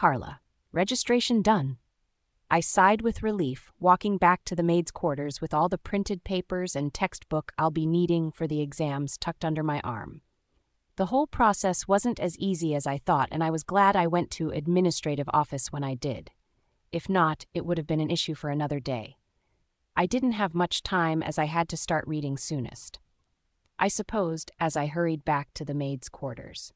Carla. Registration done. I sighed with relief, walking back to the maid's quarters with all the printed papers and textbook I'll be needing for the exams tucked under my arm. The whole process wasn't as easy as I thought, and I was glad I went to administrative office when I did. If not, it would have been an issue for another day. I didn't have much time as I had to start reading soonest. I supposed as I hurried back to the maid's quarters.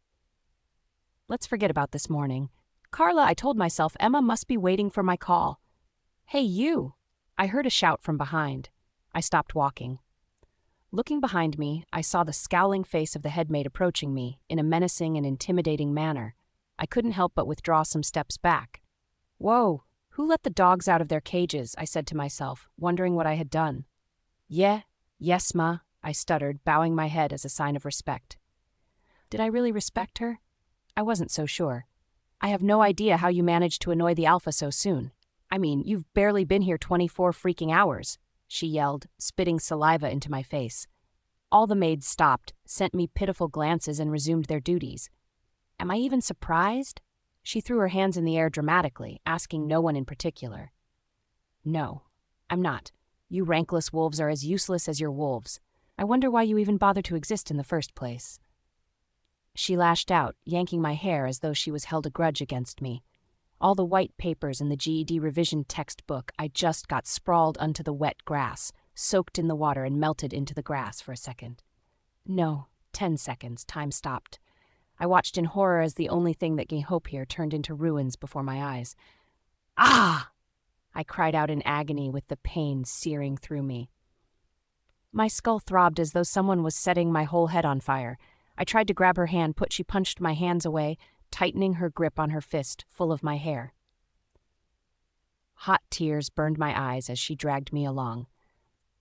Let's forget about this morning. Carla, I told myself, Emma must be waiting for my call. Hey, you! I heard a shout from behind. I stopped walking. Looking behind me, I saw the scowling face of the headmaid approaching me in a menacing and intimidating manner. I couldn't help but withdraw some steps back. Whoa, who let the dogs out of their cages? I said to myself, wondering what I had done. Yes, ma, I stuttered, bowing my head as a sign of respect. Did I really respect her? I wasn't so sure. I have no idea how you managed to annoy the alpha so soon. I mean, you've barely been here 24 freaking hours, she yelled, spitting saliva into my face. All the maids stopped, sent me pitiful glances, and resumed their duties. Am I even surprised? She threw her hands in the air dramatically, asking no one in particular. No, I'm not. You rankless wolves are as useless as your wolves. I wonder why you even bother to exist in the first place. She lashed out, yanking my hair as though she was held a grudge against me. All the white papers in the GED revision textbook I just got sprawled onto the wet grass, soaked in the water and melted into the grass for a second. No, 10 seconds. Time stopped. I watched in horror as the only thing that gave hope here turned into ruins before my eyes. Ah! I cried out in agony with the pain searing through me. My skull throbbed as though someone was setting my whole head on fire. I tried to grab her hand, but she punched my hands away, tightening her grip on her fist, full of my hair. Hot tears burned my eyes as she dragged me along.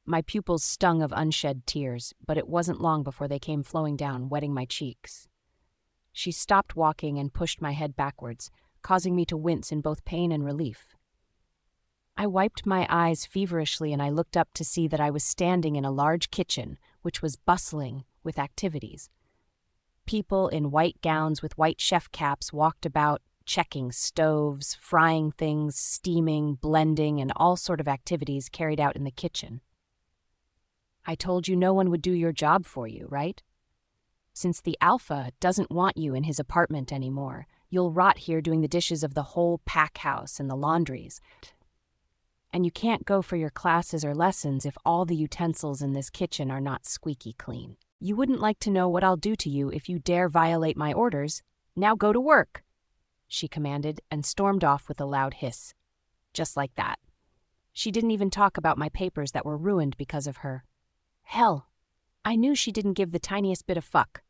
My pupils stung of unshed tears, but it wasn't long before they came flowing down, wetting my cheeks. She stopped walking and pushed my head backwards, causing me to wince in both pain and relief. I wiped my eyes feverishly and I looked up to see that I was standing in a large kitchen, which was bustling with activities. People in white gowns with white chef caps walked about, checking stoves, frying things, steaming, blending, and all sort of activities carried out in the kitchen. I told you no one would do your job for you, right? Since the alpha doesn't want you in his apartment anymore, you'll rot here doing the dishes of the whole pack house and the laundries. And you can't go for your classes or lessons if all the utensils in this kitchen are not squeaky clean. You wouldn't like to know what I'll do to you if you dare violate my orders. Now go to work, she commanded and stormed off with a loud hiss. Just like that. She didn't even talk about my papers that were ruined because of her. Hell, I knew she didn't give the tiniest bit of fuck.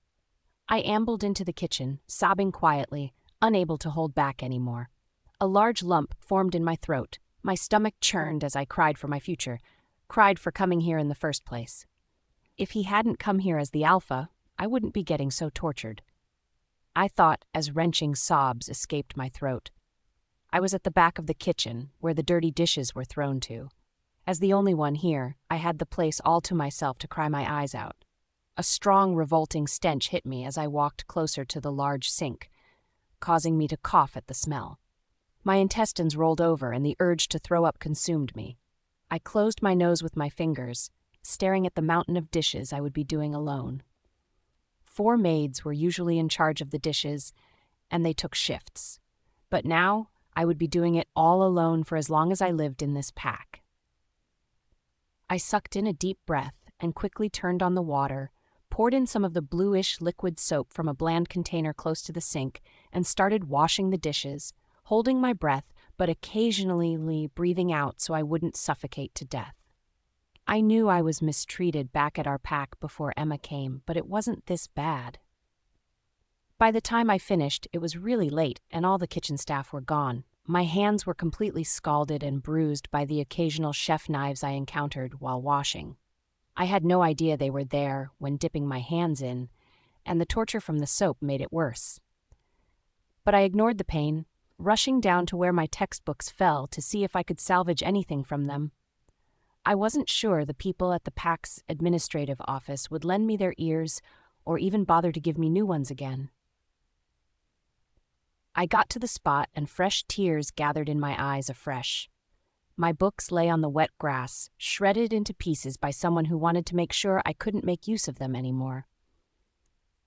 I ambled into the kitchen, sobbing quietly, unable to hold back anymore. A large lump formed in my throat. My stomach churned as I cried for my future, cried for coming here in the first place. If he hadn't come here as the alpha, I wouldn't be getting so tortured. I thought as wrenching sobs escaped my throat. I was at the back of the kitchen, where the dirty dishes were thrown to. As the only one here, I had the place all to myself to cry my eyes out. A strong, revolting stench hit me as I walked closer to the large sink, causing me to cough at the smell. My intestines rolled over and the urge to throw up consumed me. I closed my nose with my fingers, staring at the mountain of dishes I would be doing alone. 4 maids were usually in charge of the dishes, and they took shifts. But now, I would be doing it all alone for as long as I lived in this pack. I sucked in a deep breath and quickly turned on the water, poured in some of the bluish liquid soap from a bland container close to the sink, and started washing the dishes, holding my breath but occasionally breathing out so I wouldn't suffocate to death. I knew I was mistreated back at our pack before Emma came, but it wasn't this bad. By the time I finished, it was really late and all the kitchen staff were gone. My hands were completely scalded and bruised by the occasional chef knives I encountered while washing. I had no idea they were there when dipping my hands in, and the torture from the soap made it worse. But I ignored the pain, rushing down to where my textbooks fell to see if I could salvage anything from them. I wasn't sure the people at the PAC's administrative office would lend me their ears or even bother to give me new ones again. I got to the spot and fresh tears gathered in my eyes afresh. My books lay on the wet grass, shredded into pieces by someone who wanted to make sure I couldn't make use of them anymore.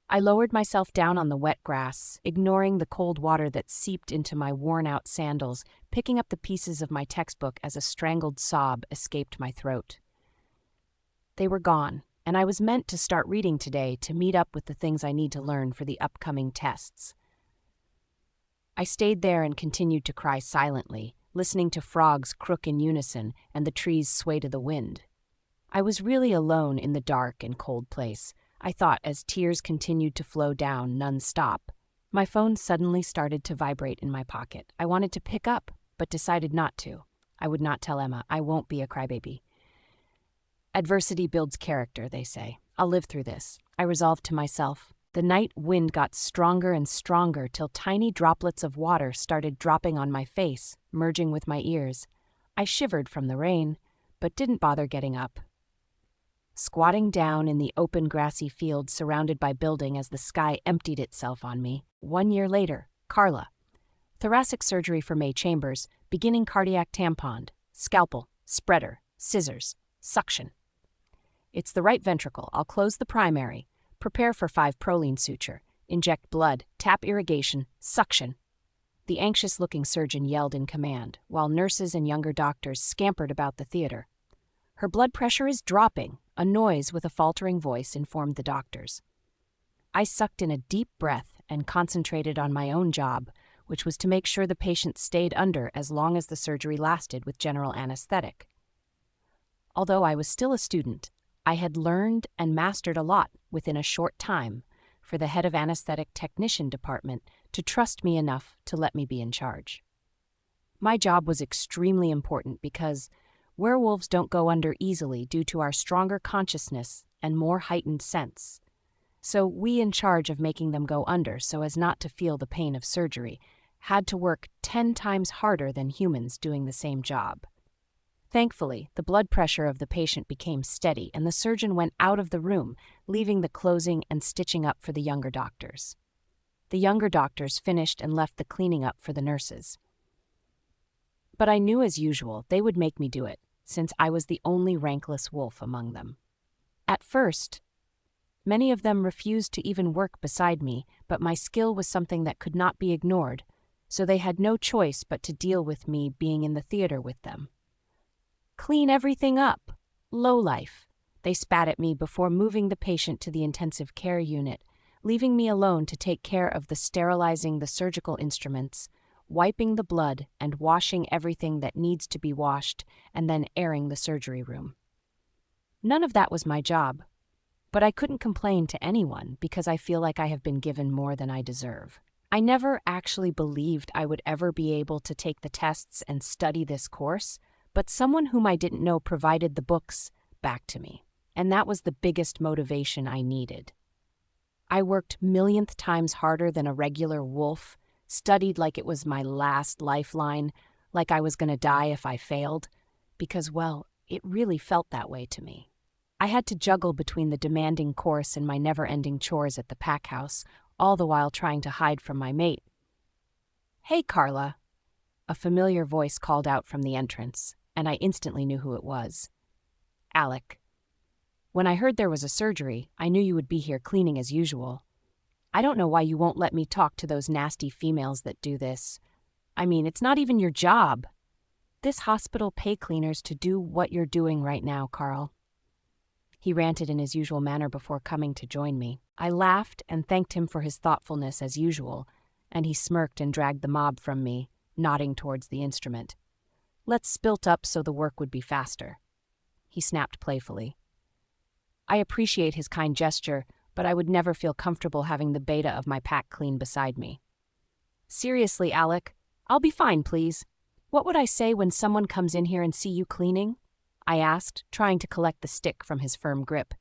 I lowered myself down on the wet grass, ignoring the cold water that seeped into my worn-out sandals, picking up the pieces of my textbook as a strangled sob escaped my throat. They were gone, and I was meant to start reading today to meet up with the things I need to learn for the upcoming tests. I stayed there and continued to cry silently, listening to frogs croak in unison and the trees sway to the wind. I was really alone in the dark and cold place, I thought as tears continued to flow down non-stop. My phone suddenly started to vibrate in my pocket. I wanted to pick up, but decided not to. I would not tell Emma. I won't be a crybaby. Adversity builds character, they say. I'll live through this, I resolved to myself. The night wind got stronger and stronger till tiny droplets of water started dropping on my face, merging with my ears. I shivered from the rain, but didn't bother getting up. Squatting down in the open grassy field surrounded by building as the sky emptied itself on me. 1 year later, Carla. Thoracic surgery for May Chambers, beginning cardiac tampon, scalpel, spreader, scissors, suction. It's the right ventricle. I'll close the primary. Prepare for 5 proline suture. Inject blood, tap irrigation, suction. The anxious-looking surgeon yelled in command, while nurses and younger doctors scampered about the theater. Her blood pressure is dropping, a noise with a faltering voice informed the doctors. I sucked in a deep breath and concentrated on my own job, which was to make sure the patient stayed under as long as the surgery lasted with general anesthetic. Although I was still a student, I had learned and mastered a lot within a short time for the head of anesthetic technician department to trust me enough to let me be in charge. My job was extremely important because werewolves don't go under easily due to our stronger consciousness and more heightened sense. So we in charge of making them go under so as not to feel the pain of surgery had to work 10 times harder than humans doing the same job. Thankfully, the blood pressure of the patient became steady and the surgeon went out of the room, leaving the closing and stitching up for the younger doctors. The younger doctors finished and left the cleaning up for the nurses. But I knew as usual they would make me do it, since I was the only rankless wolf among them. At first, many of them refused to even work beside me, but my skill was something that could not be ignored, so they had no choice but to deal with me being in the theater with them. Clean everything up. Lowlife. They spat at me before moving the patient to the intensive care unit, leaving me alone to take care of the sterilizing the surgical instruments, wiping the blood and washing everything that needs to be washed, and then airing the surgery room. None of that was my job, but I couldn't complain to anyone because I feel like I have been given more than I deserve. I never actually believed I would ever be able to take the tests and study this course, but someone whom I didn't know provided the books back to me, and that was the biggest motivation I needed. I worked millionth times harder than a regular wolf, studied like it was my last lifeline, like I was going to die if I failed, because, well, it really felt that way to me. I had to juggle between the demanding course and my never-ending chores at the pack house, all the while trying to hide from my mate. "Hey, Carla," a familiar voice called out from the entrance, and I instantly knew who it was. "Alec. When I heard there was a surgery, I knew you would be here cleaning as usual. I don't know why you won't let me talk to those nasty females that do this. I mean, it's not even your job. This hospital pay cleaners to do what you're doing right now, Carl." He ranted in his usual manner before coming to join me. I laughed and thanked him for his thoughtfulness as usual, and he smirked and dragged the mob from me, nodding towards the instrument. "Let's spilt up so the work would be faster," he snapped playfully. I appreciate his kind gesture, but I would never feel comfortable having the beta of my pack clean beside me. "Seriously, Alec, I'll be fine, please. What would I say when someone comes in here and see you cleaning?" I asked, trying to collect the stick from his firm grip.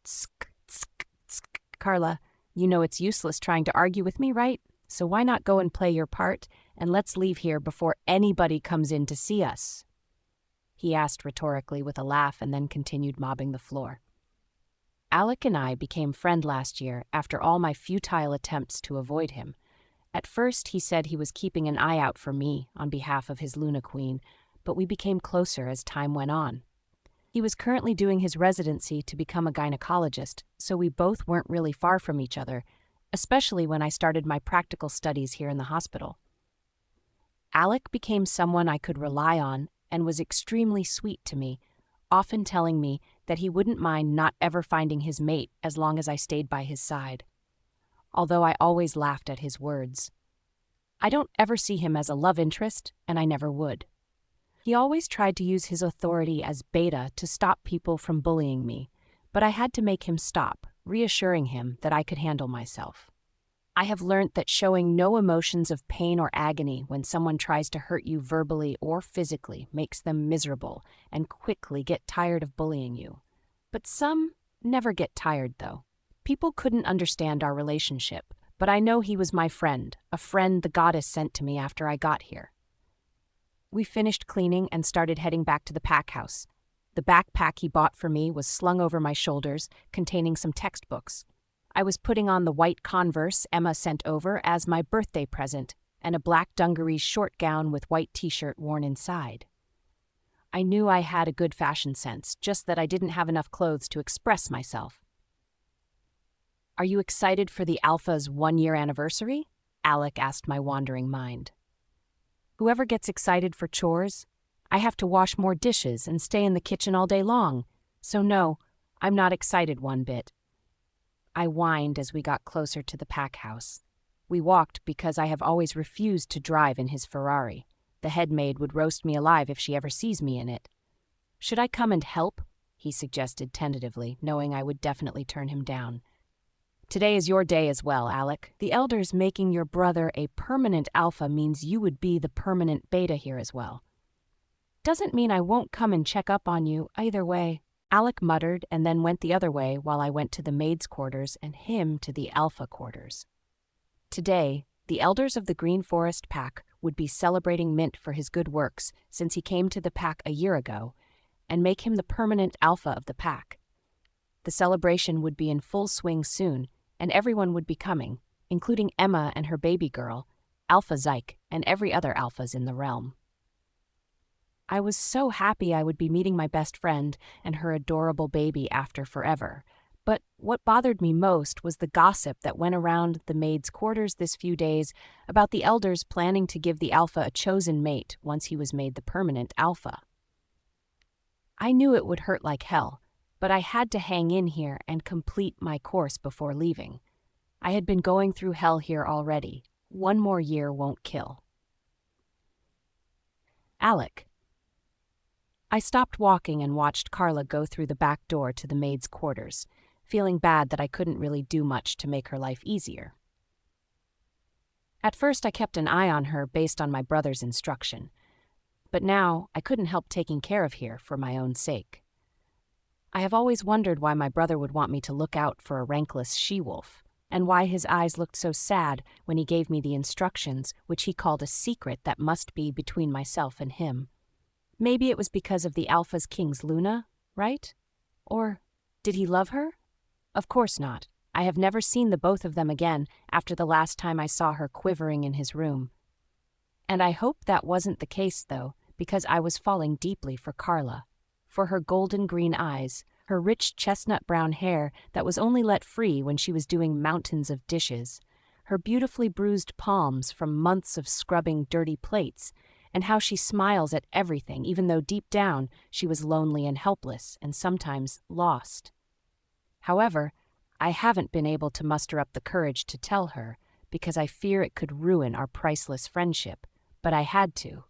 "Tsk, tsk, tsk, Carla, you know it's useless trying to argue with me, right? So why not go and play your part, and let's leave here before anybody comes in to see us?" he asked rhetorically with a laugh and then continued mopping the floor. Alec and I became friends last year after all my futile attempts to avoid him, At first, he said he was keeping an eye out for me on behalf of his Luna Queen, but we became closer as time went on. He was currently doing his residency to become a gynecologist, so we both weren't really far from each other, especially when I started my practical studies here in the hospital. Alec became someone I could rely on and was extremely sweet to me, often telling me that he wouldn't mind not ever finding his mate as long as I stayed by his side. Although I always laughed at his words. I don't ever see him as a love interest, and I never would. He always tried to use his authority as beta to stop people from bullying me, but I had to make him stop, reassuring him that I could handle myself. I have learned that showing no emotions of pain or agony when someone tries to hurt you verbally or physically makes them miserable and quickly get tired of bullying you. But some never get tired, though. People couldn't understand our relationship, but I know he was my friend, a friend the goddess sent to me after I got here. We finished cleaning and started heading back to the pack house. The backpack he bought for me was slung over my shoulders, containing some textbooks. I was putting on the white Converse Emma sent over as my birthday present and a black dungaree short gown with white t-shirt worn inside. I knew I had a good fashion sense, just that I didn't have enough clothes to express myself. "Are you excited for the Alpha's 1-year anniversary?" Alec asked my wandering mind. Whoever gets excited for chores? I have to wash more dishes and stay in the kitchen all day long, so no, I'm not excited one bit. I whined as we got closer to the pack house. We walked because I have always refused to drive in his Ferrari. The head maid would roast me alive if she ever sees me in it. "Should I come and help?" he suggested tentatively, knowing I would definitely turn him down. "Today is your day as well, Alec. The elders making your brother a permanent alpha means you would be the permanent beta here as well. Doesn't mean I won't come and check up on you either way." Alec muttered and then went the other way while I went to the maid's quarters and him to the alpha quarters. Today, the elders of the Green Forest Pack would be celebrating Mint for his good works since he came to the pack a year ago, and make him the permanent alpha of the pack. The celebration would be in full swing soon, and everyone would be coming, including Emma and her baby girl, Alpha Zyke, and every other alphas in the realm. I was so happy I would be meeting my best friend and her adorable baby after forever, but what bothered me most was the gossip that went around the maid's quarters this few days about the elders planning to give the alpha a chosen mate once he was made the permanent alpha. I knew it would hurt like hell, but I had to hang in here and complete my course before leaving. I had been going through hell here already. 1 more year won't kill. Alec. I stopped walking and watched Carla go through the back door to the maid's quarters, feeling bad that I couldn't really do much to make her life easier. At first I kept an eye on her based on my brother's instruction, but now I couldn't help taking care of her for my own sake. I have always wondered why my brother would want me to look out for a rankless she-wolf, and why his eyes looked so sad when he gave me the instructions, which he called a secret that must be between myself and him. Maybe it was because of the Alpha's King's Luna, right? Or did he love her? Of course not. I have never seen the both of them again after the last time I saw her quivering in his room. And I hope that wasn't the case, though, because I was falling deeply for Carla, for her golden green eyes, her rich chestnut brown hair that was only let free when she was doing mountains of dishes, her beautifully bruised palms from months of scrubbing dirty plates, and how she smiles at everything, even though deep down she was lonely and helpless and sometimes lost. However, I haven't been able to muster up the courage to tell her because I fear it could ruin our priceless friendship, but I had to.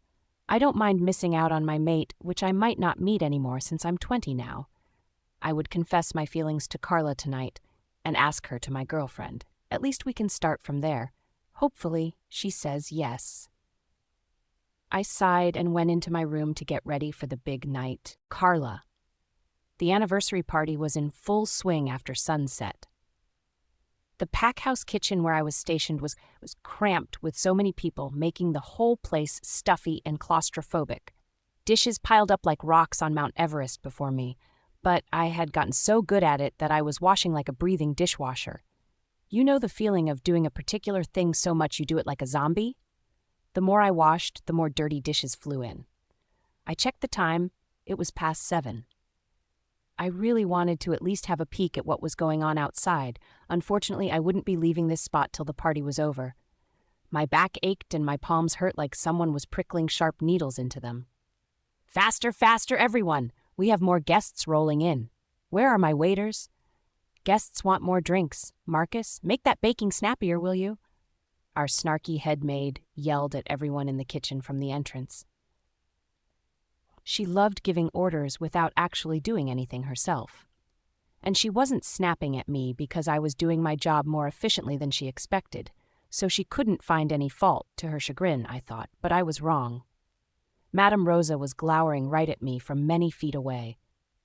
I don't mind missing out on my mate, which I might not meet anymore since I'm 20 now. I would confess my feelings to Carla tonight and ask her to my girlfriend. At least we can start from there. Hopefully, she says yes. I sighed and went into my room to get ready for the big night. Carla. The anniversary party was in full swing after sunset. The pack house kitchen where I was stationed was cramped with so many people, making the whole place stuffy and claustrophobic. Dishes piled up like rocks on Mount Everest before me, but I had gotten so good at it that I was washing like a breathing dishwasher. You know the feeling of doing a particular thing so much you do it like a zombie? The more I washed, the more dirty dishes flew in. I checked the time. It was past 7. I really wanted to at least have a peek at what was going on outside. Unfortunately, I wouldn't be leaving this spot till the party was over. My back ached and my palms hurt like someone was prickling sharp needles into them. Faster, faster, everyone! We have more guests rolling in. Where are my waiters? Guests want more drinks. Marcus, make that baking snappier, will you? Our snarky head maid yelled at everyone in the kitchen from the entrance. She loved giving orders without actually doing anything herself. And she wasn't snapping at me because I was doing my job more efficiently than she expected, so she couldn't find any fault, to her chagrin, I thought, but I was wrong. Madame Rosa was glowering right at me from many feet away.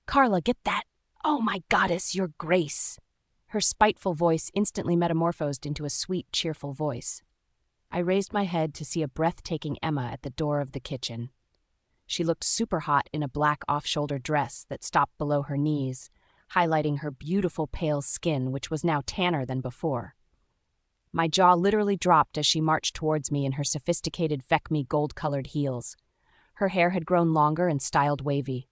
"Carla, get that! Oh, my goddess, your grace!" Her spiteful voice instantly metamorphosed into a sweet, cheerful voice. I raised my head to see a breathtaking Emma at the door of the kitchen. She looked super hot in a black off-shoulder dress that stopped below her knees, highlighting her beautiful pale skin, which was now tanner than before. My jaw literally dropped as she marched towards me in her sophisticated Vecmi gold-colored heels. Her hair had grown longer and styled wavy.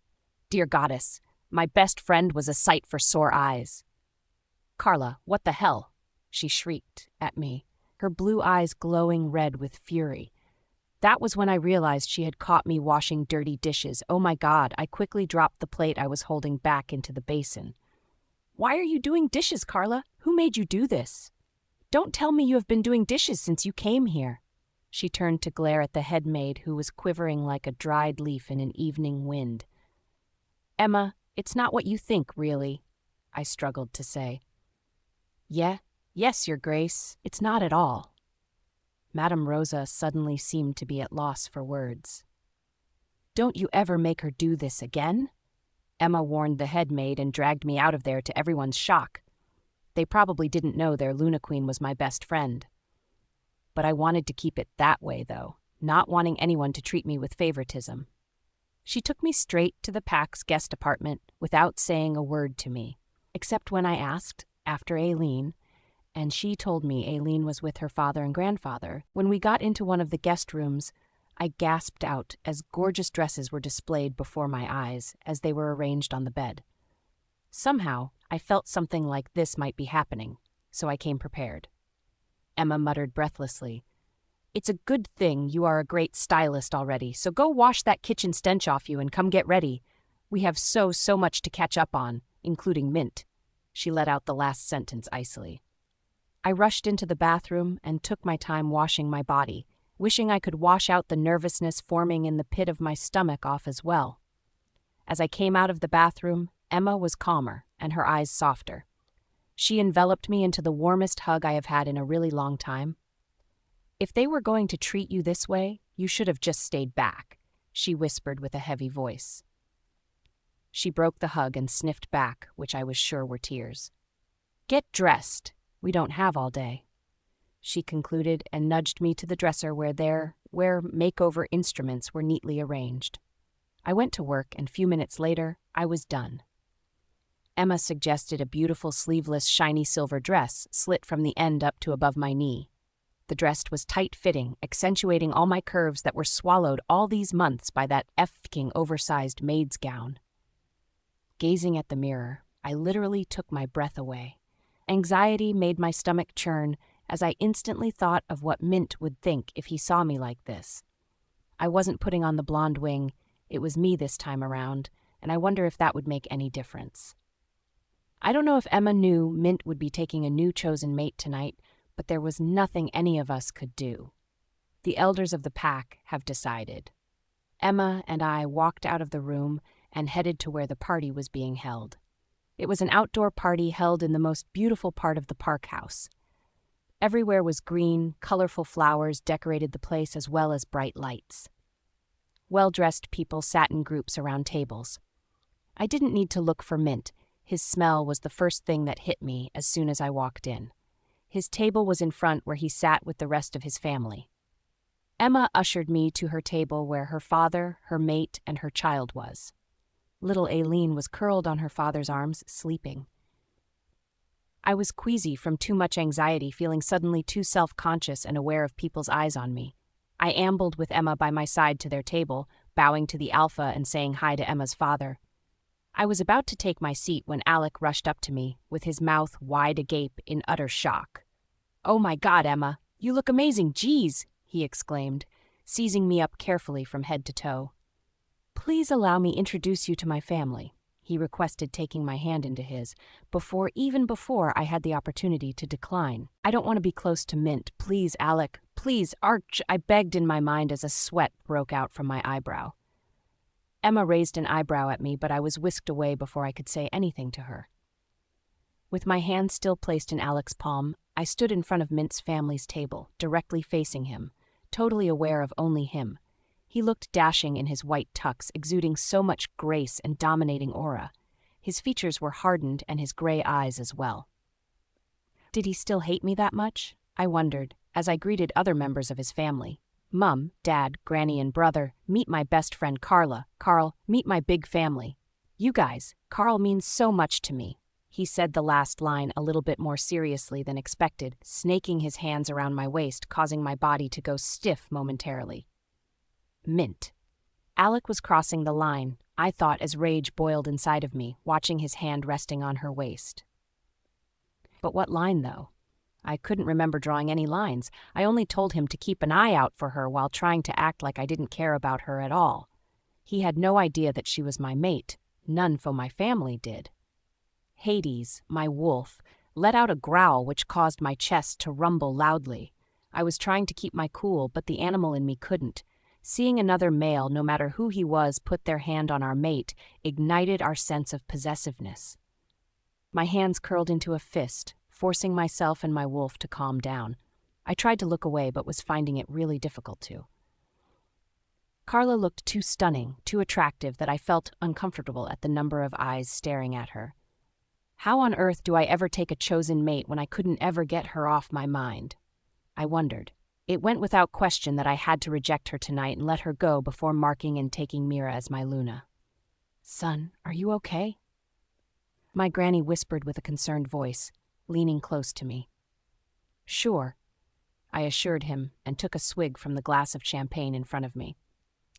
Dear goddess, my best friend was a sight for sore eyes. "Carla, what the hell?" she shrieked at me, her blue eyes glowing red with fury. That was when I realized she had caught me washing dirty dishes. Oh my God, I quickly dropped the plate I was holding back into the basin. "Why are you doing dishes, Carla? Who made you do this? Don't tell me you have been doing dishes since you came here." She turned to glare at the head maid, who was quivering like a dried leaf in an evening wind. "Emma, it's not what you think, really," I struggled to say. Yes, Your Grace, it's not at all." Madame Rosa suddenly seemed to be at loss for words. "Don't you ever make her do this again?" Emma warned the head maid and dragged me out of there to everyone's shock. They probably didn't know their Luna Queen was my best friend. But I wanted to keep it that way, though, not wanting anyone to treat me with favoritism. She took me straight to the Pack's guest apartment without saying a word to me, except when I asked after Aileen, and she told me Aileen was with her father and grandfather. When we got into one of the guest rooms, I gasped out as gorgeous dresses were displayed before my eyes as they were arranged on the bed. Somehow, I felt something like this might be happening, so I came prepared. Emma muttered breathlessly, "It's a good thing you are a great stylist already, so go wash that kitchen stench off you and come get ready. We have so much to catch up on, including mint." She let out the last sentence icily. I rushed into the bathroom and took my time washing my body, wishing I could wash out the nervousness forming in the pit of my stomach off as well. As I came out of the bathroom, Emma was calmer and her eyes softer. She enveloped me into the warmest hug I have had in a really long time. "If they were going to treat you this way, you should have just stayed back," she whispered with a heavy voice. She broke the hug and sniffed back, which I was sure were tears. "Get dressed. We don't have all day," she concluded and nudged me to the dresser where makeover instruments were neatly arranged. I went to work, and a few minutes later, I was done. Emma suggested a beautiful sleeveless shiny silver dress slit from the end up to above my knee. The dress was tight-fitting, accentuating all my curves that were swallowed all these months by that effing oversized maid's gown. Gazing at the mirror, I literally took my breath away. Anxiety made my stomach churn as I instantly thought of what Mint would think if he saw me like this. I wasn't putting on the blonde wing, it was me this time around, and I wonder if that would make any difference. I don't know if Emma knew Mint would be taking a new chosen mate tonight, but there was nothing any of us could do. The elders of the pack have decided. Emma and I walked out of the room and headed to where the party was being held. It was an outdoor party held in the most beautiful part of the park house. Everywhere was green, colorful flowers decorated the place as well as bright lights. Well-dressed people sat in groups around tables. I didn't need to look for Mint. His smell was the first thing that hit me as soon as I walked in. His table was in front where he sat with the rest of his family. Emma ushered me to her table where her father, her mate, and her child was. Little Aileen was curled on her father's arms, sleeping. I was queasy from too much anxiety, feeling suddenly too self-conscious and aware of people's eyes on me. I ambled with Emma by my side to their table, bowing to the alpha and saying hi to Emma's father. I was about to take my seat when Alec rushed up to me, with his mouth wide agape in utter shock. "Oh my God, Emma, you look amazing, geez," he exclaimed, seizing me up carefully from head to toe. "Please allow me introduce you to my family," he requested, taking my hand into his, even before I had the opportunity to decline. "I don't want to be close to Mint. Please, Alec. Please, Arch," I begged in my mind as a sweat broke out from my eyebrow. Emma raised an eyebrow at me, but I was whisked away before I could say anything to her. With my hand still placed in Alec's palm, I stood in front of Mint's family's table, directly facing him, totally aware of only him. He looked dashing in his white tux, exuding so much grace and dominating aura. His features were hardened and his gray eyes as well. Did he still hate me that much? I wondered, as I greeted other members of his family. Mum, Dad, Granny, and brother, meet my best friend Carla. Carl, meet my big family. You guys, Carl means so much to me. He said the last line a little bit more seriously than expected, snaking his hands around my waist, causing my body to go stiff momentarily. Mint. Alec was crossing the line, I thought, as rage boiled inside of me, watching his hand resting on her waist. But what line, though? I couldn't remember drawing any lines. I only told him to keep an eye out for her while trying to act like I didn't care about her at all. He had no idea that she was my mate. None for my family did. Hades, my wolf, let out a growl which caused my chest to rumble loudly. I was trying to keep my cool, but the animal in me couldn't. Seeing another male, no matter who he was, put their hand on our mate ignited our sense of possessiveness. My hands curled into a fist, forcing myself and my wolf to calm down. I tried to look away, but was finding it really difficult to. Carla looked too stunning, too attractive, that I felt uncomfortable at the number of eyes staring at her. How on earth do I ever take a chosen mate when I couldn't ever get her off my mind? I wondered. It went without question that I had to reject her tonight and let her go before marking and taking Mira as my Luna. "Son, are you okay?" My granny whispered with a concerned voice, leaning close to me. "Sure," I assured him and took a swig from the glass of champagne in front of me.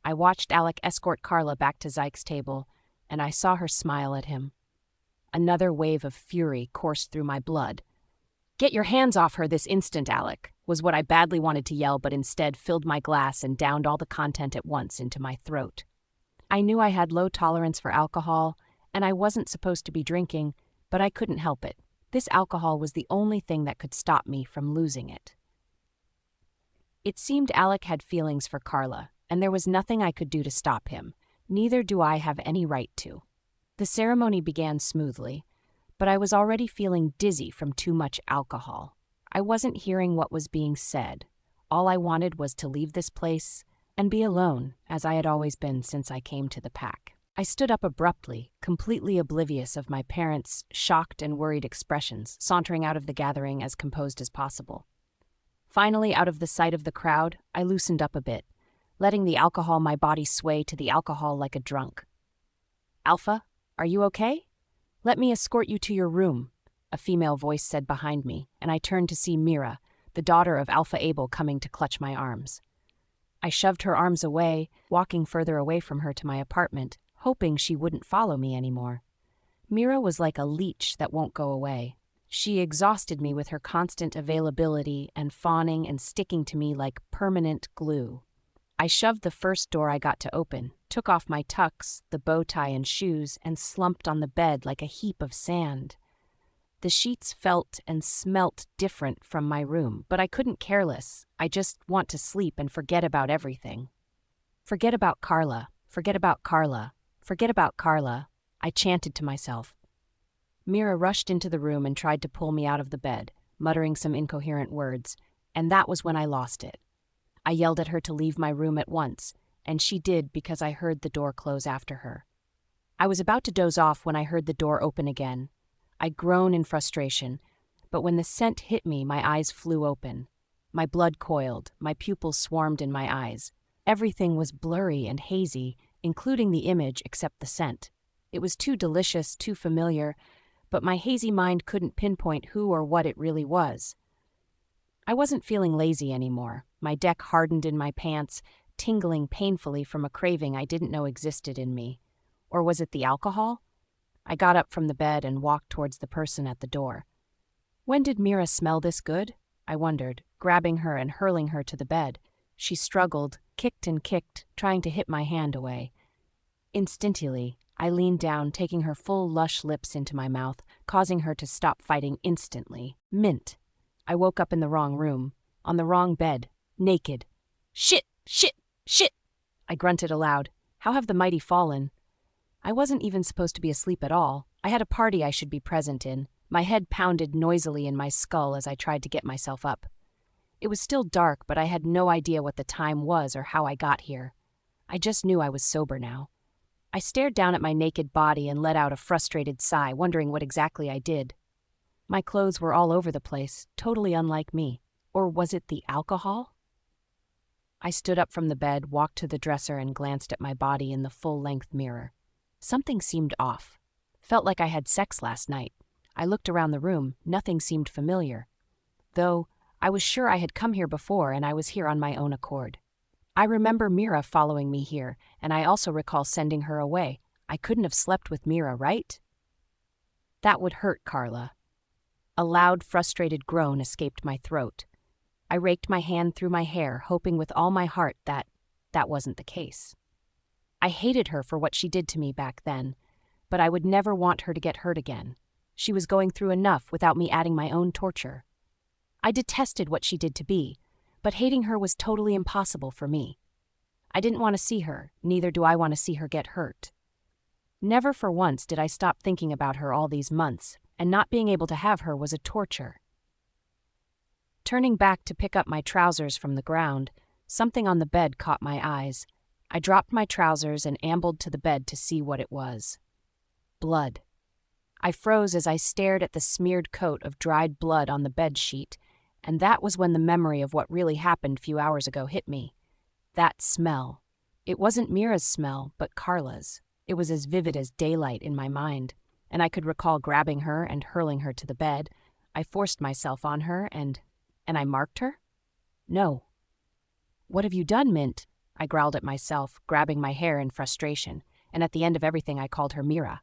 I watched Alec escort Carla back to Zyke's table, and I saw her smile at him. Another wave of fury coursed through my blood. "Get your hands off her this instant, Alec," was what I badly wanted to yell, but instead filled my glass and downed all the content at once into my throat. I knew I had low tolerance for alcohol, and I wasn't supposed to be drinking, but I couldn't help it. This alcohol was the only thing that could stop me from losing it. It seemed Alec had feelings for Carla, and there was nothing I could do to stop him. Neither do I have any right to. The ceremony began smoothly, but I was already feeling dizzy from too much alcohol. I wasn't hearing what was being said. All I wanted was to leave this place and be alone, as I had always been since I came to the pack. I stood up abruptly, completely oblivious of my parents' shocked and worried expressions, sauntering out of the gathering as composed as possible. Finally, out of the sight of the crowd, I loosened up a bit, letting the alcohol my body sway to the alcohol like a drunk. "Alpha, are you okay? Let me escort you to your room," a female voice said behind me, and I turned to see Mira, the daughter of Alpha Abel, coming to clutch my arms. I shoved her arms away, walking further away from her to my apartment, hoping she wouldn't follow me anymore. Mira was like a leech that won't go away. She exhausted me with her constant availability and fawning and sticking to me like permanent glue. I shoved the first door I got to open, took off my tux, the bow tie and shoes, and slumped on the bed like a heap of sand. The sheets felt and smelt different from my room, but I couldn't care less. I just want to sleep and forget about everything. Forget about Carla, forget about Carla, forget about Carla, I chanted to myself. Mira rushed into the room and tried to pull me out of the bed, muttering some incoherent words, and that was when I lost it. I yelled at her to leave my room at once, and she did because I heard the door close after her. I was about to doze off when I heard the door open again. I groaned in frustration, but when the scent hit me, my eyes flew open. My blood coiled, my pupils swarmed in my eyes. Everything was blurry and hazy, including the image except the scent. It was too delicious, too familiar, but my hazy mind couldn't pinpoint who or what it really was. I wasn't feeling lazy anymore. My deck hardened in my pants, tingling painfully from a craving I didn't know existed in me. Or was it the alcohol? I got up from the bed and walked towards the person at the door. When did Mira smell this good? I wondered, grabbing her and hurling her to the bed. She struggled, kicked and kicked, trying to hit my hand away. Instinctively, I leaned down, taking her full, lush lips into my mouth, causing her to stop fighting instantly. Mint. I woke up in the wrong room, on the wrong bed, naked. Shit! Shit! Shit! I grunted aloud. How have the mighty fallen? I wasn't even supposed to be asleep at all. I had a party I should be present in. My head pounded noisily in my skull as I tried to get myself up. It was still dark, but I had no idea what the time was or how I got here. I just knew I was sober now. I stared down at my naked body and let out a frustrated sigh, wondering what exactly I did. My clothes were all over the place, totally unlike me. Or was it the alcohol? I stood up from the bed, walked to the dresser, and glanced at my body in the full-length mirror. Something seemed off. Felt like I had sex last night. I looked around the room. Nothing seemed familiar. Though, I was sure I had come here before and I was here on my own accord. I remember Mira following me here, and I also recall sending her away. I couldn't have slept with Mira, right? That would hurt Carla. A loud, frustrated groan escaped my throat. I raked my hand through my hair, hoping with all my heart that wasn't the case. I hated her for what she did to me back then, but I would never want her to get hurt again. She was going through enough without me adding my own torture. I detested what she did to Bea, but hating her was totally impossible for me. I didn't want to see her, neither do I want to see her get hurt. Never for once did I stop thinking about her all these months, and not being able to have her was a torture. Turning back to pick up my trousers from the ground, something on the bed caught my eyes. I dropped my trousers and ambled to the bed to see what it was. Blood. I froze as I stared at the smeared coat of dried blood on the bed sheet, and that was when the memory of what really happened a few hours ago hit me. That smell. It wasn't Mira's smell, but Carla's. It was as vivid as daylight in my mind, and I could recall grabbing her and hurling her to the bed. I forced myself on her, and I marked her? No. What have you done, Mint? I growled at myself, grabbing my hair in frustration, and at the end of everything I called her Mira.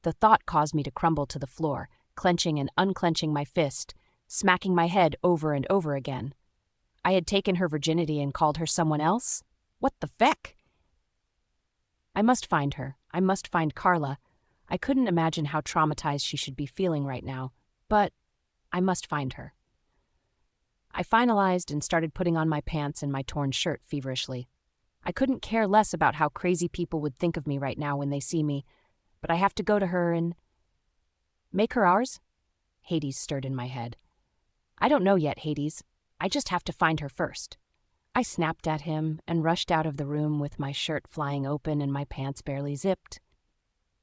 The thought caused me to crumble to the floor, clenching and unclenching my fist, smacking my head over and over again. I had taken her virginity and called her someone else? What the feck? I must find her. I must find Carla. I couldn't imagine how traumatized she should be feeling right now, but I must find her. I finalized and started putting on my pants and my torn shirt feverishly. I couldn't care less about how crazy people would think of me right now when they see me, but I have to go to her and... Make her ours? Hades stirred in my head. I don't know yet, Hades. I just have to find her first. I snapped at him and rushed out of the room with my shirt flying open and my pants barely zipped.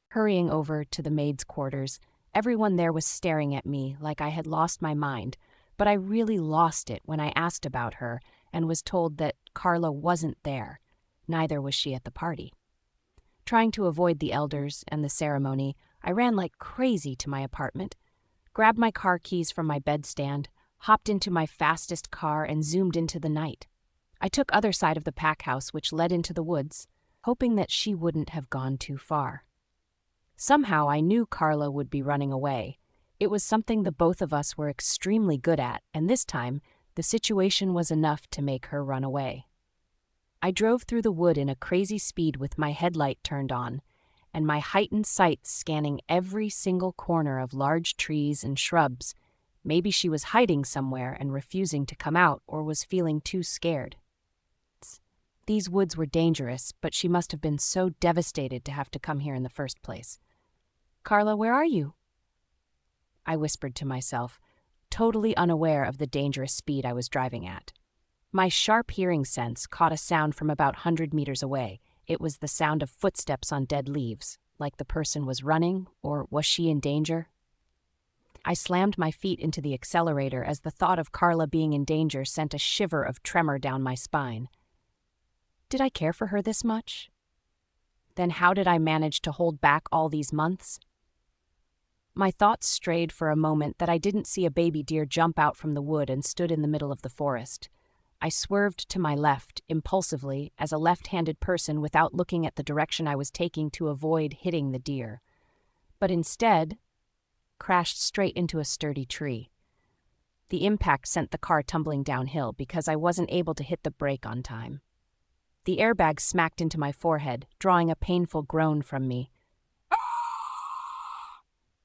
Hurrying over to the maid's quarters, everyone there was staring at me like I had lost my mind, but I really lost it when I asked about her and was told that Carla wasn't there. Neither was she at the party. Trying to avoid the elders and the ceremony, I ran like crazy to my apartment, grabbed my car keys from my bedstand, hopped into my fastest car, and zoomed into the night. I took other side of the pack house, which led into the woods, hoping that she wouldn't have gone too far. Somehow I knew Carla would be running away. It was something the both of us were extremely good at, and this time, the situation was enough to make her run away. I drove through the wood in a crazy speed with my headlight turned on, and my heightened sights scanning every single corner of large trees and shrubs. Maybe she was hiding somewhere and refusing to come out or was feeling too scared. These woods were dangerous, but she must have been so devastated to have to come here in the first place. Carla, where are you? I whispered to myself, totally unaware of the dangerous speed I was driving at. My sharp hearing sense caught a sound from about 100 meters away. It was the sound of footsteps on dead leaves, like the person was running, or was she in danger? I slammed my feet into the accelerator as the thought of Carla being in danger sent a shiver of tremor down my spine. Did I care for her this much? Then how did I manage to hold back all these months? My thoughts strayed for a moment that I didn't see a baby deer jump out from the wood and stood in the middle of the forest. I swerved to my left, impulsively, as a left-handed person without looking at the direction I was taking to avoid hitting the deer. But instead, crashed straight into a sturdy tree. The impact sent the car tumbling downhill because I wasn't able to hit the brake on time. The airbag smacked into my forehead, drawing a painful groan from me.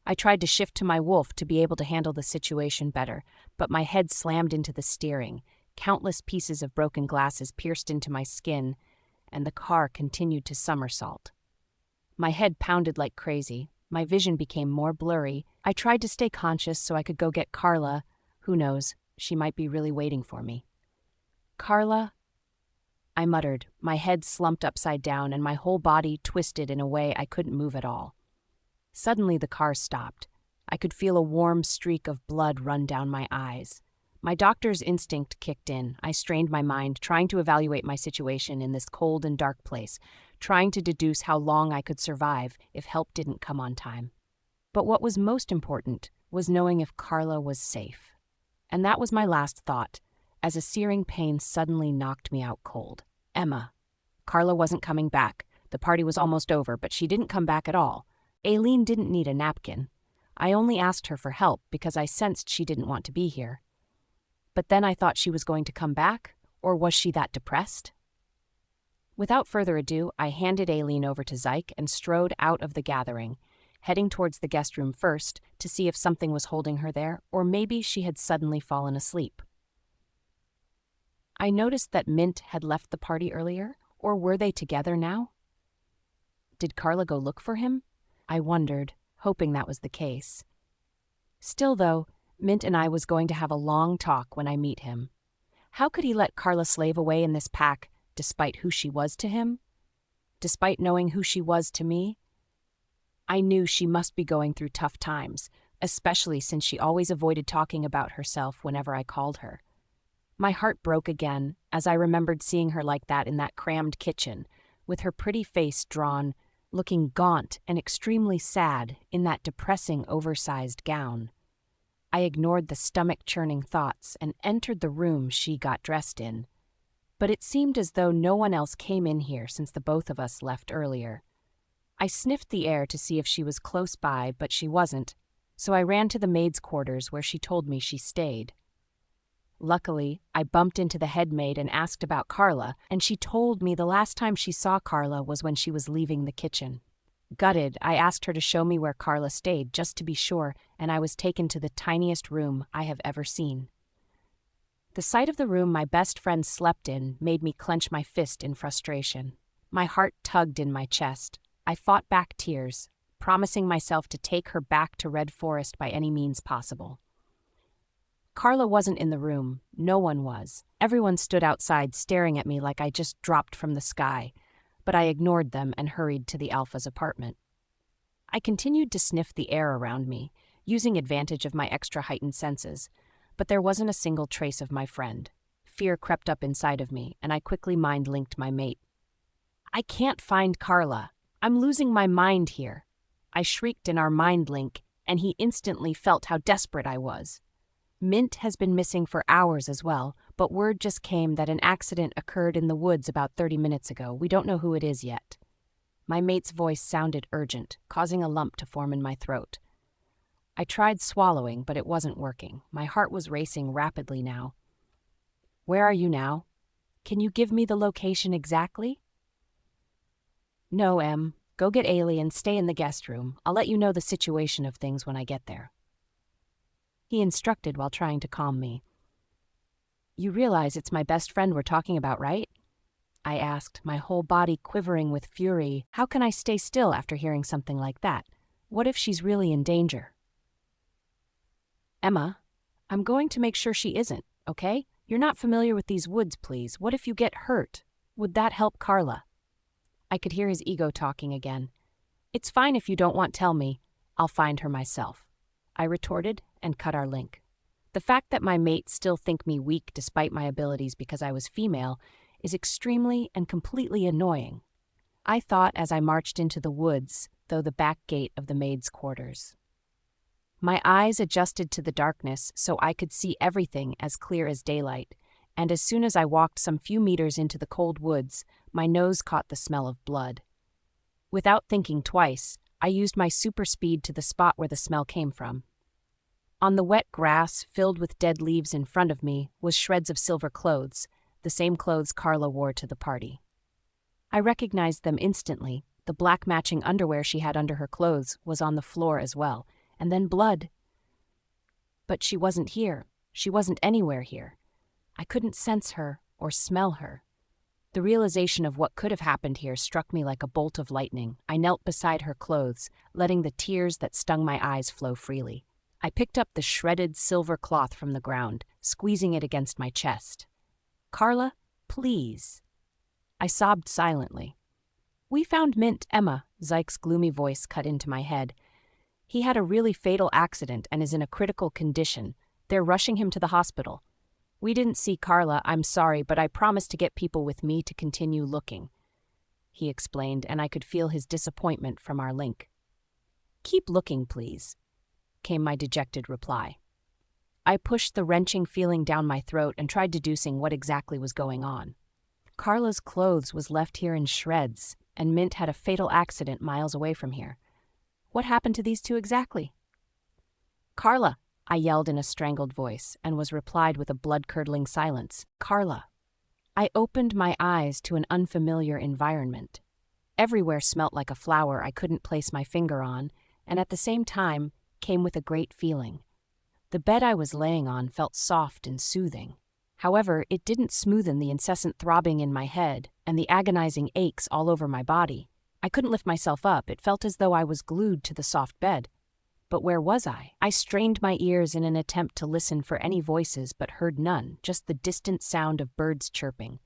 I tried to shift to my wolf to be able to handle the situation better, but my head slammed into the steering. Countless pieces of broken glasses pierced into my skin, and the car continued to somersault. My head pounded like crazy. My vision became more blurry. I tried to stay conscious so I could go get Carla. Who knows, she might be really waiting for me. Carla? I muttered, my head slumped upside down and my whole body twisted in a way I couldn't move at all. Suddenly the car stopped. I could feel a warm streak of blood run down my eyes. My doctor's instinct kicked in. I strained my mind, trying to evaluate my situation in this cold and dark place, trying to deduce how long I could survive if help didn't come on time. But what was most important was knowing if Carla was safe. And that was my last thought, as a searing pain suddenly knocked me out cold. Emma. Carla wasn't coming back. The party was almost over, but she didn't come back at all. Aileen didn't need a napkin. I only asked her for help because I sensed she didn't want to be here. But then I thought she was going to come back, or was she that depressed? Without further ado, I handed Aileen over to Zyke and strode out of the gathering, heading towards the guest room first to see if something was holding her there, or maybe she had suddenly fallen asleep. I noticed that Mint had left the party earlier, or were they together now? Did Carla go look for him? I wondered, hoping that was the case. Still, though, Mint and I was going to have a long talk when I meet him. How could he let Carla slave away in this pack, despite who she was to him? Despite knowing who she was to me? I knew she must be going through tough times, especially since she always avoided talking about herself whenever I called her. My heart broke again as I remembered seeing her like that in that crammed kitchen, with her pretty face drawn, looking gaunt and extremely sad in that depressing oversized gown. I ignored the stomach-churning thoughts and entered the room she got dressed in. But it seemed as though no one else came in here since the both of us left earlier. I sniffed the air to see if she was close by, but she wasn't, so I ran to the maid's quarters where she told me she stayed. Luckily, I bumped into the head maid and asked about Carla, and she told me the last time she saw Carla was when she was leaving the kitchen. Gutted, I asked her to show me where Carla stayed, just to be sure, and I was taken to the tiniest room I have ever seen. The sight of the room my best friend slept in made me clench my fist in frustration. My heart tugged in my chest. I fought back tears, promising myself to take her back to Red Forest by any means possible. Carla wasn't in the room. No one was. Everyone stood outside staring at me like I just dropped from the sky, but I ignored them and hurried to the Alpha's apartment. I continued to sniff the air around me, using advantage of my extra heightened senses, but there wasn't a single trace of my friend. Fear crept up inside of me, and I quickly mind-linked my mate. I can't find Carla. I'm losing my mind here. I shrieked in our mind link, and he instantly felt how desperate I was. Mint has been missing for hours as well, but word just came that an accident occurred in the woods about 30 minutes ago. We don't know who it is yet. My mate's voice sounded urgent, causing a lump to form in my throat. I tried swallowing, but it wasn't working. My heart was racing rapidly now. Where are you now? Can you give me the location exactly? No, Em. Go get Ailey and stay in the guest room. I'll let you know the situation of things when I get there. He instructed while trying to calm me. You realize it's my best friend we're talking about, right? I asked, my whole body quivering with fury. How can I stay still after hearing something like that? What if she's really in danger? Emma, I'm going to make sure she isn't, okay? You're not familiar with these woods, please. What if you get hurt? Would that help Carla? I could hear his ego talking again. It's fine if you don't want to tell me. I'll find her myself. I retorted and cut our link. The fact that my mates still think me weak despite my abilities because I was female is extremely and completely annoying. I thought as I marched into the woods, though the back gate of the maid's quarters. My eyes adjusted to the darkness so I could see everything as clear as daylight, and as soon as I walked some few meters into the cold woods, my nose caught the smell of blood. Without thinking twice, I used my super speed to the spot where the smell came from. On the wet grass, filled with dead leaves in front of me, was shreds of silver clothes, the same clothes Carla wore to the party. I recognized them instantly. The black matching underwear she had under her clothes was on the floor as well, and then blood. But she wasn't here. She wasn't anywhere here. I couldn't sense her or smell her. The realization of what could have happened here struck me like a bolt of lightning. I knelt beside her clothes, letting the tears that stung my eyes flow freely. I picked up the shredded silver cloth from the ground, squeezing it against my chest. "Carla, please." I sobbed silently. "We found Mint, Emma," Zyke's gloomy voice cut into my head. "He had a really fatal accident and is in a critical condition. They're rushing him to the hospital. We didn't see Carla, I'm sorry, but I promised to get people with me to continue looking," he explained, and I could feel his disappointment from our link. "Keep looking, please," came my dejected reply. I pushed the wrenching feeling down my throat and tried deducing what exactly was going on. Carla's clothes was left here in shreds, and Mint had a fatal accident miles away from here. What happened to these two exactly? "Carla," I yelled in a strangled voice, and was replied with a blood-curdling silence. "Carla." I opened my eyes to an unfamiliar environment. Everywhere smelt like a flower I couldn't place my finger on, and at the same time came with a great feeling. The bed I was laying on felt soft and soothing. However, it didn't smoothen the incessant throbbing in my head and the agonizing aches all over my body. I couldn't lift myself up. It felt as though I was glued to the soft bed. But where was I? I strained my ears in an attempt to listen for any voices, but heard none, just the distant sound of birds chirping.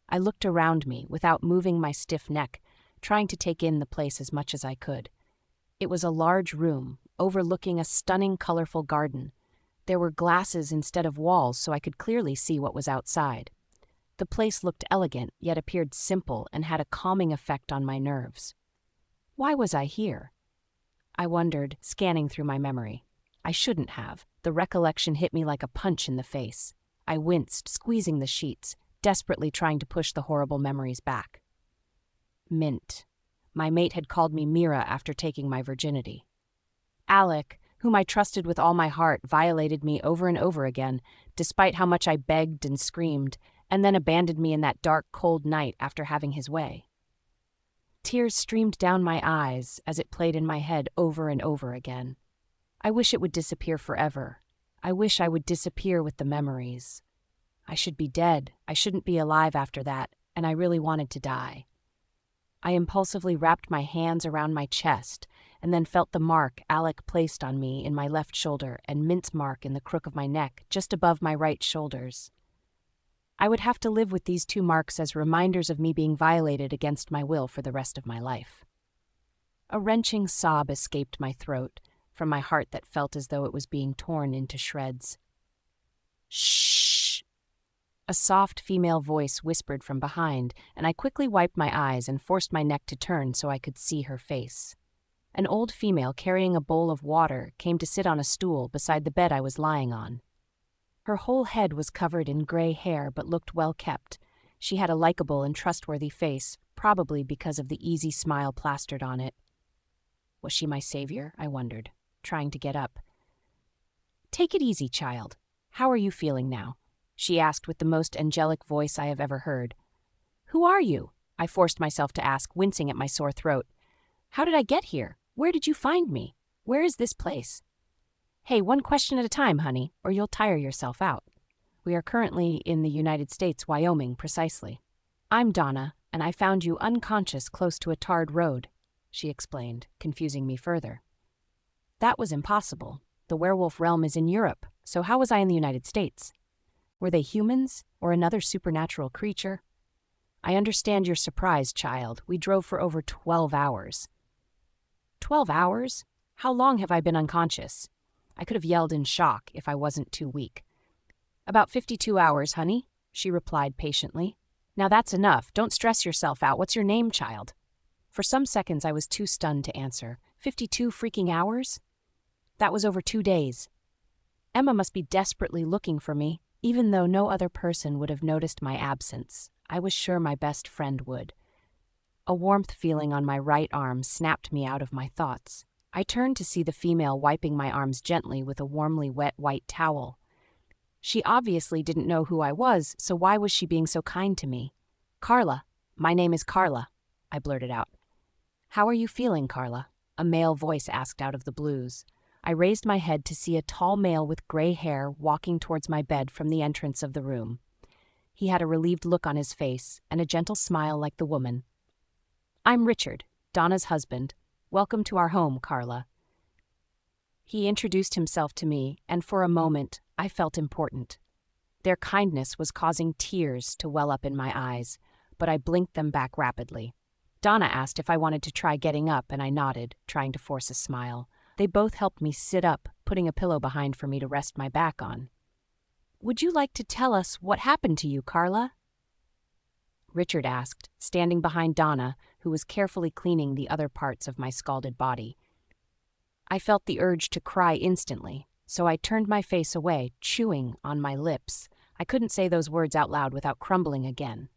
I looked around me without moving my stiff neck, trying to take in the place as much as I could. It was a large room, overlooking a stunning, colorful garden. There were glasses instead of walls, so I could clearly see what was outside. The place looked elegant, yet appeared simple and had a calming effect on my nerves. Why was I here? I wondered, scanning through my memory. I shouldn't have. The recollection hit me like a punch in the face. I winced, squeezing the sheets, desperately trying to push the horrible memories back. Mint. My mate had called me Mira after taking my virginity. Alec, whom I trusted with all my heart, violated me over and over again, despite how much I begged and screamed, and then abandoned me in that dark, cold night after having his way. Tears streamed down my eyes as it played in my head over and over again. I wish it would disappear forever. I wish I would disappear with the memories. I should be dead. I shouldn't be alive after that, and I really wanted to die. I impulsively wrapped my hands around my chest and then felt the mark Alec placed on me in my left shoulder and Mint's mark in the crook of my neck just above my right shoulders. I would have to live with these two marks as reminders of me being violated against my will for the rest of my life. A wrenching sob escaped my throat from my heart that felt as though it was being torn into shreds. "Shh!" A soft female voice whispered from behind, and I quickly wiped my eyes and forced my neck to turn so I could see her face. An old female carrying a bowl of water came to sit on a stool beside the bed I was lying on. Her whole head was covered in gray hair but looked well kept. She had a likable and trustworthy face, probably because of the easy smile plastered on it. Was she my savior? I wondered, trying to get up. "Take it easy, child. How are you feeling now?" she asked with the most angelic voice I have ever heard. "Who are you?" I forced myself to ask, wincing at my sore throat. "How did I get here? Where did you find me? Where is this place?" "Hey, one question at a time, honey, or you'll tire yourself out. We are currently in the United States, Wyoming, precisely. I'm Donna, and I found you unconscious close to a tarred road," she explained, confusing me further. That was impossible. The werewolf realm is in Europe, so how was I in the United States? Were they humans, or another supernatural creature? "I understand you're surprised, child. We drove for over 12 hours. 12 hours? How long have I been unconscious?" I could have yelled in shock if I wasn't too weak. "About 52 hours, honey," she replied patiently. "Now that's enough. Don't stress yourself out. What's your name, child?" For some seconds I was too stunned to answer. 52 freaking hours? That was over 2 days. Emma must be desperately looking for me, even though no other person would have noticed my absence. I was sure my best friend would. A warmth feeling on my right arm snapped me out of my thoughts. I turned to see the female wiping my arms gently with a warmly wet white towel. She obviously didn't know who I was, so why was she being so kind to me? "Carla, my name is Carla," I blurted out. "How are you feeling, Carla?" a male voice asked out of the blues. I raised my head to see a tall male with gray hair walking towards my bed from the entrance of the room. He had a relieved look on his face and a gentle smile like the woman. "I'm Richard, Donna's husband. Welcome to our home, Carla." He introduced himself to me, and for a moment, I felt important. Their kindness was causing tears to well up in my eyes, but I blinked them back rapidly. Donna asked if I wanted to try getting up, and I nodded, trying to force a smile. They both helped me sit up, putting a pillow behind for me to rest my back on. "Would you like to tell us what happened to you, Carla?" Richard asked, standing behind Donna, who was carefully cleaning the other parts of my scalded body. I felt the urge to cry instantly, so I turned my face away, chewing on my lips. I couldn't say those words out loud without crumbling again.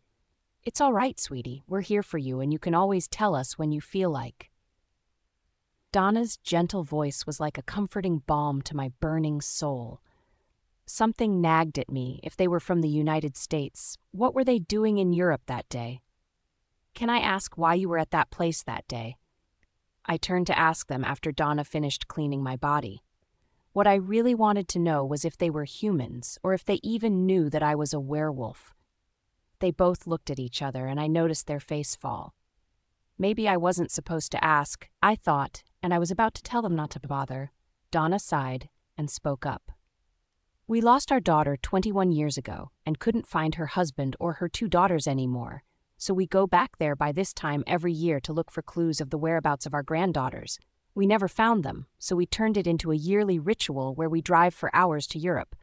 "It's all right, sweetie. We're here for you, and you can always tell us when you feel like." Donna's gentle voice was like a comforting balm to my burning soul. Something nagged at me. If they were from the United States, what were they doing in Europe that day? "Can I ask why you were at that place that day?" I turned to ask them after Donna finished cleaning my body. What I really wanted to know was if they were humans, or if they even knew that I was a werewolf. They both looked at each other, and I noticed their face fall. Maybe I wasn't supposed to ask, I thought, and I was about to tell them not to bother. Donna sighed and spoke up. "We lost our daughter 21 years ago and couldn't find her husband or her 2 daughters anymore, so we go back there by this time every year to look for clues of the whereabouts of our granddaughters. We never found them, so we turned it into a yearly ritual where we drive for hours to Europe.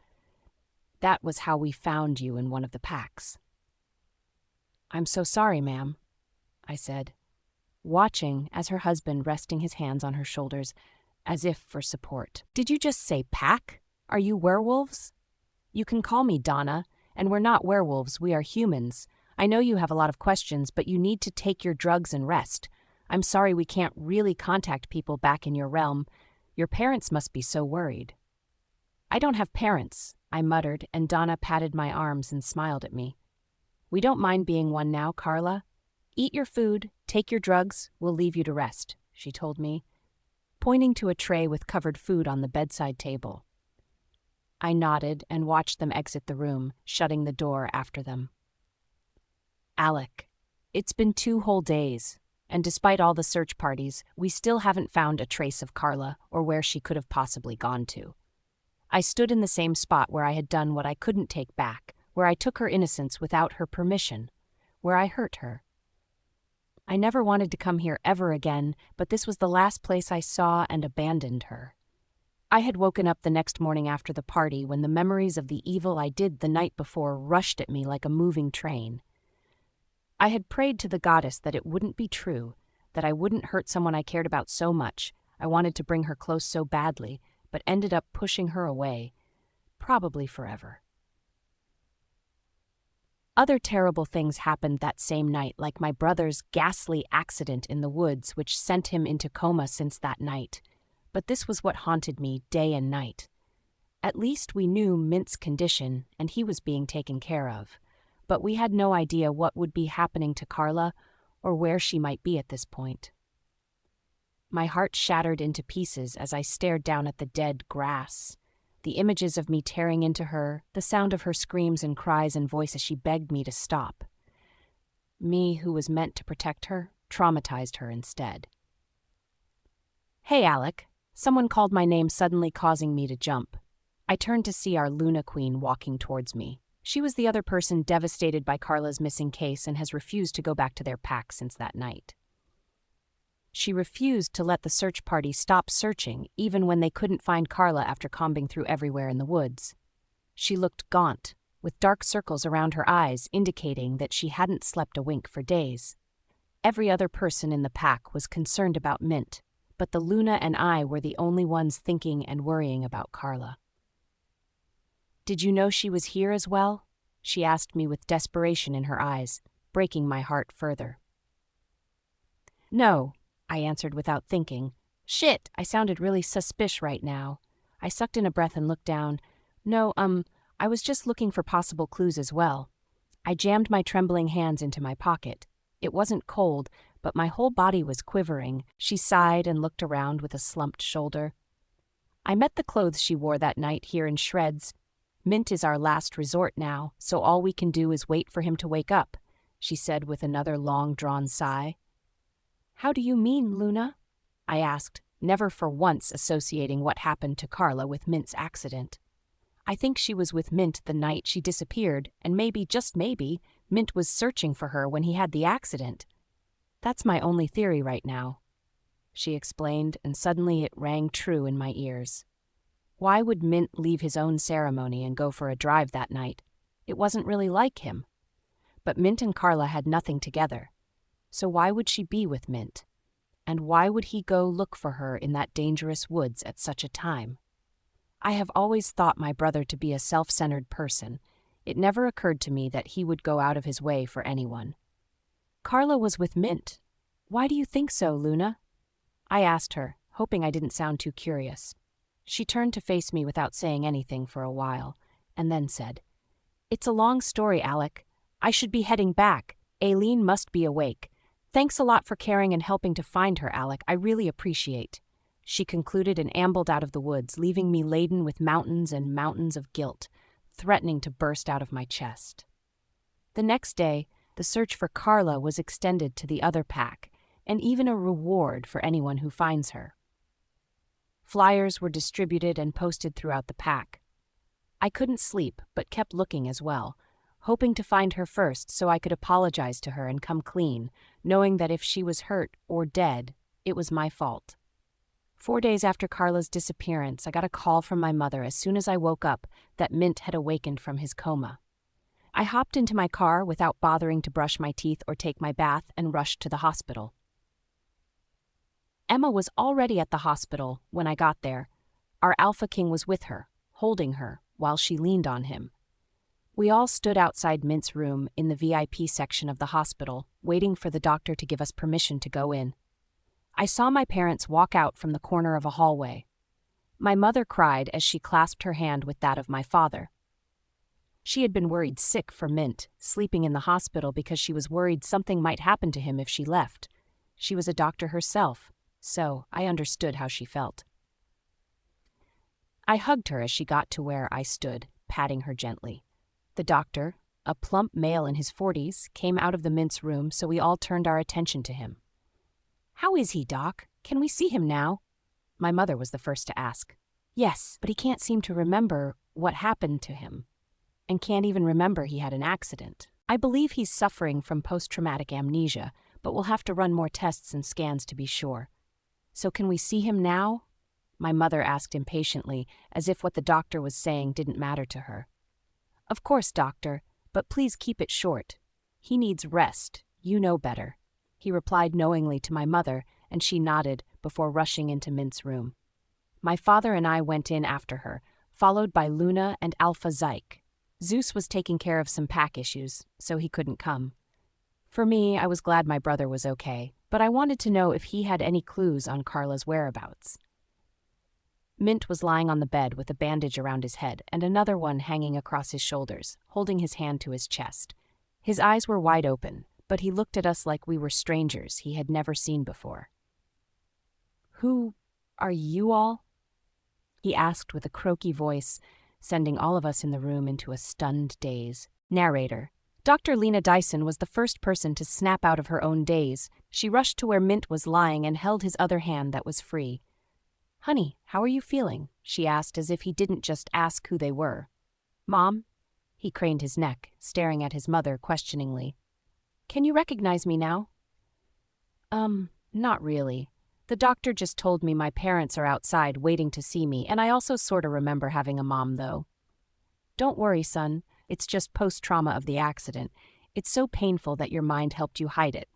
That was how we found you in one of the packs." "I'm so sorry, ma'am," I said, watching as her husband resting his hands on her shoulders, as if for support. "Did you just say pack? Are you werewolves?" "You can call me Donna, and we're not werewolves, we are humans. I know you have a lot of questions, but you need to take your drugs and rest. I'm sorry we can't really contact people back in your realm. Your parents must be so worried." "I don't have parents," I muttered, and Donna patted my arms and smiled at me. "We don't mind being one now, Carla. Eat your food, take your drugs, we'll leave you to rest," she told me, pointing to a tray with covered food on the bedside table. I nodded and watched them exit the room, shutting the door after them. "Alec, it's been 2 whole days, and despite all the search parties, we still haven't found a trace of Carla or where she could have possibly gone to." I stood in the same spot where I had done what I couldn't take back, where I took her innocence without her permission, where I hurt her. I never wanted to come here ever again, but this was the last place I saw and abandoned her. I had woken up the next morning after the party when the memories of the evil I did the night before rushed at me like a moving train. I had prayed to the goddess that it wouldn't be true, that I wouldn't hurt someone I cared about so much. I wanted to bring her close so badly, but ended up pushing her away, probably forever. Other terrible things happened that same night, like my brother's ghastly accident in the woods, which sent him into coma since that night. But this was what haunted me day and night. At least we knew Mint's condition, and he was being taken care of. But we had no idea what would be happening to Carla or where she might be at this point. My heart shattered into pieces as I stared down at the dead grass. The images of me tearing into her, the sound of her screams and cries and voice as she begged me to stop. Me, who was meant to protect her, traumatized her instead. "Hey, Alec." Someone called my name, suddenly causing me to jump. I turned to see our Luna Queen walking towards me. She was the other person devastated by Carla's missing case and has refused to go back to their pack since that night. She refused to let the search party stop searching, even when they couldn't find Carla after combing through everywhere in the woods. She looked gaunt, with dark circles around her eyes, indicating that she hadn't slept a wink for days. Every other person in the pack was concerned about Mint, but the Luna and I were the only ones thinking and worrying about Carla. "Did you know she was here as well?" she asked me with desperation in her eyes, breaking my heart further. "No," I answered without thinking. Shit, I sounded really suspicious right now. I sucked in a breath and looked down. No, I was just looking for possible clues as well. I jammed my trembling hands into my pocket. It wasn't cold, but my whole body was quivering. She sighed and looked around with a slumped shoulder. "I met the clothes she wore that night here in shreds. Mint is our last resort now, so all we can do is wait for him to wake up," she said with another long-drawn sigh. "How do you mean, Luna?" I asked, never for once associating what happened to Carla with Mint's accident. I think she was with Mint the night she disappeared, and maybe, just maybe, Mint was searching for her when he had the accident. "That's my only theory right now," she explained, and suddenly it rang true in my ears. Why would Mint leave his own ceremony and go for a drive that night? It wasn't really like him. But Mint and Carla had nothing together. So why would she be with Mint? And why would he go look for her in that dangerous woods at such a time? I have always thought my brother to be a self-centered person. It never occurred to me that he would go out of his way for anyone. "Carla was with Mint. Why do you think so, Luna?" I asked her, hoping I didn't sound too curious. She turned to face me without saying anything for a while, and then said, "It's a long story, Alec. I should be heading back. Aileen must be awake. Thanks a lot for caring and helping to find her, Alec. I really appreciate," she concluded and ambled out of the woods, leaving me laden with mountains and mountains of guilt, threatening to burst out of my chest. The next day, the search for Carla was extended to the other pack, and even a reward for anyone who finds her. Flyers were distributed and posted throughout the pack. I couldn't sleep, but kept looking as well, hoping to find her first so I could apologize to her and come clean, knowing that if she was hurt or dead, it was my fault. 4 days after Carla's disappearance, I got a call from my mother as soon as I woke up that Mint had awakened from his coma. I hopped into my car without bothering to brush my teeth or take my bath and rushed to the hospital. Emma was already at the hospital when I got there. Our Alpha King was with her, holding her, while she leaned on him. We all stood outside Mint's room in the VIP section of the hospital, waiting for the doctor to give us permission to go in. I saw my parents walk out from the corner of a hallway. My mother cried as she clasped her hand with that of my father. She had been worried sick for Mint, sleeping in the hospital because she was worried something might happen to him if she left. She was a doctor herself, so I understood how she felt. I hugged her as she got to where I stood, patting her gently. The doctor, a plump male in his 40s, came out of the Mint's room, so we all turned our attention to him. "How is he, Doc? Can we see him now?" My mother was the first to ask. "Yes, but he can't seem to remember what happened to him, and can't even remember he had an accident. I believe he's suffering from post-traumatic amnesia, but we'll have to run more tests and scans to be sure. So can we see him now?" My mother asked impatiently, as if what the doctor was saying didn't matter to her. "Of course, doctor, but please keep it short. He needs rest. You know better," he replied knowingly to my mother, and she nodded before rushing into Mint's room. My father and I went in after her, followed by Luna and Alpha Zyke. Zeus was taking care of some pack issues, so he couldn't come. For me, I was glad my brother was okay, but I wanted to know if he had any clues on Carla's whereabouts. Mint was lying on the bed with a bandage around his head and another one hanging across his shoulders, holding his hand to his chest. His eyes were wide open, but he looked at us like we were strangers he had never seen before. "Who are you all?" he asked with a croaky voice, sending all of us in the room into a stunned daze. Narrator. Dr. Lena Dyson was the first person to snap out of her own daze. She rushed to where Mint was lying and held his other hand that was free. "Honey, how are you feeling?" she asked, as if he didn't just ask who they were. "Mom?" He craned his neck, staring at his mother questioningly. "Can you recognize me now?" Not really. The doctor just told me my parents are outside waiting to see me, and I also sorta remember having a mom, though." "Don't worry, son. It's just post-trauma of the accident. It's so painful that your mind helped you hide it.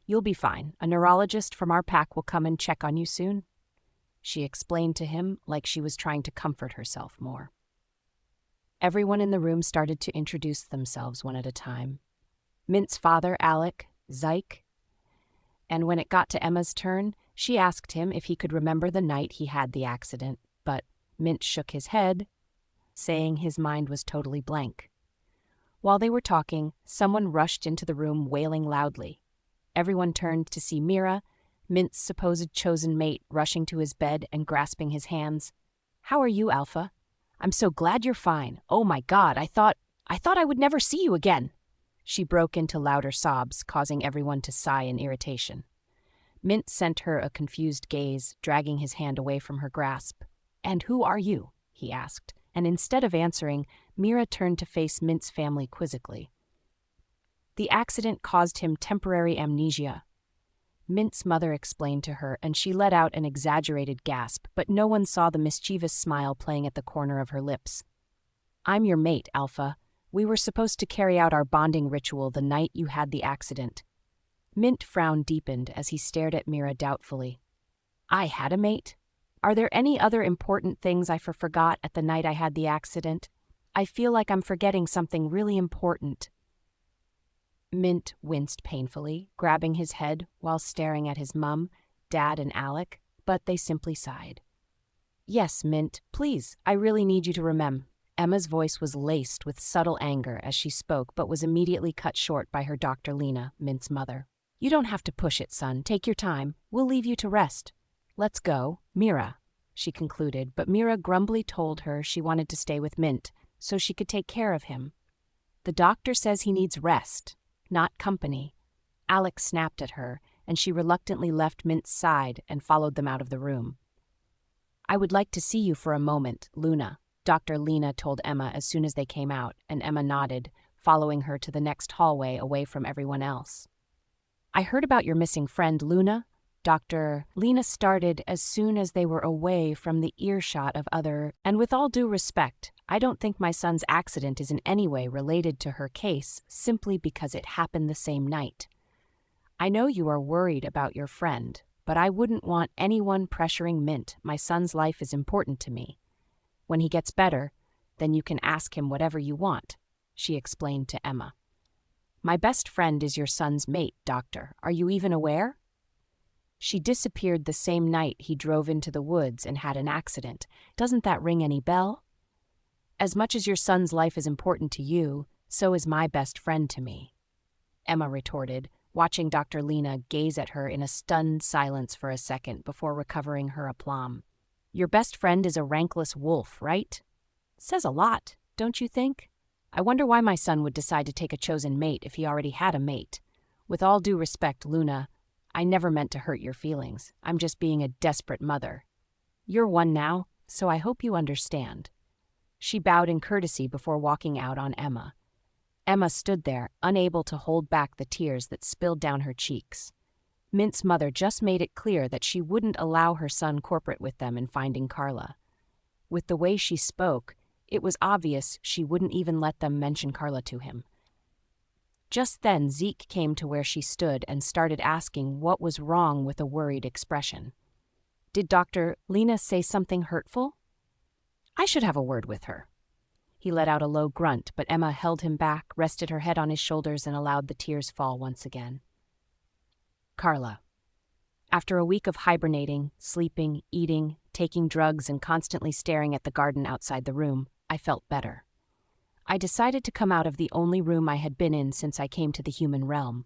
You'll be fine. A neurologist from our pack will come and check on you soon," she explained to him like she was trying to comfort herself more. Everyone in the room started to introduce themselves one at a time. Mint's father, Alec, Zyke, and when it got to Emma's turn, she asked him if he could remember the night he had the accident, but Mint shook his head, saying his mind was totally blank. While they were talking, someone rushed into the room wailing loudly. Everyone turned to see Mira, Mint's supposed chosen mate, rushing to his bed and grasping his hands. "How are you, Alpha? I'm so glad you're fine. Oh my God, I thought I would never see you again." She broke into louder sobs, causing everyone to sigh in irritation. Mint sent her a confused gaze, dragging his hand away from her grasp. "And who are you?" he asked, and instead of answering, Mira turned to face Mint's family quizzically. "The accident caused him temporary amnesia," Mint's mother explained to her, and she let out an exaggerated gasp, but no one saw the mischievous smile playing at the corner of her lips. "I'm your mate, Alpha. We were supposed to carry out our bonding ritual the night you had the accident." Mint frown deepened as he stared at Mira doubtfully. "I had a mate? Are there any other important things I forgot at the night I had the accident? I feel like I'm forgetting something really important." Mint winced painfully, grabbing his head while staring at his mum, Dad, and Alec, but they simply sighed. "Yes, Mint, please, I really need you to remember." Emma's voice was laced with subtle anger as she spoke, but was immediately cut short by her Dr. Lena, Mint's mother. "You don't have to push it, son. Take your time. We'll leave you to rest. Let's go, Mira," she concluded, but Mira grumbly told her she wanted to stay with Mint so she could take care of him. "The doctor says he needs rest, not company." Alex snapped at her, and she reluctantly left Mint's side and followed them out of the room. "I would like to see you for a moment, Luna," Dr. Lena told Emma as soon as they came out, and Emma nodded, following her to the next hallway away from everyone else. "I heard about your missing friend, Luna." Dr. Lena started as soon as they were away from the earshot of other, and with all due respect, I don't think my son's accident is in any way related to her case simply because it happened the same night. I know you are worried about your friend, but I wouldn't want anyone pressuring Mint. My son's life is important to me. When he gets better, then you can ask him whatever you want," she explained to Emma. "My best friend is your son's mate, Doctor. Are you even aware? She disappeared the same night he drove into the woods and had an accident. Doesn't that ring any bell? As much as your son's life is important to you, so is my best friend to me," Emma retorted, watching Dr. Lena gaze at her in a stunned silence for a second before recovering her aplomb. "Your best friend is a rankless wolf, right? Says a lot, don't you think? I wonder why my son would decide to take a chosen mate if he already had a mate. With all due respect, Luna, I never meant to hurt your feelings. I'm just being a desperate mother. You're one now, so I hope you understand." She bowed in courtesy before walking out on Emma. Emma stood there, unable to hold back the tears that spilled down her cheeks. Mint's mother just made it clear that she wouldn't allow her son corporate with them in finding Carla. With the way she spoke, it was obvious she wouldn't even let them mention Carla to him. Just then, Zeke came to where she stood and started asking what was wrong with a worried expression. "Did Dr. Lena say something hurtful? I should have a word with her." He let out a low grunt, but Emma held him back, rested her head on his shoulders, and allowed the tears fall once again. "Carla. After a week of hibernating, sleeping, eating, taking drugs, and constantly staring at the garden outside the room, I felt better. I decided to come out of the only room I had been in since I came to the human realm.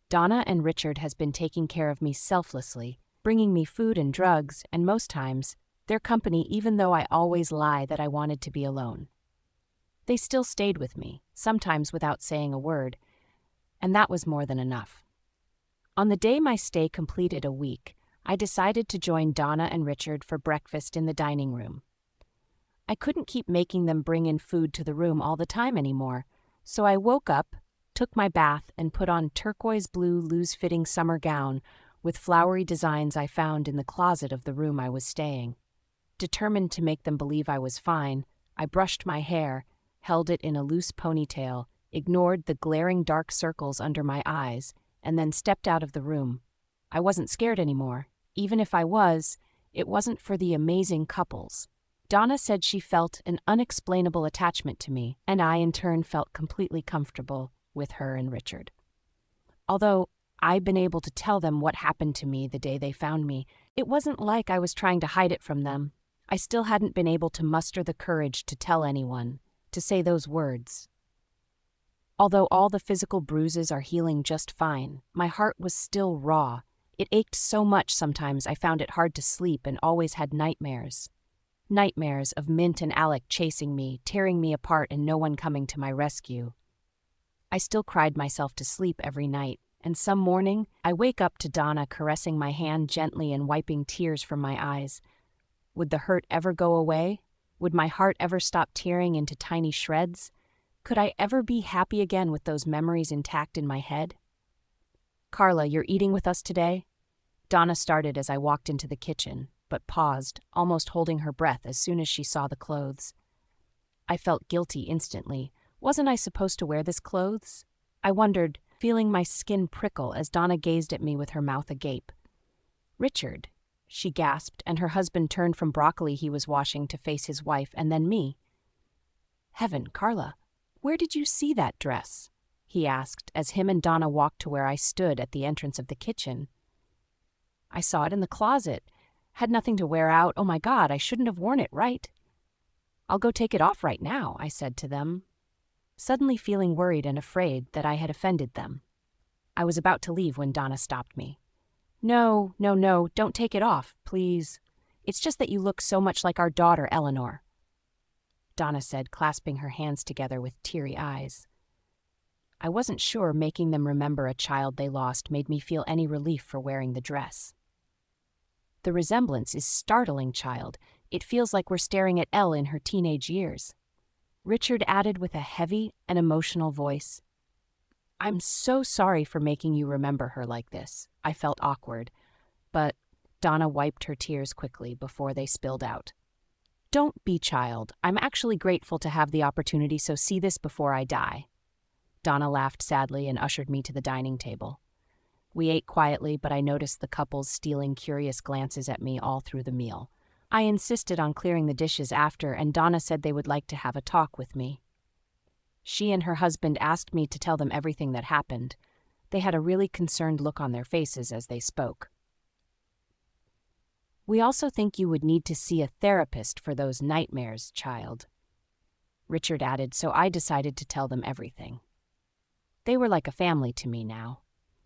Donna and Richard has been taking care of me selflessly, bringing me food and drugs, and most times, their company, even though I always lie that I wanted to be alone. They still stayed with me, sometimes without saying a word, and that was more than enough. On the day my stay completed a week, I decided to join Donna and Richard for breakfast in the dining room. I couldn't keep making them bring in food to the room all the time anymore, so I woke up, took my bath, and put on turquoise blue loose-fitting summer gown with flowery designs I found in the closet of the room I was staying. Determined to make them believe I was fine, I brushed my hair, held it in a loose ponytail, ignored the glaring dark circles under my eyes, and then stepped out of the room. I wasn't scared anymore. Even if I was, it wasn't for the amazing couples. Donna said she felt an unexplainable attachment to me, and I in turn felt completely comfortable with her and Richard. Although I'd been able to tell them what happened to me the day they found me, it wasn't like I was trying to hide it from them. I still hadn't been able to muster the courage to tell anyone, to say those words. Although all the physical bruises are healing just fine, my heart was still raw. It ached so much sometimes I found it hard to sleep and always had nightmares. Nightmares of Mint and Alec chasing me, tearing me apart, and no one coming to my rescue. I still cried myself to sleep every night, and some morning I wake up to Donna caressing my hand gently and wiping tears from my eyes. Would the hurt ever go away? Would my heart ever stop tearing into tiny shreds? Could I ever be happy again with those memories intact in my head? "Carla, you're eating with us today?" Donna started as I walked into the kitchen, but paused, almost holding her breath as soon as she saw the clothes. I felt guilty instantly. Wasn't I supposed to wear this clothes? I wondered, feeling my skin prickle as Donna gazed at me with her mouth agape. "Richard," she gasped, and her husband turned from broccoli he was washing to face his wife and then me. "Heaven, Carla, where did you see that dress?" he asked as him and Donna walked to where I stood at the entrance of the kitchen. "I saw it in the closet. Had nothing to wear out. Oh my God, I shouldn't have worn it, right?" "I'll go take it off right now," I said to them, suddenly feeling worried and afraid that I had offended them. I was about to leave when Donna stopped me. No, don't take it off, please. It's just that you look so much like our daughter, Eleanor," Donna said, clasping her hands together with teary eyes. I wasn't sure making them remember a child they lost made me feel any relief for wearing the dress. "The resemblance is startling, child. It feels like we're staring at Elle in her teenage years," Richard added with a heavy and emotional voice. "I'm so sorry for making you remember her like this." I felt awkward, but Donna wiped her tears quickly before they spilled out. "Don't be, child. I'm actually grateful to have the opportunity, so see this before I die." Donna laughed sadly and ushered me to the dining table. We ate quietly, but I noticed the couples stealing curious glances at me all through the meal. I insisted on clearing the dishes after, and Donna said they would like to have a talk with me. She and her husband asked me to tell them everything that happened. They had a really concerned look on their faces as they spoke. "We also think you would need to see a therapist for those nightmares, child," Richard added, so I decided to tell them everything. They were like a family to me now.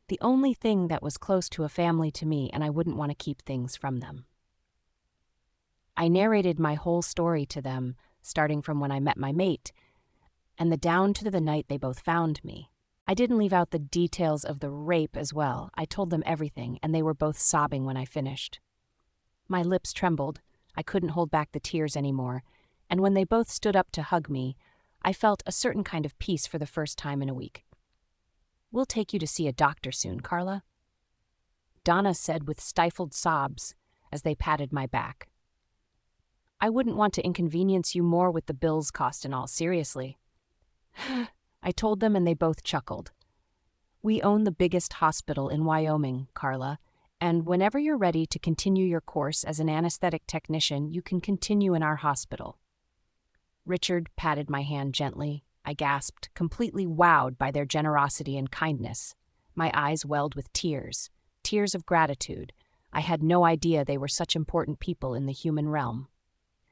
The only thing that was close to a family to me, and I wouldn't want to keep things from them. I narrated my whole story to them, starting from when I met my mate, and down to the night they both found me. I didn't leave out the details of the rape as well. I told them everything, and they were both sobbing when I finished. My lips trembled. I couldn't hold back the tears anymore, and when they both stood up to hug me, I felt a certain kind of peace for the first time in a week. "We'll take you to see a doctor soon, Carla," Donna said with stifled sobs as they patted my back. "I wouldn't want to inconvenience you more with the bills cost and all, seriously." I told them, and they both chuckled. "We own the biggest hospital in Wyoming, Carla, and whenever you're ready to continue your course as an anesthetic technician, you can continue in our hospital." Richard patted my hand gently. I gasped, completely wowed by their generosity and kindness. My eyes welled with tears of gratitude. I had no idea they were such important people in the human realm.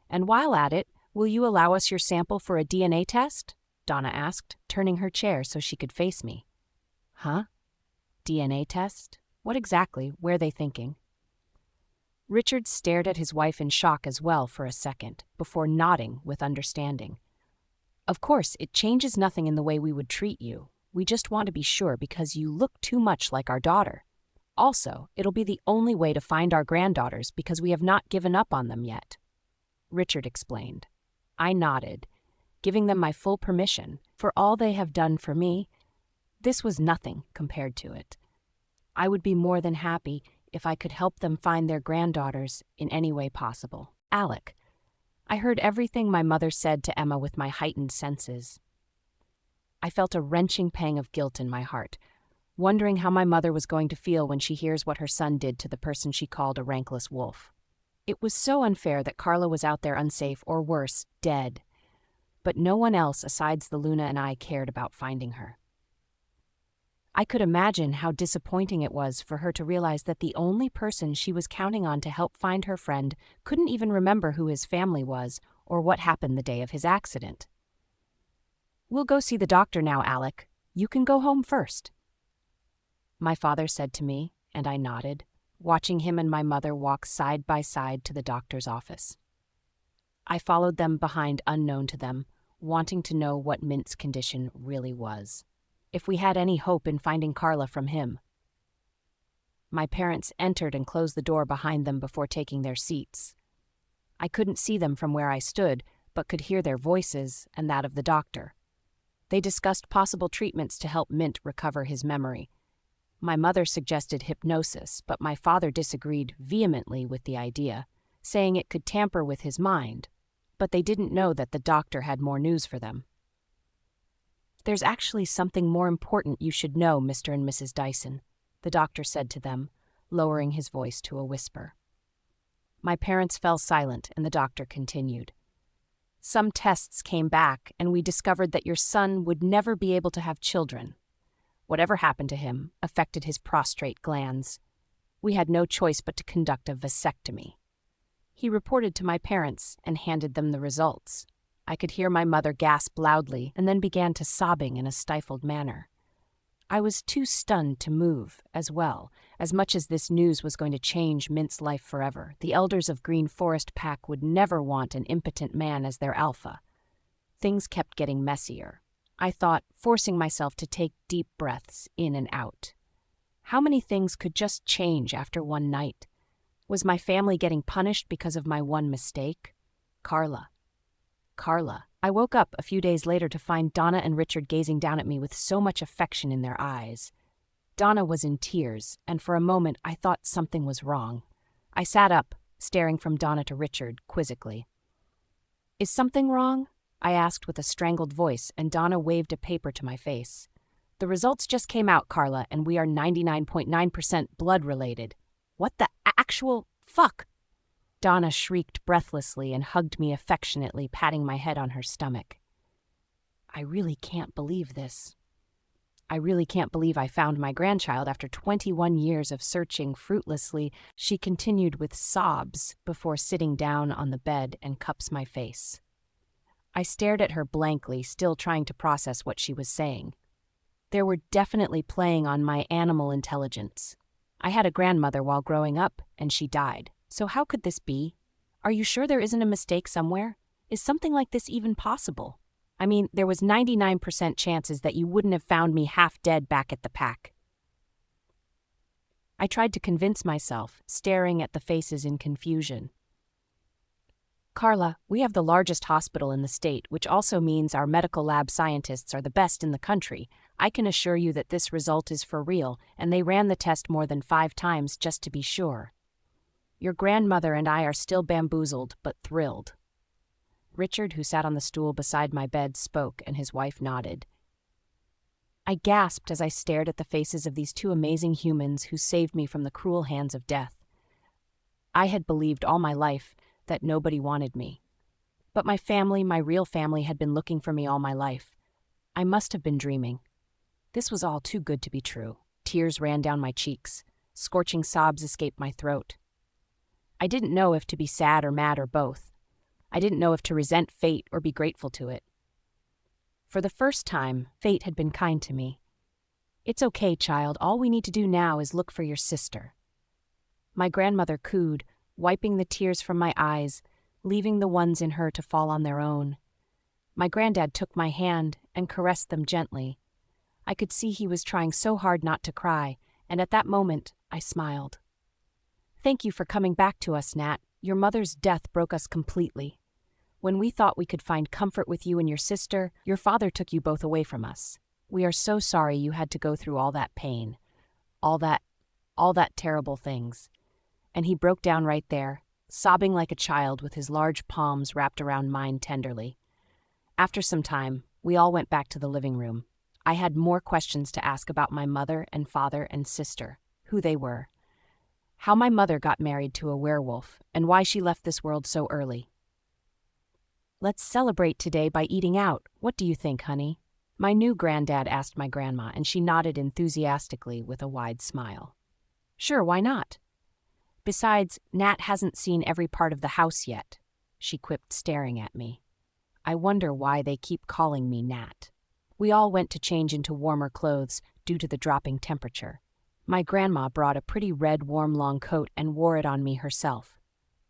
"And while at it, will you allow us your sample for a DNA test?" Donna asked, turning her chair so she could face me. "Huh? DNA test? What exactly were they thinking?" Richard stared at his wife in shock as well for a second, before nodding with understanding. "Of course, it changes nothing in the way we would treat you. We just want to be sure because you look too much like our daughter. Also, it'll be the only way to find our granddaughters because we have not given up on them yet," Richard explained. I nodded, giving them my full permission. For all they have done for me, this was nothing compared to it. I would be more than happy if I could help them find their granddaughters in any way possible. Alec. I heard everything my mother said to Emma with my heightened senses. I felt a wrenching pang of guilt in my heart. wondering how my mother was going to feel when she hears what her son did to the person she called a rankless wolf. It was so unfair that Carla was out there unsafe, or worse, dead. But no one else besides the Luna and I cared about finding her. I could imagine how disappointing it was for her to realize that the only person she was counting on to help find her friend couldn't even remember who his family was or what happened the day of his accident. "We'll go see the doctor now, Alec. You can go home first," my father said to me, and I nodded, watching him and my mother walk side by side to the doctor's office. I followed them behind, unknown to them, wanting to know what Mint's condition really was, if we had any hope in finding Carla from him. My parents entered and closed the door behind them before taking their seats. I couldn't see them from where I stood, but could hear their voices and that of the doctor. They discussed possible treatments to help Mint recover his memory. My mother suggested hypnosis, but my father disagreed vehemently with the idea, saying it could tamper with his mind, but they didn't know that the doctor had more news for them. "There's actually something more important you should know, Mr. and Mrs. Dyson," the doctor said to them, lowering his voice to a whisper. My parents fell silent, and the doctor continued. "Some tests came back, and we discovered that your son would never be able to have children. Whatever happened to him affected his prostate glands. We had no choice but to conduct a vasectomy." He reported to my parents and handed them the results. I could hear my mother gasp loudly and then began to sobbing in a stifled manner. I was too stunned to move, as well, as much as this news was going to change Mint's life forever. The elders of Green Forest Pack would never want an impotent man as their alpha. Things kept getting messier. I thought, forcing myself to take deep breaths in and out. How many things could just change after one night? Was my family getting punished because of my one mistake? Carla. I woke up a few days later to find Donna and Richard gazing down at me with so much affection in their eyes. Donna was in tears, and for a moment I thought something was wrong. I sat up, staring from Donna to Richard, quizzically. "Is something wrong?" I asked with a strangled voice, and Donna waved a paper to my face. "The results just came out, Carla, and we are 99.9% blood-related." "What the actual fuck?" Donna shrieked breathlessly and hugged me affectionately, patting my head on her stomach. "I really can't believe this. I really can't believe I found my grandchild after 21 years of searching fruitlessly," she continued with sobs before sitting down on the bed and cups my face. I stared at her blankly, still trying to process what she was saying. They were definitely playing on my animal intelligence. I had a grandmother while growing up, and she died. So how could this be? Are you sure there isn't a mistake somewhere? Is something like this even possible? I mean, there was 99% chances that you wouldn't have found me half dead back at the pack. I tried to convince myself, staring at the faces in confusion. "Carla, we have the largest hospital in the state, which also means our medical lab scientists are the best in the country. I can assure you that this result is for real, and they ran the test more than 5 times just to be sure. Your grandmother and I are still bamboozled, but thrilled." Richard, who sat on the stool beside my bed, spoke, and his wife nodded. I gasped as I stared at the faces of these 2 amazing humans who saved me from the cruel hands of death. I had believed all my life that nobody wanted me. But my family, my real family, had been looking for me all my life. I must have been dreaming. This was all too good to be true. Tears ran down my cheeks. Scorching sobs escaped my throat. I didn't know if to be sad or mad or both. I didn't know if to resent fate or be grateful to it. For the first time, fate had been kind to me. "It's okay, child. All we need to do now is look for your sister." My grandmother cooed, wiping the tears from my eyes, leaving the ones in her to fall on their own. My granddad took my hand and caressed them gently. I could see he was trying so hard not to cry, and at that moment, I smiled. "Thank you for coming back to us, Nat. Your mother's death broke us completely. When we thought we could find comfort with you and your sister, your father took you both away from us. We are so sorry you had to go through all that pain. All that terrible things." And he broke down right there, sobbing like a child with his large palms wrapped around mine tenderly. After some time, we all went back to the living room. I had more questions to ask about my mother and father and sister, who they were, how my mother got married to a werewolf, and why she left this world so early. "Let's celebrate today by eating out. What do you think, honey?" My new granddad asked my grandma, and she nodded enthusiastically with a wide smile. "Sure, why not? Besides, Nat hasn't seen every part of the house yet," she quipped, staring at me. I wonder why they keep calling me Nat. We all went to change into warmer clothes due to the dropping temperature. My grandma brought a pretty red warm long coat and wore it on me herself.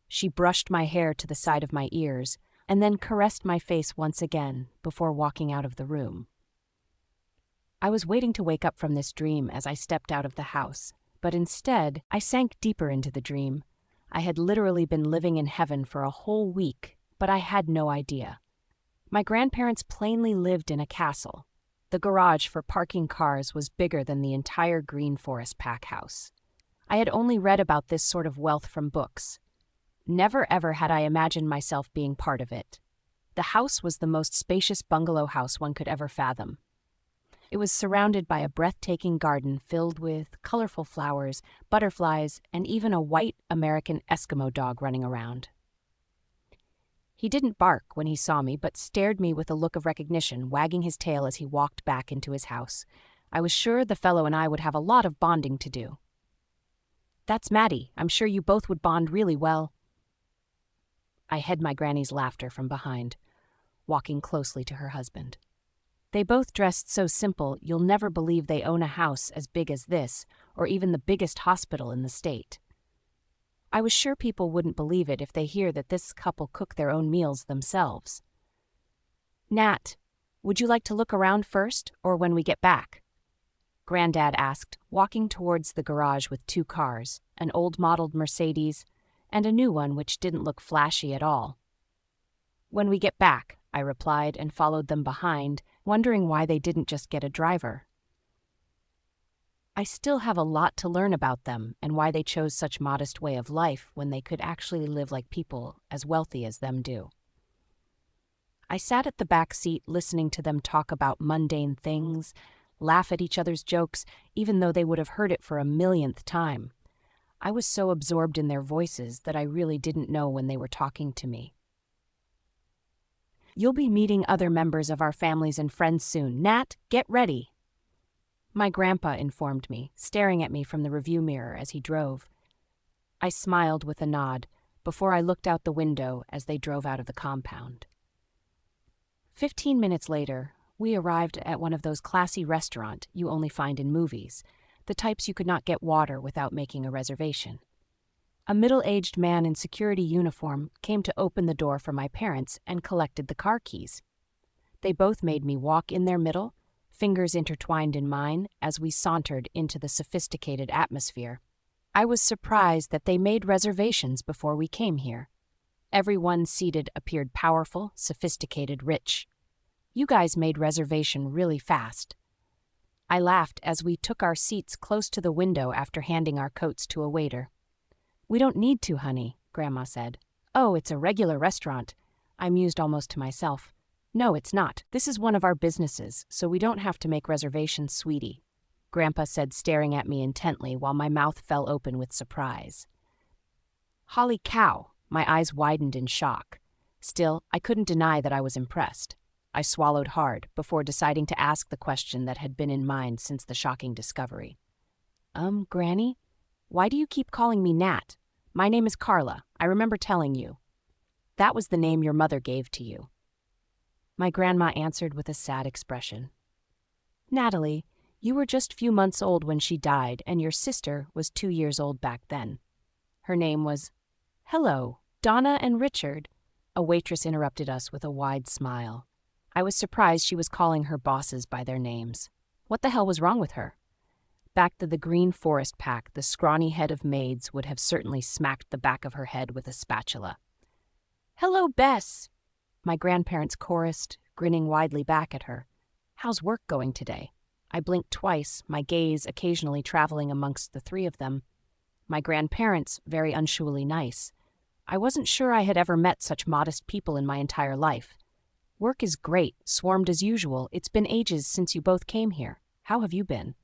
She brushed my hair to the side of my ears and then caressed my face once again before walking out of the room. I was waiting to wake up from this dream as I stepped out of the house, but instead I sank deeper into the dream. I had literally been living in heaven for a whole week, but I had no idea. My grandparents plainly lived in a castle. The garage for parking cars was bigger than the entire Green Forest pack house. I had only read about this sort of wealth from books. Never ever had I imagined myself being part of it. The house was the most spacious bungalow house one could ever fathom. It was surrounded by a breathtaking garden filled with colorful flowers, butterflies, and even a white American Eskimo dog running around. He didn't bark when he saw me, but stared me with a look of recognition, wagging his tail as he walked back into his house. I was sure the fellow and I would have a lot of bonding to do. "That's Maddie. I'm sure you both would bond really well." I hid my granny's laughter from behind, walking closely to her husband. They both dressed so simple you'll never believe they own a house as big as this, or even the biggest hospital in the state. I was sure people wouldn't believe it if they hear that this couple cook their own meals themselves. "Nat, would you like to look around first, or when we get back?" Granddad asked, walking towards the garage with two cars, an old-modeled Mercedes and a new one which didn't look flashy at all. "When we get back," I replied and followed them behind, wondering why they didn't just get a driver. I still have a lot to learn about them and why they chose such modest way of life when they could actually live like people as wealthy as them do. I sat at the back seat listening to them talk about mundane things, laugh at each other's jokes, even though they would have heard it for a millionth time. I was so absorbed in their voices that I really didn't know when they were talking to me. "You'll be meeting other members of our families and friends soon. Nat, get ready," my grandpa informed me, staring at me from the review mirror as he drove. I smiled with a nod before I looked out the window as they drove out of the compound. 15 minutes later, we arrived at one of those classy restaurants you only find in movies, the types you could not get water without making a reservation. A middle-aged man in security uniform came to open the door for my parents and collected the car keys. They both made me walk in their middle, fingers intertwined in mine, as we sauntered into the sophisticated atmosphere. I was surprised that they made reservations before we came here. Everyone seated appeared powerful, sophisticated, rich. "You guys made reservation really fast." I laughed as we took our seats close to the window after handing our coats to a waiter. "We don't need to, honey," Grandma said. "Oh, it's a regular restaurant." I mused almost to myself. "No, it's not. This is one of our businesses, so we don't have to make reservations, sweetie," Grandpa said, staring at me intently while my mouth fell open with surprise. Holy cow! My eyes widened in shock. Still, I couldn't deny that I was impressed. I swallowed hard before deciding to ask the question that had been in mind since the shocking discovery. Granny? Why do you keep calling me Nat? My name is Carla. I remember telling you. That was the name your mother gave to you." My grandma answered with a sad expression. "Natalie, you were just few months old when she died, and your sister was 2 years old back then. Her name was—" "Hello, Donna and Richard," a waitress interrupted us with a wide smile. I was surprised she was calling her bosses by their names. What the hell was wrong with her? Back to the Green Forest pack, the scrawny head of maids would have certainly smacked the back of her head with a spatula. "Hello, Bess," my grandparents chorused, grinning widely back at her. "How's work going today?" I blinked twice, my gaze occasionally traveling amongst the three of them. My grandparents, very unshoeyly nice. I wasn't sure I had ever met such modest people in my entire life. Work is great, swarmed as usual. It's been ages since you both came here. How have you been?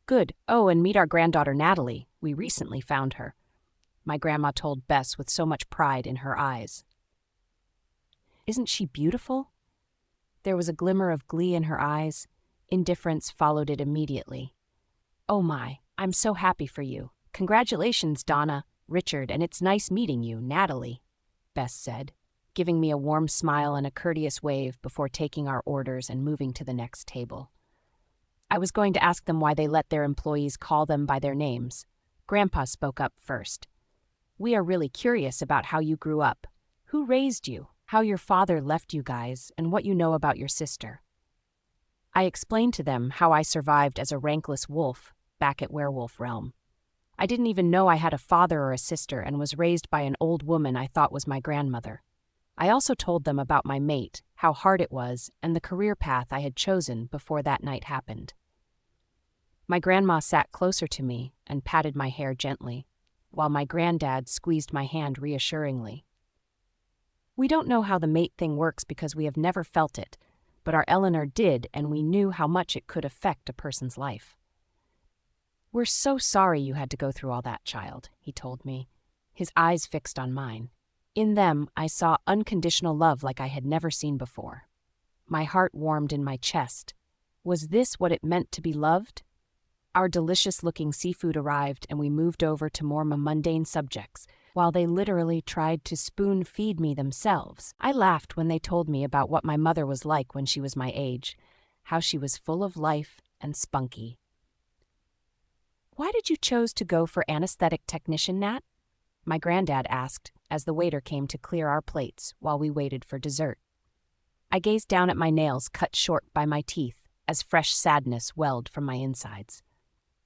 Good. Oh, and meet our granddaughter Natalie. We recently found her. My grandma told Bess with so much pride in her eyes. Isn't she beautiful? There was a glimmer of glee in her eyes. Indifference followed it immediately. Oh my, I'm so happy for you. Congratulations, Donna, Richard, and it's nice meeting you, Natalie, Bess said, giving me a warm smile and a courteous wave before taking our orders and moving to the next table. I was going to ask them why they let their employees call them by their names. Grandpa spoke up first. We are really curious about how you grew up. Who raised you? How your father left you guys, and what you know about your sister. I explained to them how I survived as a rankless wolf back at Werewolf Realm. I didn't even know I had a father or a sister and was raised by an old woman I thought was my grandmother. I also told them about my mate, how hard it was, and the career path I had chosen before that night happened. My grandma sat closer to me and patted my hair gently, while my granddad squeezed my hand reassuringly. We don't know how the mate thing works because we have never felt it, but our Eleanor did, and we knew how much it could affect a person's life. We're so sorry you had to go through all that, child, he told me, his eyes fixed on mine. In them, I saw unconditional love like I had never seen before. My heart warmed in my chest. Was this what it meant to be loved? Our delicious-looking seafood arrived, and we moved over to more mundane subjects, while they literally tried to spoon-feed me themselves. I laughed when they told me about what my mother was like when she was my age, how she was full of life and spunky. Why did you choose to go for anesthetic technician, Nat? My granddad asked, as the waiter came to clear our plates while we waited for dessert. I gazed down at my nails cut short by my teeth as fresh sadness welled from my insides.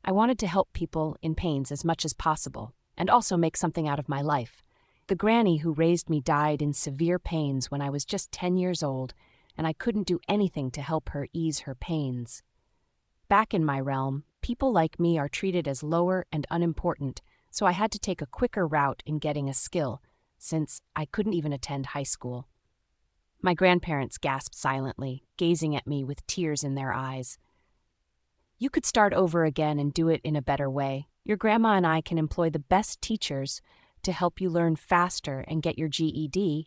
I wanted to help people in pains as much as possible, and also make something out of my life. The granny who raised me died in severe pains when I was just 10 years old, and I couldn't do anything to help her ease her pains. Back in my realm, people like me are treated as lower and unimportant, so I had to take a quicker route in getting a skill, since I couldn't even attend high school. My grandparents gasped silently, gazing at me with tears in their eyes. You could start over again and do it in a better way. Your grandma and I can employ the best teachers to help you learn faster and get your GED,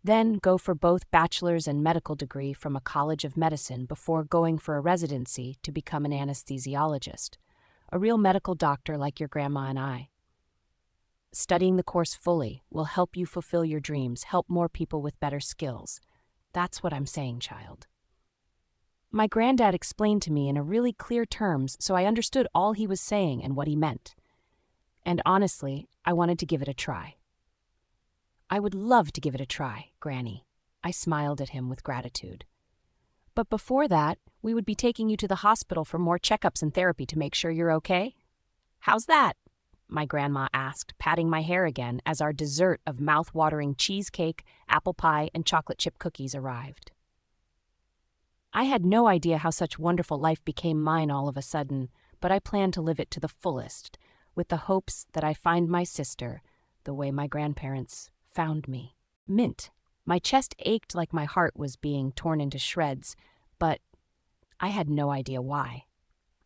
then go for both bachelor's and medical degree from a college of medicine before going for a residency to become an anesthesiologist, a real medical doctor like your grandma and I. Studying the course fully will help you fulfill your dreams, help more people with better skills. That's what I'm saying, child. My granddad explained to me in a really clear terms, so I understood all he was saying and what he meant. And honestly, I wanted to give it a try. I would love to give it a try, Granny. I smiled at him with gratitude. But before that, we would be taking you to the hospital for more checkups and therapy to make sure you're okay. How's that? My grandma asked, patting my hair again as our dessert of mouth-watering cheesecake, apple pie, and chocolate chip cookies arrived. I had no idea how such wonderful life became mine all of a sudden, but I planned to live it to the fullest, with the hopes that I find my sister the way my grandparents found me. Mint. My chest ached like my heart was being torn into shreds, but I had no idea why.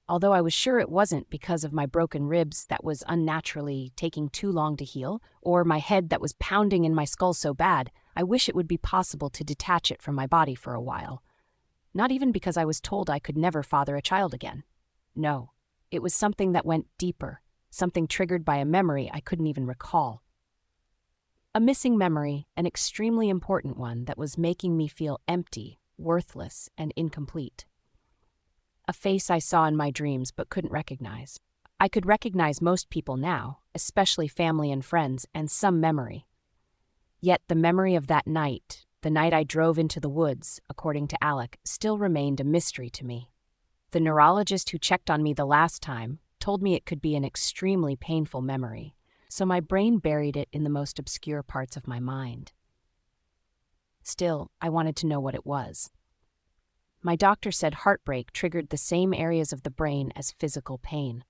Although I was sure it wasn't because of my broken ribs that was unnaturally taking too long to heal, or my head that was pounding in my skull so bad, I wish it would be possible to detach it from my body for a while. Not even because I was told I could never father a child again. No, it was something that went deeper, something triggered by a memory I couldn't even recall. A missing memory, an extremely important one that was making me feel empty, worthless, and incomplete. A face I saw in my dreams but couldn't recognize. I could recognize most people now, especially family and friends, and some memory. Yet the memory of that night, the night I drove into the woods, according to Alec, still remained a mystery to me. The neurologist who checked on me the last time told me it could be an extremely painful memory, so my brain buried it in the most obscure parts of my mind. Still, I wanted to know what it was. My doctor said heartbreak triggered the same areas of the brain as physical pain.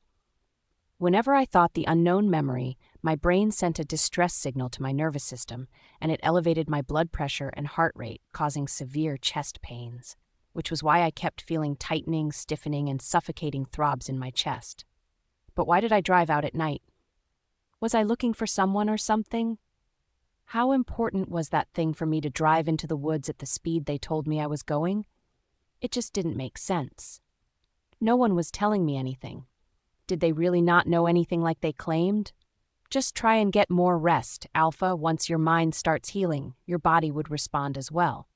Whenever I thought the unknown memory My brain sent a distress signal to my nervous system, and it elevated my blood pressure and heart rate, causing severe chest pains, which was why I kept feeling tightening, stiffening, and suffocating throbs in my chest. But why did I drive out at night? Was I looking for someone or something? How important was that thing for me to drive into the woods at the speed they told me I was going? It just didn't make sense. No one was telling me anything. Did they really not know anything like they claimed? Just try and get more rest, Alpha. Once your mind starts healing, your body would respond as well.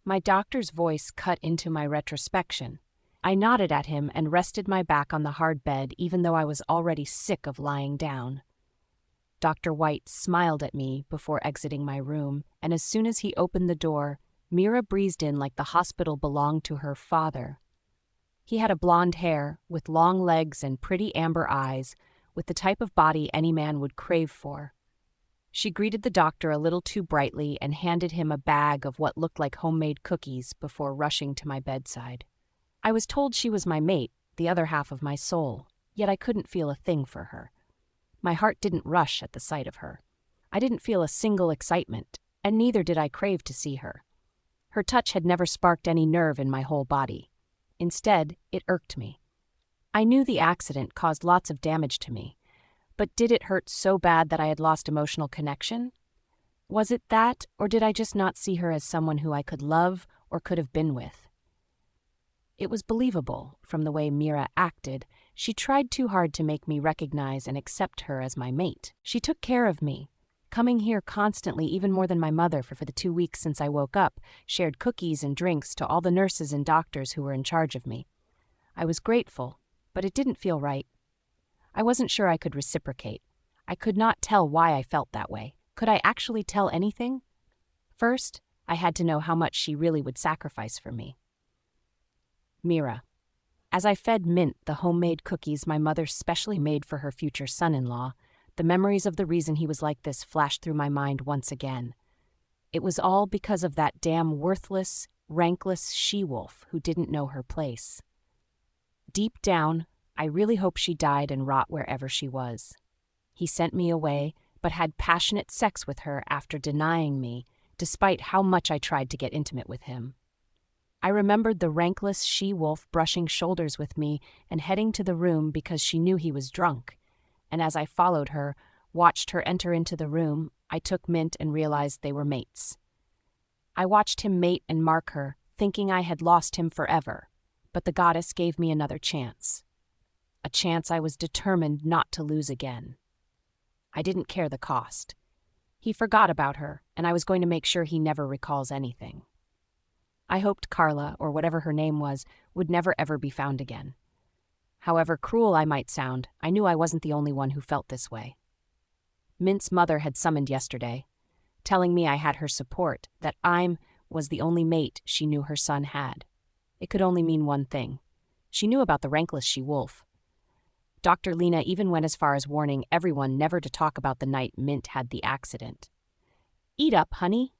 My doctor's voice cut into my retrospection. I nodded at him and rested my back on the hard bed, even though I was already sick of lying down. Dr. White smiled at me before exiting my room, and as soon as he opened the door, Mira breezed in like the hospital belonged to her father. He had a blonde hair, with long legs and pretty amber eyes, with the type of body any man would crave for. She greeted the doctor a little too brightly and handed him a bag of what looked like homemade cookies before rushing to my bedside. I was told she was my mate, the other half of my soul, yet I couldn't feel a thing for her. My heart didn't rush at the sight of her. I didn't feel a single excitement, and neither did I crave to see her. Her touch had never sparked any nerve in my whole body. Instead, it irked me. I knew the accident caused lots of damage to me, but did it hurt so bad that I had lost emotional connection? Was it that, or did I just not see her as someone who I could love or could have been with? It was believable, from the way Mira acted. She tried too hard to make me recognize and accept her as my mate. She took care of me, coming here constantly, even more than my mother for the 2 weeks since I woke up, shared cookies and drinks to all the nurses and doctors who were in charge of me. I was grateful, but it didn't feel right. I wasn't sure I could reciprocate. I could not tell why I felt that way. Could I actually tell anything? First, I had to know how much she really would sacrifice for me. Mira. As I fed Mint the homemade cookies my mother specially made for her future son-in-law, the memories of the reason he was like this flashed through my mind once again. It was all because of that damn worthless, rankless she-wolf who didn't know her place. Deep down, I really hope she died and rot wherever she was. He sent me away, but had passionate sex with her after denying me, despite how much I tried to get intimate with him. I remembered the rankless she-wolf brushing shoulders with me and heading to the room because she knew he was drunk. And as I followed her, watched her enter into the room, I took Mint and realized they were mates. I watched him mate and mark her, thinking I had lost him forever, but the goddess gave me another chance. A chance I was determined not to lose again. I didn't care the cost. He forgot about her, and I was going to make sure he never recalls anything. I hoped Carla, or whatever her name was, would never ever be found again. However cruel I might sound, I knew I wasn't the only one who felt this way. Mint's mother had summoned yesterday, telling me I had her support, that I was the only mate she knew her son had. It could only mean one thing. She knew about the rankless she-wolf. Dr. Lena even went as far as warning everyone never to talk about the night Mint had the accident. "Eat up, honey."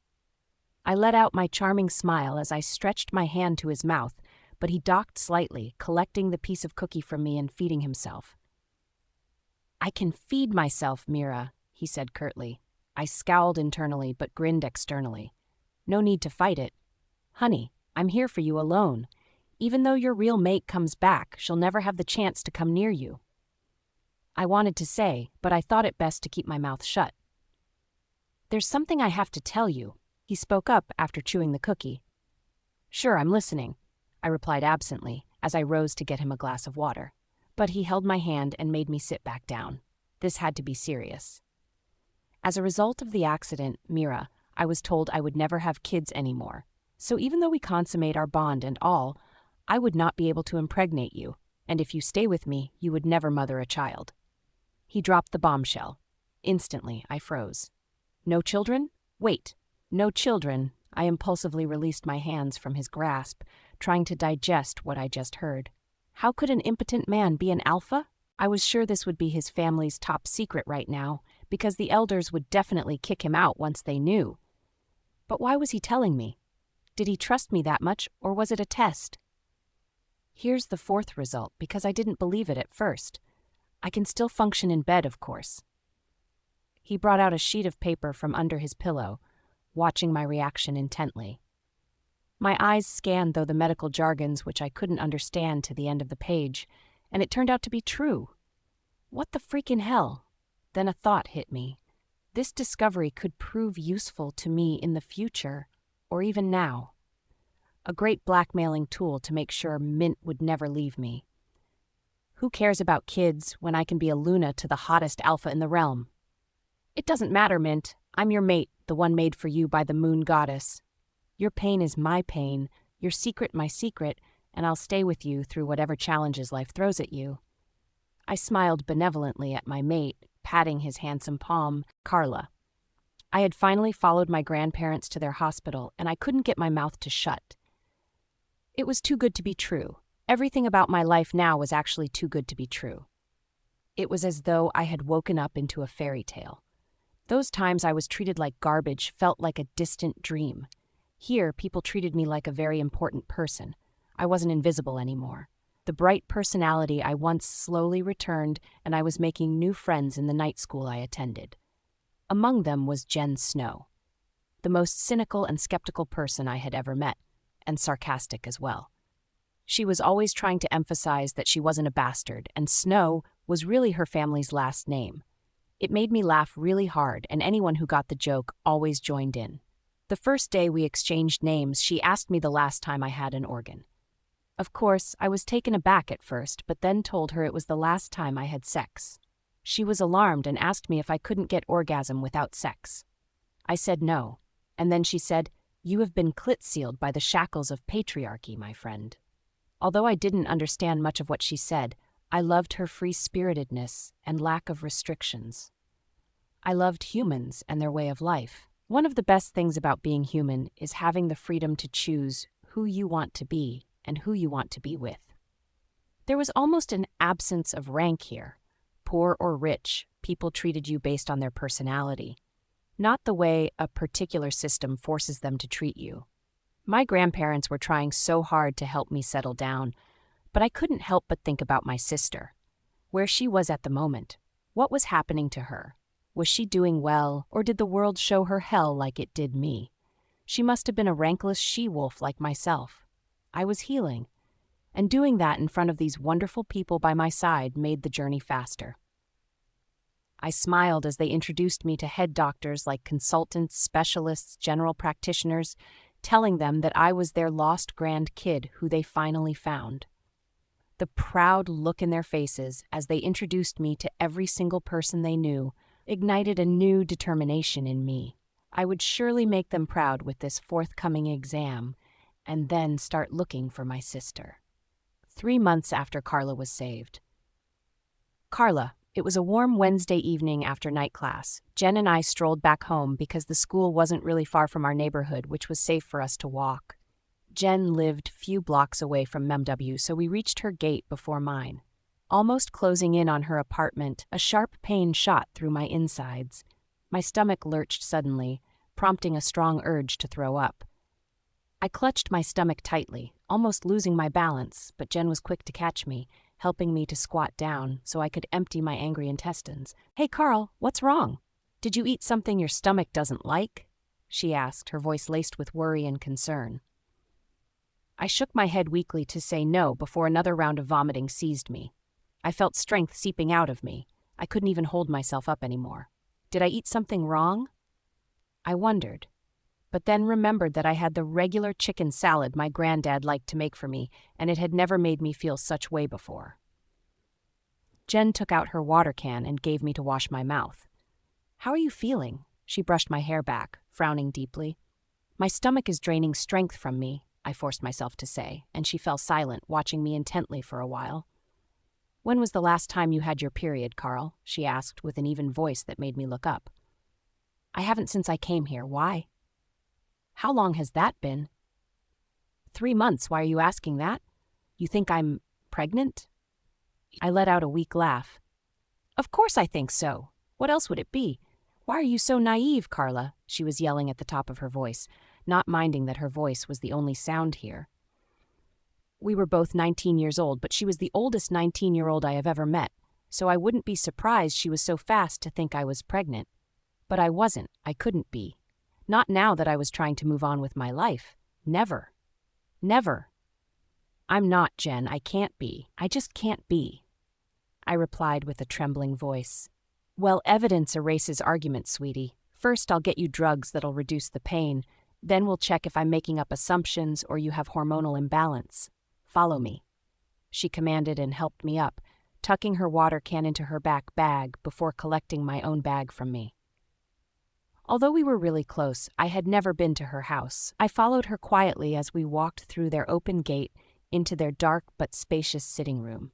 I let out my charming smile as I stretched my hand to his mouth, but he docked slightly, collecting the piece of cookie from me and feeding himself. "I can feed myself, Mira," he said curtly. I scowled internally but grinned externally. "No need to fight it. Honey, I'm here for you alone. Even though your real mate comes back, she'll never have the chance to come near you." I wanted to say, but I thought it best to keep my mouth shut. "There's something I have to tell you," he spoke up after chewing the cookie. "Sure, I'm listening," I replied absently as I rose to get him a glass of water. But he held my hand and made me sit back down. This had to be serious. As a result of the accident, Mira, I was told I would never have kids anymore. So even though we consummate our bond and all, I would not be able to impregnate you, and if you stay with me, you would never mother a child. He dropped the bombshell. Instantly, I froze. "No children? Wait. No children." I impulsively released my hands from his grasp, trying to digest what I just heard. How could an impotent man be an alpha? I was sure this would be his family's top secret right now, because the elders would definitely kick him out once they knew. But why was he telling me? Did he trust me that much, or was it a test? Here's the fourth result, because I didn't believe it at first. I can still function in bed, of course. He brought out a sheet of paper from under his pillow, watching my reaction intently. My eyes scanned the medical jargons which I couldn't understand to the end of the page, and it turned out to be true. What the freaking hell? Then a thought hit me. This discovery could prove useful to me in the future, or even now. A great blackmailing tool to make sure Mint would never leave me. Who cares about kids when I can be a Luna to the hottest alpha in the realm? It doesn't matter, Mint. I'm your mate, the one made for you by the moon goddess. Your pain is my pain, your secret my secret, and I'll stay with you through whatever challenges life throws at you. I smiled benevolently at my mate, patting his handsome palm, Carla. I had finally followed my grandparents to their hospital, and I couldn't get my mouth to shut. It was too good to be true. Everything about my life now was actually too good to be true. It was as though I had woken up into a fairy tale. Those times I was treated like garbage felt like a distant dream. Here, people treated me like a very important person. I wasn't invisible anymore. The bright personality I once slowly returned, and I was making new friends in the night school I attended. Among them was Jen Snow, the most cynical and skeptical person I had ever met, and sarcastic as well. She was always trying to emphasize that she wasn't a bastard, and Snow was really her family's last name. It made me laugh really hard, and anyone who got the joke always joined in. The first day we exchanged names, she asked me the last time I had an organ. Of course, I was taken aback at first, but then told her it was the last time I had sex. She was alarmed and asked me if I couldn't get orgasm without sex. I said no, and then she said, "You have been clit-sealed by the shackles of patriarchy, my friend." Although I didn't understand much of what she said, I loved her free-spiritedness and lack of restrictions. I loved humans and their way of life. One of the best things about being human is having the freedom to choose who you want to be and who you want to be with. There was almost an absence of rank here. Poor or rich, people treated you based on their personality, not the way a particular system forces them to treat you. My grandparents were trying so hard to help me settle down, but I couldn't help but think about my sister, where she was at the moment. What was happening to her? Was she doing well, or did the world show her hell like it did me? She must have been a rankless she-wolf like myself. I was healing, and doing that in front of these wonderful people by my side made the journey faster. I smiled as they introduced me to head doctors like consultants, specialists, general practitioners, telling them that I was their lost grand kid who they finally found. The proud look in their faces as they introduced me to every single person they knew ignited a new determination in me. I would surely make them proud with this forthcoming exam, and then start looking for my sister. 3 months after Carla was saved. Carla, it was a warm Wednesday evening after night class. Jen and I strolled back home because the school wasn't really far from our neighborhood, which was safe for us to walk. Jen lived few blocks away from MW, so we reached her gate before mine. Almost closing in on her apartment, a sharp pain shot through my insides. My stomach lurched suddenly, prompting a strong urge to throw up. I clutched my stomach tightly, almost losing my balance, but Jen was quick to catch me, helping me to squat down so I could empty my angry intestines. "Hey, Carl, what's wrong? Did you eat something your stomach doesn't like?" she asked, her voice laced with worry and concern. I shook my head weakly to say no before another round of vomiting seized me. I felt strength seeping out of me. I couldn't even hold myself up anymore. Did I eat something wrong? I wondered, but then remembered that I had the regular chicken salad my granddad liked to make for me, and it had never made me feel such way before. Jen took out her water can and gave me to wash my mouth. "How are you feeling?" She brushed my hair back, frowning deeply. "My stomach is draining strength from me," I forced myself to say, and she fell silent, watching me intently for a while. "When was the last time you had your period, Carl?" she asked with an even voice that made me look up. "I haven't since I came here. Why?" "How long has that been?" 3 months. Why are you asking that? You think I'm pregnant?" I let out a weak laugh. "Of course I think so. What else would it be? Why are you so naive, Carla?" she was yelling at the top of her voice, not minding that her voice was the only sound here. We were both 19 years old, but she was the oldest 19-year-old I have ever met, so I wouldn't be surprised she was so fast to think I was pregnant. But I wasn't. I couldn't be. Not now that I was trying to move on with my life. Never. Never. I'm not, Jen. I can't be. I just can't be. I replied with a trembling voice. Well, evidence erases argument, sweetie. First, I'll get you drugs that'll reduce the pain. Then we'll check if I'm making up assumptions or you have hormonal imbalance. Follow me. She commanded and helped me up, tucking her water can into her back bag before collecting my own bag from me. Although we were really close, I had never been to her house. I followed her quietly as we walked through their open gate into their dark but spacious sitting room.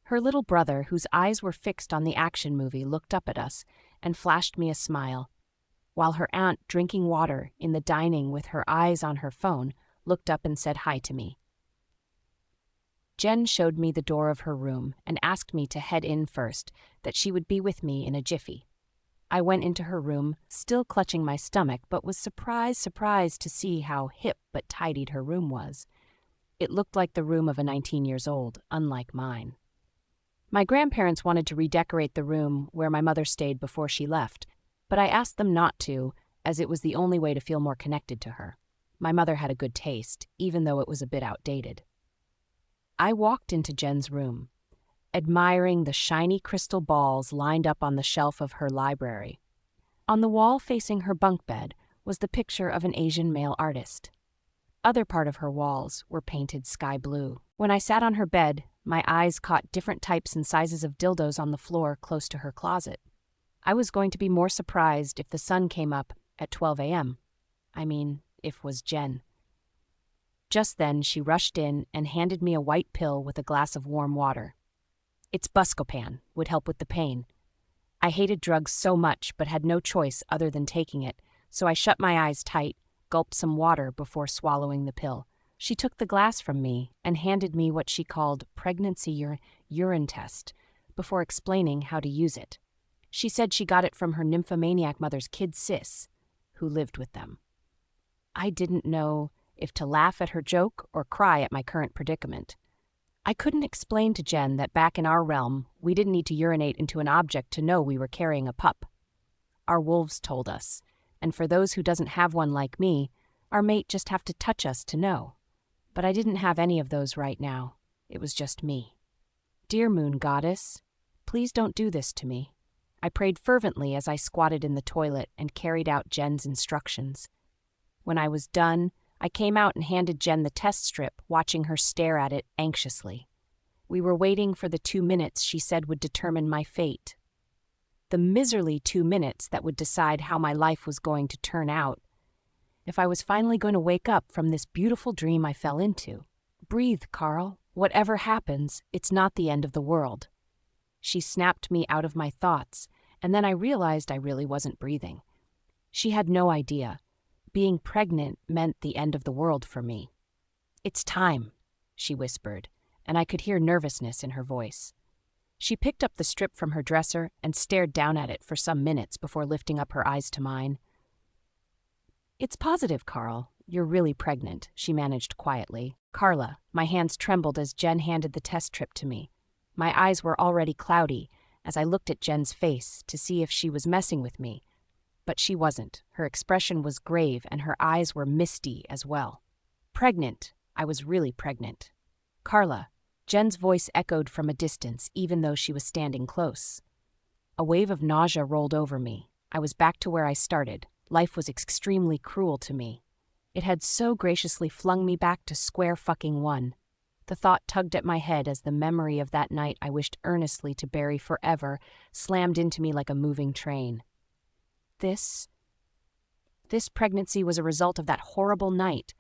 Her little brother, whose eyes were fixed on the action movie, looked up at us and flashed me a smile, while her aunt, drinking water in the dining with her eyes on her phone, looked up and said hi to me. Jen showed me the door of her room and asked me to head in first, that she would be with me in a jiffy. I went into her room, still clutching my stomach, but was surprised to see how hip but tidied her room was. It looked like the room of a 19 years old, unlike mine. My grandparents wanted to redecorate the room where my mother stayed before she left, but I asked them not to, as it was the only way to feel more connected to her. My mother had a good taste, even though it was a bit outdated. I walked into Jen's room, admiring the shiny crystal balls lined up on the shelf of her library. On the wall facing her bunk bed was the picture of an Asian male artist. Other part of her walls were painted sky blue. When I sat on her bed, my eyes caught different types and sizes of dildos on the floor close to her closet. I was going to be more surprised if the sun came up at 12 a.m. If was Jen. Just then, she rushed in and handed me a white pill with a glass of warm water. It's Buscopan, would help with the pain. I hated drugs so much but had no choice other than taking it, so I shut my eyes tight, gulped some water before swallowing the pill. She took the glass from me and handed me what she called pregnancy urine test before explaining how to use it. She said she got it from her nymphomaniac mother's kid sis, who lived with them. I didn't know if to laugh at her joke or cry at my current predicament. I couldn't explain to Jen that back in our realm, we didn't need to urinate into an object to know we were carrying a pup. Our wolves told us, and for those who doesn't have one like me, our mate just have to touch us to know. But I didn't have any of those right now. It was just me. Dear Moon Goddess, please don't do this to me. I prayed fervently as I squatted in the toilet and carried out Jen's instructions. When I was done, I came out and handed Jen the test strip, watching her stare at it anxiously. We were waiting for the 2 minutes she said would determine my fate. The miserly 2 minutes that would decide how my life was going to turn out. If I was finally going to wake up from this beautiful dream I fell into. Breathe, Carl. Whatever happens, it's not the end of the world. She snapped me out of my thoughts, and then I realized I really wasn't breathing. She had no idea. Being pregnant meant the end of the world for me. It's time, she whispered, and I could hear nervousness in her voice. She picked up the strip from her dresser and stared down at it for some minutes before lifting up her eyes to mine. It's positive, Carl. You're really pregnant, she managed quietly. Carla, my hands trembled as Jen handed the test strip to me. My eyes were already cloudy as I looked at Jen's face to see if she was messing with me. But she wasn't. Her expression was grave and her eyes were misty as well. Pregnant. I was really pregnant. Carla. Jen's voice echoed from a distance, even though she was standing close. A wave of nausea rolled over me. I was back to where I started. Life was extremely cruel to me. It had so graciously flung me back to square fucking one. The thought tugged at my head as the memory of that night I wished earnestly to bury forever slammed into me like a moving train. This pregnancy was a result of that horrible night.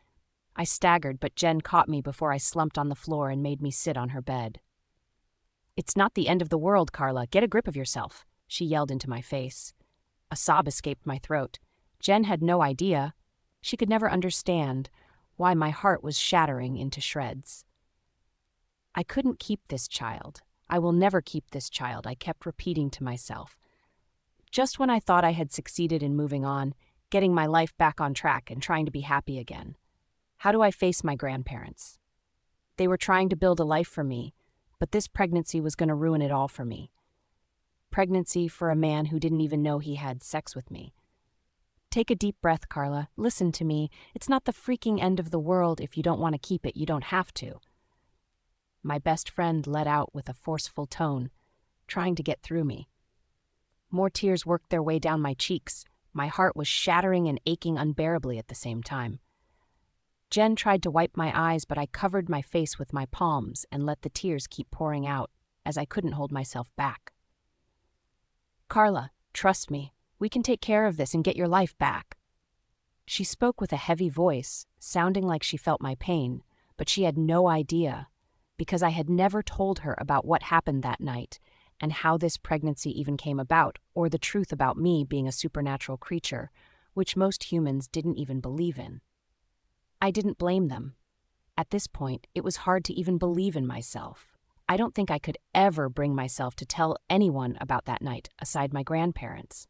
I staggered, but Jen caught me before I slumped on the floor and made me sit on her bed. It's not the end of the world, Carla. Get a grip of yourself, she yelled into my face. A sob escaped my throat. Jen had no idea. She could never understand why my heart was shattering into shreds. I couldn't keep this child. I will never keep this child, I kept repeating to myself. Just when I thought I had succeeded in moving on, getting my life back on track and trying to be happy again. How do I face my grandparents? They were trying to build a life for me, but this pregnancy was going to ruin it all for me. Pregnancy for a man who didn't even know he had sex with me. Take a deep breath, Carla. Listen to me. It's not the freaking end of the world. If you don't want to keep it, you don't have to. My best friend let out with a forceful tone, trying to get through me. More tears worked their way down my cheeks. My heart was shattering and aching unbearably at the same time. Jen tried to wipe my eyes, but I covered my face with my palms and let the tears keep pouring out, as I couldn't hold myself back. Carla, trust me. We can take care of this and get your life back. She spoke with a heavy voice, sounding like she felt my pain, but she had no idea, because I had never told her about what happened that night and how this pregnancy even came about, or the truth about me being a supernatural creature, which most humans didn't even believe in. I didn't blame them. At this point, it was hard to even believe in myself. I don't think I could ever bring myself to tell anyone about that night, aside my grandparents.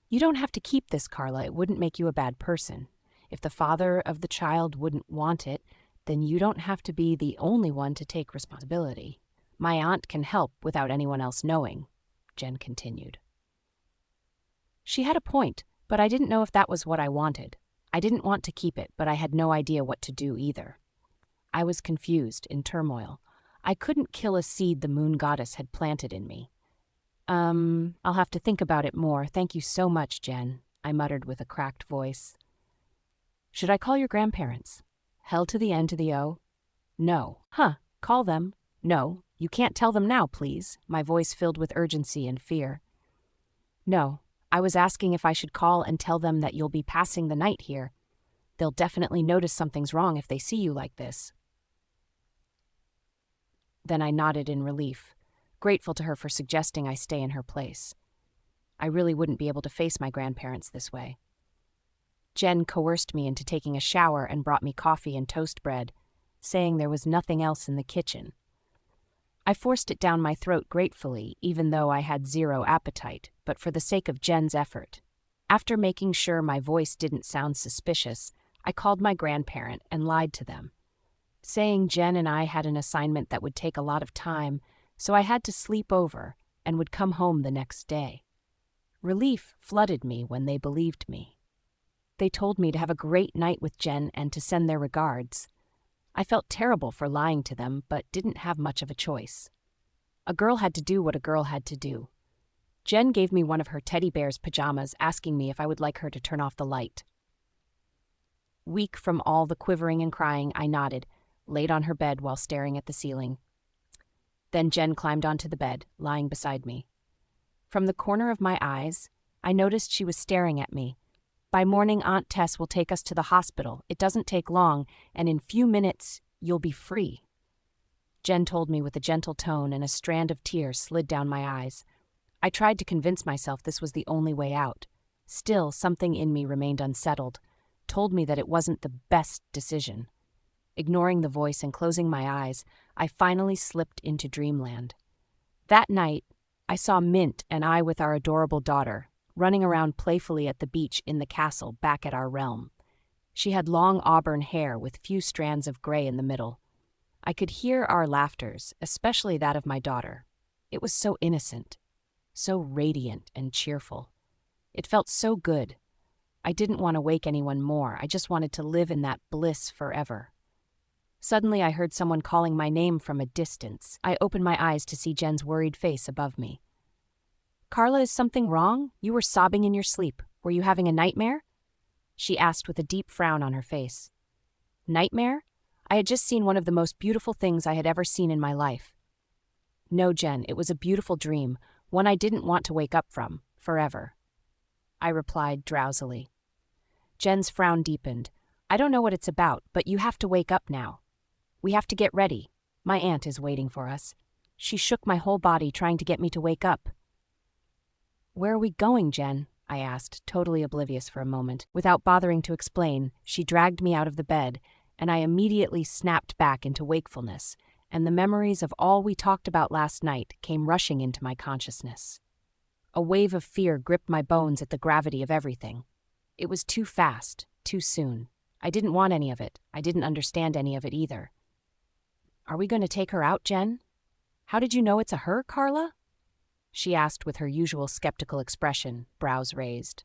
You don't have to keep this, Carla. It wouldn't make you a bad person. If the father of the child wouldn't want it, then you don't have to be the only one to take responsibility. My aunt can help without anyone else knowing, Jen continued. She had a point, but I didn't know if that was what I wanted. I didn't want to keep it, but I had no idea what to do either. I was confused, in turmoil. I couldn't kill a seed the moon goddess had planted in me. I'll have to think about it more. Thank you so much, Jen, I muttered with a cracked voice. Should I call your grandparents? Hell to the N to the O? No. Call them. No, you can't tell them now, please, my voice filled with urgency and fear. No, I was asking if I should call and tell them that you'll be passing the night here. They'll definitely notice something's wrong if they see you like this. Then I nodded in relief, grateful to her for suggesting I stay in her place. I really wouldn't be able to face my grandparents this way. Jen coerced me into taking a shower and brought me coffee and toast bread, saying there was nothing else in the kitchen. I forced it down my throat gratefully, even though I had zero appetite, but for the sake of Jen's effort. After making sure my voice didn't sound suspicious, I called my grandparent and lied to them, saying Jen and I had an assignment that would take a lot of time, so I had to sleep over and would come home the next day. Relief flooded me when they believed me. They told me to have a great night with Jen and to send their regards. I felt terrible for lying to them, but didn't have much of a choice. A girl had to do what a girl had to do. Jen gave me one of her teddy bear's pajamas, asking me if I would like her to turn off the light. Weak from all the quivering and crying, I nodded, laid on her bed while staring at the ceiling. Then Jen climbed onto the bed, lying beside me. From the corner of my eyes, I noticed she was staring at me. By morning, Aunt Tess will take us to the hospital. It doesn't take long, and in few minutes, you'll be free. Jen told me with a gentle tone, and a strand of tears slid down my eyes. I tried to convince myself this was the only way out. Still, something in me remained unsettled, told me that it wasn't the best decision. Ignoring the voice and closing my eyes, I finally slipped into dreamland. That night, I saw Mint and I with our adorable daughter, running around playfully at the beach in the castle back at our realm. She had long auburn hair with few strands of gray in the middle. I could hear our laughters, especially that of my daughter. It was so innocent, so radiant and cheerful. It felt so good. I didn't want to wake anyone more. I just wanted to live in that bliss forever. Suddenly, I heard someone calling my name from a distance. I opened my eyes to see Jen's worried face above me. Carla, is something wrong? You were sobbing in your sleep. Were you having a nightmare? She asked with a deep frown on her face. Nightmare? I had just seen one of the most beautiful things I had ever seen in my life. No, Jen, it was a beautiful dream, one I didn't want to wake up from, forever. I replied drowsily. Jen's frown deepened. I don't know what it's about, but you have to wake up now. We have to get ready. My aunt is waiting for us. She shook my whole body, trying to get me to wake up. Where are we going, Jen? I asked, totally oblivious for a moment. Without bothering to explain, she dragged me out of the bed, and I immediately snapped back into wakefulness, and the memories of all we talked about last night came rushing into my consciousness. A wave of fear gripped my bones at the gravity of everything. It was too fast, too soon. I didn't want any of it. I didn't understand any of it either. Are we going to take her out, Jen? How did you know it's a her, Carla? she asked with her usual skeptical expression, brows raised.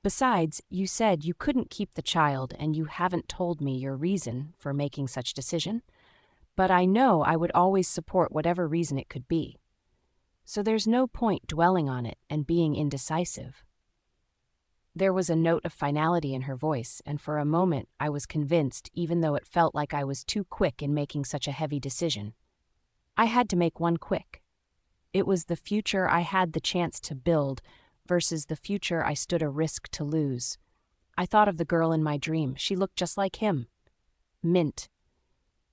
Besides, you said you couldn't keep the child and you haven't told me your reason for making such decision, but I know I would always support whatever reason it could be. So there's no point dwelling on it and being indecisive. There was a note of finality in her voice, and for a moment I was convinced, even though it felt like I was too quick in making such a heavy decision. I had to make one quick. It was the future I had the chance to build versus the future I stood a risk to lose. I thought of the girl in my dream. She looked just like him. Mint.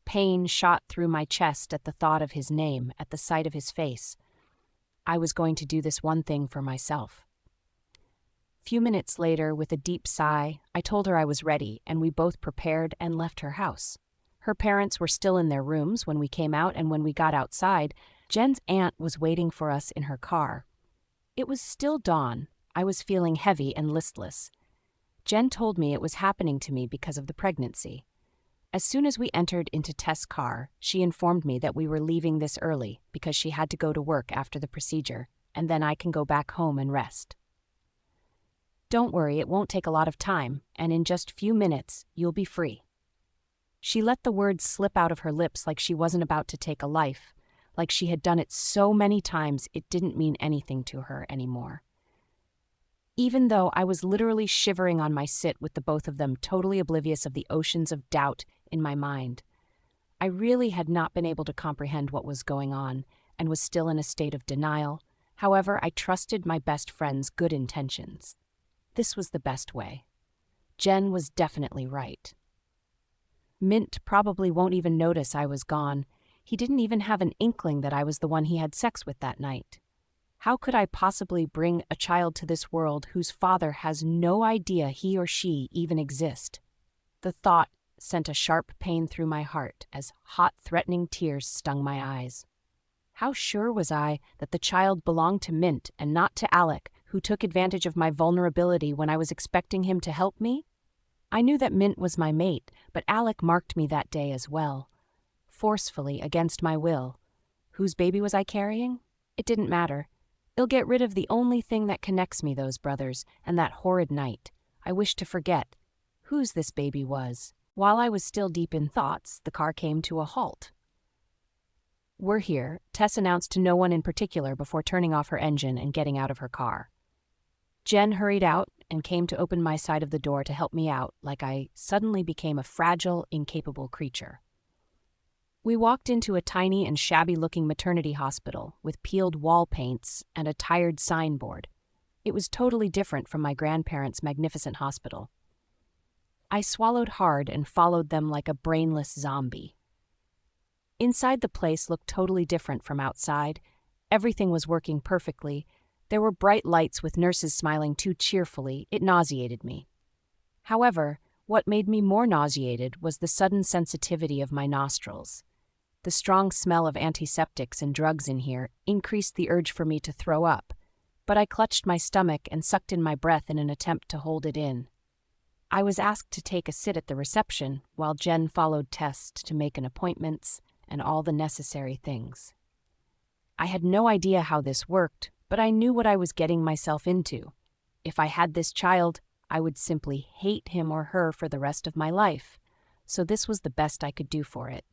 Pain shot through my chest at the thought of his name, at the sight of his face. I was going to do this one thing for myself. Few minutes later, with a deep sigh, I told her I was ready, and we both prepared and left her house. Her parents were still in their rooms when we came out, and when we got outside, Jen's aunt was waiting for us in her car. It was still dawn. I was feeling heavy and listless. Jen told me it was happening to me because of the pregnancy. As soon as we entered into Tess' car, she informed me that we were leaving this early because she had to go to work after the procedure, and then I can go back home and rest. Don't worry, it won't take a lot of time, and in just few minutes, you'll be free. She let the words slip out of her lips like she wasn't about to take a life, like she had done it so many times it didn't mean anything to her anymore. Even though I was literally shivering on my sit with the both of them totally oblivious of the oceans of doubt in my mind, I really had not been able to comprehend what was going on and was still in a state of denial. However, I trusted my best friend's good intentions. This was the best way. Jen was definitely right. Mint probably won't even notice I was gone. He didn't even have an inkling that I was the one he had sex with that night. How could I possibly bring a child to this world whose father has no idea he or she even exist? The thought sent a sharp pain through my heart as hot, threatening tears stung my eyes. How sure was I that the child belonged to Mint and not to Alec, who took advantage of my vulnerability when I was expecting him to help me? I knew that Mint was my mate, but Alec marked me that day as well. Forcefully, against my will. Whose baby was I carrying? It didn't matter. It'll get rid of the only thing that connects me, those brothers, and that horrid night. I wished to forget whose this baby was. While I was still deep in thoughts, the car came to a halt. "We're here," Tess announced to no one in particular before turning off her engine and getting out of her car. Jen hurried out and came to open my side of the door to help me out, like I suddenly became a fragile, incapable creature. We walked into a tiny and shabby-looking maternity hospital with peeled wall paints and a tired signboard. It was totally different from my grandparents' magnificent hospital. I swallowed hard and followed them like a brainless zombie. Inside the place looked totally different from outside. Everything was working perfectly. There were bright lights with nurses smiling too cheerfully. It nauseated me. However, what made me more nauseated was the sudden sensitivity of my nostrils. The strong smell of antiseptics and drugs in here increased the urge for me to throw up, but I clutched my stomach and sucked in my breath in an attempt to hold it in. I was asked to take a sit at the reception while Jen followed Tess to make an appointments and all the necessary things. I had no idea how this worked, but I knew what I was getting myself into. If I had this child, I would simply hate him or her for the rest of my life, so this was the best I could do for it.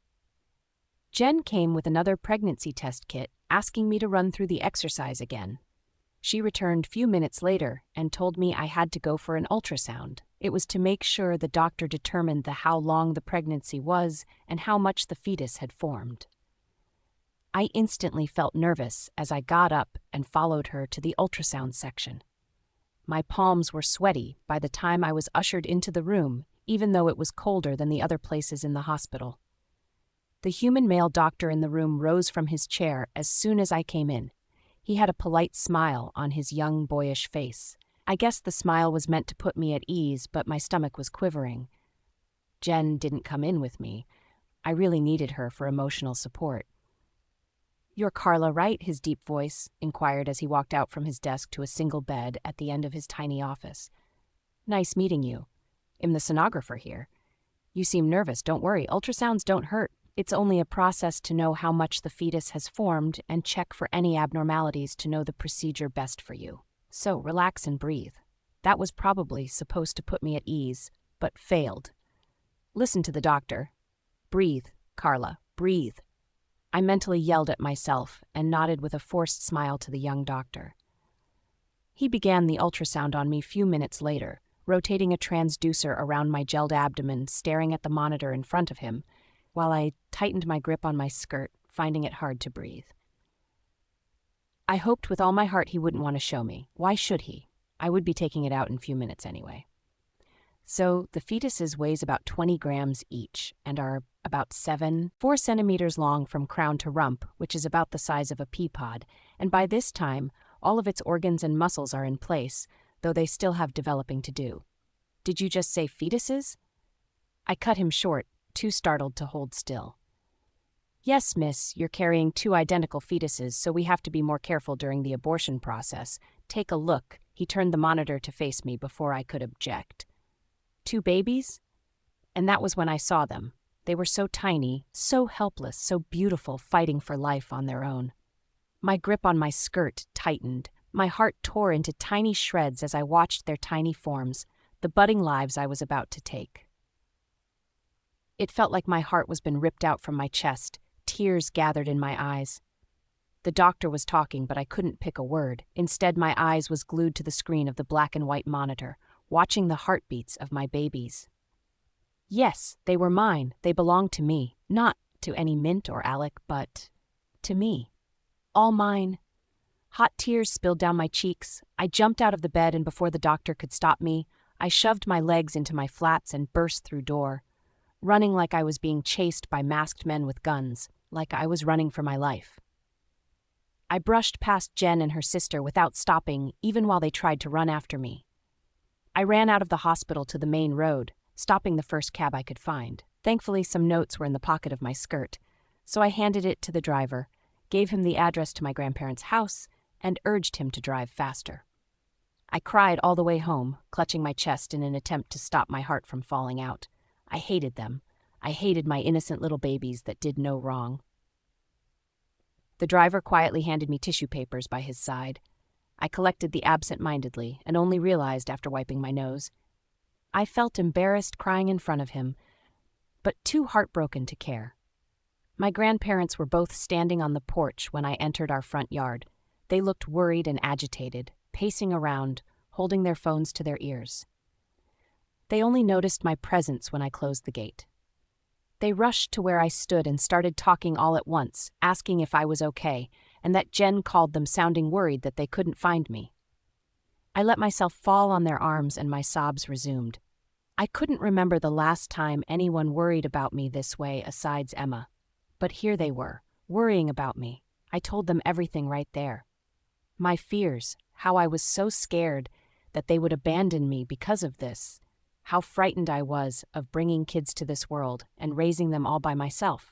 Jen came with another pregnancy test kit, asking me to run through the exercise again. She returned few minutes later and told me I had to go for an ultrasound. It was to make sure the doctor determined how long the pregnancy was and how much the fetus had formed. I instantly felt nervous as I got up and followed her to the ultrasound section. My palms were sweaty by the time I was ushered into the room, even though it was colder than the other places in the hospital. The human male doctor in the room rose from his chair as soon as I came in. He had a polite smile on his young, boyish face. I guess the smile was meant to put me at ease, but my stomach was quivering. Jen didn't come in with me. I really needed her for emotional support. "You're Carla, right?" his deep voice inquired as he walked out from his desk to a single bed at the end of his tiny office. "Nice meeting you. I'm the sonographer here. You seem nervous. Don't worry, ultrasounds don't hurt." It's only a process to know how much the fetus has formed and check for any abnormalities to know the procedure best for you. So relax and breathe. That was probably supposed to put me at ease, but failed. Listen to the doctor. Breathe, Carla, breathe. I mentally yelled at myself and nodded with a forced smile to the young doctor. He began the ultrasound on me few minutes later, rotating a transducer around my gelled abdomen, staring at the monitor in front of him, while I tightened my grip on my skirt, finding it hard to breathe. I hoped with all my heart he wouldn't want to show me. Why should he? I would be taking it out in a few minutes anyway. So the fetuses weighs about 20 grams each and are about 4 centimeters long from crown to rump, which is about the size of a pea pod, and by this time, all of its organs and muscles are in place, though they still have developing to do. Did you just say fetuses? I cut him short, too startled to hold still. Yes, miss, you're carrying 2 identical fetuses, so we have to be more careful during the abortion process. Take a look. He turned the monitor to face me before I could object. 2 babies? And that was when I saw them. They were so tiny, so helpless, so beautiful, fighting for life on their own. My grip on my skirt tightened. My heart tore into tiny shreds as I watched their tiny forms, the budding lives I was about to take. It felt like my heart was been ripped out from my chest. Tears gathered in my eyes. The doctor was talking, but I couldn't pick a word. Instead, my eyes was glued to the screen of the black and white monitor, watching the heartbeats of my babies. Yes, they were mine. They belonged to me. Not to any Mint or Alec, but to me. All mine. Hot tears spilled down my cheeks. I jumped out of the bed, and before the doctor could stop me, I shoved my legs into my flats and burst through door, running like I was being chased by masked men with guns, like I was running for my life. I brushed past Jen and her sister without stopping, even while they tried to run after me. I ran out of the hospital to the main road, stopping the first cab I could find. Thankfully, some notes were in the pocket of my skirt, so I handed it to the driver, gave him the address to my grandparents' house, and urged him to drive faster. I cried all the way home, clutching my chest in an attempt to stop my heart from falling out. I hated them. I hated my innocent little babies that did no wrong. The driver quietly handed me tissue papers by his side. I collected the absent-mindedly and only realized after wiping my nose. I felt embarrassed crying in front of him, but too heartbroken to care. My grandparents were both standing on the porch when I entered our front yard. They looked worried and agitated, pacing around, holding their phones to their ears. They only noticed my presence when I closed the gate. They rushed to where I stood and started talking all at once, asking if I was okay, and that Jen called them, sounding worried that they couldn't find me. I let myself fall on their arms and my sobs resumed. I couldn't remember the last time anyone worried about me this way asides Emma. But here they were, worrying about me. I told them everything right there. My fears, how I was so scared that they would abandon me because of this, how frightened I was of bringing kids to this world and raising them all by myself.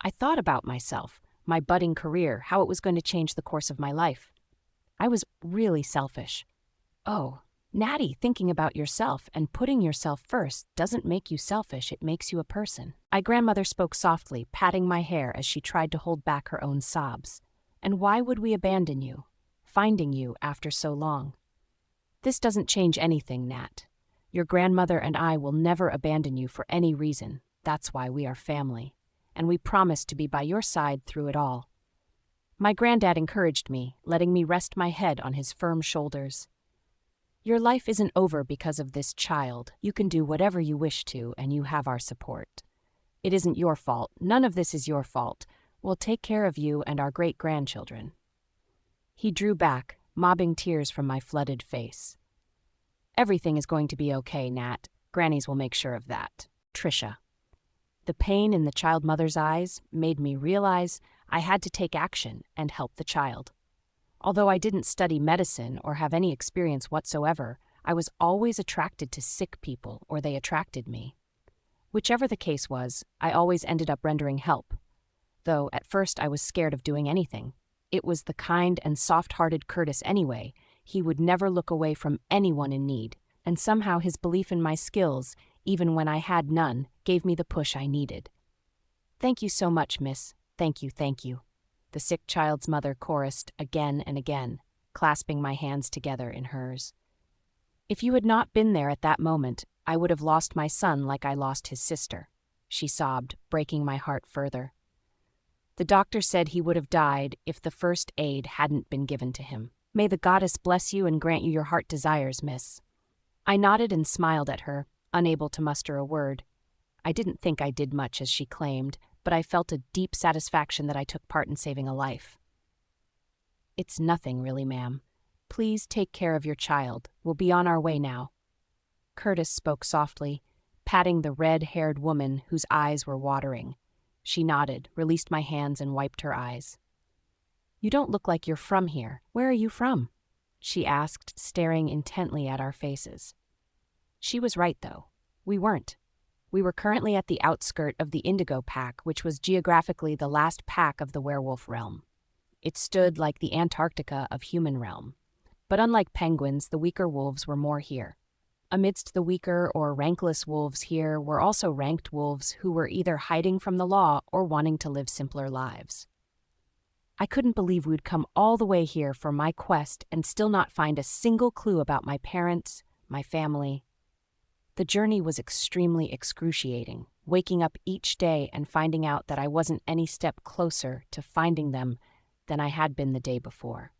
I thought about myself, my budding career, how it was going to change the course of my life. I was really selfish. Oh, Natty, thinking about yourself and putting yourself first doesn't make you selfish, it makes you a person. My grandmother spoke softly, patting my hair as she tried to hold back her own sobs. And why would we abandon you, finding you after so long? This doesn't change anything, Nat. Your grandmother and I will never abandon you for any reason. That's why we are family. And we promise to be by your side through it all. My granddad encouraged me, letting me rest my head on his firm shoulders. Your life isn't over because of this child. You can do whatever you wish to, and you have our support. It isn't your fault. None of this is your fault. We'll take care of you and our great-grandchildren. He drew back, mopping tears from my flooded face. Everything is going to be okay, Nat. Grannies will make sure of that. Trisha. The pain in the child mother's eyes made me realize I had to take action and help the child. Although I didn't study medicine or have any experience whatsoever, I was always attracted to sick people, or they attracted me. Whichever the case was, I always ended up rendering help. Though at first I was scared of doing anything. It was the kind and soft-hearted Curtis anyway. He would never look away from anyone in need, and somehow his belief in my skills, even when I had none, gave me the push I needed. "Thank you so much, miss. Thank you, thank you," the sick child's mother chorused again and again, clasping my hands together in hers. "If you had not been there at that moment, I would have lost my son like I lost his sister," she sobbed, breaking my heart further. "The doctor said he would have died if the first aid hadn't been given to him. May the goddess bless you and grant you your heart desires, miss." I nodded and smiled at her, unable to muster a word. I didn't think I did much as she claimed, but I felt a deep satisfaction that I took part in saving a life. "It's nothing, really, ma'am. Please take care of your child. We'll be on our way now." Curtis spoke softly, patting the red-haired woman whose eyes were watering. She nodded, released my hands, and wiped her eyes. "You don't look like you're from here. Where are you from?" she asked, staring intently at our faces. She was right, though. We weren't. We were currently at the outskirt of the Indigo Pack, which was geographically the last pack of the werewolf realm. It stood like the Antarctica of human realm. But unlike penguins, the weaker wolves were more here. Amidst the weaker or rankless wolves here were also ranked wolves who were either hiding from the law or wanting to live simpler lives. I couldn't believe we'd come all the way here for my quest and still not find a single clue about my parents, my family. The journey was extremely excruciating, waking up each day and finding out that I wasn't any step closer to finding them than I had been the day before.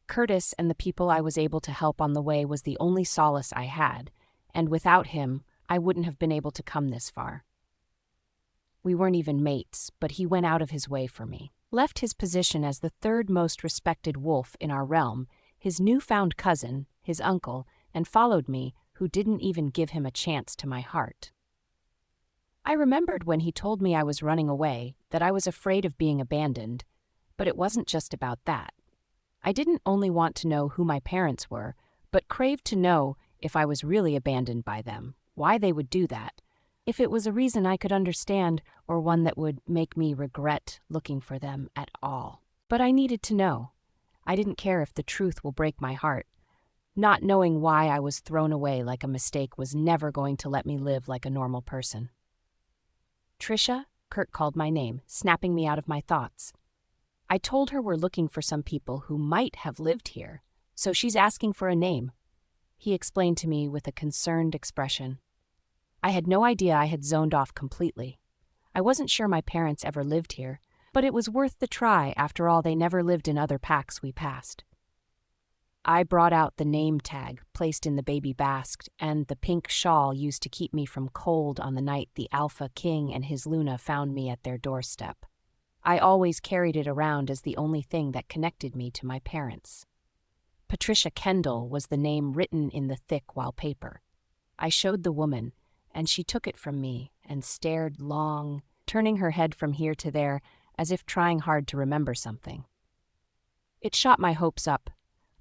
Curtis and the people I was able to help on the way was the only solace I had, and without him, I wouldn't have been able to come this far. We weren't even mates, but he went out of his way for me. Left his position as the third most respected wolf in our realm, his newfound cousin, his uncle, and followed me, who didn't even give him a chance to my heart. I remembered when he told me I was running away, that I was afraid of being abandoned, but it wasn't just about that. I didn't only want to know who my parents were, but craved to know if I was really abandoned by them, why they would do that, if it was a reason I could understand or one that would make me regret looking for them at all. But I needed to know. I didn't care if the truth will break my heart. Not knowing why I was thrown away like a mistake was never going to let me live like a normal person. "Trisha," Kurt called my name, snapping me out of my thoughts. "I told her we're looking for some people who might have lived here, so she's asking for a name," he explained to me with a concerned expression. I had no idea I had zoned off completely. I wasn't sure my parents ever lived here, but it was worth the try. After all, they never lived in other packs we passed. I brought out the name tag placed in the baby basket and the pink shawl used to keep me from cold on the night the Alpha King and his Luna found me at their doorstep. I always carried it around as the only thing that connected me to my parents. Patricia Kendall was the name written in the thick wallpaper. I showed the woman, and she took it from me and stared long, turning her head from here to there as if trying hard to remember something. It shot my hopes up,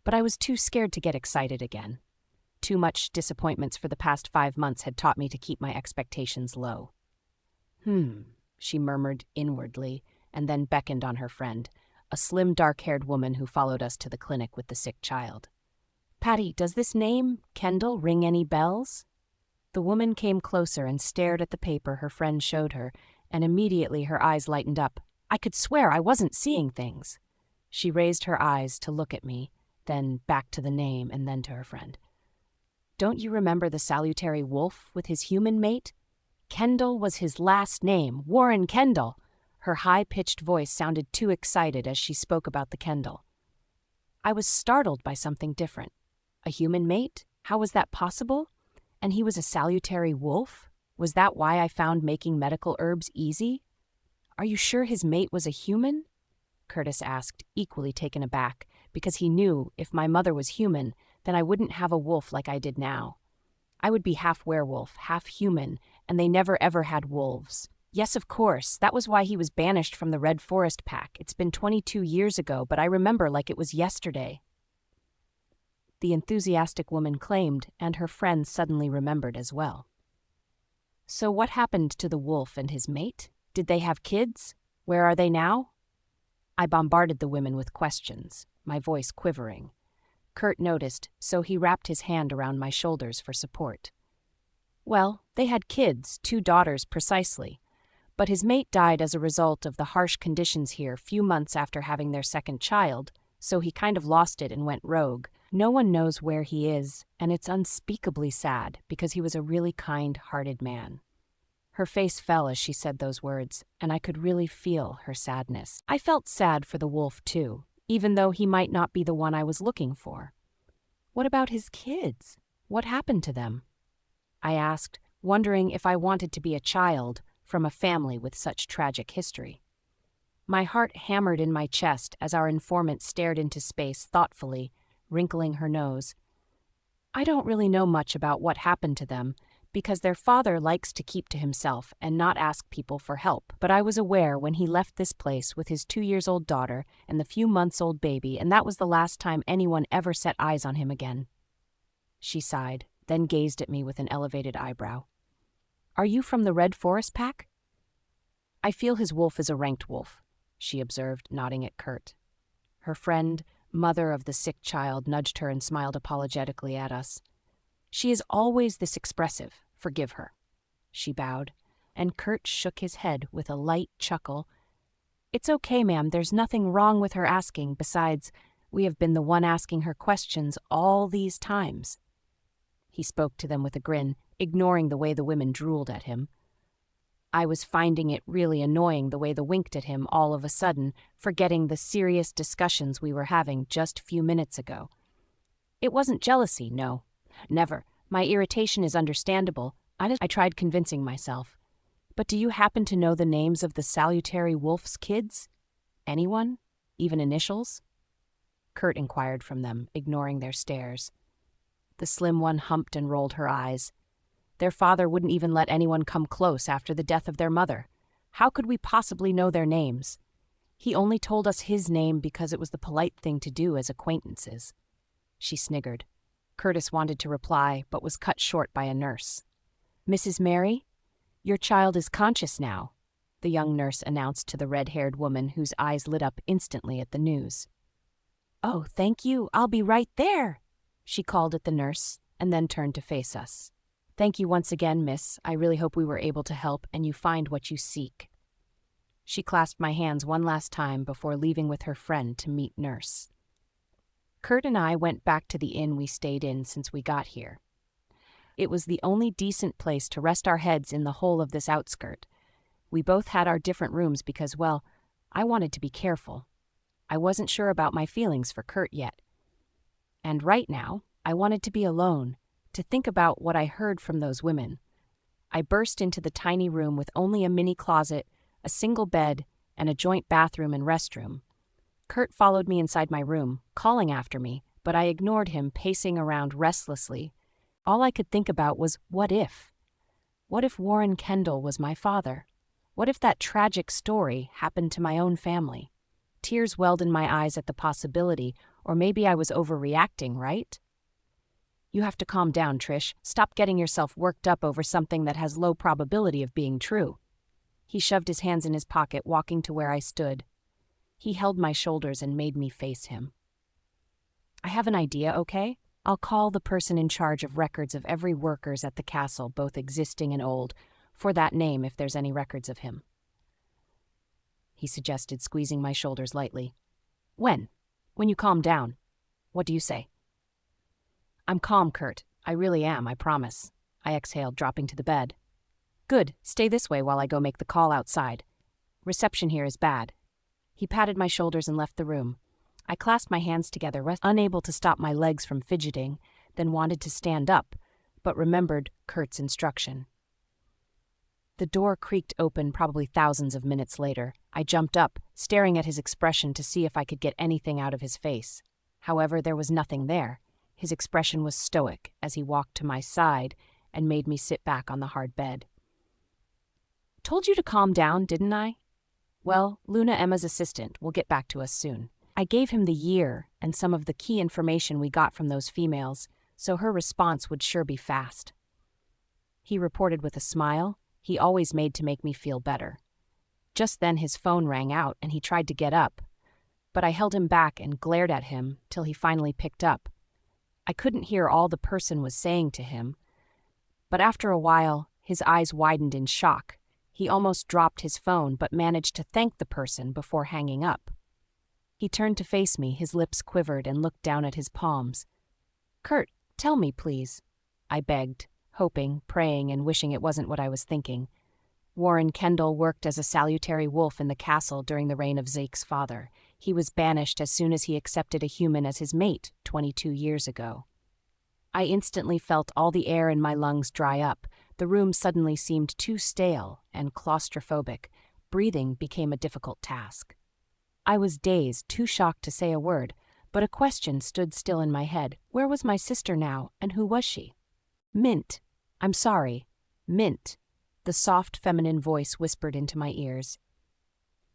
but I was too scared to get excited again. Too much disappointments for the past 5 months had taught me to keep my expectations low. She murmured inwardly, and then beckoned on her friend, a slim, dark-haired woman who followed us to the clinic with the sick child. "Patty, does this name, Kendall, ring any bells?" The woman came closer and stared at the paper her friend showed her, and immediately her eyes lightened up. I could swear I wasn't seeing things. She raised her eyes to look at me, then back to the name and then to her friend. "Don't you remember the salutary wolf with his human mate? Kendall was his last name, Warren Kendall." Her high-pitched voice sounded too excited as she spoke about the Kendall. I was startled by something different. A human mate? How was that possible? And he was a salutary wolf? Was that why I found making medical herbs easy? "Are you sure his mate was a human?" Curtis asked, equally taken aback, because he knew if my mother was human, then I wouldn't have a wolf like I did now. I would be half werewolf, half human, and they never ever had wolves. Yes, of course, that was why he was banished from the Red Forest Pack. It's been 22 years ago, but I remember like it was yesterday. The enthusiastic woman claimed, and her friend suddenly remembered as well. "So what happened to the wolf and his mate? Did they have kids? Where are they now?" I bombarded the women with questions, my voice quivering. Kurt noticed, so he wrapped his hand around my shoulders for support. "Well, they had kids, 2 daughters precisely. But his mate died as a result of the harsh conditions here few months after having their second child, so he kind of lost it and went rogue. No one knows where he is, and it's unspeakably sad because he was a really kind-hearted man. Her face fell as she said those words, and I could really feel her sadness. I felt sad for the wolf, too, even though he might not be the one I was looking for. What about his kids? What happened to them? I asked, wondering if I wanted to be a child from a family with such tragic history. My heart hammered in my chest as our informant stared into space thoughtfully, wrinkling her nose. I don't really know much about what happened to them, because their father likes to keep to himself and not ask people for help. But I was aware when he left this place with his 2-year-old daughter and the few months-old baby, and that was the last time anyone ever set eyes on him again. She sighed, then gazed at me with an elevated eyebrow. Are you from the Red Forest Pack? I feel his wolf is a ranked wolf, she observed, nodding at Kurt. Her friend, mother of the sick child, nudged her and smiled apologetically at us. She is always this expressive. Forgive her. She bowed, and Kurt shook his head with a light chuckle. It's okay, ma'am. There's nothing wrong with her asking. Besides, we have been the one asking her questions all these times. He spoke to them with a grin, ignoring the way the women drooled at him. I was finding it really annoying the way they winked at him all of a sudden, forgetting the serious discussions we were having just a few minutes ago. It wasn't jealousy, no. Never. My irritation is understandable. I tried convincing myself. But do you happen to know the names of the salutary wolf's kids? Anyone? Even initials? Kurt inquired from them, ignoring their stares. The slim one humped and rolled her eyes. Their father wouldn't even let anyone come close after the death of their mother. How could we possibly know their names? He only told us his name because it was the polite thing to do as acquaintances. She sniggered. Curtis wanted to reply, but was cut short by a nurse. Mrs. Mary, your child is conscious now, the young nurse announced to the red-haired woman whose eyes lit up instantly at the news. Oh, thank you. I'll be right there, she called at the nurse, and then turned to face us. Thank you once again, miss. I really hope we were able to help and you find what you seek. She clasped my hands one last time before leaving with her friend to meet nurse. Kurt and I went back to the inn we stayed in since we got here. It was the only decent place to rest our heads in the whole of this outskirt. We both had our different rooms because, well, I wanted to be careful. I wasn't sure about my feelings for Kurt yet. And right now, I wanted to be alone, to think about what I heard from those women. I burst into the tiny room with only a mini closet, a single bed, and a joint bathroom and restroom. Kurt followed me inside my room, calling after me, but I ignored him, pacing around restlessly. All I could think about was, what if? What if Warren Kendall was my father? What if that tragic story happened to my own family? Tears welled in my eyes at the possibility, or maybe I was overreacting, right? You have to calm down, Trish. Stop getting yourself worked up over something that has low probability of being true. He shoved his hands in his pocket, walking to where I stood. He held my shoulders and made me face him. I have an idea, okay? I'll call the person in charge of records of every workers at the castle, both existing and old, for that name if there's any records of him. He suggested, squeezing my shoulders lightly. When? When you calm down. What do you say? I'm calm, Kurt. I really am, I promise. I exhaled, dropping to the bed. Good. Stay this way while I go make the call outside. Reception here is bad. He patted my shoulders and left the room. I clasped my hands together, unable to stop my legs from fidgeting, then wanted to stand up, but remembered Kurt's instruction. The door creaked open probably thousands of minutes later. I jumped up, staring at his expression to see if I could get anything out of his face. However, there was nothing there. His expression was stoic as he walked to my side and made me sit back on the hard bed. Told you to calm down, didn't I? Well, Luna, Emma's assistant, will get back to us soon. I gave him the year and some of the key information we got from those females, so her response would sure be fast. He reported with a smile he always made to make me feel better. Just then his phone rang out and he tried to get up, but I held him back and glared at him till he finally picked up. I couldn't hear all the person was saying to him, but after a while his eyes widened in shock, He almost dropped his phone but managed to thank the person before hanging up. He turned to face me, his lips quivered, and looked down at his palms. "Kurt, tell me, please," I begged, hoping, praying, and wishing it wasn't what I was thinking. Warren Kendall worked as a salutary wolf in the castle during the reign of Zake's father. He was banished as soon as he accepted a human as his mate 22 years ago. I instantly felt all the air in my lungs dry up. The room suddenly seemed too stale and claustrophobic. Breathing became a difficult task. I was dazed, too shocked to say a word, but a question stood still in my head. Where was my sister now, and who was she? "Mint. I'm sorry. Mint," the soft feminine voice whispered into my ears.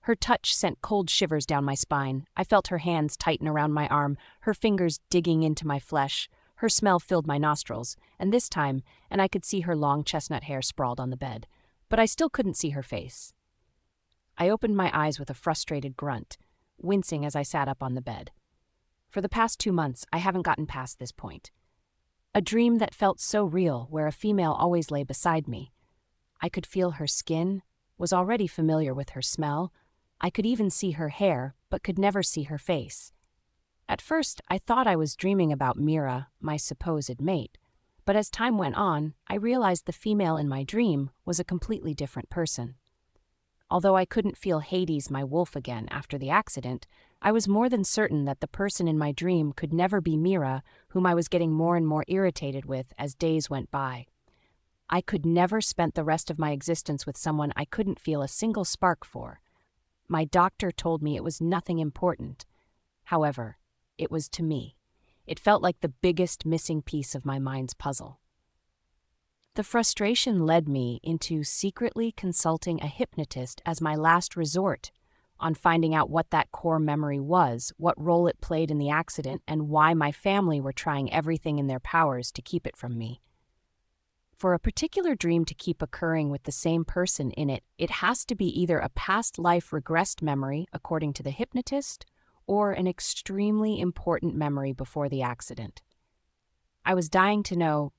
Her touch sent cold shivers down my spine. I felt her hands tighten around my arm, her fingers digging into my flesh. Her smell filled my nostrils, and this time, I could see her long chestnut hair sprawled on the bed, but I still couldn't see her face. I opened my eyes with a frustrated grunt, wincing as I sat up on the bed. For the past 2 months, I haven't gotten past this point. A dream that felt so real, where a female always lay beside me. I could feel her skin, was already familiar with her smell. I could even see her hair, but could never see her face. At first, I thought I was dreaming about Mira, my supposed mate, but as time went on, I realized the female in my dream was a completely different person. Although I couldn't feel Hades, my wolf, again after the accident, I was more than certain that the person in my dream could never be Mira, whom I was getting more and more irritated with as days went by. I could never spend the rest of my existence with someone I couldn't feel a single spark for. My doctor told me it was nothing important. However, it was to me. It felt like the biggest missing piece of my mind's puzzle. The frustration led me into secretly consulting a hypnotist as my last resort on finding out what that core memory was, what role it played in the accident, and why my family were trying everything in their powers to keep it from me. For a particular dream to keep occurring with the same person in it, it has to be either a past life regressed memory, according to the hypnotist, or an extremely important memory before the accident. I was dying to know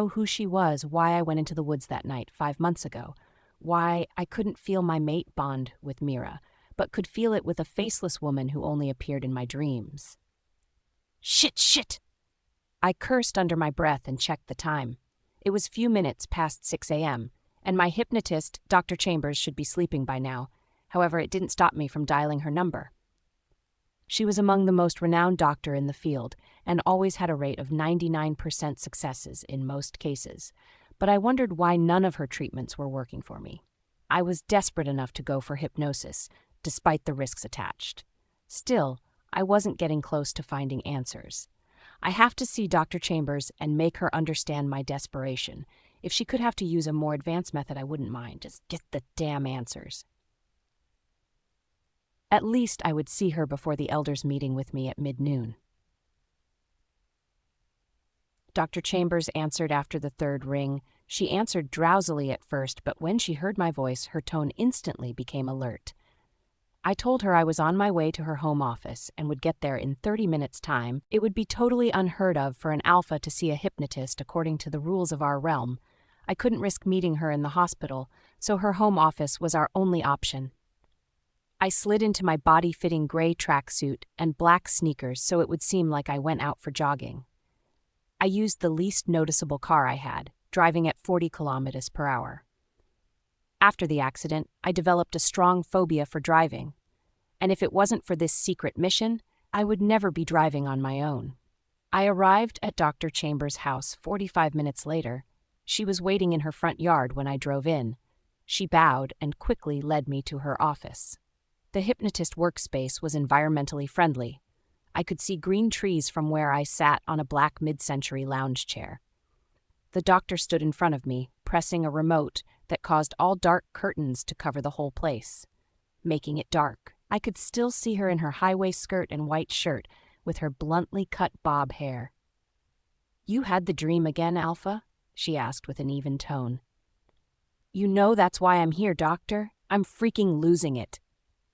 who she was, why I went into the woods that night 5 months ago, why I couldn't feel my mate bond with Mira, but could feel it with a faceless woman who only appeared in my dreams. Shit! I cursed under my breath and checked the time. It was few minutes past 6 a.m., and my hypnotist, Dr. Chambers, should be sleeping by now. However, it didn't stop me from dialing her number. She was among the most renowned doctor in the field, and always had a rate of 99% successes in most cases. But I wondered why none of her treatments were working for me. I was desperate enough to go for hypnosis, despite the risks attached. Still, I wasn't getting close to finding answers. I have to see Dr. Chambers and make her understand my desperation. If she could have to use a more advanced method, I wouldn't mind. Just get the damn answers. At least I would see her before the elders' meeting with me at mid-noon. Dr. Chambers answered after the 3rd ring. She answered drowsily at first, but when she heard my voice, her tone instantly became alert. I told her I was on my way to her home office and would get there in 30 minutes' time. It would be totally unheard of for an alpha to see a hypnotist according to the rules of our realm. I couldn't risk meeting her in the hospital, so her home office was our only option. I slid into my body-fitting gray tracksuit and black sneakers so it would seem like I went out for jogging. I used the least noticeable car I had, driving at 40 kilometers per hour. After the accident, I developed a strong phobia for driving, and if it wasn't for this secret mission, I would never be driving on my own. I arrived at Dr. Chambers' house 45 minutes later. She was waiting in her front yard when I drove in. She bowed and quickly led me to her office. The hypnotist workspace was environmentally friendly. I could see green trees from where I sat on a black mid-century lounge chair. The doctor stood in front of me, pressing a remote that caused all dark curtains to cover the whole place, making it dark. I could still see her in her high-waist skirt and white shirt, with her bluntly cut bob hair. "You had the dream again, Alpha?" she asked with an even tone. "You know that's why I'm here, doctor. I'm freaking losing it,"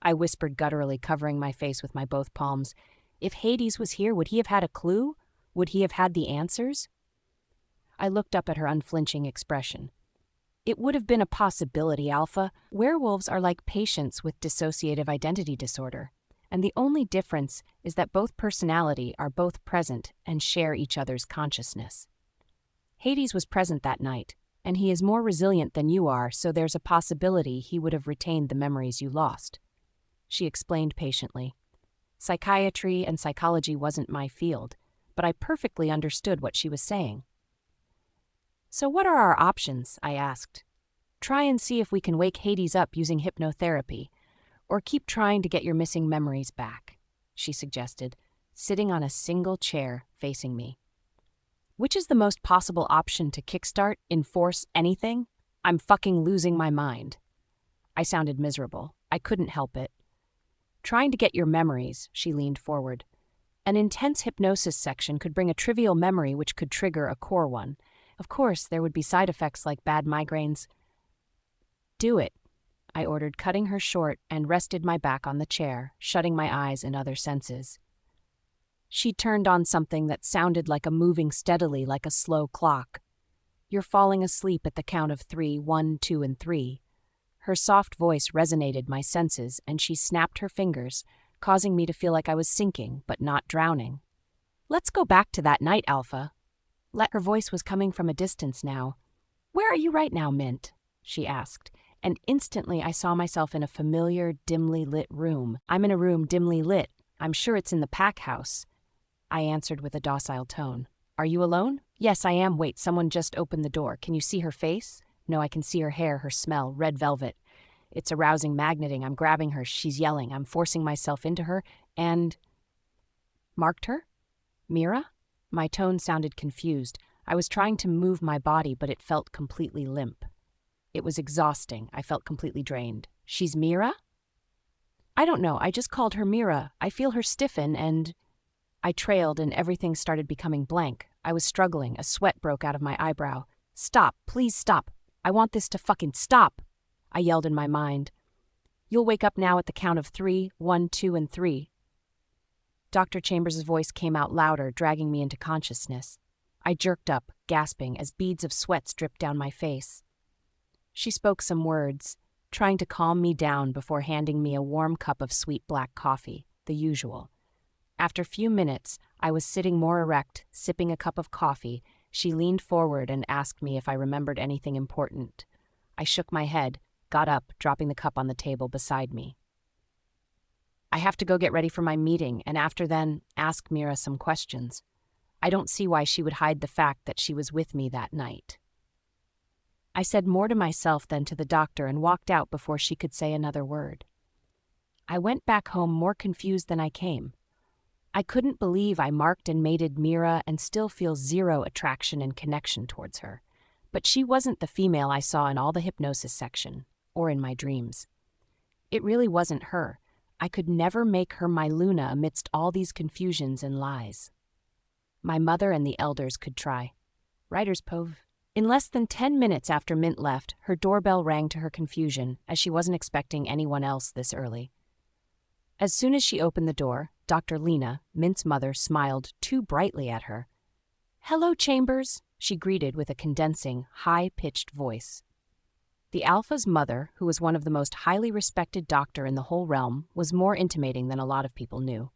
I whispered gutturally, covering my face with my both palms. If Hades was here, would he have had a clue? Would he have had the answers? I looked up at her unflinching expression. It would have been a possibility, Alpha. Werewolves are like patients with dissociative identity disorder, and the only difference is that both personality are both present and share each other's consciousness. Hades was present that night, and he is more resilient than you are, so there's a possibility he would have retained the memories you lost. She explained patiently. Psychiatry and psychology wasn't my field, but I perfectly understood what she was saying. So what are our options? I asked. Try and see if we can wake Hades up using hypnotherapy, or keep trying to get your missing memories back, she suggested, sitting on a single chair facing me. Which is the most possible option to kickstart, enforce anything? I'm fucking losing my mind. I sounded miserable. I couldn't help it. Trying to get your memories, she leaned forward. An intense hypnosis section could bring a trivial memory which could trigger a core one. Of course, there would be side effects like bad migraines. Do it, I ordered, cutting her short, and rested my back on the chair, shutting my eyes and other senses. She turned on something that sounded like a moving steadily like a slow clock. You're falling asleep at the count of 3, 1, 2, and 3. Her soft voice resonated my senses, and she snapped her fingers, causing me to feel like I was sinking, but not drowning. Let's go back to that night, Alpha. Her voice was coming from a distance now. Where are you right now, Mint? She asked, and instantly I saw myself in a familiar, dimly lit room. I'm in a room dimly lit. I'm sure it's in the pack house. I answered with a docile tone. Are you alone? Yes, I am. Wait, someone just opened the door. Can you see her face? No, I can see her hair, her smell, red velvet. It's arousing, magneting. I'm grabbing her. She's yelling. I'm forcing myself into her and... Marked her? Mira? My tone sounded confused. I was trying to move my body, but it felt completely limp. It was exhausting. I felt completely drained. She's Mira? I don't know. I just called her Mira. I feel her stiffen and... I trailed and everything started becoming blank. I was struggling. A sweat broke out of my eyebrow. Stop. Please stop. I want this to fucking stop, I yelled in my mind. You'll wake up now at the count of 3, 1, 2, and 3. Dr. Chambers' voice came out louder, dragging me into consciousness. I jerked up, gasping, as beads of sweat dripped down my face. She spoke some words, trying to calm me down before handing me a warm cup of sweet black coffee, the usual. After a few minutes, I was sitting more erect, sipping a cup of coffee. She leaned forward and asked me if I remembered anything important. I shook my head, got up, dropping the cup on the table beside me. I have to go get ready for my meeting, and after then, ask Mira some questions. I don't see why she would hide the fact that she was with me that night. I said more to myself than to the doctor and walked out before she could say another word. I went back home more confused than I came. I couldn't believe I marked and mated Mira and still feel zero attraction and connection towards her. But she wasn't the female I saw in all the hypnosis section, or in my dreams. It really wasn't her. I could never make her my Luna amidst all these confusions and lies. My mother and the elders could try. Writer's Pove. In less than 10 minutes after Mint left, her doorbell rang to her confusion, as she wasn't expecting anyone else this early. As soon as she opened the door, Dr. Lena, Mint's mother, smiled too brightly at her. "Hello, Chambers," she greeted with a condensing, high-pitched voice. The Alpha's mother, who was one of the most highly respected doctor in the whole realm, was more intimating than a lot of people knew.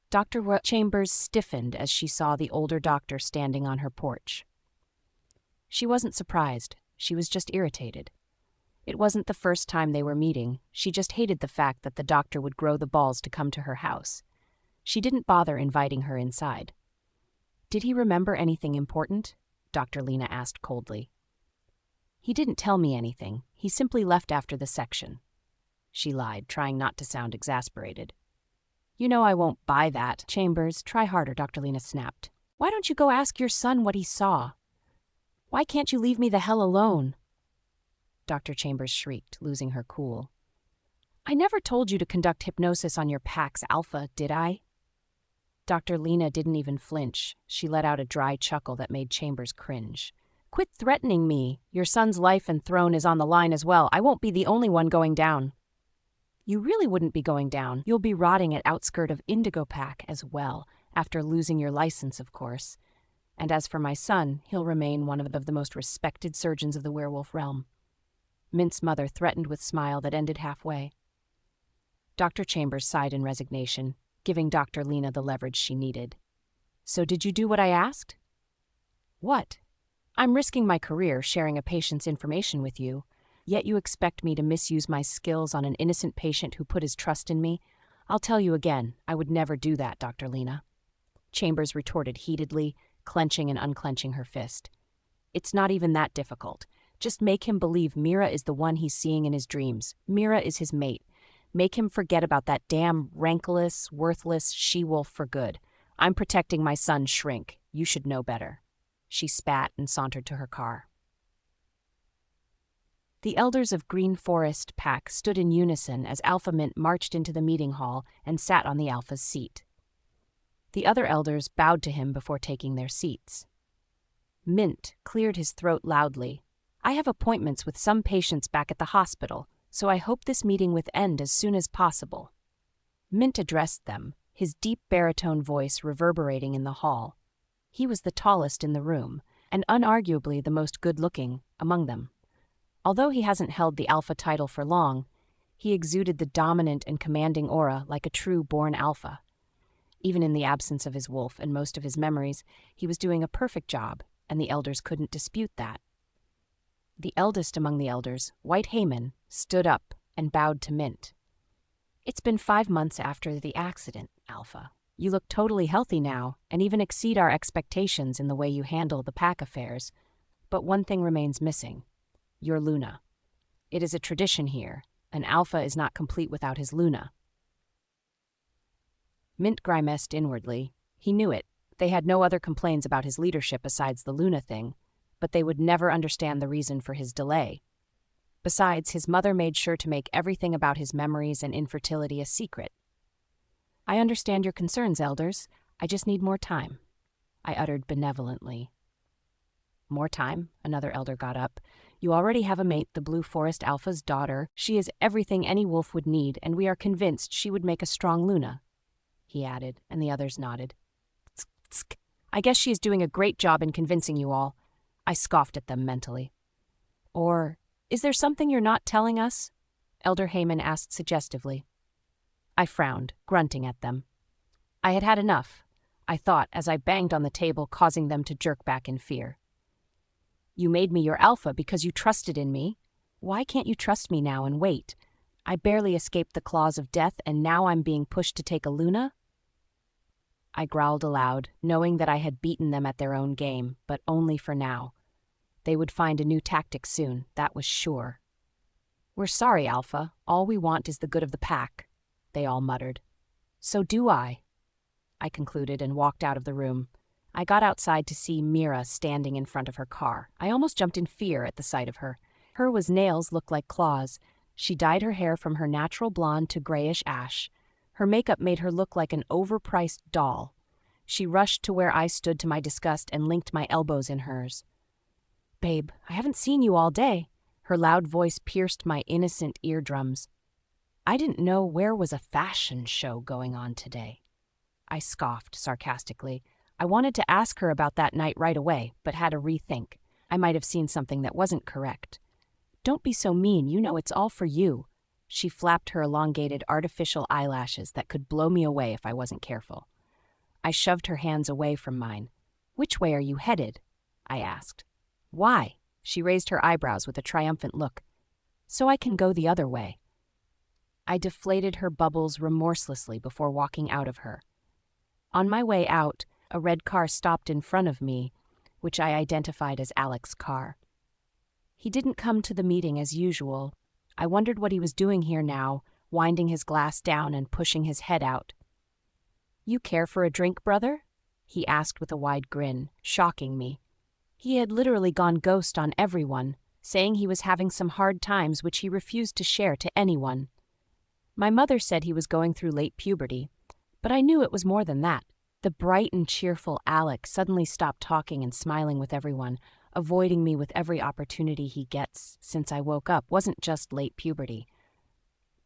Dr. Chambers stiffened as she saw the older doctor standing on her porch. She wasn't surprised. She was just irritated. It wasn't the first time they were meeting. She just hated the fact that the doctor would grow the balls to come to her house. She didn't bother inviting her inside. "Did he remember anything important?" Dr. Lena asked coldly. "He didn't tell me anything. He simply left after the section." She lied, trying not to sound exasperated. "You know I won't buy that." "Chambers, try harder," Dr. Lena snapped. "Why don't you go ask your son what he saw? Why can't you leave me the hell alone?" Dr. Chambers shrieked, losing her cool. "I never told you to conduct hypnosis on your Pax Alpha, did I?" Dr. Lena didn't even flinch. She let out a dry chuckle that made Chambers cringe. "Quit threatening me. Your son's life and throne is on the line as well. I won't be the only one going down." "You really wouldn't be going down. You'll be rotting at outskirt of Indigo Pack as well, after losing your license, of course. And as for my son, he'll remain one of the most respected surgeons of the werewolf realm. Mint's mother threatened with smile that ended halfway. Dr. Chambers sighed in resignation, giving Dr. Lena the leverage she needed. So did you do what I asked? What? I'm risking my career sharing a patient's information with you, yet you expect me to misuse my skills on an innocent patient who put his trust in me? I'll tell you again, I would never do that, Dr. Lena. Chambers retorted heatedly, clenching and unclenching her fist. It's not even that difficult. Just make him believe Mira is the one he's seeing in his dreams. Mira is his mate. Make him forget about that damn rankless, worthless she-wolf for good. I'm protecting my son's shrink. You should know better. She spat and sauntered to her car. The elders of Green Forest Pack stood in unison as Alpha Mint marched into the meeting hall and sat on the Alpha's seat. The other elders bowed to him before taking their seats. Mint cleared his throat loudly. I have appointments with some patients back at the hospital, so I hope this meeting will end as soon as possible. Mint addressed them, his deep baritone voice reverberating in the hall. He was the tallest in the room, and unarguably the most good-looking among them. Although he hasn't held the Alpha title for long, he exuded the dominant and commanding aura like a true born Alpha. Even in the absence of his wolf and most of his memories, he was doing a perfect job, and the elders couldn't dispute that. The eldest among the elders, White Heyman, stood up and bowed to Mint. It's been 5 months after the accident, Alpha. You look totally healthy now, and even exceed our expectations in the way you handle the pack affairs. But one thing remains missing. Your Luna. It is a tradition here. An Alpha is not complete without his Luna. Mint grimaced inwardly. He knew it. They had no other complaints about his leadership besides the Luna thing, but they would never understand the reason for his delay. Besides, his mother made sure to make everything about his memories and infertility a secret. I understand your concerns, elders. I just need more time, I uttered benevolently. More time? Another elder got up. You already have a mate, the Blue Forest Alpha's daughter. She is everything any wolf would need, and we are convinced she would make a strong Luna, he added, and the others nodded. Tsk, tsk. I guess she is doing a great job in convincing you all. I scoffed at them mentally. Or, is there something you're not telling us? Elder Heyman asked suggestively. I frowned, grunting at them. I had had enough, I thought as I banged on the table, causing them to jerk back in fear. You made me your Alpha because you trusted in me. Why can't you trust me now and wait? I barely escaped the claws of death, and now I'm being pushed to take a Luna? I growled aloud, knowing that I had beaten them at their own game, but only for now. They would find a new tactic soon, that was sure. We're sorry, Alpha. All we want is the good of the pack, they all muttered. So do I concluded and walked out of the room. I got outside to see Mira standing in front of her car. I almost jumped in fear at the sight of her. Her nails looked like claws. She dyed her hair from her natural blonde to grayish ash. Her makeup made her look like an overpriced doll. She rushed to where I stood to my disgust and linked my elbows in hers. Babe, I haven't seen you all day. Her loud voice pierced my innocent eardrums. I didn't know where was a fashion show going on today. I scoffed sarcastically. I wanted to ask her about that night right away, but had a rethink. I might have seen something that wasn't correct. Don't be so mean, you know it's all for you. She flapped her elongated artificial eyelashes that could blow me away if I wasn't careful. I shoved her hands away from mine. Which way are you headed? I asked. Why? She raised her eyebrows with a triumphant look. So I can go the other way. I deflated her bubbles remorselessly before walking out of her. On my way out, a red car stopped in front of me, which I identified as Alec's car. He didn't come to the meeting as usual. I wondered what he was doing here now, winding his glass down and pushing his head out. You care for a drink, brother? He asked with a wide grin, shocking me. He had literally gone ghost on everyone, saying he was having some hard times which he refused to share to anyone. My mother said he was going through late puberty, but I knew it was more than that. The bright and cheerful Alec suddenly stopped talking and smiling with everyone, avoiding me with every opportunity he gets since I woke up wasn't just late puberty.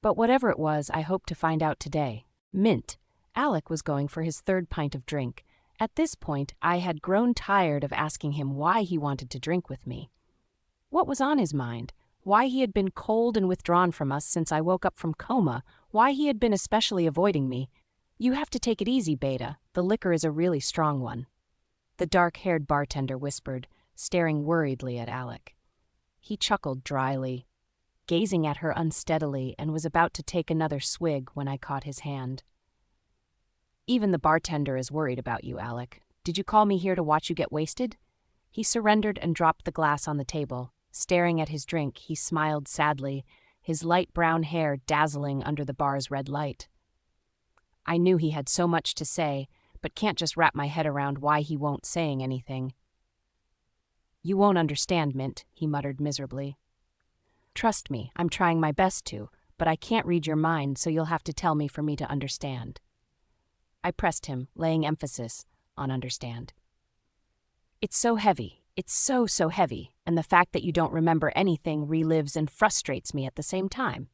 But whatever it was, I hoped to find out today. Mint. Alec was going for his 3rd pint of drink. At this point, I had grown tired of asking him why he wanted to drink with me. What was on his mind? why he had been cold and withdrawn from us since I woke up from coma, why he had been especially avoiding me. You have to take it easy, Beta. The liquor is a really strong one. The dark-haired bartender whispered, staring worriedly at Alec. He chuckled dryly, gazing at her unsteadily, and was about to take another swig when I caught his hand. Even the bartender is worried about you, Alec. Did you call me here to watch you get wasted? He surrendered and dropped the glass on the table. Staring at his drink, he smiled sadly, his light brown hair dazzling under the bar's red light. I knew he had so much to say, but can't just wrap my head around why he won't saying anything. You won't understand, Mint, he muttered miserably. Trust me, I'm trying my best to, but I can't read your mind, so you'll have to tell me for me to understand. I pressed him, laying emphasis on understand. It's so heavy. It's so heavy, and the fact that you don't remember anything relives and frustrates me at the same time.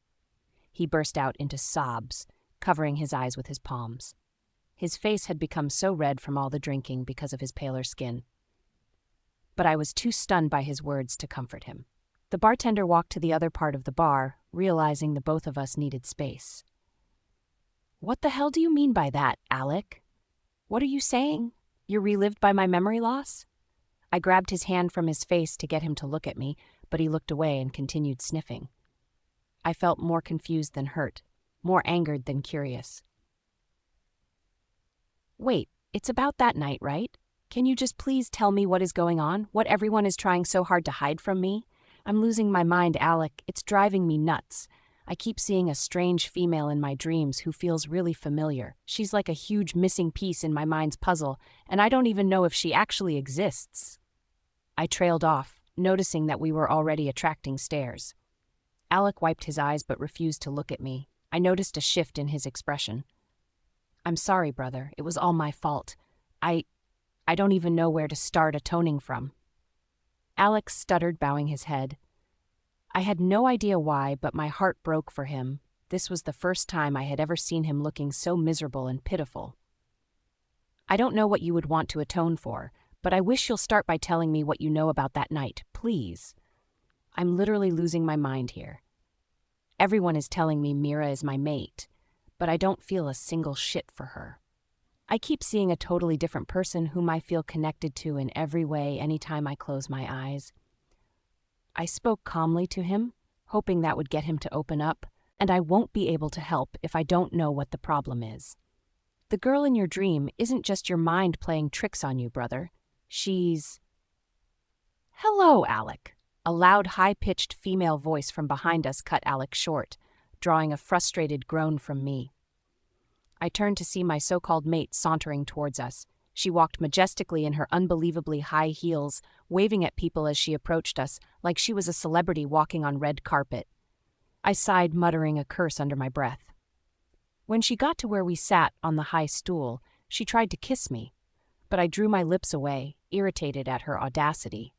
He burst out into sobs, covering his eyes with his palms. His face had become so red from all the drinking because of his paler skin. But I was too stunned by his words to comfort him. The bartender walked to the other part of the bar, realizing the both of us needed space. What the hell do you mean by that, Alec? What are you saying? You're relived by my memory loss? I grabbed his hand from his face to get him to look at me, but he looked away and continued sniffing. I felt more confused than hurt, more angered than curious. Wait, it's about that night, right? Can you just please tell me what is going on, what everyone is trying so hard to hide from me? I'm losing my mind, Alec. It's driving me nuts. I keep seeing a strange female in my dreams who feels really familiar. She's like a huge missing piece in my mind's puzzle, and I don't even know if she actually exists. I trailed off, noticing that we were already attracting stares. Alec wiped his eyes but refused to look at me. I noticed a shift in his expression. I'm sorry, brother. It was all my fault. I don't even know where to start atoning from. Alec stuttered, bowing his head. I had no idea why, but my heart broke for him. This was the first time I had ever seen him looking so miserable and pitiful. I don't know what you would want to atone for, but I wish you'll start by telling me what you know about that night, please. I'm literally losing my mind here. Everyone is telling me Mira is my mate, but I don't feel a single shit for her. I keep seeing a totally different person whom I feel connected to in every way anytime I close my eyes. I spoke calmly to him, hoping that would get him to open up, and I won't be able to help if I don't know what the problem is. The girl in your dream isn't just your mind playing tricks on you, brother. She's... Hello, Alec. A loud, high-pitched female voice from behind us cut Alec short, drawing a frustrated groan from me. I turned to see my so-called mate sauntering towards us. She walked majestically in her unbelievably high heels, waving at people as she approached us, like she was a celebrity walking on red carpet. I sighed, muttering a curse under my breath. When she got to where we sat on the high stool, she tried to kiss me, but I drew my lips away, irritated at her audacity.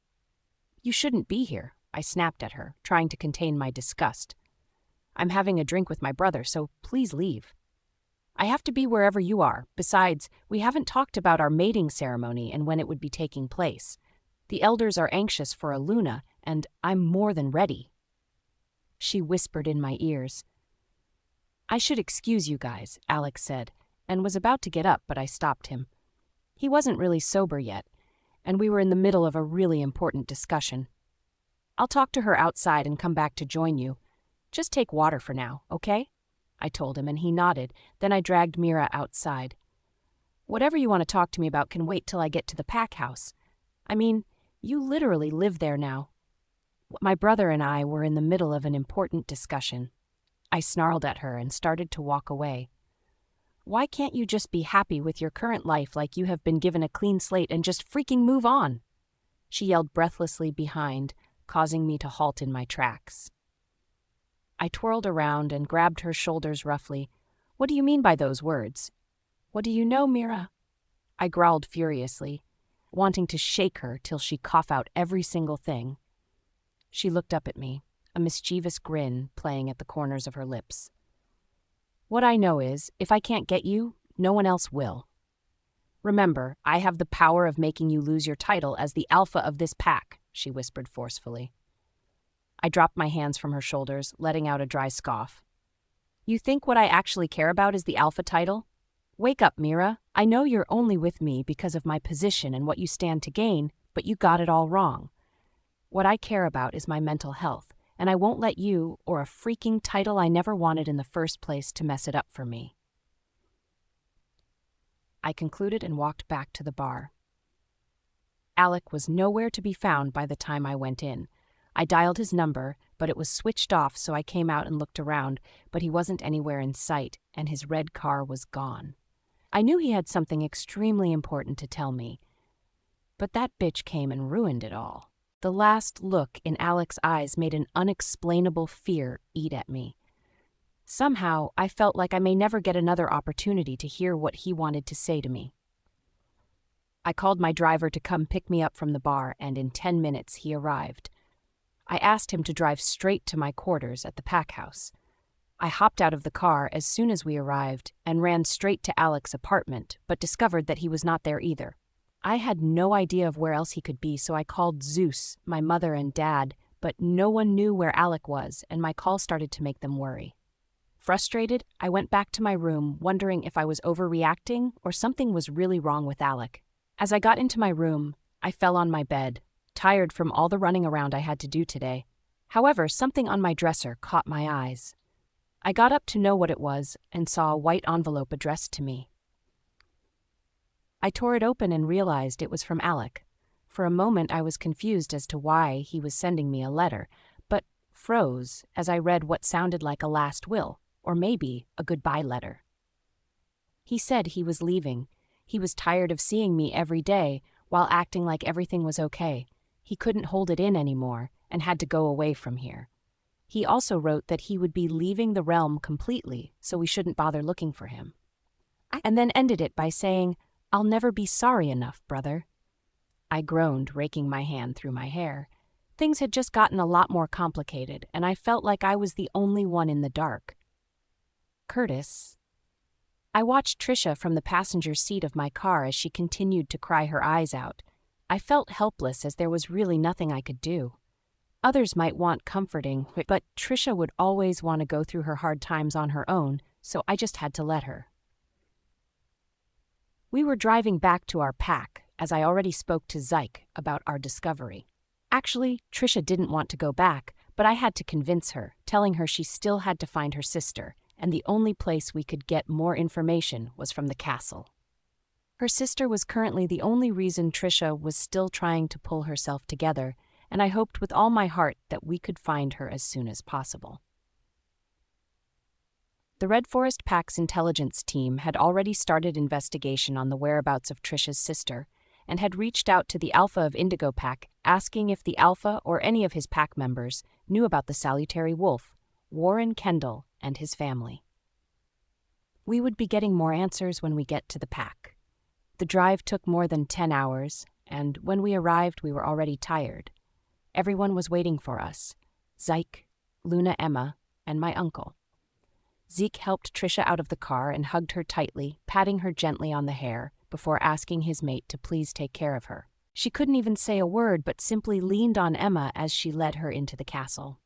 You shouldn't be here, I snapped at her, trying to contain my disgust. I'm having a drink with my brother, so please leave. I have to be wherever you are. Besides, we haven't talked about our mating ceremony and when it would be taking place. The elders are anxious for a Luna, and I'm more than ready. She whispered in my ears. I should excuse you guys, Alex said, and was about to get up, but I stopped him. He wasn't really sober yet, and we were in the middle of a really important discussion. I'll talk to her outside and come back to join you. Just take water for now, okay? I told him, and he nodded. Then I dragged Mira outside. Whatever you want to talk to me about can wait till I get to the pack house. I mean, you literally live there now. My brother and I were in the middle of an important discussion. I snarled at her and started to walk away. Why can't you just be happy with your current life like you have been given a clean slate and just freaking move on? She yelled breathlessly behind, causing me to halt in my tracks. I twirled around and grabbed her shoulders roughly. What do you mean by those words? What do you know, Mira? I growled furiously, wanting to shake her till she coughed out every single thing. She looked up at me, a mischievous grin playing at the corners of her lips. What I know is, if I can't get you, no one else will. Remember, I have the power of making you lose your title as the alpha of this pack, she whispered forcefully. I dropped my hands from her shoulders, letting out a dry scoff. You think what I actually care about is the alpha title? Wake up, Mira. I know you're only with me because of my position and what you stand to gain, but you got it all wrong. What I care about is my mental health, and I won't let you, or a freaking title I never wanted in the first place, to mess it up for me. I concluded and walked back to the bar. Alec was nowhere to be found by the time I went in. I dialed his number, but it was switched off, so I came out and looked around, but he wasn't anywhere in sight, and his red car was gone. I knew he had something extremely important to tell me, but that bitch came and ruined it all. The last look in Alec's eyes made an unexplainable fear eat at me. Somehow, I felt like I may never get another opportunity to hear what he wanted to say to me. I called my driver to come pick me up from the bar, and in 10 minutes he arrived. I asked him to drive straight to my quarters at the pack house. I hopped out of the car as soon as we arrived and ran straight to Alec's apartment, but discovered that he was not there either. I had no idea of where else he could be, so I called Zeus, my mother and dad, but no one knew where Alec was, and my call started to make them worry. Frustrated, I went back to my room, wondering if I was overreacting or something was really wrong with Alec. As I got into my room, I fell on my bed, tired from all the running around I had to do today. However, something on my dresser caught my eyes. I got up to know what it was and saw a white envelope addressed to me. I tore it open and realized it was from Alec. For a moment I was confused as to why he was sending me a letter, but froze as I read what sounded like a last will, or maybe a goodbye letter. He said he was leaving. He was tired of seeing me every day while acting like everything was okay. He couldn't hold it in anymore and had to go away from here. He also wrote that he would be leaving the realm completely, so we shouldn't bother looking for him. And then ended it by saying, "I'll never be sorry enough, brother." I groaned, raking my hand through my hair. Things had just gotten a lot more complicated, and I felt like I was the only one in the dark. Curtis. I watched Trisha from the passenger seat of my car as she continued to cry her eyes out. I felt helpless as there was really nothing I could do. Others might want comforting, but Trisha would always want to go through her hard times on her own, so I just had to let her. We were driving back to our pack, as I already spoke to Zyke about our discovery. Actually, Trisha didn't want to go back, but I had to convince her, telling her she still had to find her sister, and the only place we could get more information was from the castle. Her sister was currently the only reason Trisha was still trying to pull herself together, and I hoped with all my heart that we could find her as soon as possible. The Red Forest Pack's intelligence team had already started investigation on the whereabouts of Trisha's sister, and had reached out to the Alpha of Indigo Pack, asking if the Alpha or any of his pack members knew about the salutary wolf, Warren Kendall, and his family. We would be getting more answers when we get to the pack. The drive took more than 10 hours, and when we arrived we were already tired. Everyone was waiting for us: Zyke, Luna, Emma, and my uncle. Zeke helped Trisha out of the car and hugged her tightly, patting her gently on the hair, before asking his mate to please take care of her. She couldn't even say a word, but simply leaned on Emma as she led her into the castle.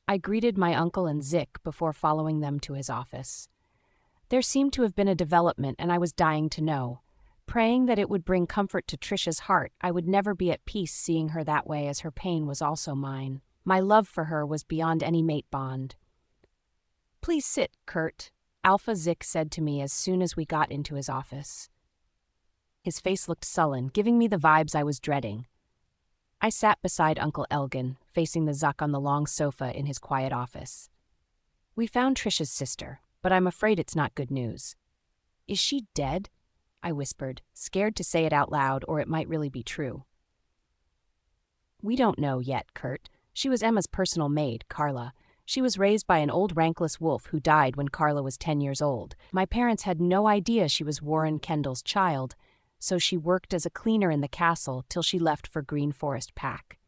I greeted my uncle and Zik before following them to his office. There seemed to have been a development, and I was dying to know. Praying that it would bring comfort to Trisha's heart, I would never be at peace seeing her that way, as her pain was also mine. My love for her was beyond any mate bond. "Please sit, Kurt," Alpha Zik said to me as soon as we got into his office. His face looked sullen, giving me the vibes I was dreading. I sat beside Uncle Elgin, facing the Zuck on the long sofa in his quiet office. "We found Trisha's sister, but I'm afraid it's not good news." "Is she dead?" I whispered, scared to say it out loud, or it might really be true. "We don't know yet, Kurt. She was Emma's personal maid, Carla. She was raised by an old rankless wolf who died when Carla was 10 years old. My parents had no idea she was Warren Kendall's child, so she worked as a cleaner in the castle till she left for Green Forest Pack."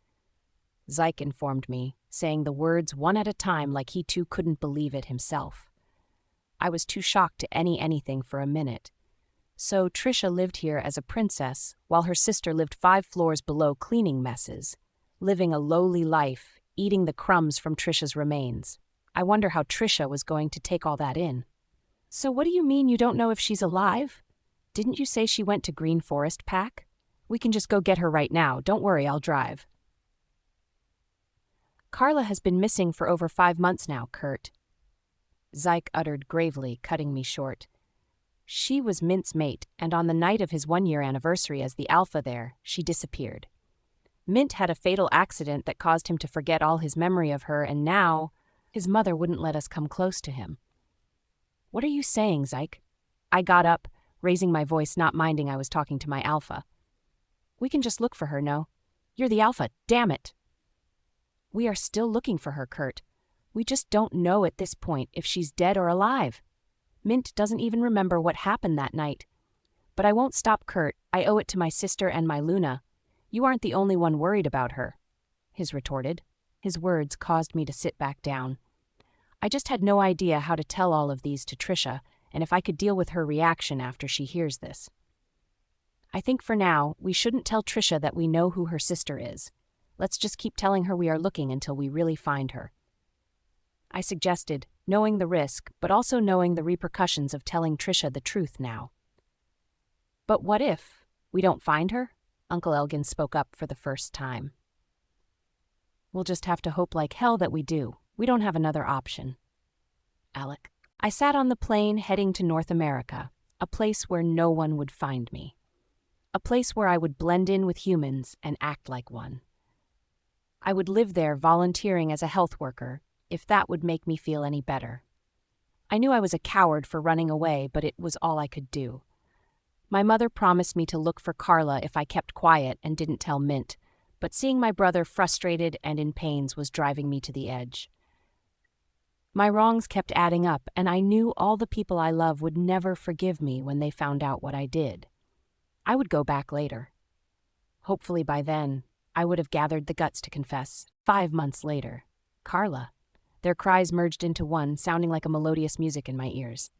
Zyke informed me, saying the words one at a time like he too couldn't believe it himself. I was too shocked to anything for a minute. So Trisha lived here as a princess, while her sister lived 5 floors below cleaning messes, living a lowly life, eating the crumbs from Trisha's remains. I wonder how Trisha was going to take all that in. So what do you mean you don't know if she's alive? Didn't you say she went to Green Forest Pack? We can just go get her right now. Don't worry, I'll drive. Carla has been missing for over 5 months now, Kurt. Zyke uttered gravely, cutting me short. She was Mint's mate, and on the night of his 1-year anniversary as the alpha there, she disappeared. Mint had a fatal accident that caused him to forget all his memory of her, and now his mother wouldn't let us come close to him. What are you saying, Zyke? I got up, raising my voice, not minding I was talking to my alpha. We can just look for her, no? You're the alpha, damn it! We are still looking for her, Kurt. We just don't know at this point if she's dead or alive. Mint doesn't even remember what happened that night. But I won't stop, Kurt. I owe it to my sister and my Luna. You aren't the only one worried about her, his retorted. His words caused me to sit back down. I just had no idea how to tell all of these to Trisha, and if I could deal with her reaction after she hears this. I think for now, we shouldn't tell Trisha that we know who her sister is. Let's just keep telling her we are looking until we really find her. I suggested, knowing the risk, but also knowing the repercussions of telling Trisha the truth now. But what if we don't find her? Uncle Elgin spoke up for the first time. We'll just have to hope like hell that we do. We don't have another option. Alec. I sat on the plane heading to North America, a place where no one would find me. A place where I would blend in with humans and act like one. I would live there volunteering as a health worker, if that would make me feel any better. I knew I was a coward for running away, but it was all I could do. My mother promised me to look for Carla if I kept quiet and didn't tell Mint, but seeing my brother frustrated and in pains was driving me to the edge. My wrongs kept adding up, and I knew all the people I love would never forgive me when they found out what I did. I would go back later. Hopefully by then, I would have gathered the guts to confess. 5 months later, Carla. Their cries merged into one, sounding like a melodious music in my ears.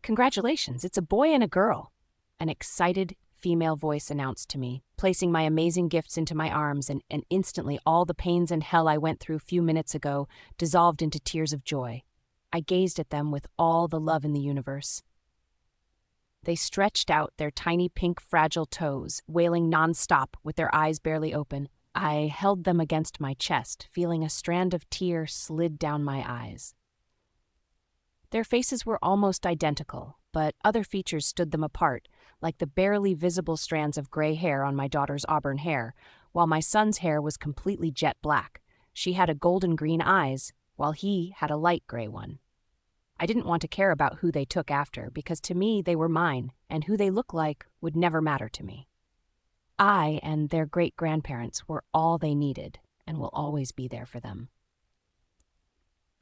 Congratulations, it's a boy and a girl, an excited female voice announced to me, placing my amazing gifts into my arms, and instantly all the pains and hell I went through a few minutes ago dissolved into tears of joy. I gazed at them with all the love in the universe. They stretched out their tiny pink fragile toes, wailing nonstop with their eyes barely open. I held them against my chest, feeling a strand of tear slid down my eyes. Their faces were almost identical, but other features stood them apart, like the barely visible strands of gray hair on my daughter's auburn hair, while my son's hair was completely jet black. She had a golden-green eyes, while he had a light gray one. I didn't want to care about who they took after, because to me they were mine, and who they looked like would never matter to me. I and their great-grandparents were all they needed, and will always be there for them.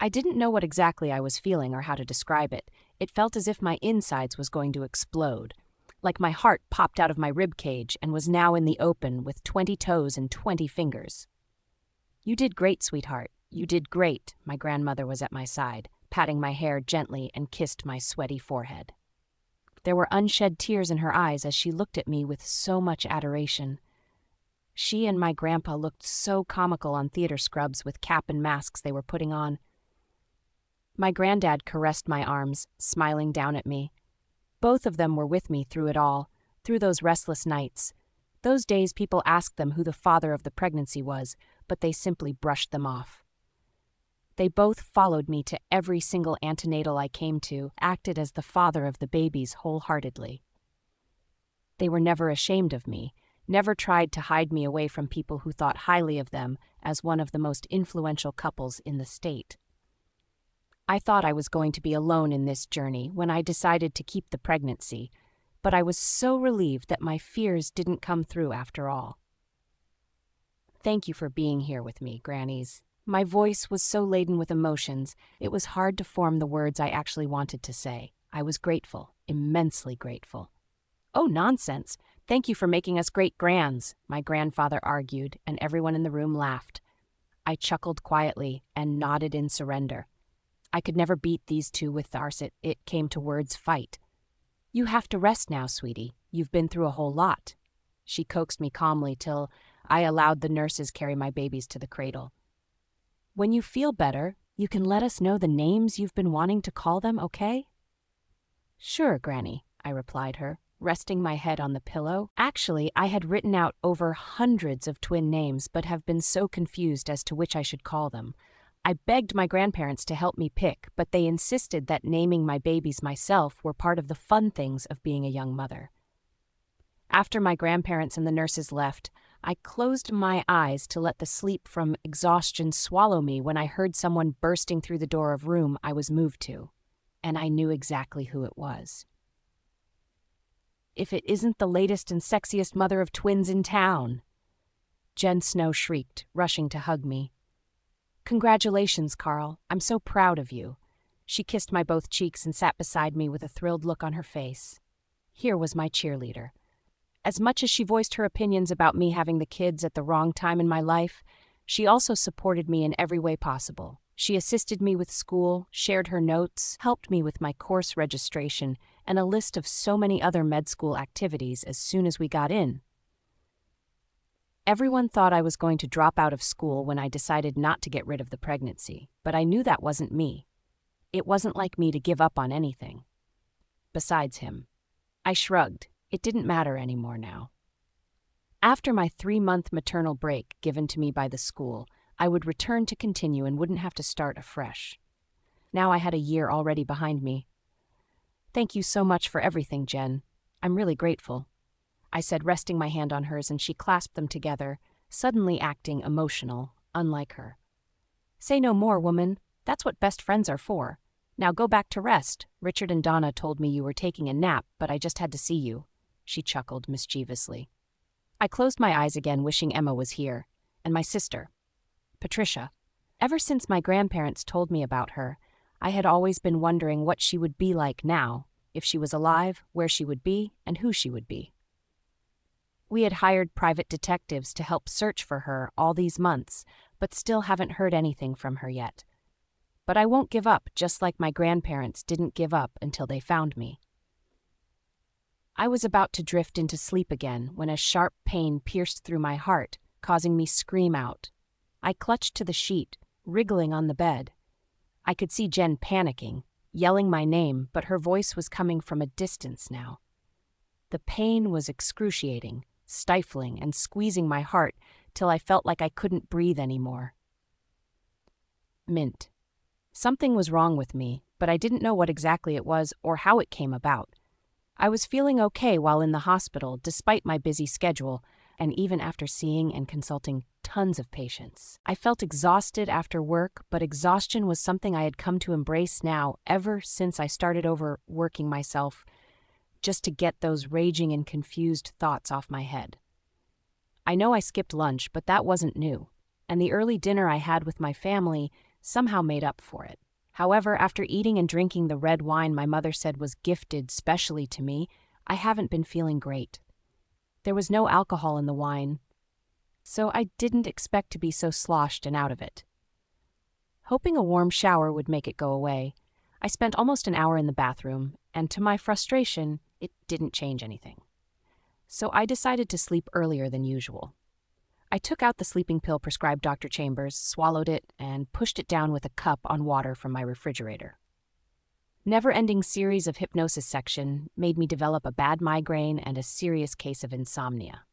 I didn't know what exactly I was feeling or how to describe it. It felt as if my insides was going to explode, like my heart popped out of my rib cage and was now in the open with 20 toes and 20 fingers. You did great, sweetheart. You did great. My grandmother was at my side, patting my hair gently and kissed my sweaty forehead. There were unshed tears in her eyes as she looked at me with so much adoration. She and my grandpa looked so comical on theater scrubs with cap and masks they were putting on. My granddad caressed my arms, smiling down at me. Both of them were with me through it all, through those restless nights. Those days people asked them who the father of the pregnancy was, but they simply brushed them off. They both followed me to every single antenatal I came to, acted as the father of the babies wholeheartedly. They were never ashamed of me, never tried to hide me away from people who thought highly of them as one of the most influential couples in the state. I thought I was going to be alone in this journey when I decided to keep the pregnancy, but I was so relieved that my fears didn't come through after all. Thank you for being here with me, Grannies. My voice was so laden with emotions, it was hard to form the words I actually wanted to say. I was grateful, immensely grateful. Oh, nonsense. Thank you for making us great-grands, my grandfather argued, and everyone in the room laughed. I chuckled quietly and nodded in surrender. I could never beat these two with it came to words fight. You have to rest now, sweetie. You've been through a whole lot. She coaxed me calmly till I allowed the nurses carry my babies to the cradle. When you feel better, you can let us know the names you've been wanting to call them, okay? Sure, Granny, I replied her, resting my head on the pillow. Actually, I had written out over hundreds of twin names but have been so confused as to which I should call them. I begged my grandparents to help me pick, but they insisted that naming my babies myself were part of the fun things of being a young mother. After my grandparents and the nurses left, I closed my eyes to let the sleep from exhaustion swallow me when I heard someone bursting through the door of room I was moved to, and I knew exactly who it was. If it isn't the latest and sexiest mother of twins in town! Jen Snow shrieked, rushing to hug me. Congratulations, Carl. I'm so proud of you. She kissed my both cheeks and sat beside me with a thrilled look on her face. Here was my cheerleader. As much as she voiced her opinions about me having the kids at the wrong time in my life, she also supported me in every way possible. She assisted me with school, shared her notes, helped me with my course registration, and a list of so many other med school activities as soon as we got in. Everyone thought I was going to drop out of school when I decided not to get rid of the pregnancy, but I knew that wasn't me. It wasn't like me to give up on anything. Besides him. I shrugged. It didn't matter anymore now. After my 3-month maternal break given to me by the school, I would return to continue and wouldn't have to start afresh. Now I had a year already behind me. Thank you so much for everything, Jen. I'm really grateful, I said, resting my hand on hers, and she clasped them together, suddenly acting emotional, unlike her. Say no more, woman. That's what best friends are for. Now go back to rest. Richard and Donna told me you were taking a nap, but I just had to see you. She chuckled mischievously. I closed my eyes again, wishing Emma was here, and my sister, Patricia. Ever since my grandparents told me about her, I had always been wondering what she would be like now, if she was alive, where she would be, and who she would be. We had hired private detectives to help search for her all these months, but still haven't heard anything from her yet. But I won't give up, just like my grandparents didn't give up until they found me. I was about to drift into sleep again when a sharp pain pierced through my heart, causing me to scream out. I clutched to the sheet, wriggling on the bed. I could see Jen panicking, yelling my name, but her voice was coming from a distance now. The pain was excruciating, stifling and squeezing my heart till I felt like I couldn't breathe anymore. Mint. Something was wrong with me, but I didn't know what exactly it was or how it came about. I was feeling okay while in the hospital, despite my busy schedule, and even after seeing and consulting tons of patients. I felt exhausted after work, but exhaustion was something I had come to embrace now ever since I started overworking myself just to get those raging and confused thoughts off my head. I know I skipped lunch, but that wasn't new, and the early dinner I had with my family somehow made up for it. However, after eating and drinking the red wine my mother said was gifted specially to me, I haven't been feeling great. There was no alcohol in the wine, so I didn't expect to be so sloshed and out of it. Hoping a warm shower would make it go away, I spent almost an hour in the bathroom, and to my frustration, it didn't change anything. So I decided to sleep earlier than usual. I took out the sleeping pill prescribed Dr. Chambers, swallowed it, and pushed it down with a cup on water from my refrigerator. Never-ending series of hypnosis section made me develop a bad migraine and a serious case of insomnia.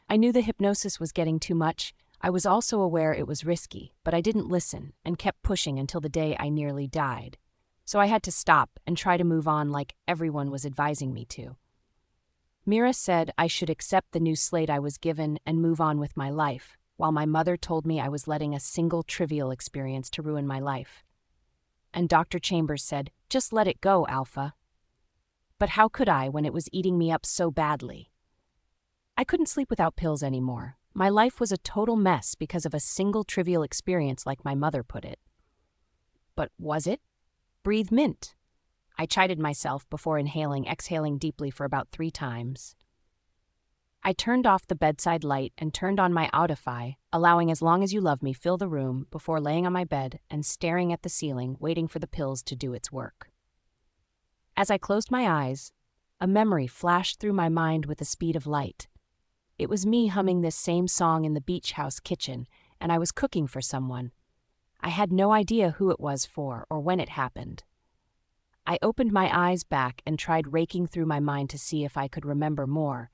I knew the hypnosis was getting too much. I was also aware it was risky, but I didn't listen and kept pushing until the day I nearly died. So I had to stop and try to move on like everyone was advising me to. Mira said I should accept the new slate I was given and move on with my life, while my mother told me I was letting a single trivial experience to ruin my life. And Dr. Chambers said, just let it go, Alpha. But how could I when it was eating me up so badly? I couldn't sleep without pills anymore. My life was a total mess because of a single trivial experience, like my mother put it. But was it? Breathe mint. I chided myself before exhaling deeply for about 3 times. I turned off the bedside light and turned on my Audify, allowing As Long As You Love Me fill the room before laying on my bed and staring at the ceiling, waiting for the pills to do its work. As I closed my eyes, a memory flashed through my mind with the speed of light. It was me humming this same song in the beach house kitchen, and I was cooking for someone. I had no idea who it was for or when it happened. I opened my eyes back and tried raking through my mind to see if I could remember more,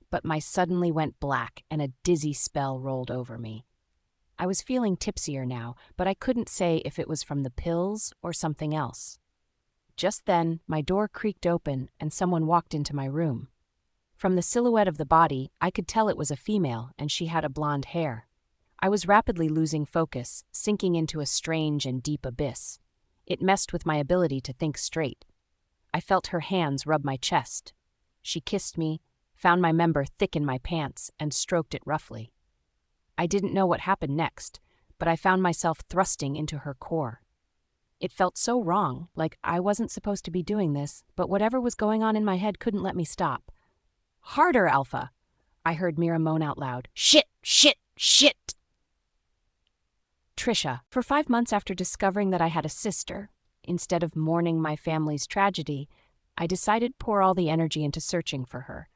but my suddenly went black and a dizzy spell rolled over me. I was feeling tipsier now, but I couldn't say if it was from the pills or something else. Just then, my door creaked open and someone walked into my room. From the silhouette of the body, I could tell it was a female and she had a blonde hair. I was rapidly losing focus, sinking into a strange and deep abyss. It messed with my ability to think straight. I felt her hands rub my chest. She kissed me, found my member thick in my pants, and stroked it roughly. I didn't know what happened next, but I found myself thrusting into her core. It felt so wrong, like I wasn't supposed to be doing this, but whatever was going on in my head couldn't let me stop. "Harder, Alpha!" I heard Mira moan out loud. "Shit! Shit! Shit!" Trisha. For 5 months after discovering that I had a sister, instead of mourning my family's tragedy, I decided to pour all the energy into searching for her.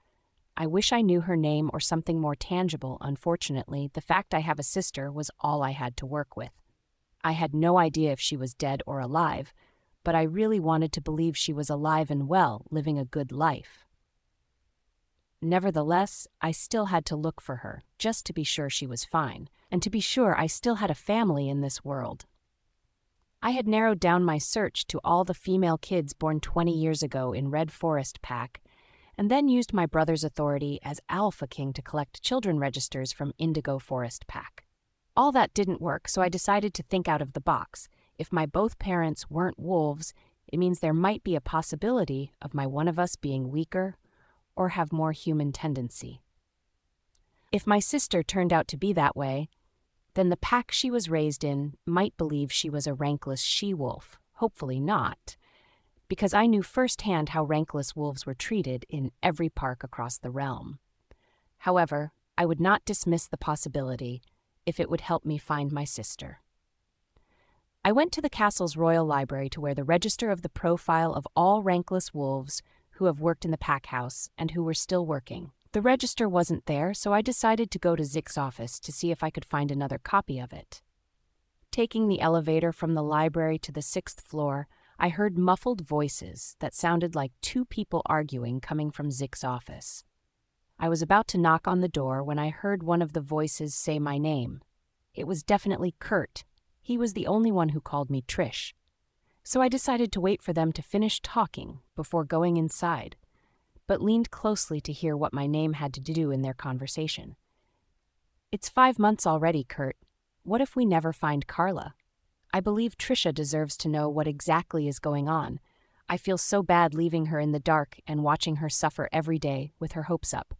I wish I knew her name or something more tangible. Unfortunately, the fact I have a sister was all I had to work with. I had no idea if she was dead or alive, but I really wanted to believe she was alive and well, living a good life. Nevertheless, I still had to look for her, just to be sure she was fine, and to be sure I still had a family in this world. I had narrowed down my search to all the female kids born 20 years ago in Red Forest Pack, and then used my brother's authority as Alpha King to collect children registers from Indigo Forest Pack. All that didn't work, so I decided to think out of the box. If my both parents weren't wolves, it means there might be a possibility of one of us being weaker or have more human tendency. If my sister turned out to be that way, then the pack she was raised in might believe she was a rankless she-wolf. Hopefully not, because I knew firsthand how rankless wolves were treated in every park across the realm. However, I would not dismiss the possibility if it would help me find my sister. I went to the castle's royal library to where the register of the profile of all rankless wolves who have worked in the pack house and who were still working. The register wasn't there, so I decided to go to Zick's office to see if I could find another copy of it. Taking the elevator from the library to the 6th floor, I heard muffled voices that sounded like 2 people arguing coming from Zick's office. I was about to knock on the door when I heard one of the voices say my name. It was definitely Kurt. He was the only one who called me Trish. So I decided to wait for them to finish talking before going inside, but leaned closely to hear what my name had to do in their conversation. "It's 5 months already, Kurt. What if we never find Carla? I believe Trisha deserves to know what exactly is going on. I feel so bad leaving her in the dark and watching her suffer every day with her hopes up."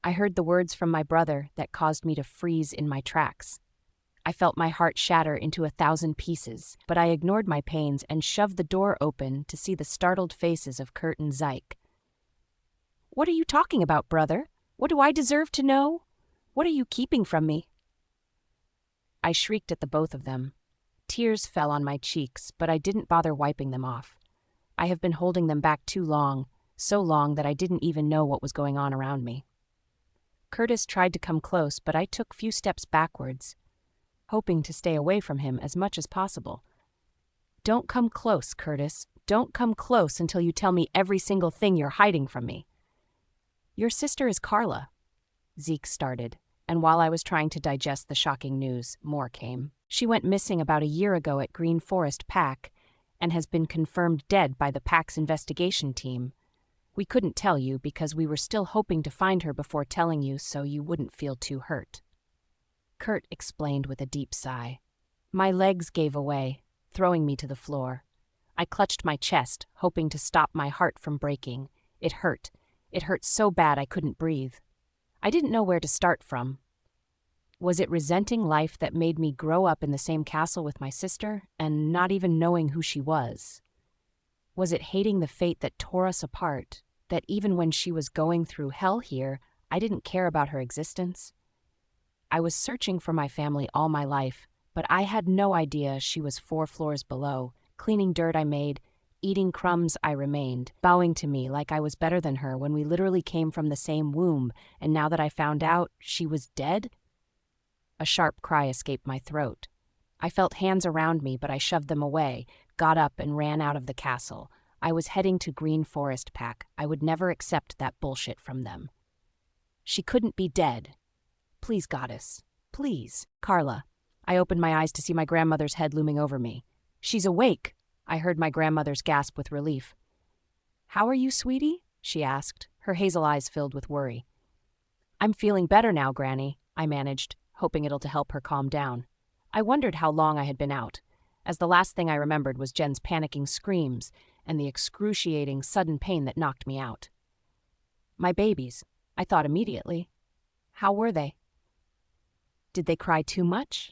I heard the words from my brother that caused me to freeze in my tracks. I felt my heart shatter into 1,000 pieces, but I ignored my pains and shoved the door open to see the startled faces of Kurt and Zyke. "What are you talking about, brother? What do I deserve to know? What are you keeping from me?" I shrieked at the both of them. Tears fell on my cheeks, but I didn't bother wiping them off. I have been holding them back too long, so long that I didn't even know what was going on around me. Curtis tried to come close, but I took few steps backwards, hoping to stay away from him as much as possible. "Don't come close, Curtis. Don't come close until you tell me every single thing you're hiding from me." "Your sister is Carla," Zeke started, and while I was trying to digest the shocking news, more came. "She went missing about a year ago at Green Forest Pack and has been confirmed dead by the Pack's investigation team. We couldn't tell you because we were still hoping to find her before telling you so you wouldn't feel too hurt," Kurt explained with a deep sigh. My legs gave away, throwing me to the floor. I clutched my chest, hoping to stop my heart from breaking. It hurt. It hurt so bad I couldn't breathe. I didn't know where to start from. Was it resenting life that made me grow up in the same castle with my sister and not even knowing who she was? Was it hating the fate that tore us apart, that even when she was going through hell here, I didn't care about her existence? I was searching for my family all my life, but I had no idea she was 4 floors below, cleaning dirt I made, eating crumbs I remained, bowing to me like I was better than her when we literally came from the same womb, and now that I found out she was dead? A sharp cry escaped my throat. I felt hands around me, but I shoved them away, got up, and ran out of the castle. I was heading to Green Forest Pack. I would never accept that bullshit from them. She couldn't be dead. Please, goddess. Please. Carla. I opened my eyes to see my grandmother's head looming over me. She's awake. I heard my grandmother's gasp with relief. How are you, sweetie? She asked, her hazel eyes filled with worry. I'm feeling better now, Granny, I managed, hoping it'll to help her calm down. I wondered how long I had been out, as the last thing I remembered was Jen's panicking screams and the excruciating, sudden pain that knocked me out. My babies, I thought immediately. How were they? Did they cry too much?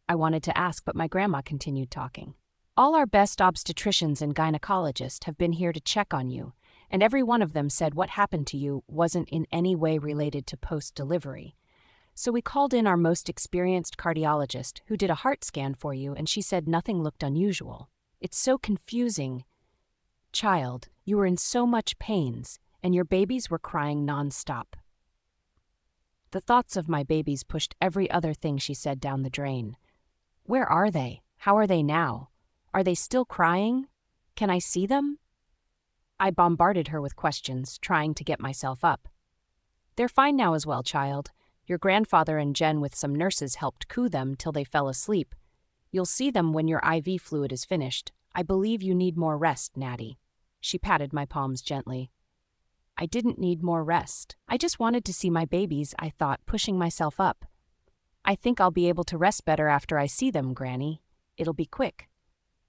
I wanted to ask, but my grandma continued talking. All our best obstetricians and gynecologists have been here to check on you, and every one of them said what happened to you wasn't in any way related to post-delivery. So we called in our most experienced cardiologist, who did a heart scan for you, and she said nothing looked unusual. It's so confusing. Child, you were in so much pains, and your babies were crying nonstop. The thoughts of my babies pushed every other thing she said down the drain. Where are they? How are they now? Are they still crying? Can I see them? I bombarded her with questions, trying to get myself up. They're fine now as well, child. Your grandfather and Jen with some nurses helped coo them till they fell asleep. You'll see them when your IV fluid is finished. I believe you need more rest, Natty. She patted my palms gently. I didn't need more rest. I just wanted to see my babies, I thought, pushing myself up. I think I'll be able to rest better after I see them, Granny. It'll be quick.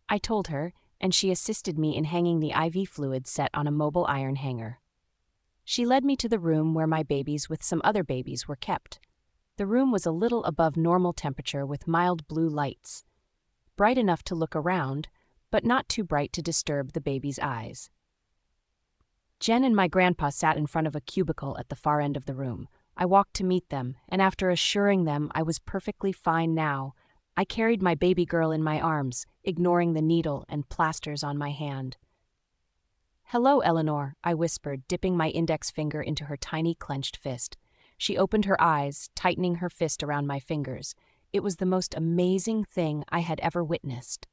I told her, and she assisted me in hanging the IV fluid set on a mobile iron hanger. She led me to the room where my babies with some other babies were kept. The room was a little above normal temperature with mild blue lights. Bright enough to look around, but not too bright to disturb the baby's eyes. Jen and my grandpa sat in front of a cubicle at the far end of the room. I walked to meet them, and after assuring them I was perfectly fine now, I carried my baby girl in my arms, ignoring the needle and plasters on my hand. Hello, Eleanor, I whispered, dipping my index finger into her tiny clenched fist. She opened her eyes, tightening her fist around my fingers. It was the most amazing thing I had ever witnessed.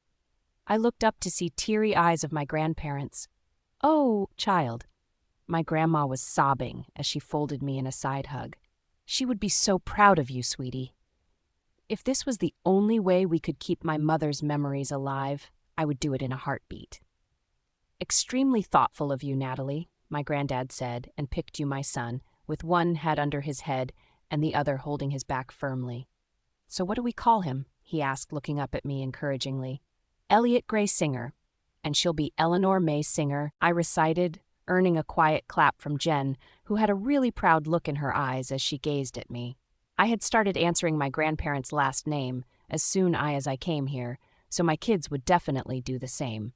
I looked up to see teary eyes of my grandparents. Oh, child. My grandma was sobbing as she folded me in a side hug. She would be so proud of you, sweetie. If this was the only way we could keep my mother's memories alive, I would do it in a heartbeat. Extremely thoughtful of you, Natalie, my granddad said, and picked you my son, with one head under his head and the other holding his back firmly. So what do we call him? He asked, looking up at me encouragingly. Elliot Gray Singer, and she'll be Eleanor May Singer, I recited, earning a quiet clap from Jen, who had a really proud look in her eyes as she gazed at me. I had started answering my grandparents' last name as soon as I came here, so my kids would definitely do the same.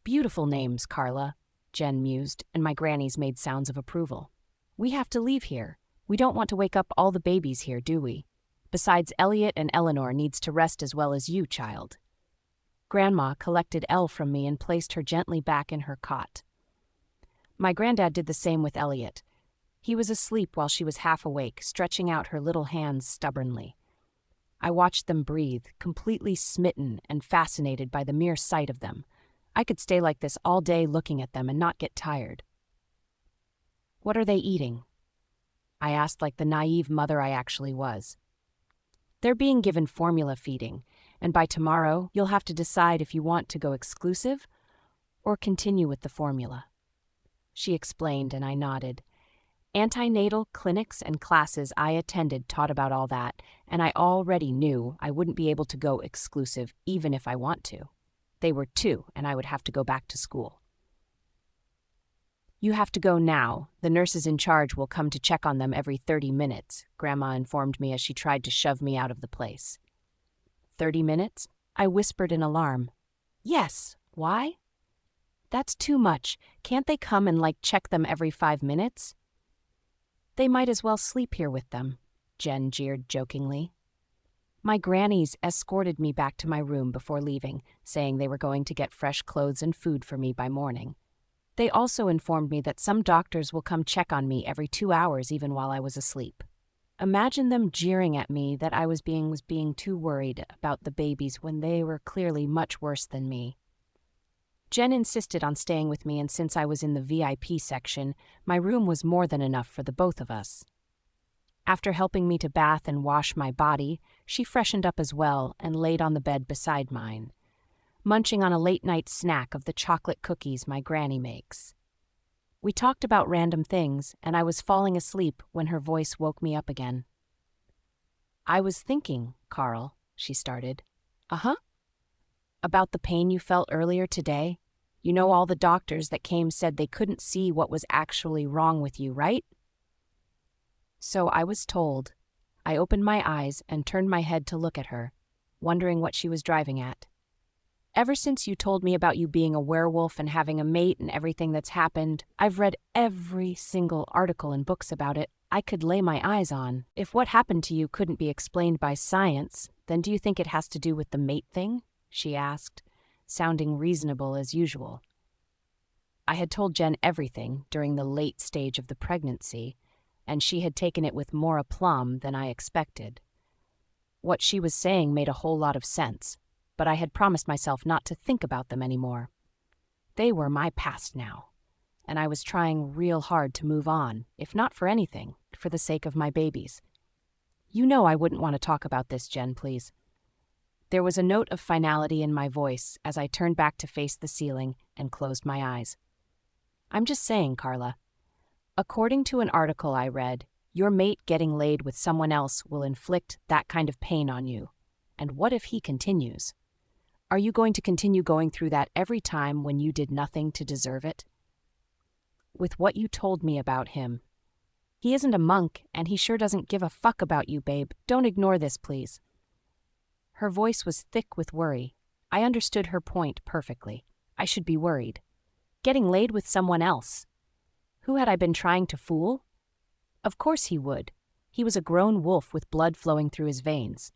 Beautiful names, Carla, Jen mused, and my grannies made sounds of approval. We have to leave here. We don't want to wake up all the babies here, do we? Besides, Elliot and Eleanor needs to rest as well as you, child. Grandma collected Elle from me and placed her gently back in her cot. My granddad did the same with Elliot. He was asleep while she was half awake, stretching out her little hands stubbornly. I watched them breathe, completely smitten and fascinated by the mere sight of them. I could stay like this all day looking at them and not get tired. What are they eating? I asked like the naive mother I actually was. They're being given formula feeding, and by tomorrow you'll have to decide if you want to go exclusive or continue with the formula. She explained, and I nodded. Antenatal clinics and classes I attended taught about all that, and I already knew I wouldn't be able to go exclusive even if I want to. They were 2, and I would have to go back to school. You have to go now. The nurses in charge will come to check on them every 30 minutes, Grandma informed me as she tried to shove me out of the place. 30 minutes? I whispered in alarm. Yes. Why? That's too much. Can't they come and check them every 5 minutes? They might as well sleep here with them, Jen jeered jokingly. My grannies escorted me back to my room before leaving, saying they were going to get fresh clothes and food for me by morning. They also informed me that some doctors will come check on me every 2 hours even while I was asleep. Imagine them jeering at me that I was being too worried about the babies when they were clearly much worse than me. Jen insisted on staying with me, and since I was in the VIP section, my room was more than enough for the both of us. After helping me to bath and wash my body, she freshened up as well and laid on the bed beside mine, munching on a late-night snack of the chocolate cookies my granny makes. We talked about random things, and I was falling asleep when her voice woke me up again. "I was thinking, Carl," she started. "Uh-huh? About the pain you felt earlier today. You know, all the doctors that came said they couldn't see what was actually wrong with you, right?" So I was told. I opened my eyes and turned my head to look at her, wondering what she was driving at. "Ever since you told me about you being a werewolf and having a mate and everything that's happened, I've read every single article and books about it I could lay my eyes on. If what happened to you couldn't be explained by science, then do you think it has to do with the mate thing?" she asked, sounding reasonable as usual. I had told Jen everything during the late stage of the pregnancy, and she had taken it with more aplomb than I expected. What she was saying made a whole lot of sense, but I had promised myself not to think about them anymore. They were my past now, and I was trying real hard to move on, if not for anything, for the sake of my babies. "You know I wouldn't want to talk about this, Jen, please." There was a note of finality in my voice as I turned back to face the ceiling and closed my eyes. "I'm just saying, Carla. According to an article I read, your mate getting laid with someone else will inflict that kind of pain on you. And what if he continues? Are you going to continue going through that every time when you did nothing to deserve it? With what you told me about him. He isn't a monk, and he sure doesn't give a fuck about you, babe. Don't ignore this, please." Her voice was thick with worry. I understood her point perfectly. I should be worried. Getting laid with someone else. Who had I been trying to fool? Of course he would. He was a grown wolf with blood flowing through his veins.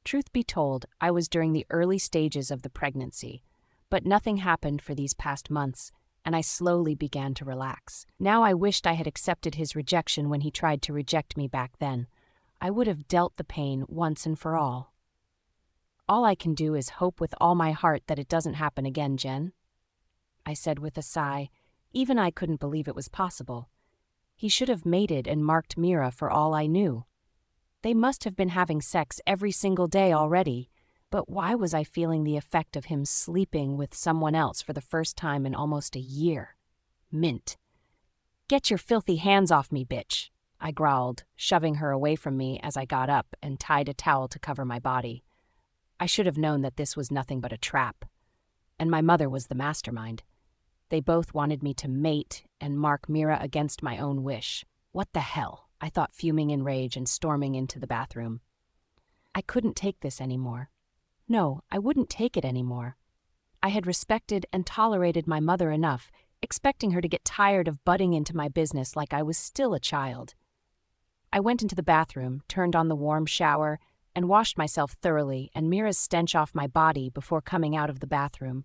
Truth be told, I was during the early stages of the pregnancy, but nothing happened for these past months, and I slowly began to relax. Now I wished I had accepted his rejection when he tried to reject me back then. I would have dealt the pain once and for all. "All I can do is hope with all my heart that it doesn't happen again, Jen," I said with a sigh. Even I couldn't believe it was possible. He should have mated and marked Mira for all I knew. They must have been having sex every single day already, but why was I feeling the effect of him sleeping with someone else for the first time in almost a year? Mint. "Get your filthy hands off me, bitch," I growled, shoving her away from me as I got up and tied a towel to cover my body. I should have known that this was nothing but a trap. And my mother was the mastermind. They both wanted me to mate and mark Mira against my own wish. What the hell? I thought, fuming in rage and storming into the bathroom. I couldn't take this anymore. No, I wouldn't take it anymore. I had respected and tolerated my mother enough, expecting her to get tired of butting into my business like I was still a child. I went into the bathroom, turned on the warm shower, and washed myself thoroughly and Mira's stench off my body before coming out of the bathroom.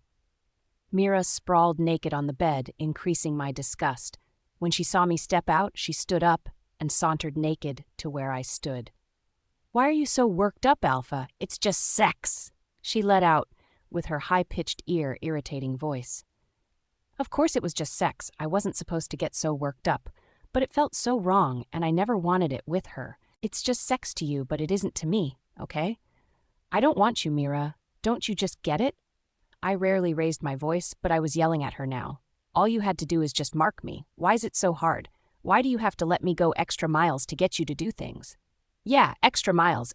Mira sprawled naked on the bed, increasing my disgust. When she saw me step out, she stood up and sauntered naked to where I stood. "Why are you so worked up, Alpha? It's just sex," she let out with her high-pitched irritating voice. Of course it was just sex. I wasn't supposed to get so worked up, but it felt so wrong, and I never wanted it with her. It's just sex to you, but it isn't to me, okay? I don't want you, Mira. Don't you just get it? I rarely raised my voice, but I was yelling at her now. All you had to do is just mark me. Why is it so hard? Why do you have to let me go extra miles to get you to do things? Yeah, extra miles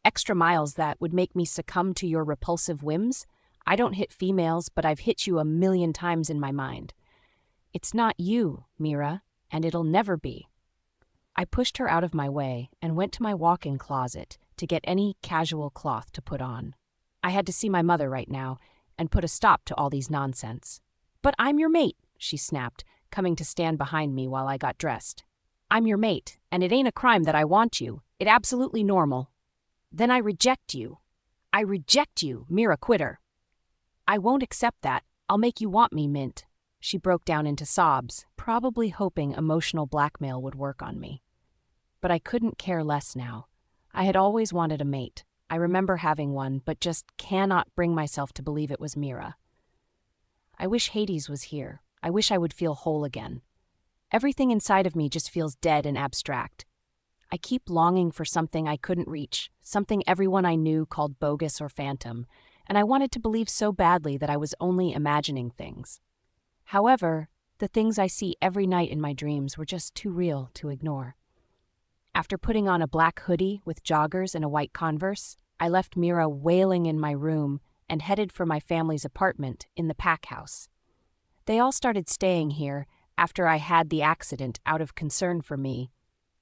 that would make me succumb to your repulsive whims. I don't hit females, but I've hit you 1,000,000 times in my mind. It's not you, Mira, and it'll never be. I pushed her out of my way and went to my walk-in closet to get any casual cloth to put on. I had to see my mother right now and put a stop to all these nonsense. "But I'm your mate," she snapped, coming to stand behind me while I got dressed. "I'm your mate, and it ain't a crime that I want you. It's absolutely normal." "Then I reject you. I reject you, Mira quitter." "I won't accept that. I'll make you want me, Mint." She broke down into sobs, probably hoping emotional blackmail would work on me. but I couldn't care less now. I had always wanted a mate. I remember having one, but just cannot bring myself to believe it was Mira. I wish Hades was here. I wish I would feel whole again. Everything inside of me just feels dead and abstract. I keep longing for something I couldn't reach, something everyone I knew called bogus or phantom, and I wanted to believe so badly that I was only imagining things. However, the things I see every night in my dreams were just too real to ignore. After putting on a black hoodie with joggers and a white Converse, I left Mira wailing in my room and headed for my family's apartment in the pack house. They all started staying here after I had the accident out of concern for me,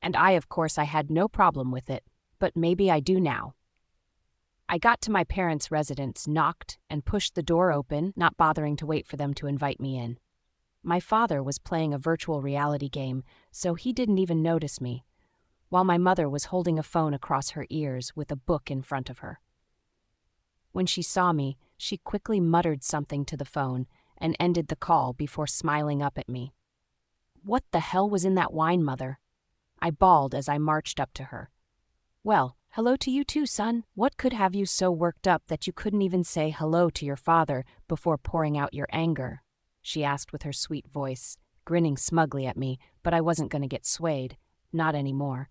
and of course, I had no problem with it, but maybe I do now. I got to my parents' residence, knocked, and pushed the door open, not bothering to wait for them to invite me in. My father was playing a virtual reality game, so he didn't even notice me, while my mother was holding a phone across her ears with a book in front of her. When she saw me, she quickly muttered something to the phone and ended the call before smiling up at me. "What the hell was in that wine, Mother?" I bawled as I marched up to her. "Well, hello to you too, son. What could have you so worked up that you couldn't even say hello to your father before pouring out your anger?" she asked with her sweet voice, grinning smugly at me, but I wasn't going to get swayed. Not anymore.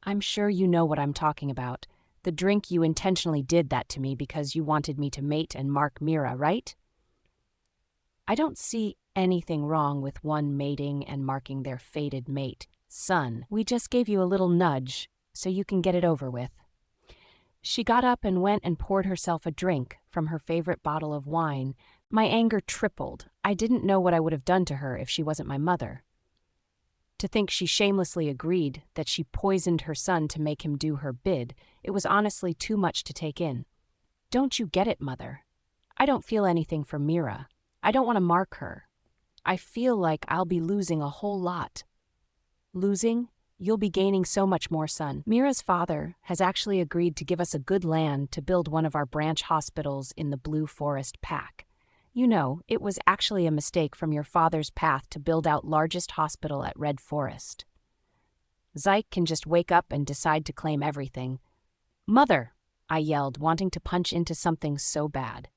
"I'm sure you know what I'm talking about. The drink you intentionally did that to me because you wanted me to mate and mark Mira, right?" "I don't see anything wrong with one mating and marking their fated mate. Son, we just gave you a little nudge so you can get it over with." She got up and went and poured herself a drink from her favorite bottle of wine. My anger tripled. I didn't know what I would have done to her if she wasn't my mother. To think she shamelessly agreed that she poisoned her son to make him do her bid, it was honestly too much to take in. "Don't you get it, Mother? I don't feel anything for Mira. I don't want to mark her. I feel like I'll be losing a whole lot." "Losing? You'll be gaining so much more, son. Mira's father has actually agreed to give us a good land to build one of our branch hospitals in the Blue Forest Pack. You know, it was actually a mistake from your father's path to build out largest hospital at Red Forest. Zyke can just wake up and decide to claim everything." "Mother!" I yelled, wanting to punch into something so bad.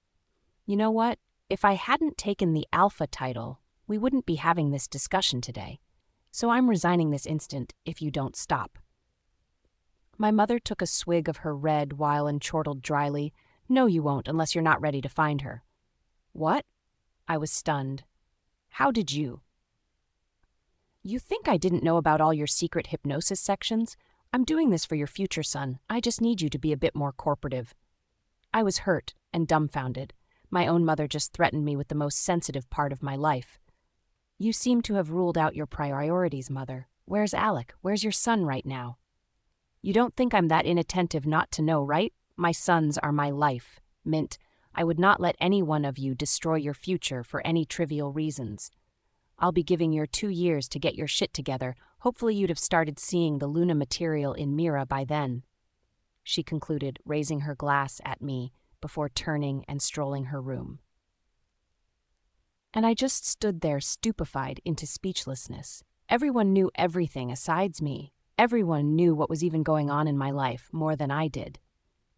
"You know what? If I hadn't taken the Alpha title, we wouldn't be having this discussion today. So I'm resigning this instant if you don't stop." My mother took a swig of her red wine and chortled dryly, "No, you won't unless you're not ready to find her." "What?" I was stunned. "How did you?" "You think I didn't know about all your secret hypnosis sections? I'm doing this for your future, son. I just need you to be a bit more cooperative." I was hurt and dumbfounded. My own mother just threatened me with the most sensitive part of my life. "You seem to have ruled out your priorities, Mother. Where's Alec? Where's your son right now?" "You don't think I'm that inattentive not to know, right? My sons are my life. Mint, I would not let any one of you destroy your future for any trivial reasons. I'll be giving you 2 years to get your shit together. Hopefully you'd have started seeing the Luna material in Mira by then," she concluded, raising her glass at me before turning and strolling her room. And I just stood there stupefied into speechlessness. Everyone knew everything asides me. Everyone knew what was even going on in my life more than I did.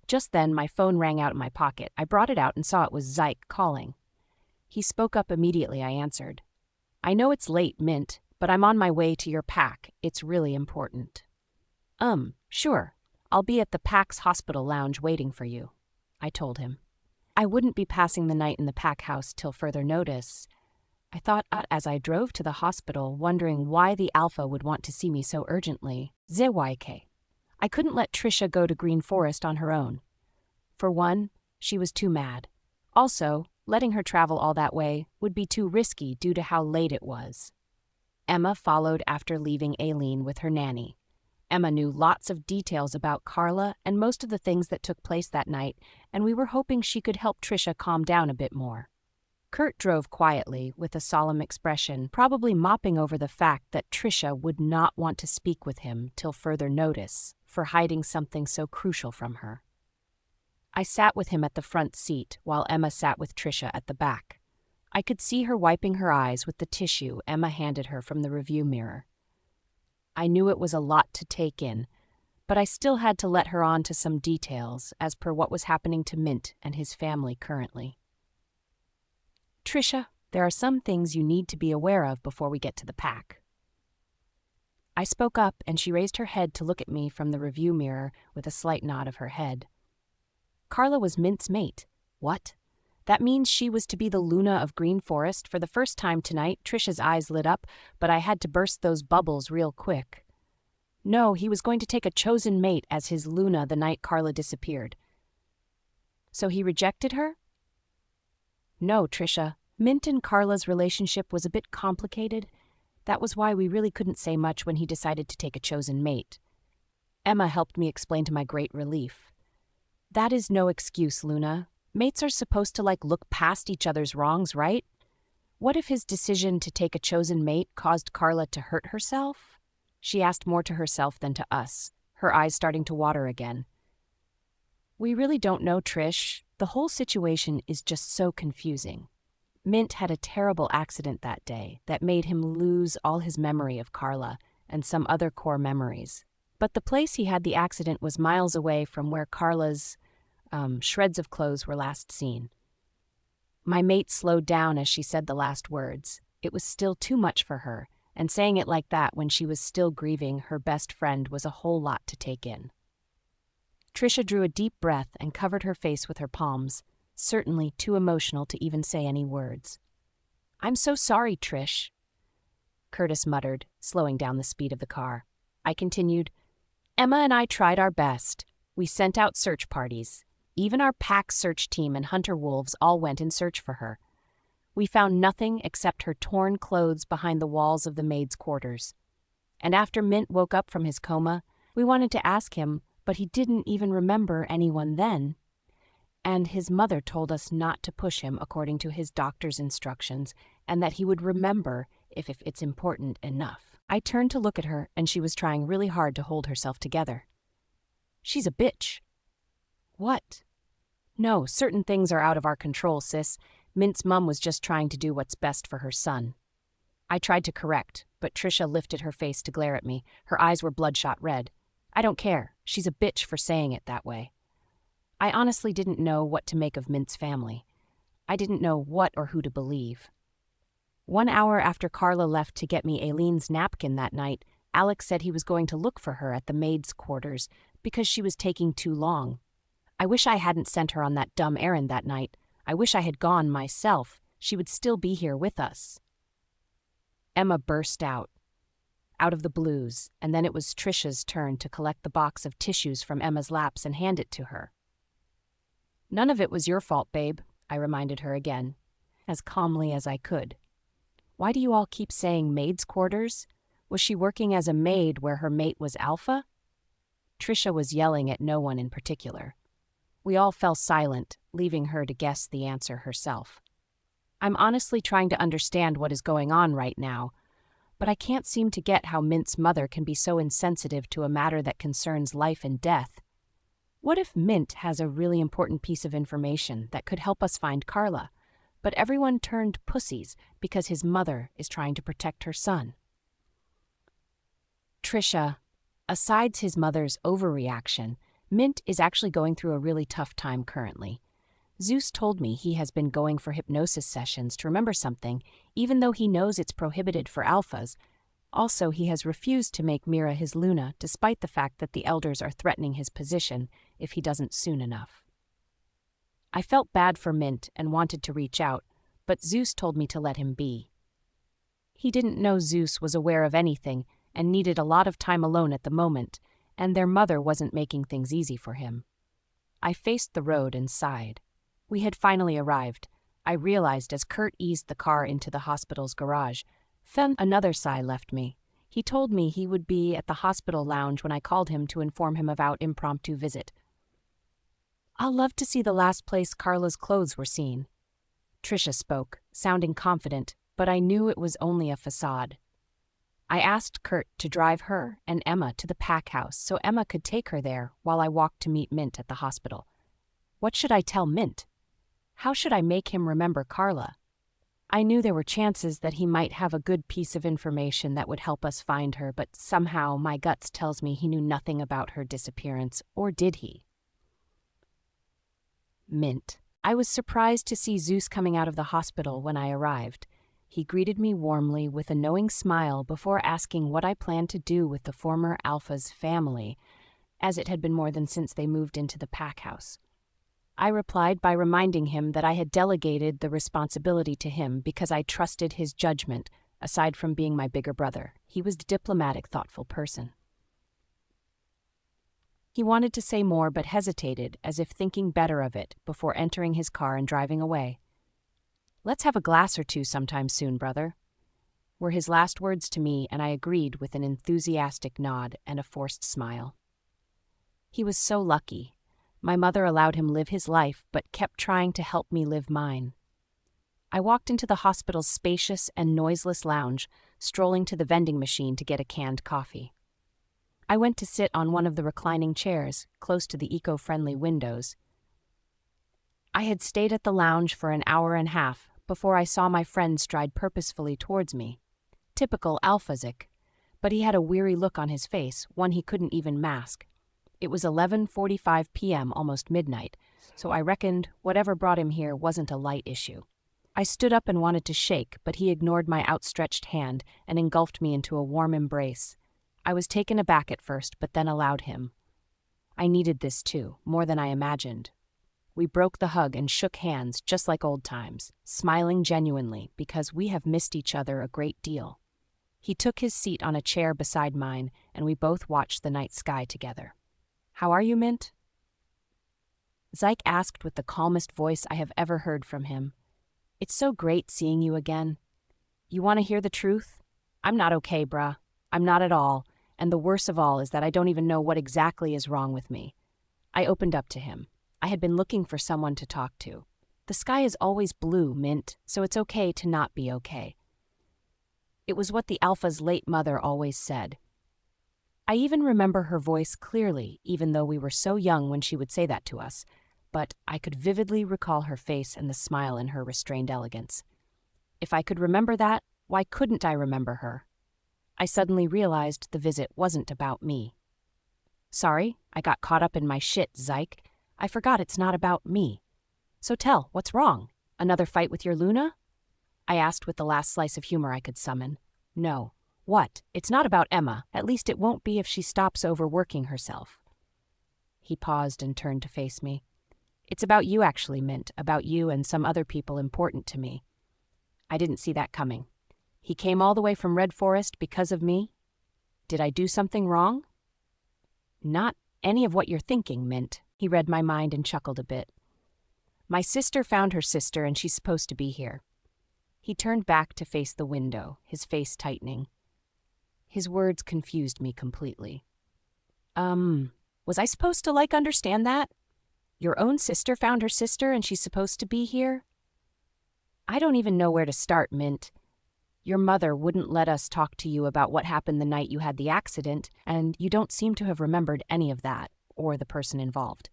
Just then, my phone rang out in my pocket. I brought it out and saw it was Zyke calling. He spoke up immediately. I answered. "I know it's late, Mint, but I'm on my way to your pack. It's really important." Sure. I'll be at the Pack's hospital lounge waiting for you," I told him. I wouldn't be passing the night in the pack house till further notice. I thought as I drove to the hospital, wondering why the Alpha would want to see me so urgently. ZYK. I couldn't let Trisha go to Green Forest on her own. For one, she was too mad. Also, letting her travel all that way would be too risky due to how late it was. Emma followed after leaving Aileen with her nanny. Emma knew lots of details about Carla and most of the things that took place that night, and we were hoping she could help Trisha calm down a bit more. Kurt drove quietly, with a solemn expression, probably mopping over the fact that Trisha would not want to speak with him till further notice for hiding something so crucial from her. I sat with him at the front seat while Emma sat with Trisha at the back. I could see her wiping her eyes with the tissue Emma handed her from the review mirror. I knew it was a lot to take in, but I still had to let her on to some details as per what was happening to Mint and his family currently. Trisha, there are some things you need to be aware of before we get to the pack. I spoke up, and she raised her head to look at me from the review mirror with a slight nod of her head. Carla was Mint's mate. What? That means she was to be the Luna of Green Forest. For the first time tonight, Trisha's eyes lit up, but I had to burst those bubbles real quick. No, he was going to take a chosen mate as his Luna the night Carla disappeared. So he rejected her? No, Trisha. Mint and Carla's relationship was a bit complicated. That was why we really couldn't say much when he decided to take a chosen mate. Emma helped me explain to my great relief. That is no excuse, Luna. Mates are supposed to look past each other's wrongs, right? What if his decision to take a chosen mate caused Carla to hurt herself? She asked more to herself than to us, her eyes starting to water again. We really don't know, Trish. The whole situation is just so confusing. Mint had a terrible accident that day that made him lose all his memory of Carla and some other core memories. But the place he had the accident was miles away from where Carla's shreds of clothes were last seen. My mate slowed down as she said the last words. It was still too much for her, and saying it like that when she was still grieving her best friend was a whole lot to take in. Trisha drew a deep breath and covered her face with her palms, certainly too emotional to even say any words. I'm so sorry, Trish, Curtis muttered, slowing down the speed of the car. I continued, Emma and I tried our best. We sent out search parties. Even our pack search team and hunter wolves all went in search for her. We found nothing except her torn clothes behind the walls of the maid's quarters. And after Mint woke up from his coma, we wanted to ask him, but he didn't even remember anyone then. And his mother told us not to push him according to his doctor's instructions, and that he would remember if it's important enough. I turned to look at her, and she was trying really hard to hold herself together. She's a bitch. What? No, certain things are out of our control, sis. Mint's mum was just trying to do what's best for her son. I tried to correct, but Trisha lifted her face to glare at me. Her eyes were bloodshot red. I don't care. She's a bitch for saying it that way. I honestly didn't know what to make of Mint's family. I didn't know what or who to believe. 1 hour after Carla left to get me Aileen's napkin that night, Alex said he was going to look for her at the maid's quarters because she was taking too long. I wish I hadn't sent her on that dumb errand that night. I wish I had gone myself. She would still be here with us. Emma burst out of the blues, and then it was Trisha's turn to collect the box of tissues from Emma's laps and hand it to her. None of it was your fault, babe, I reminded her again, as calmly as I could. Why do you all keep saying maid's quarters? Was she working as a maid where her mate was Alpha? Trisha was yelling at no one in particular. We all fell silent, leaving her to guess the answer herself. I'm honestly trying to understand what is going on right now, but I can't seem to get how Mint's mother can be so insensitive to a matter that concerns life and death. What if Mint has a really important piece of information that could help us find Carla, but everyone turned pussies because his mother is trying to protect her son? Trisha, asides his mother's overreaction, Mint is actually going through a really tough time currently. Zeus told me he has been going for hypnosis sessions to remember something, even though he knows it's prohibited for alphas. Also, he has refused to make Mira his Luna, despite the fact that the elders are threatening his position if he doesn't soon enough. I felt bad for Mint and wanted to reach out, but Zeus told me to let him be. He didn't know Zeus was aware of anything and needed a lot of time alone at the moment, and their mother wasn't making things easy for him. I faced the road and sighed. We had finally arrived. I realized as Kurt eased the car into the hospital's garage. Then another sigh left me. He told me he would be at the hospital lounge when I called him to inform him of our impromptu visit. I'll love to see the last place Carla's clothes were seen. Trisha spoke, sounding confident, but I knew it was only a facade. I asked Kurt to drive her and Emma to the pack house so Emma could take her there while I walked to meet Mint at the hospital. What should I tell Mint? How should I make him remember Carla? I knew there were chances that he might have a good piece of information that would help us find her, but somehow my guts tells me he knew nothing about her disappearance, or did he? Mint. I was surprised to see Zeus coming out of the hospital when I arrived. He greeted me warmly with a knowing smile before asking what I planned to do with the former Alpha's family, as it had been more than since they moved into the pack house. I replied by reminding him that I had delegated the responsibility to him because I trusted his judgment. Aside from being my bigger brother, he was a diplomatic, thoughtful person. He wanted to say more but hesitated, as if thinking better of it, before entering his car and driving away. "Let's have a glass or two sometime soon, brother," were his last words to me, and I agreed with an enthusiastic nod and a forced smile. He was so lucky. My mother allowed him live his life, but kept trying to help me live mine. I walked into the hospital's spacious and noiseless lounge, strolling to the vending machine to get a canned coffee. I went to sit on one of the reclining chairs, close to the eco-friendly windows. I had stayed at the lounge for an hour and a half before I saw my friend stride purposefully towards me. Typical Alphazik, but he had a weary look on his face, one he couldn't even mask. It was 11:45 p.m., almost midnight, so I reckoned whatever brought him here wasn't a light issue. I stood up and wanted to shake, but he ignored my outstretched hand and engulfed me into a warm embrace. I was taken aback at first, but then allowed him. I needed this too, more than I imagined. We broke the hug and shook hands just like old times, smiling genuinely because we have missed each other a great deal. He took his seat on a chair beside mine, and we both watched the night sky together. "How are you, Mint?" Zyke asked with the calmest voice I have ever heard from him. "It's so great seeing you again. You want to hear the truth? I'm not okay, bruh. I'm not at all, and the worst of all is that I don't even know what exactly is wrong with me." I opened up to him. I had been looking for someone to talk to. The sky is always blue, Mint, so it's okay to not be okay. It was what the Alpha's late mother always said. I even remember her voice clearly, even though we were so young when she would say that to us, but I could vividly recall her face and the smile in her restrained elegance. If I could remember that, why couldn't I remember her? I suddenly realized the visit wasn't about me. "Sorry, I got caught up in my shit, Zyke. I forgot it's not about me. So tell, what's wrong? Another fight with your Luna?" I asked with the last slice of humor I could summon. "No. What? It's not about Emma. At least it won't be if she stops overworking herself." He paused and turned to face me. "It's about you actually, Mint, about you and some other people important to me." I didn't see that coming. He came all the way from Red Forest because of me? Did I do something wrong? "Not any of what you're thinking, Mint." He read my mind and chuckled a bit. "My sister found her sister and she's supposed to be here." He turned back to face the window, his face tightening. His words confused me completely. Was I supposed to, understand that? Your own sister found her sister and she's supposed to be here? I don't even know where to start, Mint. Your mother wouldn't let us talk to you about what happened the night you had the accident, and you don't seem to have remembered any of that, or the person involved,"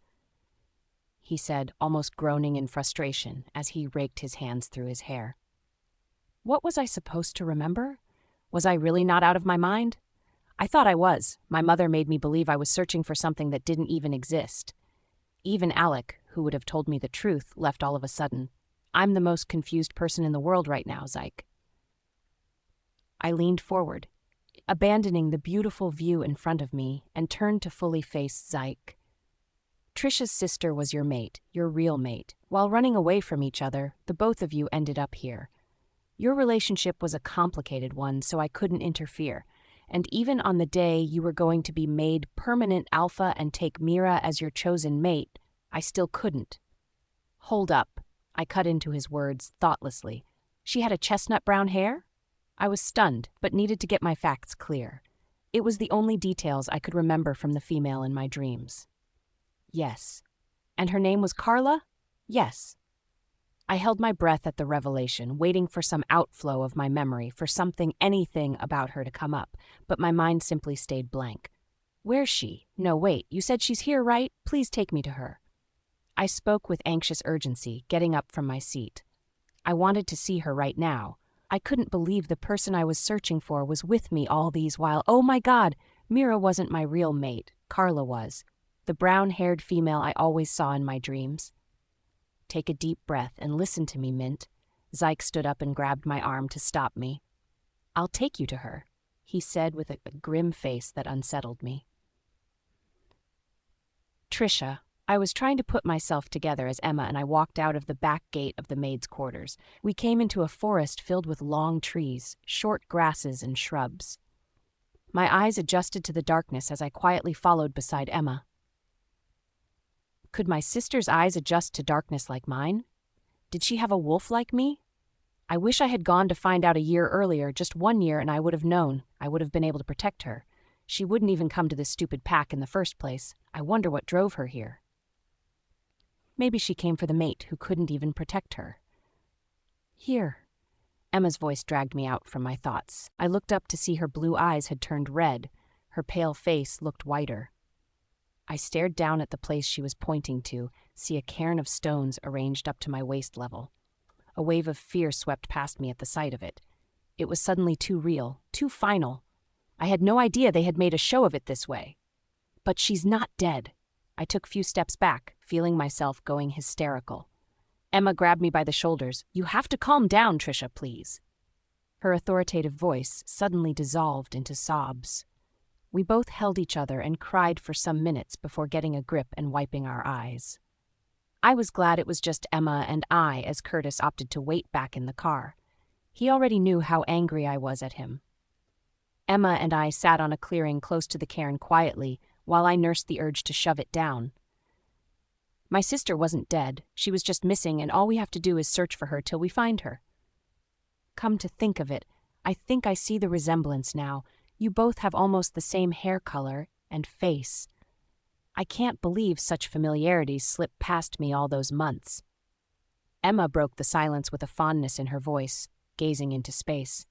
he said, almost groaning in frustration as he raked his hands through his hair. What was I supposed to remember? Was I really not out of my mind? I thought I was. My mother made me believe I was searching for something that didn't even exist. Even Alec, who would have told me the truth, left all of a sudden. I'm the most confused person in the world right now, Zyke. I leaned forward, abandoning the beautiful view in front of me, and turned to fully face Zyke. Trisha's sister was your mate, your real mate. While running away from each other, the both of you ended up here. Your relationship was a complicated one, so I couldn't interfere. And even on the day you were going to be made permanent alpha and take Mira as your chosen mate, I still couldn't. Hold up. I cut into his words thoughtlessly. She had a chestnut brown hair? I was stunned, but needed to get my facts clear. It was the only details I could remember from the female in my dreams. Yes. And her name was Carla? Yes. I held my breath at the revelation, waiting for some outflow of my memory, for anything about her to come up, but my mind simply stayed blank. Where's she? No, wait, you said she's here, right? Please take me to her. I spoke with anxious urgency, getting up from my seat. I wanted to see her right now. I couldn't believe the person I was searching for was with me all these while. Oh my God, Mira wasn't my real mate. Carla was. The brown-haired female I always saw in my dreams. Take a deep breath and listen to me, Mint. Zyke stood up and grabbed my arm to stop me. I'll take you to her, he said with a grim face that unsettled me. Trisha, I was trying to put myself together as Emma and I walked out of the back gate of the maids' quarters. We came into a forest filled with long trees, short grasses, and shrubs. My eyes adjusted to the darkness as I quietly followed beside Emma. Could my sister's eyes adjust to darkness like mine? Did she have a wolf like me? I wish I had gone to find out a year earlier, just 1 year, and I would have known. I would have been able to protect her. She wouldn't even come to this stupid pack in the first place. I wonder what drove her here. Maybe she came for the mate who couldn't even protect her. Here. Emma's voice dragged me out from my thoughts. I looked up to see her blue eyes had turned red. Her pale face looked whiter. I stared down at the place she was pointing to, see a cairn of stones arranged up to my waist level. A wave of fear swept past me at the sight of it. It was suddenly too real, too final. I had no idea they had made a show of it this way. But she's not dead. I took a few steps back, feeling myself going hysterical. Emma grabbed me by the shoulders. You have to calm down, Trisha, please. Her authoritative voice suddenly dissolved into sobs. We both held each other and cried for some minutes before getting a grip and wiping our eyes. I was glad it was just Emma and I as Curtis opted to wait back in the car. He already knew how angry I was at him. Emma and I sat on a clearing close to the cairn quietly while I nursed the urge to shove it down. My sister wasn't dead. She was just missing, and all we have to do is search for her till we find her. Come to think of it, I think I see the resemblance now. You both have almost the same hair color and face. I can't believe such familiarities slipped past me all those months. Emma broke the silence with a fondness in her voice, gazing into space.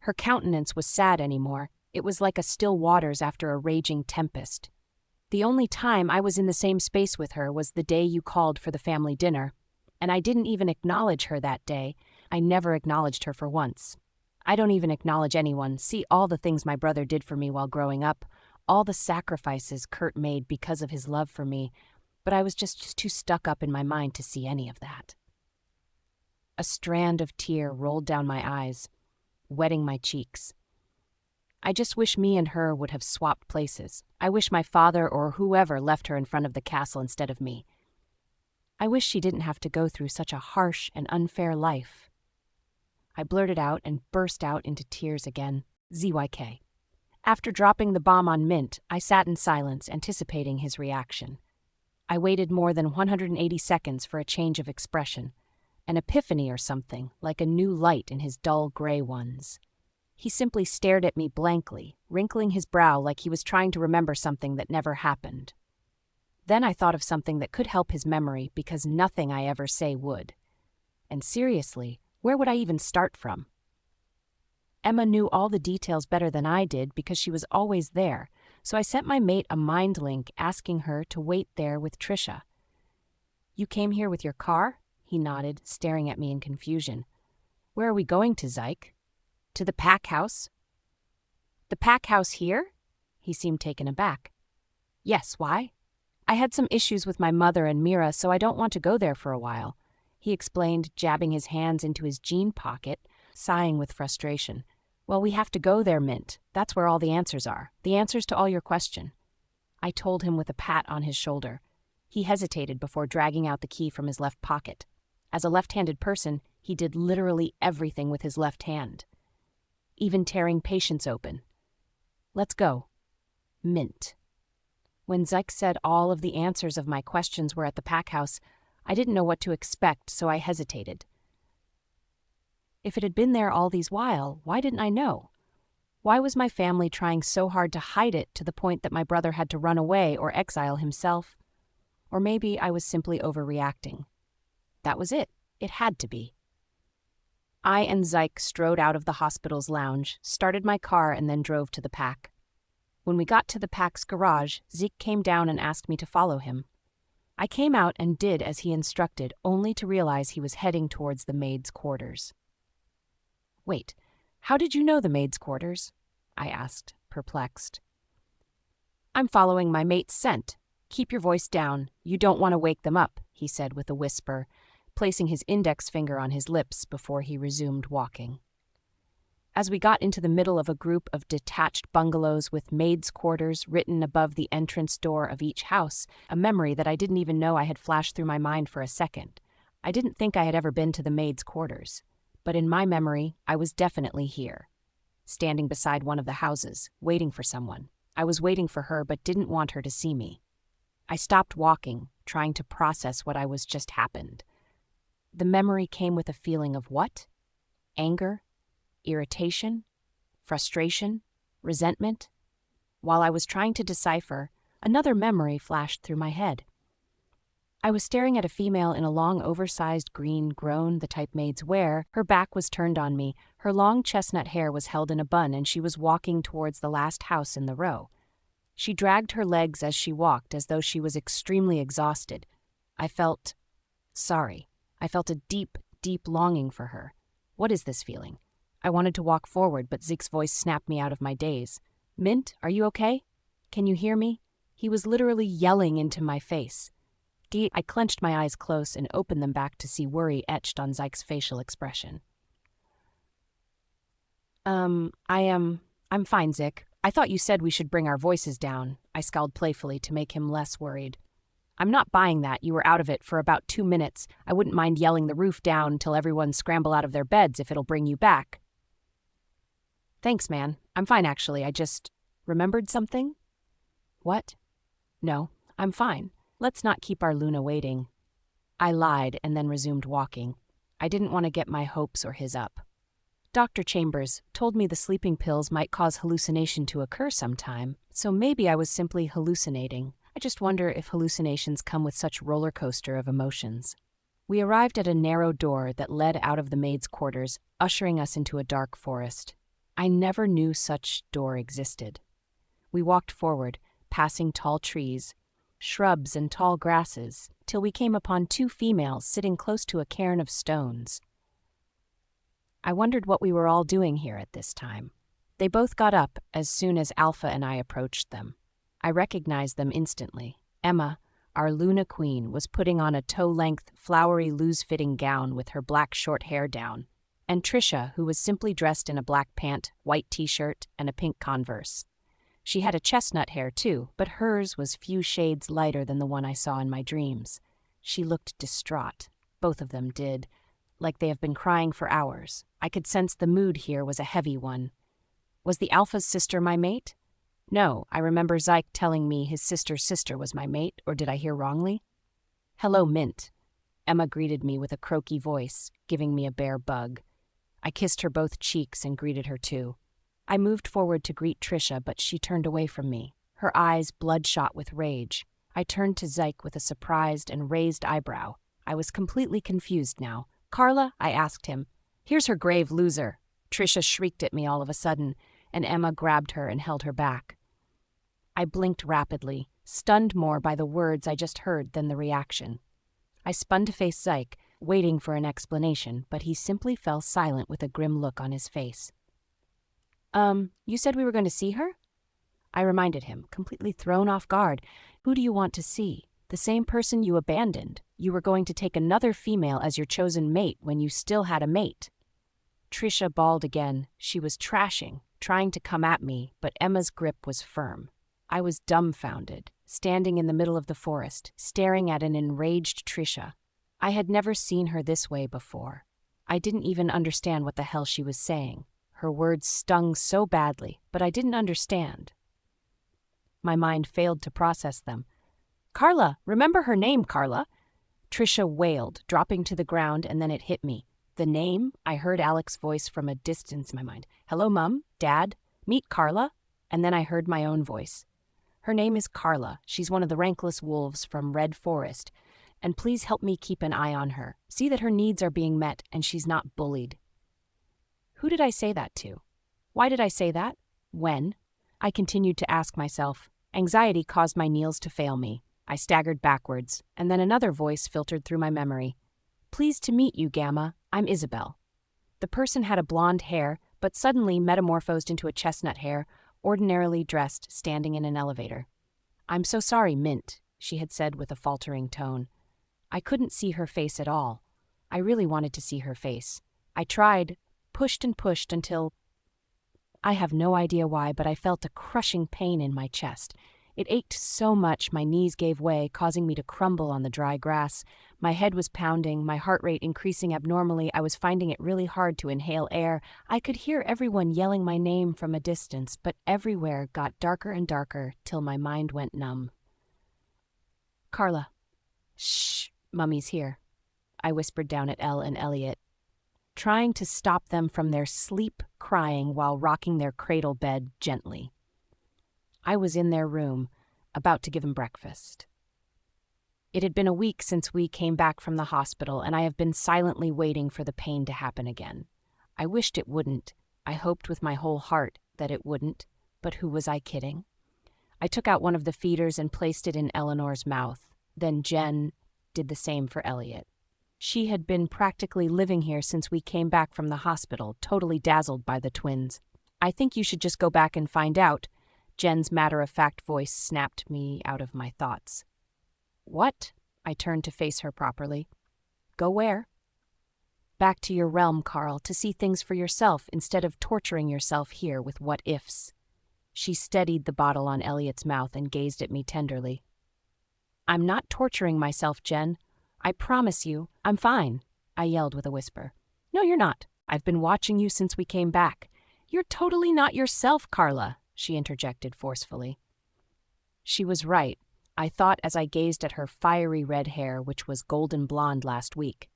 Her countenance was sad anymore. It was like a still waters after a raging tempest. The only time I was in the same space with her was the day you called for the family dinner, and I didn't even acknowledge her that day. I never acknowledged her for once. I don't even acknowledge anyone. See all the things my brother did for me while growing up, all the sacrifices Kurt made because of his love for me, but I was just too stuck up in my mind to see any of that. A strand of tear rolled down my eyes, wetting my cheeks. I just wish me and her would have swapped places. I wish my father or whoever left her in front of the castle instead of me. I wish she didn't have to go through such a harsh and unfair life. I blurted out and burst out into tears again. ZYK. After dropping the bomb on Mint, I sat in silence, anticipating his reaction. I waited more than 180 seconds for a change of expression, an epiphany or something, like a new light in his dull gray ones. He simply stared at me blankly, wrinkling his brow like he was trying to remember something that never happened. Then I thought of something that could help his memory, because nothing I ever say would. And seriously, where would I even start from? Emma knew all the details better than I did because she was always there, so I sent my mate a mind link asking her to wait there with Trisha. You came here with your car? He nodded, staring at me in confusion. Where are we going to, Zyke? To the pack house. The pack house here? He seemed taken aback. Yes, why? I had some issues with my mother and Mira, so I don't want to go there for a while, he explained, jabbing his hands into his jean pocket, sighing with frustration. Well, we have to go there, Mint. That's where all the answers are. The answers to all your question. I told him with a pat on his shoulder. He hesitated before dragging out the key from his left pocket. As a left-handed person, he did literally everything with his left hand, even tearing patients open. Let's go. Mint. When Zyke said all of the answers of my questions were at the pack house, I didn't know what to expect, so I hesitated. If it had been there all these while, why didn't I know? Why was my family trying so hard to hide it to the point that my brother had to run away or exile himself? Or maybe I was simply overreacting. That was it. It had to be. I and Zyke strode out of the hospital's lounge, started my car, and then drove to the pack. When we got to the pack's garage, Zeke came down and asked me to follow him. I came out and did as he instructed, only to realize he was heading towards the maid's quarters. Wait, how did you know the maid's quarters? I asked, perplexed. I'm following my mate's scent. Keep your voice down. You don't want to wake them up, he said with a whisper, placing his index finger on his lips before he resumed walking. As we got into the middle of a group of detached bungalows with maids' quarters written above the entrance door of each house, a memory that I didn't even know I had flashed through my mind for a second. I didn't think I had ever been to the maids' quarters, but in my memory, I was definitely here, standing beside one of the houses, waiting for someone. I was waiting for her but didn't want her to see me. I stopped walking, trying to process what was just happened. The memory came with a feeling of what? Anger? Irritation? Frustration? Resentment? While I was trying to decipher, another memory flashed through my head. I was staring at a female in a long, oversized green gown, the type maids wear. Her back was turned on me, her long chestnut hair was held in a bun, and she was walking towards the last house in the row. She dragged her legs as she walked, as though she was extremely exhausted. I felt sorry. I felt a deep, deep longing for her. What is this feeling? I wanted to walk forward, but Zeke's voice snapped me out of my daze. Mint, are you okay? Can you hear me? He was literally yelling into my face. I clenched my eyes close and opened them back to see worry etched on Zeke's facial expression. I'm fine, Zeke. I thought you said we should bring our voices down, I scowled playfully to make him less worried. I'm not buying that. You were out of it for about 2 minutes. I wouldn't mind yelling the roof down till everyone scramble out of their beds if it'll bring you back. Thanks, man. I'm fine, actually. I just remembered something. What? No, I'm fine. Let's not keep our Luna waiting. I lied and then resumed walking. I didn't want to get my hopes or his up. Dr. Chambers told me the sleeping pills might cause hallucination to occur sometime, so maybe I was simply hallucinating. I just wonder if hallucinations come with such roller coaster of emotions. We arrived at a narrow door that led out of the maids' quarters, ushering us into a dark forest. I never knew such door existed. We walked forward, passing tall trees, shrubs and tall grasses, till we came upon 2 females sitting close to a cairn of stones. I wondered what we were all doing here at this time. They both got up as soon as Alpha and I approached them. I recognized them instantly. Emma, our Luna Queen, was putting on a toe-length, flowery, loose-fitting gown with her black short hair down, and Trisha, who was simply dressed in a black pant, white t-shirt, and a pink Converse. She had a chestnut hair too, but hers was few shades lighter than the one I saw in my dreams. She looked distraught. Both of them did, like they have been crying for hours. I could sense the mood here was a heavy one. Was the Alpha's sister my mate? No, I remember Zyke telling me his sister's sister was my mate, or did I hear wrongly? Hello, Mint. Emma greeted me with a croaky voice, giving me a bare bug. I kissed her both cheeks and greeted her too. I moved forward to greet Trisha, but she turned away from me, her eyes bloodshot with rage. I turned to Zyke with a surprised and raised eyebrow. I was completely confused now. Carla, I asked him. Here's her grave loser. Trisha shrieked at me all of a sudden, and Emma grabbed her and held her back. I blinked rapidly, stunned more by the words I just heard than the reaction. I spun to face Zyke, waiting for an explanation, but he simply fell silent with a grim look on his face. You said we were going to see her? I reminded him, completely thrown off guard. Who do you want to see? The same person you abandoned. You were going to take another female as your chosen mate when you still had a mate. Trisha bawled again. She was trashing, trying to come at me, but Emma's grip was firm. I was dumbfounded, standing in the middle of the forest, staring at an enraged Trisha. I had never seen her this way before. I didn't even understand what the hell she was saying. Her words stung so badly, but I didn't understand. My mind failed to process them. Carla, remember her name, Carla. Trisha wailed, dropping to the ground, and then it hit me. The name? I heard Alex's voice from a distance in my mind. Hello, Mum? Dad? Meet Carla? And then I heard my own voice. Her name is Carla. She's one of the rankless wolves from Red Forest. And please help me keep an eye on her. See that her needs are being met and she's not bullied. Who did I say that to? Why did I say that? When? I continued to ask myself. Anxiety caused my knees to fail me. I staggered backwards, and then another voice filtered through my memory. Pleased to meet you, Gamma. I'm Isabel. The person had a blonde hair, but suddenly metamorphosed into a chestnut hair, ordinarily dressed, standing in an elevator. I'm so sorry, Mint, she had said with a faltering tone. I couldn't see her face at all. I really wanted to see her face. I tried, pushed and pushed until... I have no idea why, but I felt a crushing pain in my chest. It ached so much my knees gave way, causing me to crumble on the dry grass. My head was pounding, my heart rate increasing abnormally. I was finding it really hard to inhale air. I could hear everyone yelling my name from a distance, but everywhere got darker and darker till my mind went numb. Carla. Shh, Mummy's here. I whispered down at Elle and Elliot, trying to stop them from their sleep crying while rocking their cradle bed gently. I was in their room, about to give them breakfast. It had been a week since we came back from the hospital, and I have been silently waiting for the pain to happen again. I wished it wouldn't. I hoped with my whole heart that it wouldn't, but who was I kidding? I took out one of the feeders and placed it in Eleanor's mouth. Then Jen did the same for Elliot. She had been practically living here since we came back from the hospital, totally dazzled by the twins. I think you should just go back and find out. Jen's matter-of-fact voice snapped me out of my thoughts. What? I turned to face her properly. Go where? Back to your realm, Carl, to see things for yourself instead of torturing yourself here with what-ifs. She steadied the bottle on Elliot's mouth and gazed at me tenderly. I'm not torturing myself, Jen. I promise you, I'm fine, I yelled with a whisper. No, you're not. I've been watching you since we came back. You're totally not yourself, Carla, she interjected forcefully. She was right, I thought as I gazed at her fiery red hair, which was golden blonde last week.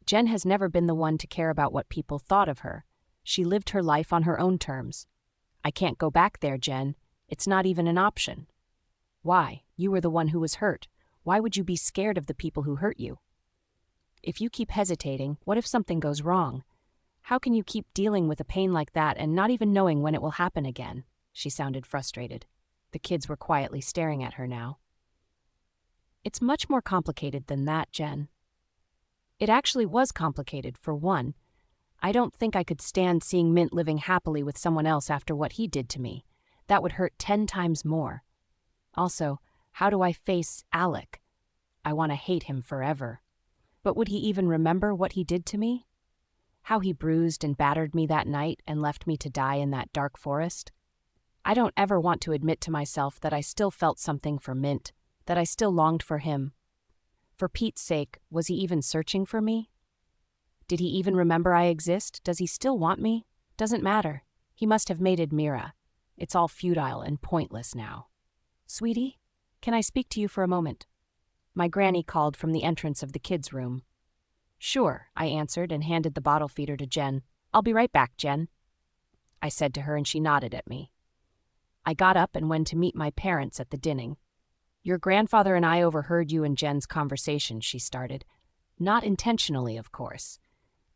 Jen has never been the one to care about what people thought of her. She lived her life on her own terms. I can't go back there, Jen. It's not even an option. Why? You were the one who was hurt. Why would you be scared of the people who hurt you? If you keep hesitating, what if something goes wrong? How can you keep dealing with a pain like that and not even knowing when it will happen again? She sounded frustrated. The kids were quietly staring at her now. It's much more complicated than that, Jen. It actually was complicated, for one. I don't think I could stand seeing Mint living happily with someone else after what he did to me. That would hurt 10 times more. Also, how do I face Alec? I want to hate him forever. But would he even remember what he did to me? How he bruised and battered me that night and left me to die in that dark forest? I don't ever want to admit to myself that I still felt something for Mint, that I still longed for him. For Pete's sake, was he even searching for me? Did he even remember I exist? Does he still want me? Doesn't matter. He must have mated Mira. It's all futile and pointless now. Sweetie, can I speak to you for a moment? My granny called from the entrance of the kids' room. Sure, I answered and handed the bottle feeder to Jen. I'll be right back, Jen, I said to her, and she nodded at me. I got up and went to meet my parents at the dinning. Your grandfather and I overheard you and Jen's conversation, she started. Not intentionally, of course.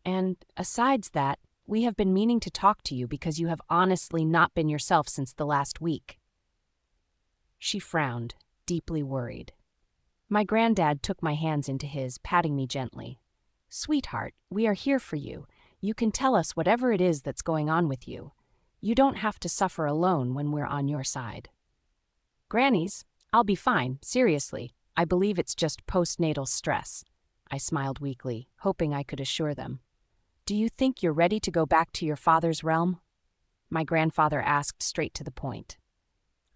And, asides that, we have been meaning to talk to you because you have honestly not been yourself since the last week. She frowned, deeply worried. My granddad took my hands into his, patting me gently. Sweetheart, we are here for you. You can tell us whatever it is that's going on with you. You don't have to suffer alone when we're on your side. Grannies, I'll be fine, seriously. I believe it's just postnatal stress. I smiled weakly, hoping I could assure them. Do you think you're ready to go back to your father's realm? My grandfather asked straight to the point.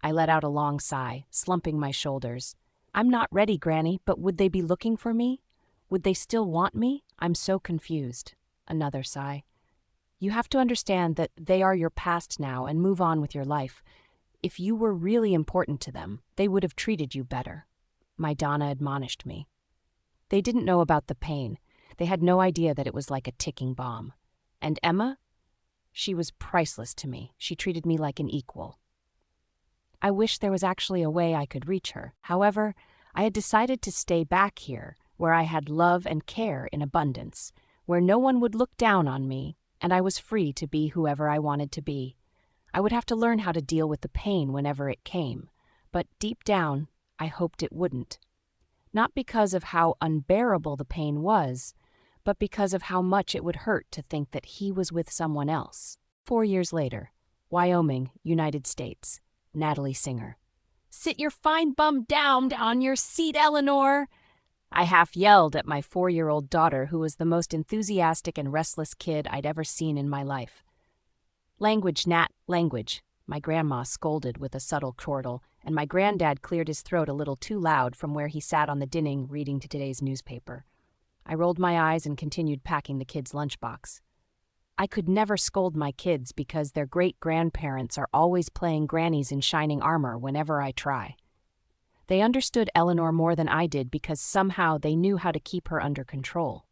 I let out a long sigh, slumping my shoulders. I'm not ready, Granny, but would they be looking for me? Would they still want me? I'm so confused. Another sigh. You have to understand that they are your past now and move on with your life. If you were really important to them, they would have treated you better. My Donna admonished me. They didn't know about the pain. They had no idea that it was like a ticking bomb. And Emma? She was priceless to me. She treated me like an equal. I wish there was actually a way I could reach her. However, I had decided to stay back here, where I had love and care in abundance, where no one would look down on me, and I was free to be whoever I wanted to be. I would have to learn how to deal with the pain whenever it came, but deep down, I hoped it wouldn't. Not because of how unbearable the pain was, but because of how much it would hurt to think that he was with someone else. 4 years later, Wyoming, United States. Natalie Singer. "Sit your fine bum down on your seat, Eleanor!" I half yelled at my 4-year-old daughter, who was the most enthusiastic and restless kid I'd ever seen in my life. "Language, Nat, language," my grandma scolded with a subtle chortle, and my granddad cleared his throat a little too loud from where he sat on the dinning reading today's newspaper. I rolled my eyes and continued packing the kids' lunchbox. I could never scold my kids because their great-grandparents are always playing grannies in shining armor whenever I try. They understood Eleanor more than I did because somehow they knew how to keep her under control.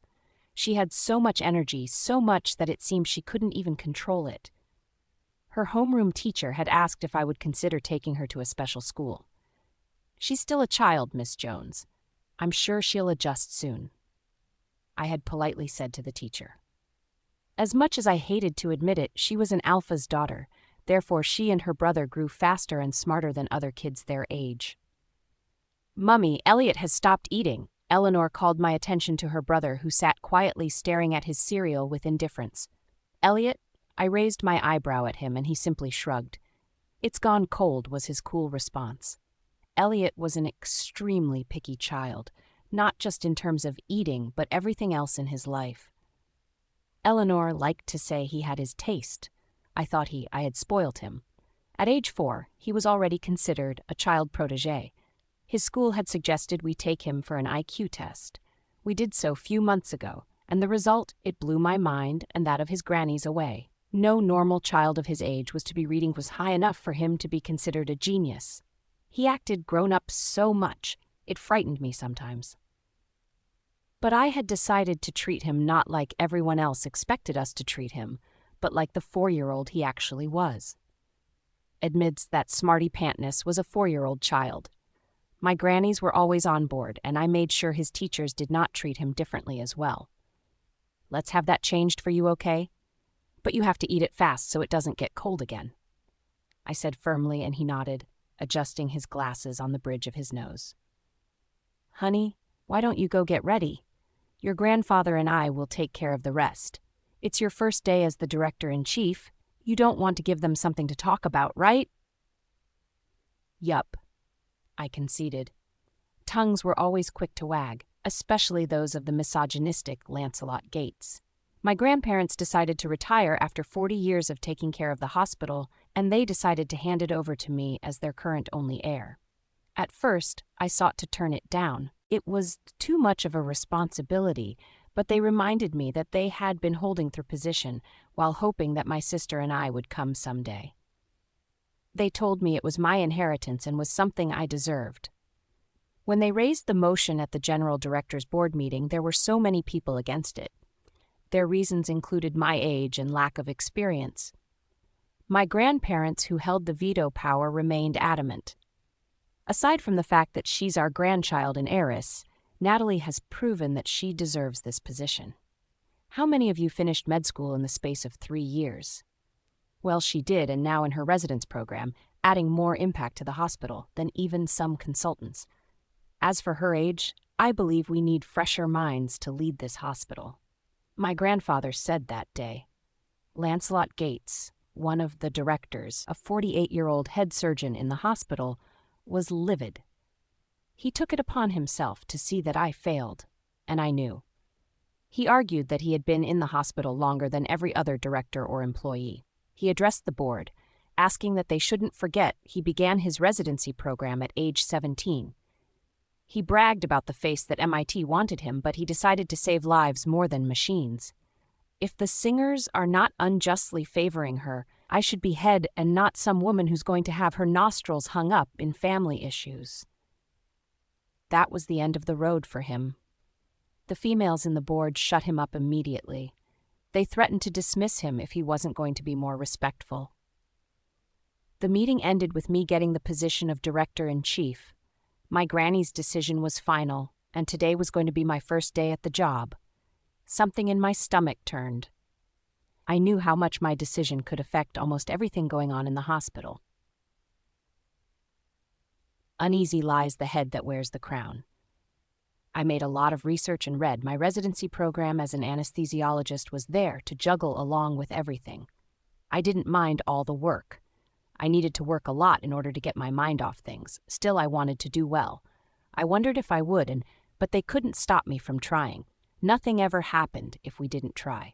She had so much energy, so much that it seemed she couldn't even control it. Her homeroom teacher had asked if I would consider taking her to a special school. "She's still a child, Miss Jones. I'm sure she'll adjust soon," I had politely said to the teacher. As much as I hated to admit it, she was an alpha's daughter. Therefore, she and her brother grew faster and smarter than other kids their age. "Mummy, Elliot has stopped eating," Eleanor called my attention to her brother, who sat quietly staring at his cereal with indifference. "Elliot?" I raised my eyebrow at him, and he simply shrugged. "It's gone cold," was his cool response. Elliot was an extremely picky child, not just in terms of eating, but everything else in his life. Eleanor liked to say he had his taste. I thought I had spoiled him. At age 4, he was already considered a child protégé. His school had suggested we take him for an IQ test. We did so few months ago, and the result, it blew my mind and that of his grannies away. No normal child of his age was to be reading was high enough for him to be considered a genius. He acted grown up so much, it frightened me sometimes. But I had decided to treat him not like everyone else expected us to treat him, but like the 4-year-old he actually was. Amidst that smarty pantness was a 4-year-old child. My grannies were always on board, and I made sure his teachers did not treat him differently as well. "Let's have that changed for you, okay? But you have to eat it fast so it doesn't get cold again," I said firmly, and he nodded, adjusting his glasses on the bridge of his nose. "Honey, why don't you go get ready? Your grandfather and I will take care of the rest. It's your first day as the director-in-chief. You don't want to give them something to talk about, right?" "Yup," I conceded. Tongues were always quick to wag, especially those of the misogynistic Lancelot Gates. My grandparents decided to retire after 40 years of taking care of the hospital, and they decided to hand it over to me as their current only heir. At first, I sought to turn it down. It was too much of a responsibility, but they reminded me that they had been holding their position while hoping that my sister and I would come someday. They told me it was my inheritance and was something I deserved. When they raised the motion at the General Directors Board meeting, there were so many people against it. Their reasons included my age and lack of experience. My grandparents, who held the veto power, remained adamant. Aside from the fact that she's our grandchild and heiress, Natalie has proven that she deserves this position. How many of you finished med school in the space of 3 years? Well, she did, and now in her residence program, adding more impact to the hospital than even some consultants. As for her age, I believe we need fresher minds to lead this hospital. My grandfather said that day. Lancelot Gates, one of the directors, a 48-year-old head surgeon in the hospital, was livid. He took it upon himself to see that I failed, and I knew. He argued that he had been in the hospital longer than every other director or employee. He addressed the board, asking that they shouldn't forget he began his residency program at age 17. He bragged about the face that MIT wanted him, but he decided to save lives more than machines. If the Singers are not unjustly favoring her, I should be head and not some woman who's going to have her nostrils hung up in family issues. That was the end of the road for him. The females in the board shut him up immediately. They threatened to dismiss him if he wasn't going to be more respectful. The meeting ended with me getting the position of director-in-chief. My granny's decision was final, and today was going to be my first day at the job. Something in my stomach turned. I knew how much my decision could affect almost everything going on in the hospital. Uneasy lies the head that wears the crown. I made a lot of research and read. My residency program as an anesthesiologist was there to juggle along with everything. I didn't mind all the work. I needed to work a lot in order to get my mind off things. Still, I wanted to do well. I wondered if I would, but they couldn't stop me from trying. Nothing ever happened if we didn't try.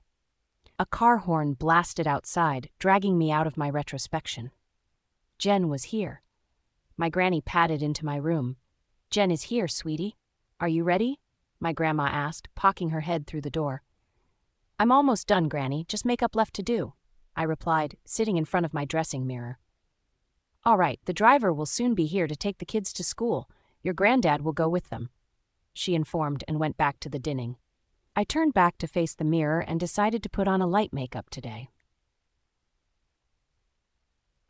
A car horn blasted outside, dragging me out of my retrospection. Jen was here. My granny padded into my room. "Jen is here, sweetie. Are you ready?" my grandma asked, poking her head through the door. "I'm almost done, Granny. Just makeup left to do," I replied, sitting in front of my dressing mirror. "All right, the driver will soon be here to take the kids to school. Your granddad will go with them," she informed and went back to the dinning. I turned back to face the mirror and decided to put on a light makeup today.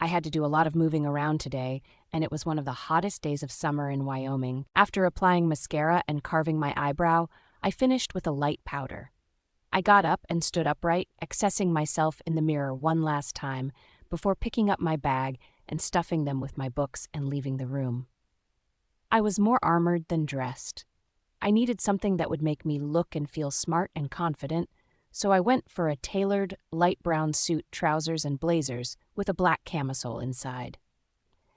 I had to do a lot of moving around today, and it was one of the hottest days of summer in Wyoming. After applying mascara and carving my eyebrow, I finished with a light powder. I got up and stood upright, accessing myself in the mirror one last time before picking up my bag and stuffing them with my books and leaving the room. I was more armored than dressed. I needed something that would make me look and feel smart and confident, so I went for a tailored, light brown suit, trousers, and blazers with a black camisole inside.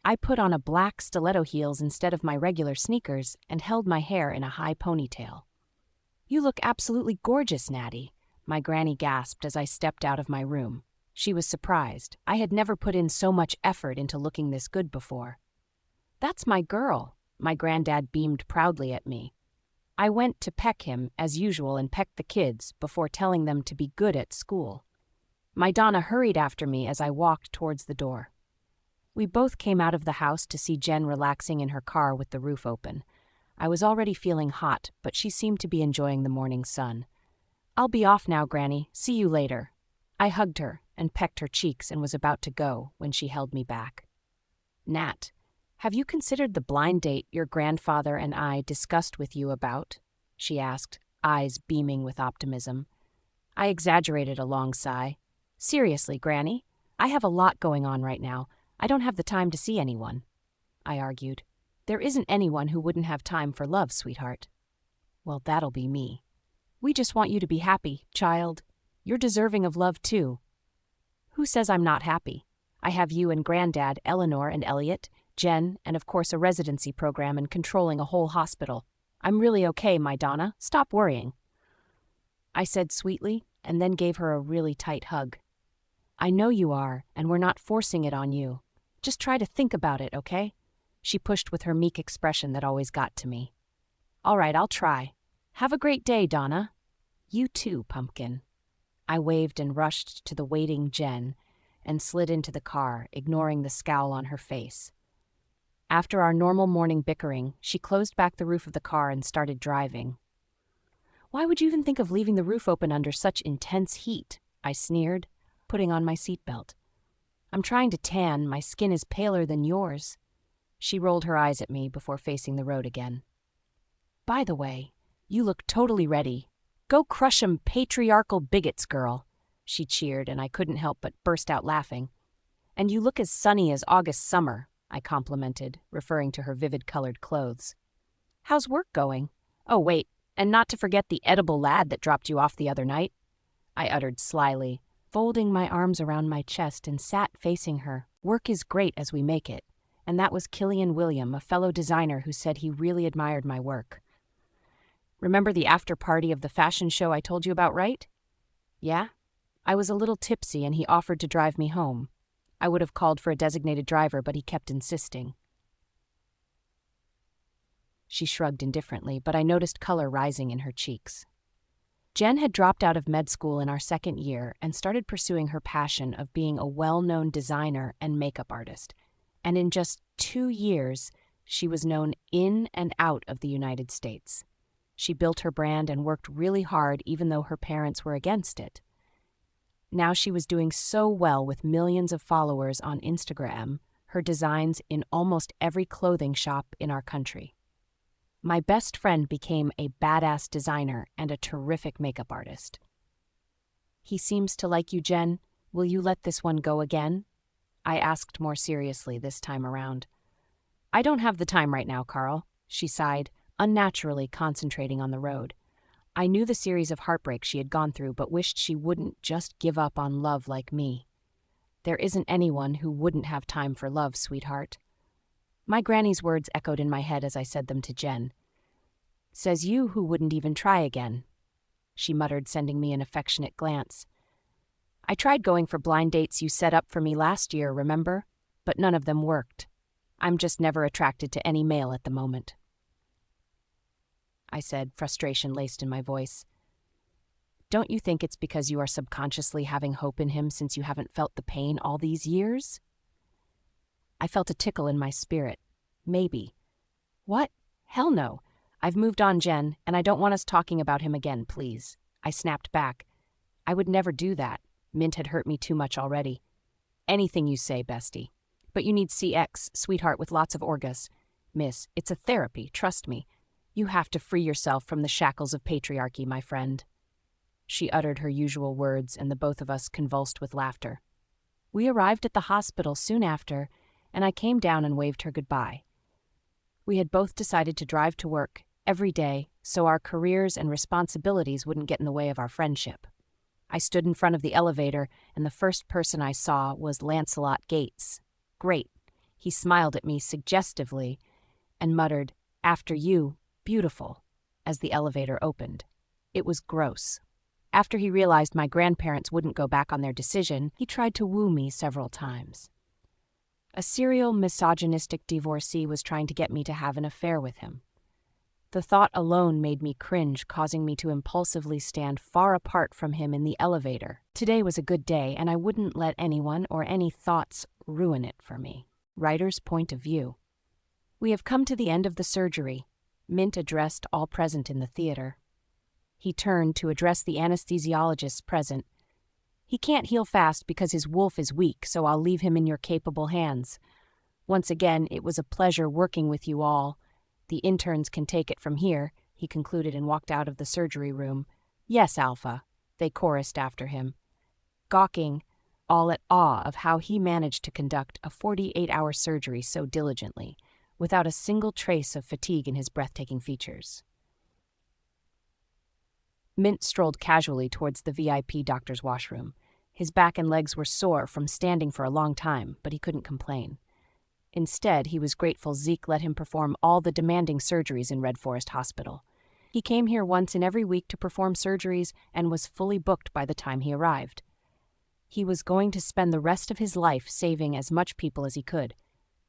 I put on a black stiletto heels instead of my regular sneakers and held my hair in a high ponytail. "You look absolutely gorgeous, Natty," my granny gasped as I stepped out of my room. She was surprised. I had never put in so much effort into looking this good before. "That's my girl," my granddad beamed proudly at me. I went to peck him, as usual, and pecked the kids before telling them to be good at school. My Donna hurried after me as I walked towards the door. We both came out of the house to see Jen relaxing in her car with the roof open. I was already feeling hot, but she seemed to be enjoying the morning sun. "I'll be off now, Granny. See you later." I hugged her and pecked her cheeks and was about to go when she held me back. "Nat, have you considered the blind date your grandfather and I discussed with you about?" she asked, eyes beaming with optimism. I exaggerated a long sigh. "Seriously, Granny, I have a lot going on right now. I don't have the time to see anyone," I argued. "There isn't anyone who wouldn't have time for love, sweetheart." "Well, that'll be me. We just want you to be happy, child. You're deserving of love, too." "Who says I'm not happy? I have you and Granddad, Eleanor and Elliot, Jen, and of course a residency program and controlling a whole hospital. I'm really okay, my Donna. Stop worrying," I said sweetly, and then gave her a really tight hug. "I know you are, and we're not forcing it on you. Just try to think about it, okay?" She pushed with her meek expression that always got to me. "All right, I'll try. Have a great day, Donna." "You too, Pumpkin." I waved and rushed to the waiting Jen and slid into the car, ignoring the scowl on her face. After our normal morning bickering, she closed back the roof of the car and started driving. "Why would you even think of leaving the roof open under such intense heat?" I sneered, putting on my seatbelt. "I'm trying to tan. My skin is paler than yours." She rolled her eyes at me before facing the road again. "By the way, you look totally ready. Go crush 'em patriarchal bigots, girl," she cheered, and I couldn't help but burst out laughing. "And you look as sunny as August summer," I complimented, referring to her vivid-colored clothes. "How's work going? Oh, wait, and not to forget the edible lad that dropped you off the other night," I uttered slyly, folding my arms around my chest and sat facing her. "Work is great as we make it," and that was Killian William, a fellow designer who said he really admired my work. "Remember the after-party of the fashion show I told you about, right?" "Yeah?" I was a little tipsy and he offered to drive me home. I would have called for a designated driver, but he kept insisting. She shrugged indifferently, but I noticed color rising in her cheeks. Jen had dropped out of med school in our second year and started pursuing her passion of being a well-known designer and makeup artist. And in just 2 years, she was known in and out of the United States. She built her brand and worked really hard even though her parents were against it. Now she was doing so well with millions of followers on Instagram, her designs in almost every clothing shop in our country. My best friend became a badass designer and a terrific makeup artist. "He seems to like you, Jen. Will you let this one go again?" I asked more seriously this time around. I don't have the time right now, Carl, she sighed, unnaturally concentrating on the road. I knew the series of heartbreaks she had gone through, but wished she wouldn't just give up on love like me. There isn't anyone who wouldn't have time for love, sweetheart. My granny's words echoed in my head as I said them to Jen. Says you who wouldn't even try again, she muttered, sending me an affectionate glance. I tried going for blind dates you set up for me last year, remember? But none of them worked. I'm just never attracted to any male at the moment, I said, frustration laced in my voice. Don't you think it's because you are subconsciously having hope in him since you haven't felt the pain all these years? I felt a tickle in my spirit. Maybe. What? Hell no. I've moved on, Jen, and I don't want us talking about him again, please. I snapped back. I would never do that. Mint had hurt me too much already. Anything you say, bestie. But you need CX, sweetheart with lots of orgas. Miss, it's a therapy, trust me. You have to free yourself from the shackles of patriarchy, my friend. She uttered her usual words, and the both of us convulsed with laughter. We arrived at the hospital soon after, and I came down and waved her goodbye. We had both decided to drive to work every day so our careers and responsibilities wouldn't get in the way of our friendship. I stood in front of the elevator, and the first person I saw was Lancelot Gates. Great. He smiled at me suggestively and muttered, "After you, beautiful," as the elevator opened. It was gross. After he realized my grandparents wouldn't go back on their decision, he tried to woo me several times. A serial misogynistic divorcee was trying to get me to have an affair with him. The thought alone made me cringe, causing me to impulsively stand far apart from him in the elevator. Today was a good day, and I wouldn't let anyone or any thoughts ruin it for me. Writer's point of view. We have come to the end of the surgery, Mint addressed all present in the theater. He turned to address the anesthesiologists present. He can't heal fast because his wolf is weak, so I'll leave him in your capable hands. Once again, it was a pleasure working with you all. The interns can take it from here, he concluded and walked out of the surgery room. Yes, Alpha, they chorused after him, gawking, all at awe of how he managed to conduct a 48-hour surgery so diligently, without a single trace of fatigue in his breathtaking features. Mint strolled casually towards the VIP doctor's washroom. His back and legs were sore from standing for a long time, but he couldn't complain. Instead, he was grateful Zeke let him perform all the demanding surgeries in Red Forest Hospital. He came here once in every week to perform surgeries and was fully booked by the time he arrived. He was going to spend the rest of his life saving as much people as he could,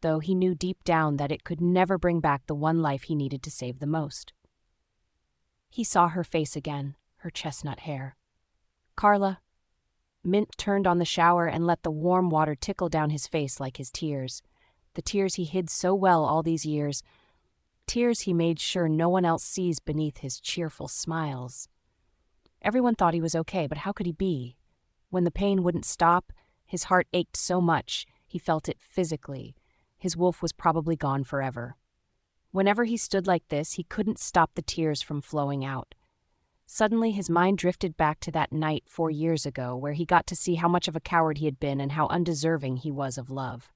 though he knew deep down that it could never bring back the one life he needed to save the most. He saw her face again, her chestnut hair. Carla. Mint turned on the shower and let the warm water tickle down his face like his tears. The tears he hid so well all these years. Tears he made sure no one else sees beneath his cheerful smiles. Everyone thought he was okay, but how could he be? When the pain wouldn't stop, his heart ached so much, he felt it physically. His wolf was probably gone forever. Whenever he stood like this, he couldn't stop the tears from flowing out. Suddenly, his mind drifted back to that night 4 years ago where he got to see how much of a coward he had been and how undeserving he was of love.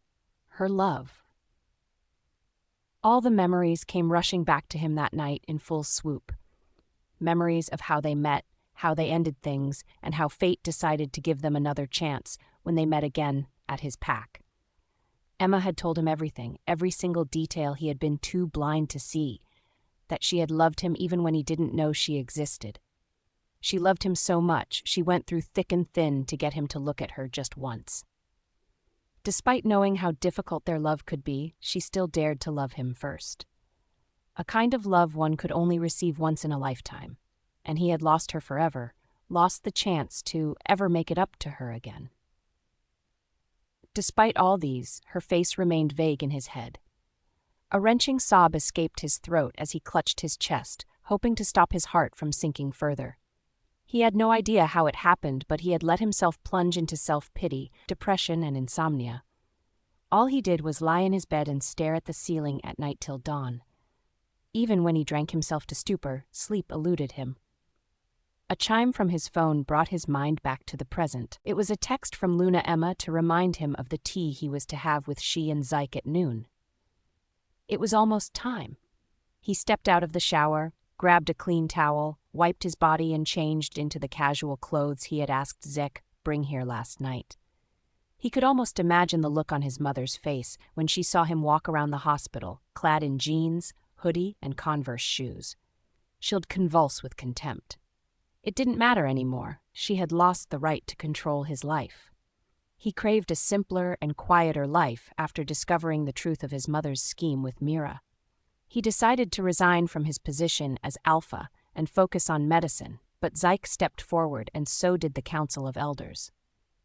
Her love. All the memories came rushing back to him that night in full swoop. Memories of how they met, how they ended things, and how fate decided to give them another chance when they met again at his pack. Emma had told him everything, every single detail he had been too blind to see, that she had loved him even when he didn't know she existed. She loved him so much, she went through thick and thin to get him to look at her just once. Despite knowing how difficult their love could be, she still dared to love him first. A kind of love one could only receive once in a lifetime, and he had lost her forever, lost the chance to ever make it up to her again. Despite all these, her face remained vague in his head. A wrenching sob escaped his throat as he clutched his chest, hoping to stop his heart from sinking further. He had no idea how it happened, but he had let himself plunge into self-pity, depression, and insomnia. All he did was lie in his bed and stare at the ceiling at night till dawn. Even when he drank himself to stupor, sleep eluded him. A chime from his phone brought his mind back to the present. It was a text from Luna Emma to remind him of the tea he was to have with she and Zyke at noon. It was almost time. He stepped out of the shower, grabbed a clean towel, wiped his body and changed into the casual clothes he had asked Zek bring here last night. He could almost imagine the look on his mother's face when she saw him walk around the hospital, clad in jeans, hoodie, and Converse shoes. She'd convulse with contempt. It didn't matter anymore. She had lost the right to control his life. He craved a simpler and quieter life after discovering the truth of his mother's scheme with Mira. He decided to resign from his position as Alpha and focus on medicine, but Zyke stepped forward and so did the Council of Elders.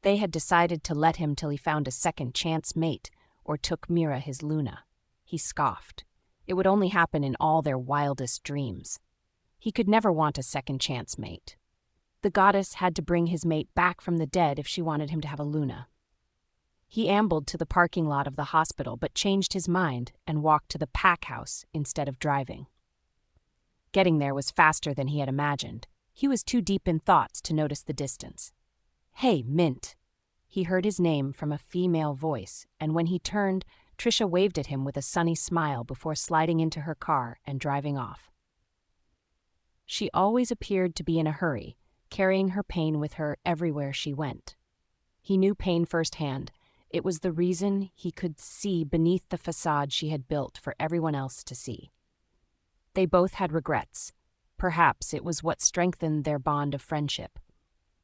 They had decided to let him till he found a second chance mate or took Mira his Luna. He scoffed. It would only happen in all their wildest dreams. He could never want a second chance mate. The goddess had to bring his mate back from the dead if she wanted him to have a Luna. He ambled to the parking lot of the hospital but changed his mind and walked to the pack house instead of driving. Getting there was faster than he had imagined. He was too deep in thoughts to notice the distance. "Hey, Mint." He heard his name from a female voice, and when he turned, Trisha waved at him with a sunny smile before sliding into her car and driving off. She always appeared to be in a hurry, carrying her pain with her everywhere she went. He knew pain firsthand. It was the reason he could see beneath the facade she had built for everyone else to see. They both had regrets. Perhaps it was what strengthened their bond of friendship.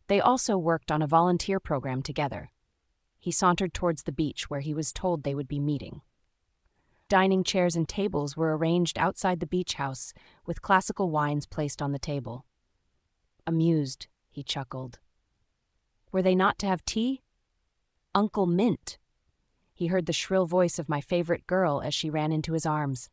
They also worked on a volunteer program together. He sauntered towards the beach where he was told they would be meeting. Dining chairs and tables were arranged outside the beach house, with classical wines placed on the table. Amused, he chuckled. Were they not to have tea? Uncle Mint. He heard the shrill voice of my favorite girl as she ran into his arms.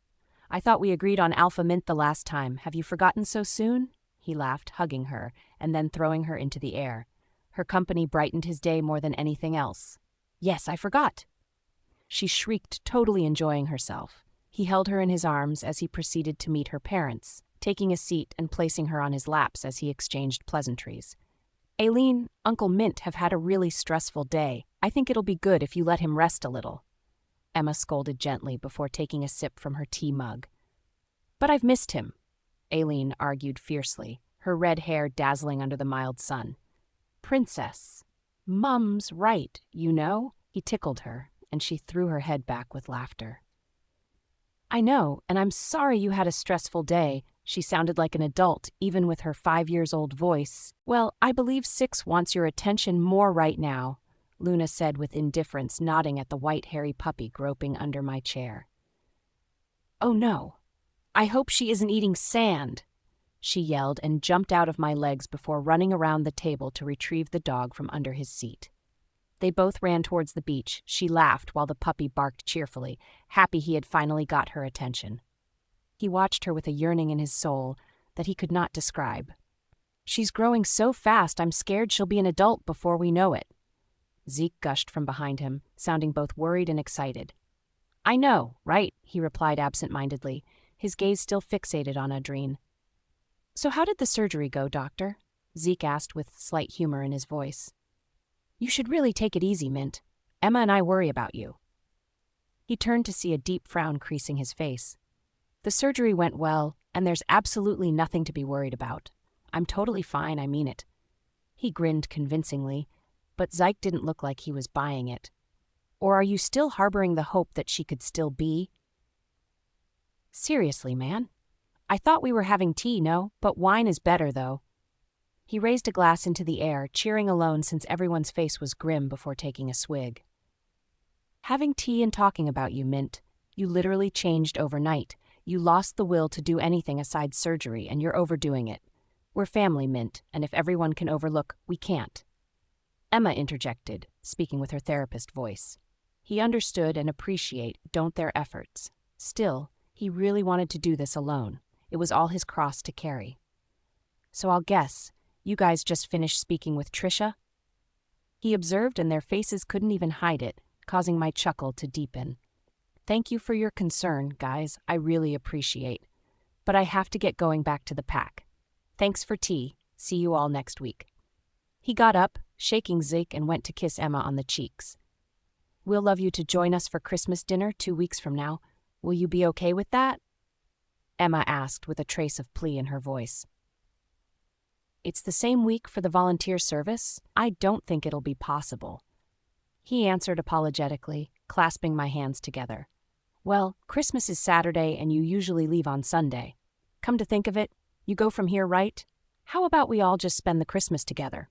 I thought we agreed on Alpha Mint the last time. Have you forgotten so soon? He laughed, hugging her, and then throwing her into the air. Her company brightened his day more than anything else. Yes, I forgot. She shrieked, totally enjoying herself. He held her in his arms as he proceeded to meet her parents, taking a seat and placing her on his laps as he exchanged pleasantries. Aileen, Uncle Mint have had a really stressful day. I think it'll be good if you let him rest a little. Emma scolded gently before taking a sip from her tea mug. But I've missed him, Aileen argued fiercely, her red hair dazzling under the mild sun. Princess, Mum's right, you know. He tickled her, and she threw her head back with laughter. I know, and I'm sorry you had a stressful day. She sounded like an adult, even with her 5-year-old voice. Well, I believe Six wants your attention more right now, Luna said with indifference, nodding at the white hairy puppy groping under my chair. Oh no, I hope she isn't eating sand, she yelled and jumped out of my legs before running around the table to retrieve the dog from under his seat. They both ran towards the beach. She laughed while the puppy barked cheerfully, happy he had finally got her attention. He watched her with a yearning in his soul that he could not describe. She's growing so fast, I'm scared she'll be an adult before we know it. Zeke gushed from behind him, sounding both worried and excited. I know, right? He replied absent-mindedly, his gaze still fixated on Adrien. So how did the surgery go, Doctor? Zeke asked with slight humor in his voice. You should really take it easy, Mint. Emma and I worry about you. He turned to see a deep frown creasing his face. The surgery went well, and there's absolutely nothing to be worried about. I'm totally fine, I mean it. He grinned convincingly, but Zyke didn't look like he was buying it. Or are you still harboring the hope that she could still be? Seriously, man. I thought we were having tea, no? But wine is better, though. He raised a glass into the air, cheering alone since everyone's face was grim before taking a swig. Having tea and talking about you, Mint. You literally changed overnight. You lost the will to do anything aside surgery, and you're overdoing it. We're family, Mint, and if everyone can overlook, we can't. Emma interjected, speaking with her therapist voice. He understood and appreciated their efforts. Still, he really wanted to do this alone. It was all his cross to carry. So I'll guess, you guys just finished speaking with Trisha? He observed, and their faces couldn't even hide it, causing my chuckle to deepen. Thank you for your concern, guys. I really appreciate. But I have to get going back to the pack. Thanks for tea. See you all next week. He got up, shaking Zeke, and went to kiss Emma on the cheeks. We'll love you to join us for Christmas dinner 2 weeks from now. Will you be okay with that? Emma asked with a trace of plea in her voice. It's the same week for the volunteer service. I don't think it'll be possible. He answered apologetically, clasping my hands together. Well, Christmas is Saturday and you usually leave on Sunday. Come to think of it, you go from here, right? How about we all just spend the Christmas together?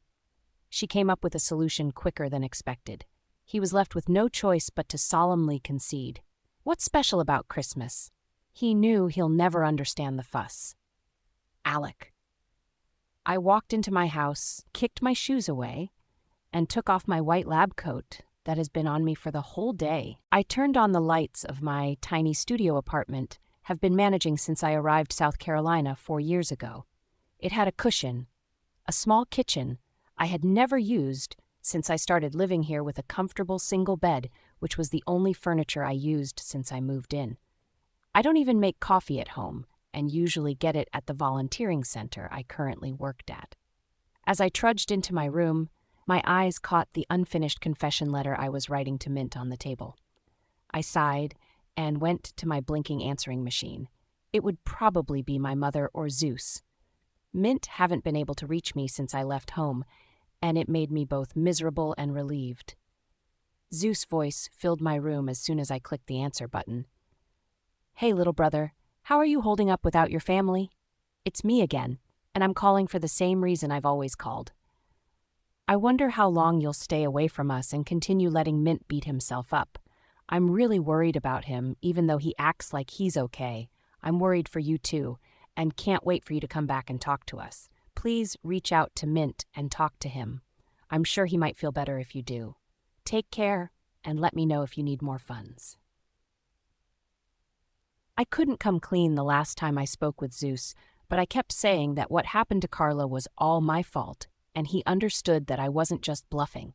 She came up with a solution quicker than expected. He was left with no choice but to solemnly concede. What's special about Christmas? He knew he'll never understand the fuss. Alec. I walked into my house, kicked my shoes away, and took off my white lab coat that has been on me for the whole day. I turned on the lights of my tiny studio apartment, have been managing since I arrived South Carolina 4 years ago. It had a cushion, a small kitchen I had never used since I started living here, with a comfortable single bed, which was the only furniture I used since I moved in. I don't even make coffee at home, and usually get it at the volunteering center I currently worked at. As I trudged into my room, my eyes caught the unfinished confession letter I was writing to Mint on the table. I sighed and went to my blinking answering machine. It would probably be my mother or Zeus. Mint haven't been able to reach me since I left home, and it made me both miserable and relieved. Zeus' voice filled my room as soon as I clicked the answer button. Hey, little brother, how are you holding up without your family? It's me again, and I'm calling for the same reason I've always called. I wonder how long you'll stay away from us and continue letting Mint beat himself up. I'm really worried about him, even though he acts like he's okay. I'm worried for you too, and can't wait for you to come back and talk to us. Please reach out to Mint and talk to him. I'm sure he might feel better if you do. Take care, and let me know if you need more funds. I couldn't come clean the last time I spoke with Zeus, but I kept saying that what happened to Carla was all my fault, and he understood that I wasn't just bluffing.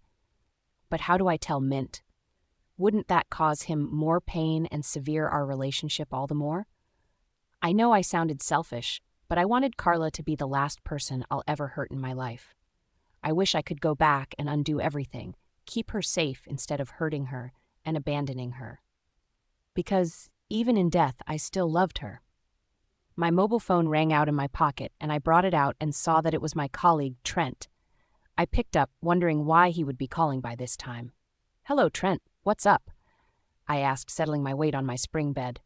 But how do I tell Mint? Wouldn't that cause him more pain and sever our relationship all the more? I know I sounded selfish, but I wanted Carla to be the last person I'll ever hurt in my life. I wish I could go back and undo everything, keep her safe instead of hurting her and abandoning her. Because even in death, I still loved her. My mobile phone rang out in my pocket, and I brought it out and saw that it was my colleague, Trent. I picked up, wondering why he would be calling by this time. Hello, Trent. What's up? I asked, settling my weight on my spring bed.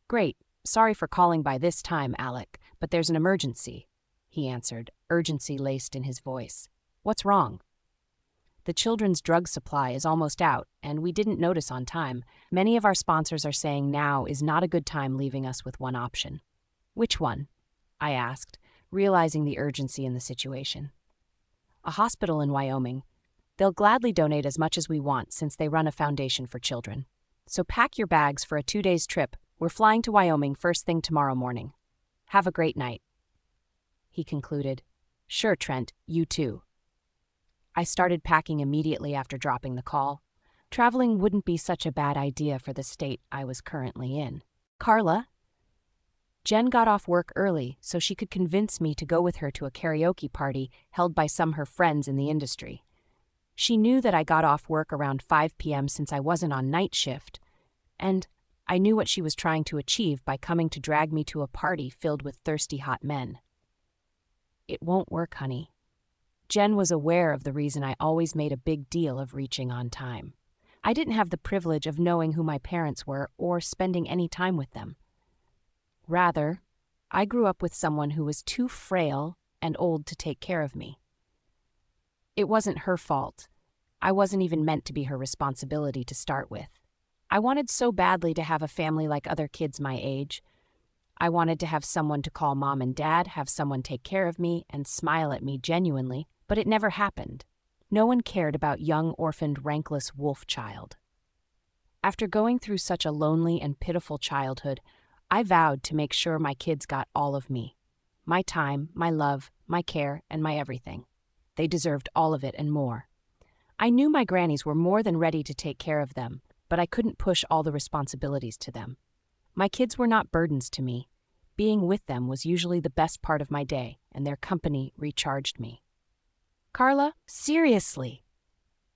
Great. Sorry for calling by this time, Alec, but there's an emergency, he answered, urgency laced in his voice. What's wrong? The children's drug supply is almost out, and we didn't notice on time. Many of our sponsors are saying now is not a good time, leaving us with one option. Which one? I asked, realizing the urgency in the situation. A hospital in Wyoming. They'll gladly donate as much as we want since they run a foundation for children. So pack your bags for a 2-day trip. We're flying to Wyoming first thing tomorrow morning. Have a great night. He concluded. Sure, Trent, you too. I started packing immediately after dropping the call. Traveling wouldn't be such a bad idea for the state I was currently in. Carla? Jen got off work early so she could convince me to go with her to a karaoke party held by some of her friends in the industry. She knew that I got off work around 5 p.m. since I wasn't on night shift, and I knew what she was trying to achieve by coming to drag me to a party filled with thirsty hot men. It won't work, honey. Jen was aware of the reason I always made a big deal of reaching on time. I didn't have the privilege of knowing who my parents were or spending any time with them. Rather, I grew up with someone who was too frail and old to take care of me. It wasn't her fault. I wasn't even meant to be her responsibility to start with. I wanted so badly to have a family like other kids my age. I wanted to have someone to call mom and dad, have someone take care of me, and smile at me genuinely, but it never happened. No one cared about young, orphaned, rankless wolf child. After going through such a lonely and pitiful childhood, I vowed to make sure my kids got all of me. My time, my love, my care, and my everything. They deserved all of it and more. I knew my grannies were more than ready to take care of them, but I couldn't push all the responsibilities to them. My kids were not burdens to me. Being with them was usually the best part of my day, and their company recharged me. Carla, seriously,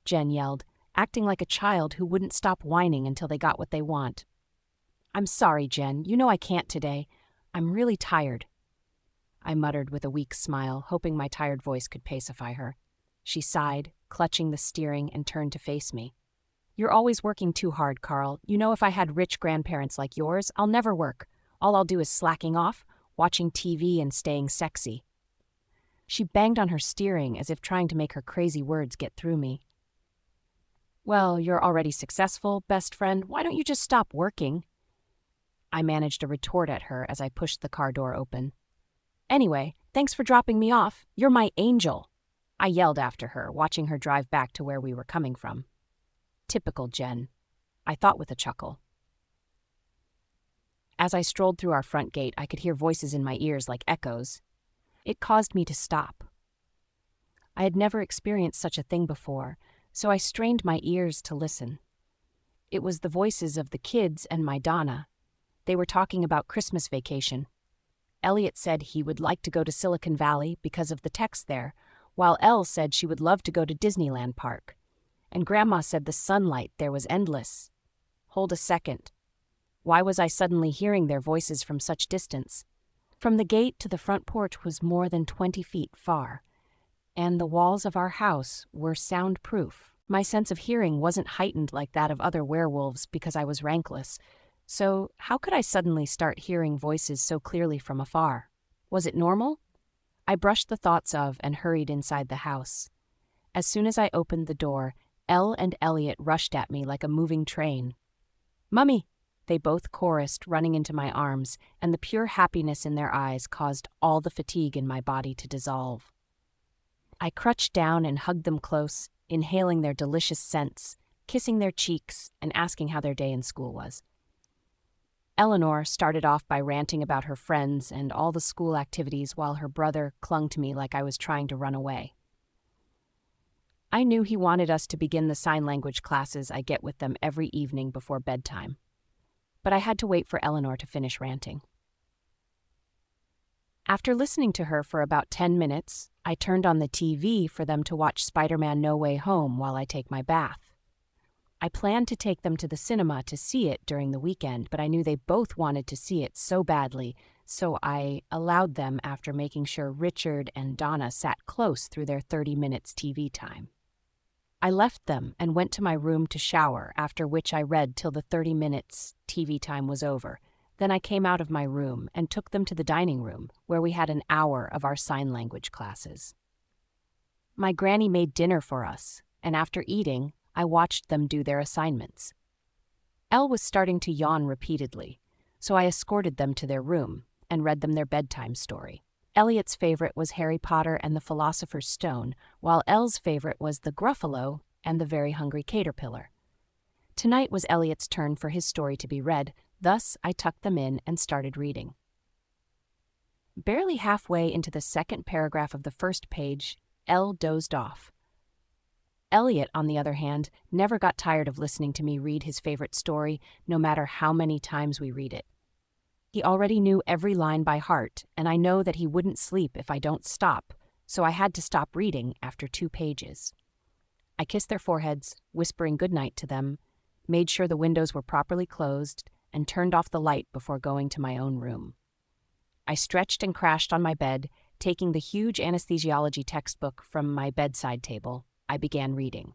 Jen yelled, acting like a child who wouldn't stop whining until they got what they want. I'm sorry, Jen. You know I can't today. I'm really tired. I muttered with a weak smile, hoping my tired voice could pacify her. She sighed, clutching the steering, and turned to face me. You're always working too hard, Carl. You know if I had rich grandparents like yours, I'll never work. All I'll do is slacking off, watching TV, and staying sexy. She banged on her steering as if trying to make her crazy words get through me. Well, you're already successful, best friend. Why don't you just stop working? I managed a retort at her as I pushed the car door open. Anyway, thanks for dropping me off. You're my angel, I yelled after her, watching her drive back to where we were coming from. Typical Jen, I thought with a chuckle. As I strolled through our front gate, I could hear voices in my ears like echoes. It caused me to stop. I had never experienced such a thing before, so I strained my ears to listen. It was the voices of the kids and my Donna. They were talking about Christmas vacation. Elliot said he would like to go to Silicon Valley because of the techs there, while Elle said she would love to go to Disneyland Park. And Grandma said the sunlight there was endless. Hold a second. Why was I suddenly hearing their voices from such distance? From the gate to the front porch was more than 20 feet far, and the walls of our house were soundproof. My sense of hearing wasn't heightened like that of other werewolves because I was rankless. So how could I suddenly start hearing voices so clearly from afar? Was it normal? I brushed the thoughts of and hurried inside the house. As soon as I opened the door, Elle and Elliot rushed at me like a moving train. "Mummy!" They both chorused, running into my arms, and the pure happiness in their eyes caused all the fatigue in my body to dissolve. I crouched down and hugged them close, inhaling their delicious scents, kissing their cheeks, and asking how their day in school was. Eleanor started off by ranting about her friends and all the school activities while her brother clung to me like I was trying to run away. I knew he wanted us to begin the sign language classes I get with them every evening before bedtime, but I had to wait for Eleanor to finish ranting. After listening to her for about 10 minutes, I turned on the TV for them to watch Spider-Man No Way Home while I take my bath. I planned to take them to the cinema to see it during the weekend, but I knew they both wanted to see it so badly, so I allowed them after making sure Richard and Donna sat close through their 30 minutes TV time. I left them and went to my room to shower, after which I read till the 30 minutes TV time was over. Then I came out of my room and took them to the dining room, where we had an hour of our sign language classes. My granny made dinner for us, and after eating, I watched them do their assignments. Elle was starting to yawn repeatedly, so I escorted them to their room and read them their bedtime story. Elliot's favorite was Harry Potter and the Philosopher's Stone, while Elle's favorite was The Gruffalo and the Very Hungry Caterpillar. Tonight was Elliot's turn for his story to be read, thus I tucked them in and started reading. Barely halfway into the second paragraph of the first page, Elle dozed off. Elliot, on the other hand, never got tired of listening to me read his favorite story, no matter how many times we read it. He already knew every line by heart, and I know that he wouldn't sleep if I don't stop, so I had to stop reading after 2 pages. I kissed their foreheads, whispering goodnight to them, made sure the windows were properly closed, and turned off the light before going to my own room. I stretched and crashed on my bed, taking the huge anesthesiology textbook from my bedside table. I began reading.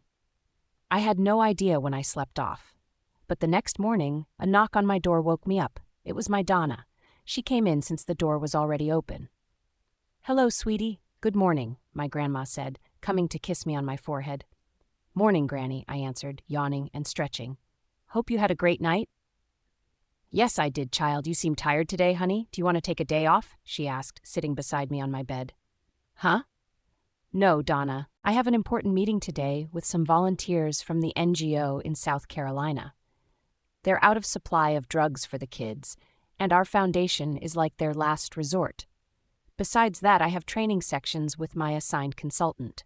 I had no idea when I slept off, but the next morning, a knock on my door woke me up. It was my Donna. She came in since the door was already open. "Hello, sweetie. Good morning," my grandma said, coming to kiss me on my forehead. "Morning, Granny," I answered, yawning and stretching. "Hope you had a great night?" "Yes, I did, child. You seem tired today, honey. Do you want to take a day off?" she asked, sitting beside me on my bed. "Huh?" "No, Donna. I have an important meeting today with some volunteers from the NGO in South Carolina. They're out of supply of drugs for the kids, and our foundation is like their last resort. Besides that, I have training sections with my assigned consultant."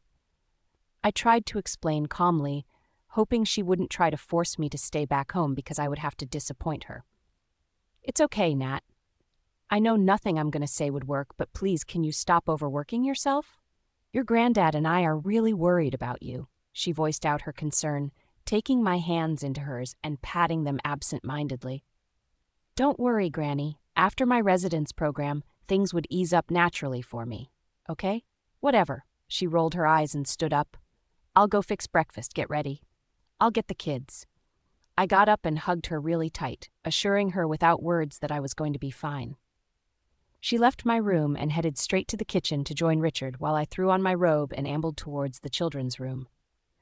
I tried to explain calmly, hoping she wouldn't try to force me to stay back home because I would have to disappoint her. "It's okay, Nat. I know nothing I'm going to say would work, but please, can you stop overworking yourself? Your granddad and I are really worried about you," she voiced out her concern, taking my hands into hers and patting them absent-mindedly. Don't worry, Granny. After my residence program, things would ease up naturally for me. Okay? Whatever. She rolled her eyes and stood up. I'll go fix breakfast, get ready. I'll get the kids. I got up and hugged her really tight, assuring her without words that I was going to be fine. She left my room and headed straight to the kitchen to join Richard while I threw on my robe and ambled towards the children's room.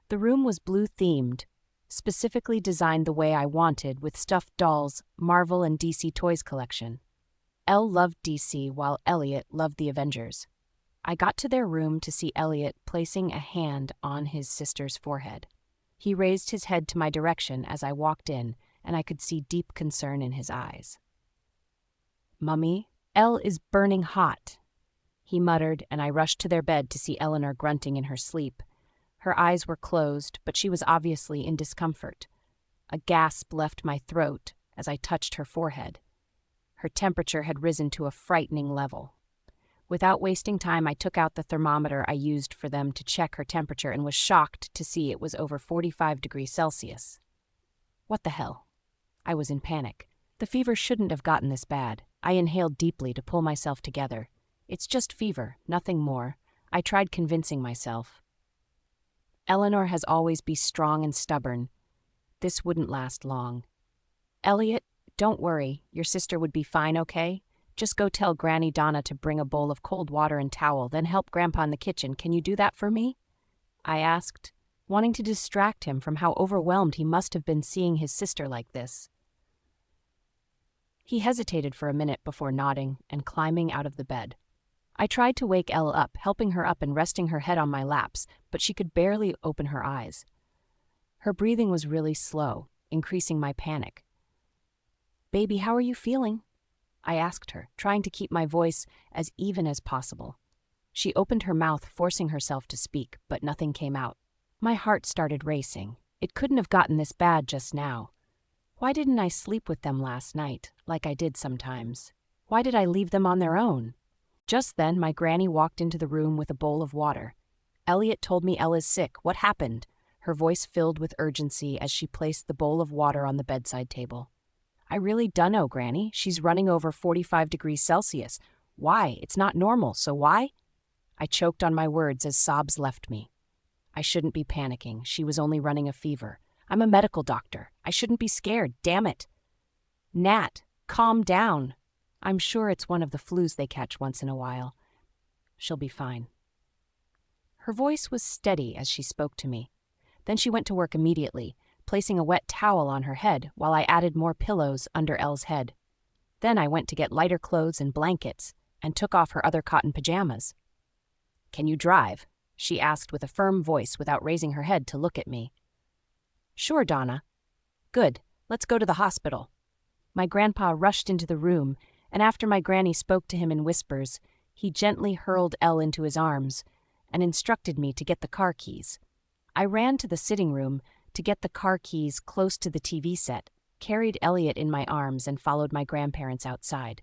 The room was blue-themed, specifically designed the way I wanted with stuffed dolls, Marvel and DC Toys collection. Elle loved DC while Elliot loved the Avengers. I got to their room to see Elliot placing a hand on his sister's forehead. He raised his head to my direction as I walked in, and I could see deep concern in his eyes. "Mummy, Elle is burning hot," he muttered, and I rushed to their bed to see Eleanor grunting in her sleep. Her eyes were closed, but she was obviously in discomfort. A gasp left my throat as I touched her forehead. Her temperature had risen to a frightening level. Without wasting time, I took out the thermometer I used for them to check her temperature and was shocked to see it was over 45 degrees Celsius. What the hell? I was in panic. The fever shouldn't have gotten this bad. I inhaled deeply to pull myself together. It's just fever, nothing more. I tried convincing myself. Eleanor has always been strong and stubborn. This wouldn't last long. Elliot, don't worry. Your sister would be fine, okay? Just go tell Granny Donna to bring a bowl of cold water and towel, then help Grandpa in the kitchen. Can you do that for me? I asked, wanting to distract him from how overwhelmed he must have been seeing his sister like this. He hesitated for a minute before nodding and climbing out of the bed. I tried to wake Elle up, helping her up and resting her head on my laps, but she could barely open her eyes. Her breathing was really slow, increasing my panic. "Baby, how are you feeling?" I asked her, trying to keep my voice as even as possible. She opened her mouth, forcing herself to speak, but nothing came out. My heart started racing. It couldn't have gotten this bad just now. Why didn't I sleep with them last night, like I did sometimes? Why did I leave them on their own? Just then, my granny walked into the room with a bowl of water. "Elliot told me Elle is sick. What happened?" Her voice filled with urgency as she placed the bowl of water on the bedside table. "I really dunno, Granny. She's running over 45 degrees Celsius. Why? It's not normal, so why?" I choked on my words as sobs left me. I shouldn't be panicking. She was only running a fever. I'm a medical doctor. I shouldn't be scared. Damn it. "Nat, calm down. I'm sure it's one of the flus they catch once in a while. She'll be fine." Her voice was steady as she spoke to me. Then she went to work immediately, placing a wet towel on her head while I added more pillows under Elle's head. Then I went to get lighter clothes and blankets and took off her other cotton pajamas. "Can you drive?" she asked with a firm voice without raising her head to look at me. "Sure, Donna." "Good. Let's go to the hospital." My grandpa rushed into the room, and after my granny spoke to him in whispers, he gently hurled Elle into his arms and instructed me to get the car keys. I ran to the sitting room to get the car keys close to the TV set, carried Elliot in my arms, and followed my grandparents outside.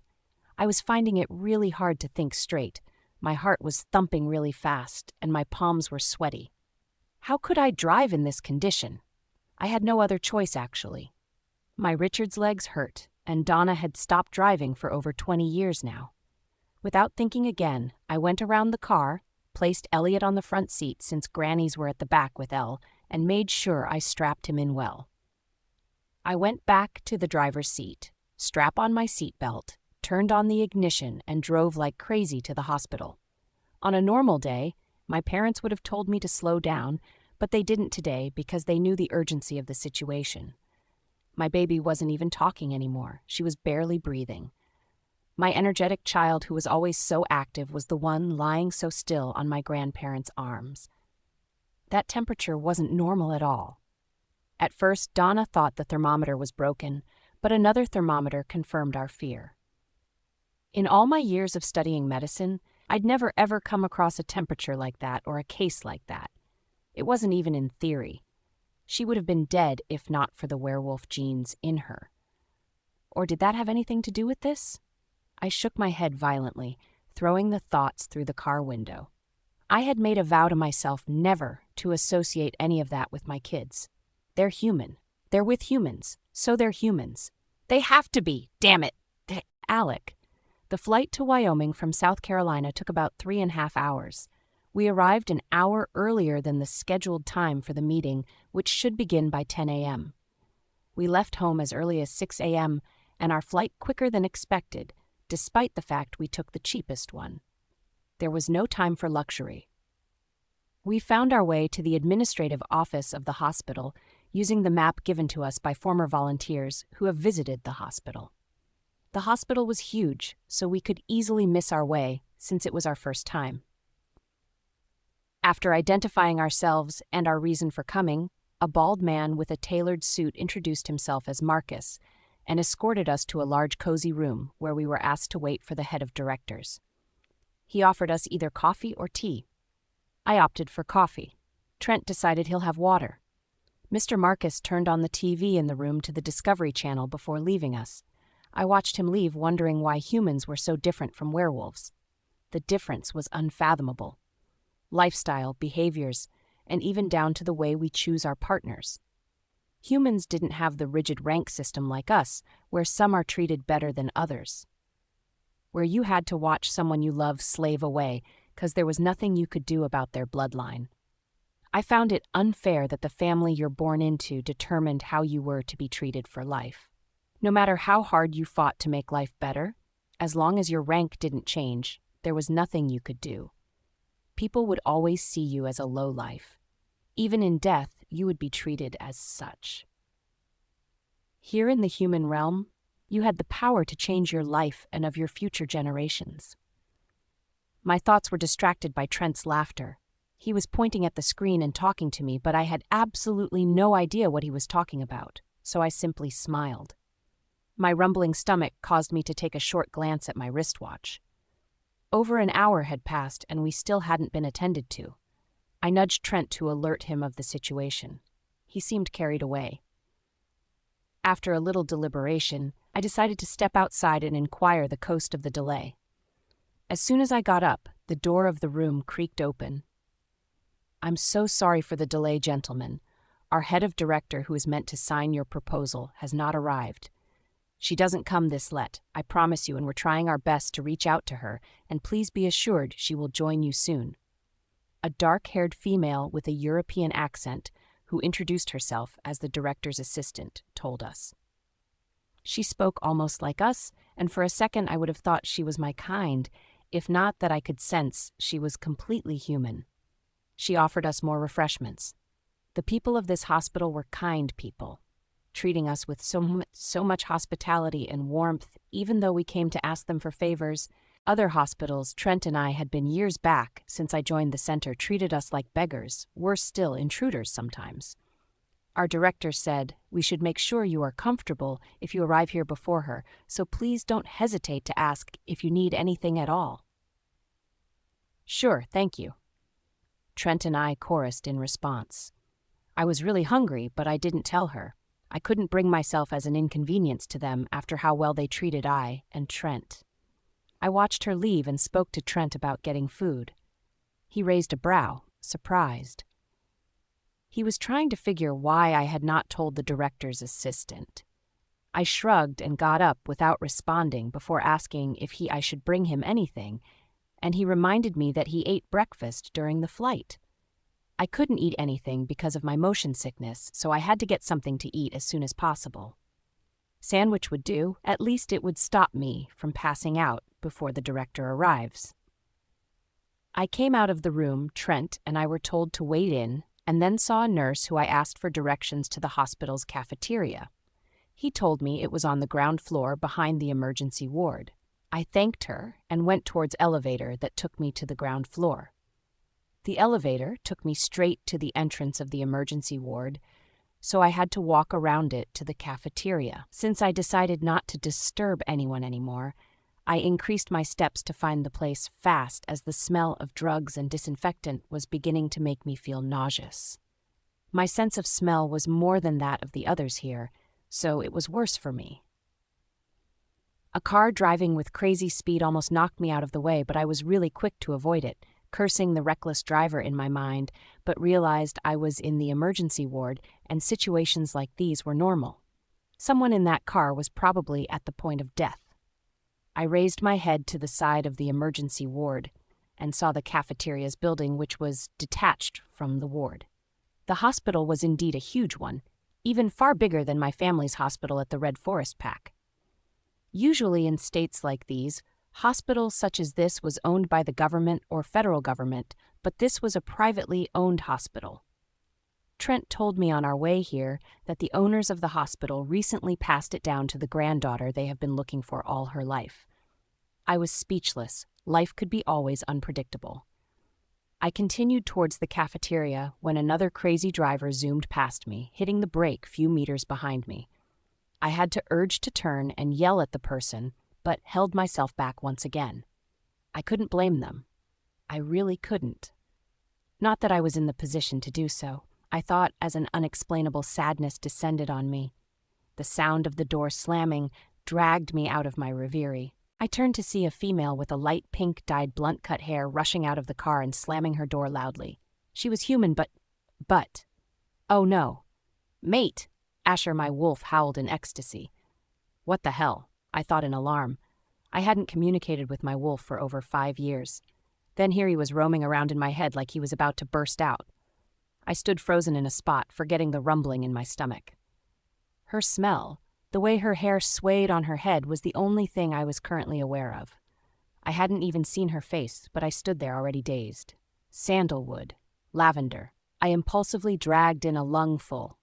I was finding it really hard to think straight. My heart was thumping really fast, and my palms were sweaty. How could I drive in this condition? I had no other choice, actually. My Richard's legs hurt, and Donna had stopped driving for over 20 years now. Without thinking again, I went around the car, placed Elliot on the front seat since Granny's were at the back with Elle, and made sure I strapped him in well. I went back to the driver's seat, strapped on my seatbelt, turned on the ignition, and drove like crazy to the hospital. On a normal day, my parents would have told me to slow down, but they didn't today because they knew the urgency of the situation. My baby wasn't even talking anymore. She was barely breathing. My energetic child, who was always so active, was the one lying so still on my grandparents' arms. That temperature wasn't normal at all. At first, Donna thought the thermometer was broken, but another thermometer confirmed our fear. In all my years of studying medicine, I'd never ever come across a temperature like that or a case like that. It wasn't even in theory. She would have been dead if not for the werewolf genes in her. Or did that have anything to do with this? I shook my head violently, throwing the thoughts through the car window. I had made a vow to myself never to associate any of that with my kids. They're human. They're with humans, so they're humans. They have to be, damn it. Alec. The flight to Wyoming from South Carolina took about 3.5 hours. We arrived an hour earlier than the scheduled time for the meeting, which should begin by 10 a.m. We left home as early as 6 a.m., and our flight quicker than expected, despite the fact we took the cheapest one. There was no time for luxury. We found our way to the administrative office of the hospital using the map given to us by former volunteers who have visited the hospital. The hospital was huge, so we could easily miss our way since it was our first time. After identifying ourselves and our reason for coming, a bald man with a tailored suit introduced himself as Marcus and escorted us to a large cozy room where we were asked to wait for the head of directors. He offered us either coffee or tea. I opted for coffee. Trent decided he'll have water. Mr. Marcus turned on the TV in the room to the Discovery Channel before leaving us. I watched him leave, wondering why humans were so different from werewolves. The difference was unfathomable. Lifestyle, behaviors, and even down to the way we choose our partners. Humans didn't have the rigid rank system like us, where some are treated better than others. Where you had to watch someone you love slave away because there was nothing you could do about their bloodline. I found it unfair that the family you're born into determined how you were to be treated for life. No matter how hard you fought to make life better, as long as your rank didn't change, there was nothing you could do. People would always see you as a lowlife. Even in death, you would be treated as such. Here in the human realm, you had the power to change your life and of your future generations. My thoughts were distracted by Trent's laughter. He was pointing at the screen and talking to me, but I had absolutely no idea what he was talking about, so I simply smiled. My rumbling stomach caused me to take a short glance at my wristwatch. Over an hour had passed and we still hadn't been attended to. I nudged Trent to alert him of the situation. He seemed carried away. After a little deliberation, I decided to step outside and inquire the cause of the delay. As soon as I got up, the door of the room creaked open. "I'm so sorry for the delay, gentlemen. Our head of director, who is meant to sign your proposal, has not arrived. She doesn't come this late, I promise you, and we're trying our best to reach out to her, and please be assured she will join you soon." A dark-haired female with a European accent, who introduced herself as the director's assistant, told us. She spoke almost like us, and for a second I would have thought she was my kind, if not that I could sense she was completely human. She offered us more refreshments. The people of this hospital were kind people, treating us with so much hospitality and warmth, even though we came to ask them for favors. Other hospitals Trent and I had been years back since I joined the center treated us like beggars, worse still, intruders sometimes. Our director said, "We should make sure you are comfortable if you arrive here before her, so please don't hesitate to ask if you need anything at all." "Sure, thank you." Trent and I chorused in response. I was really hungry, but I didn't tell her. I couldn't bring myself as an inconvenience to them after how well they treated I and Trent. I watched her leave and spoke to Trent about getting food. He raised a brow, surprised. He was trying to figure why I had not told the director's assistant. I shrugged and got up without responding before asking if I should bring him anything, and he reminded me that he ate breakfast during the flight. I couldn't eat anything because of my motion sickness, so I had to get something to eat as soon as possible. Sandwich would do, at least it would stop me from passing out before the director arrives. I came out of the room Trent and I were told to wait in, and then saw a nurse who I asked for directions to the hospital's cafeteria. He told me it was on the ground floor behind the emergency ward. I thanked her and went towards elevator that took me to the ground floor. The elevator took me straight to the entrance of the emergency ward, so I had to walk around it to the cafeteria. Since I decided not to disturb anyone anymore, I increased my steps to find the place fast as the smell of drugs and disinfectant was beginning to make me feel nauseous. My sense of smell was more than that of the others here, so it was worse for me. A car driving with crazy speed almost knocked me out of the way, but I was really quick to avoid it, cursing the reckless driver in my mind, but realized I was in the emergency ward and situations like these were normal. Someone in that car was probably at the point of death. I raised my head to the side of the emergency ward and saw the cafeteria's building, which was detached from the ward. The hospital was indeed a huge one, even far bigger than my family's hospital at the Red Forest Pack. Usually in states like these, hospitals such as this was owned by the government or federal government, but this was a privately owned hospital. Trent told me on our way here that the owners of the hospital recently passed it down to the granddaughter they have been looking for all her life. I was speechless. Life could be always unpredictable. I continued towards the cafeteria when another crazy driver zoomed past me, hitting the brake few meters behind me. I had to urge to turn and yell at the person, but held myself back once again. I couldn't blame them. I really couldn't. Not that I was in the position to do so. I thought as an unexplainable sadness descended on me. The sound of the door slamming dragged me out of my reverie. I turned to see a female with a light pink-dyed blunt-cut hair rushing out of the car and slamming her door loudly. She was human, but... Oh no. Mate! Asher, my wolf, howled in ecstasy. What the hell? I thought in alarm. I hadn't communicated with my wolf for over 5 years. Then here he was roaming around in my head like he was about to burst out. I stood frozen in a spot, forgetting the rumbling in my stomach. Her smell, the way her hair swayed on her head, was the only thing I was currently aware of. I hadn't even seen her face, but I stood there already dazed. Sandalwood. Lavender. I impulsively dragged in a lungful.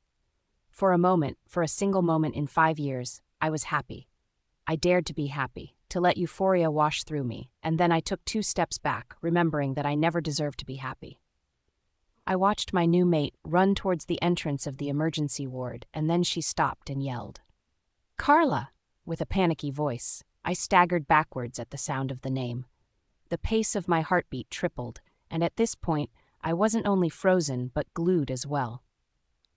For a single moment in 5 years, I was happy. I dared to be happy, to let euphoria wash through me, and then I took 2 steps back, remembering that I never deserved to be happy. I watched my new mate run towards the entrance of the emergency ward, and then she stopped and yelled. "Carla!" With a panicky voice. I staggered backwards at the sound of the name. The pace of my heartbeat tripled, and at this point, I wasn't only frozen, but glued as well.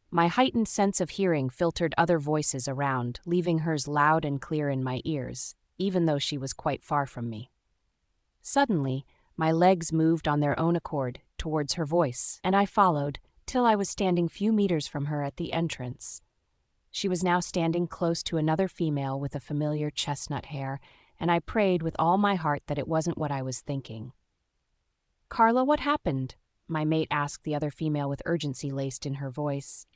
My heightened sense of hearing filtered other voices around, leaving hers loud and clear in my ears, even though she was quite far from me. Suddenly, my legs moved on their own accord towards her voice, and I followed, till I was standing few meters from her at the entrance. She was now standing close to another female with a familiar chestnut hair, and I prayed with all my heart that it wasn't what I was thinking. "Carla, what happened?" my mate asked the other female with urgency laced in her voice.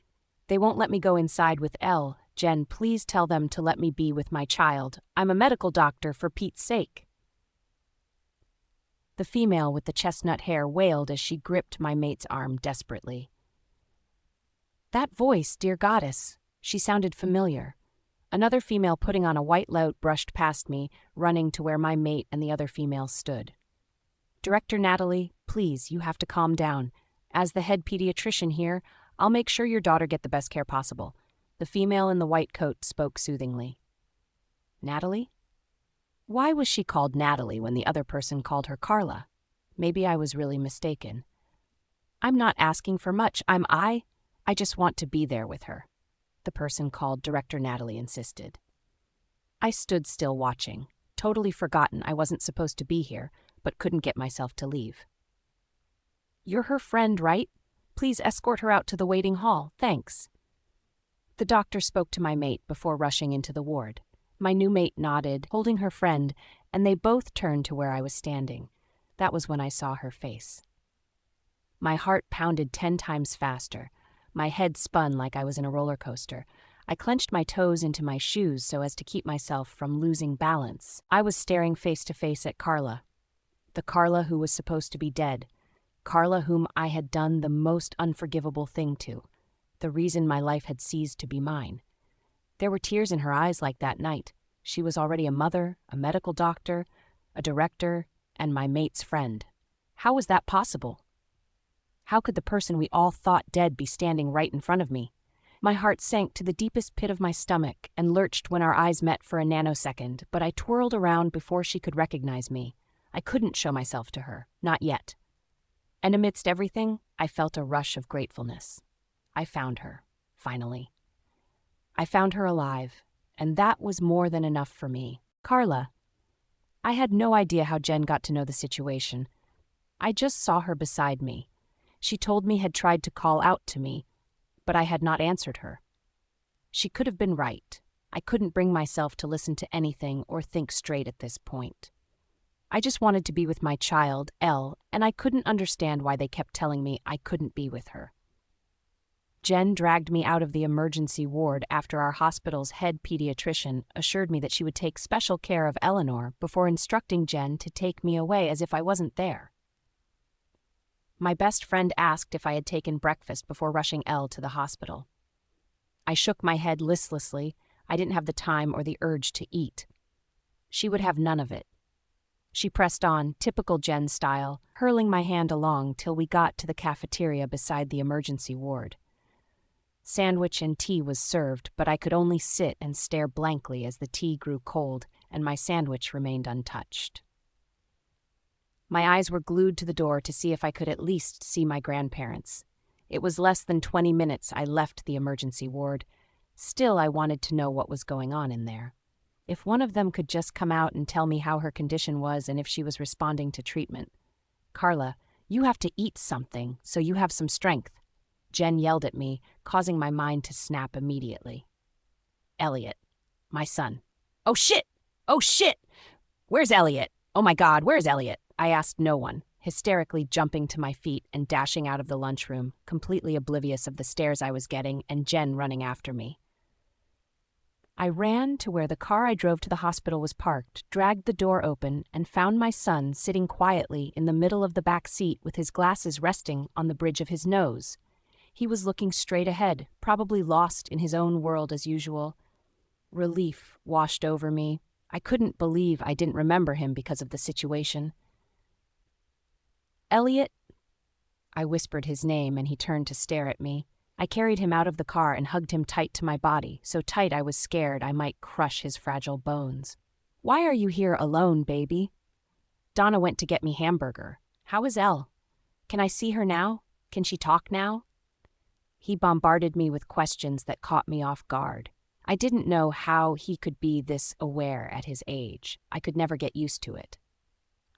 "They won't let me go inside with Elle. Jen, please tell them to let me be with my child. I'm a medical doctor, for Pete's sake." The female with the chestnut hair wailed as she gripped my mate's arm desperately. That voice, dear goddess. She sounded familiar. Another female putting on a white lout brushed past me, running to where my mate and the other females stood. "Director Natalie, please, you have to calm down. As the head pediatrician here, I'll make sure your daughter get the best care possible." The female in the white coat spoke soothingly. Natalie? Why was she called Natalie when the other person called her Carla? Maybe I was really mistaken. "I'm not asking for much. I just want to be there with her," the person called Director Natalie insisted. I stood still watching, totally forgotten I wasn't supposed to be here, but couldn't get myself to leave. "You're her friend, right? Please escort her out to the waiting hall, thanks." The doctor spoke to my mate before rushing into the ward. My new mate nodded, holding her friend, and they both turned to where I was standing. That was when I saw her face. My heart pounded 10 times faster. My head spun like I was in a roller coaster. I clenched my toes into my shoes so as to keep myself from losing balance. I was staring face to face at Carla. The Carla who was supposed to be dead. Carla whom I had done the most unforgivable thing to. The reason my life had ceased to be mine. There were tears in her eyes like that night. She was already a mother, a medical doctor, a director, and my mate's friend. How was that possible? How could the person we all thought dead be standing right in front of me? My heart sank to the deepest pit of my stomach and lurched when our eyes met for a nanosecond, but I twirled around before she could recognize me. I couldn't show myself to her, not yet. And amidst everything, I felt a rush of gratefulness. I found her, finally. I found her alive, and that was more than enough for me. Carla. I had no idea how Jen got to know the situation. I just saw her beside me. She told me had tried to call out to me, but I had not answered her. She could have been right. I couldn't bring myself to listen to anything or think straight at this point. I just wanted to be with my child, Elle, and I couldn't understand why they kept telling me I couldn't be with her. Jen dragged me out of the emergency ward after our hospital's head pediatrician assured me that she would take special care of Eleanor before instructing Jen to take me away as if I wasn't there. My best friend asked if I had taken breakfast before rushing Elle to the hospital. I shook my head listlessly. I didn't have the time or the urge to eat. She would have none of it. She pressed on, typical Jen style, hurling my hand along till we got to the cafeteria beside the emergency ward. Sandwich and tea was served, but I could only sit and stare blankly as the tea grew cold and my sandwich remained untouched. My eyes were glued to the door to see if I could at least see my grandparents. It was less than 20 minutes I left the emergency ward. Still, I wanted to know what was going on in there. If one of them could just come out and tell me how her condition was and if she was responding to treatment. "Carla, you have to eat something so you have some strength." Jen yelled at me, causing my mind to snap immediately. Elliot, my son. "Oh shit! Oh shit! Where's Elliot? Oh my God, where's Elliot?" I asked no one, hysterically jumping to my feet and dashing out of the lunchroom, completely oblivious of the stares I was getting and Jen running after me. I ran to where the car I drove to the hospital was parked, dragged the door open, and found my son sitting quietly in the middle of the back seat with his glasses resting on the bridge of his nose. He was looking straight ahead, probably lost in his own world as usual. Relief washed over me. I couldn't believe I didn't remember him because of the situation. "Elliot?" I whispered his name and he turned to stare at me. I carried him out of the car and hugged him tight to my body, so tight I was scared I might crush his fragile bones. "Why are you here alone, baby?" "Donna went to get me hamburger. How is Elle? Can I see her now? Can she talk now?" He bombarded me with questions that caught me off guard. I didn't know how he could be this aware at his age. I could never get used to it.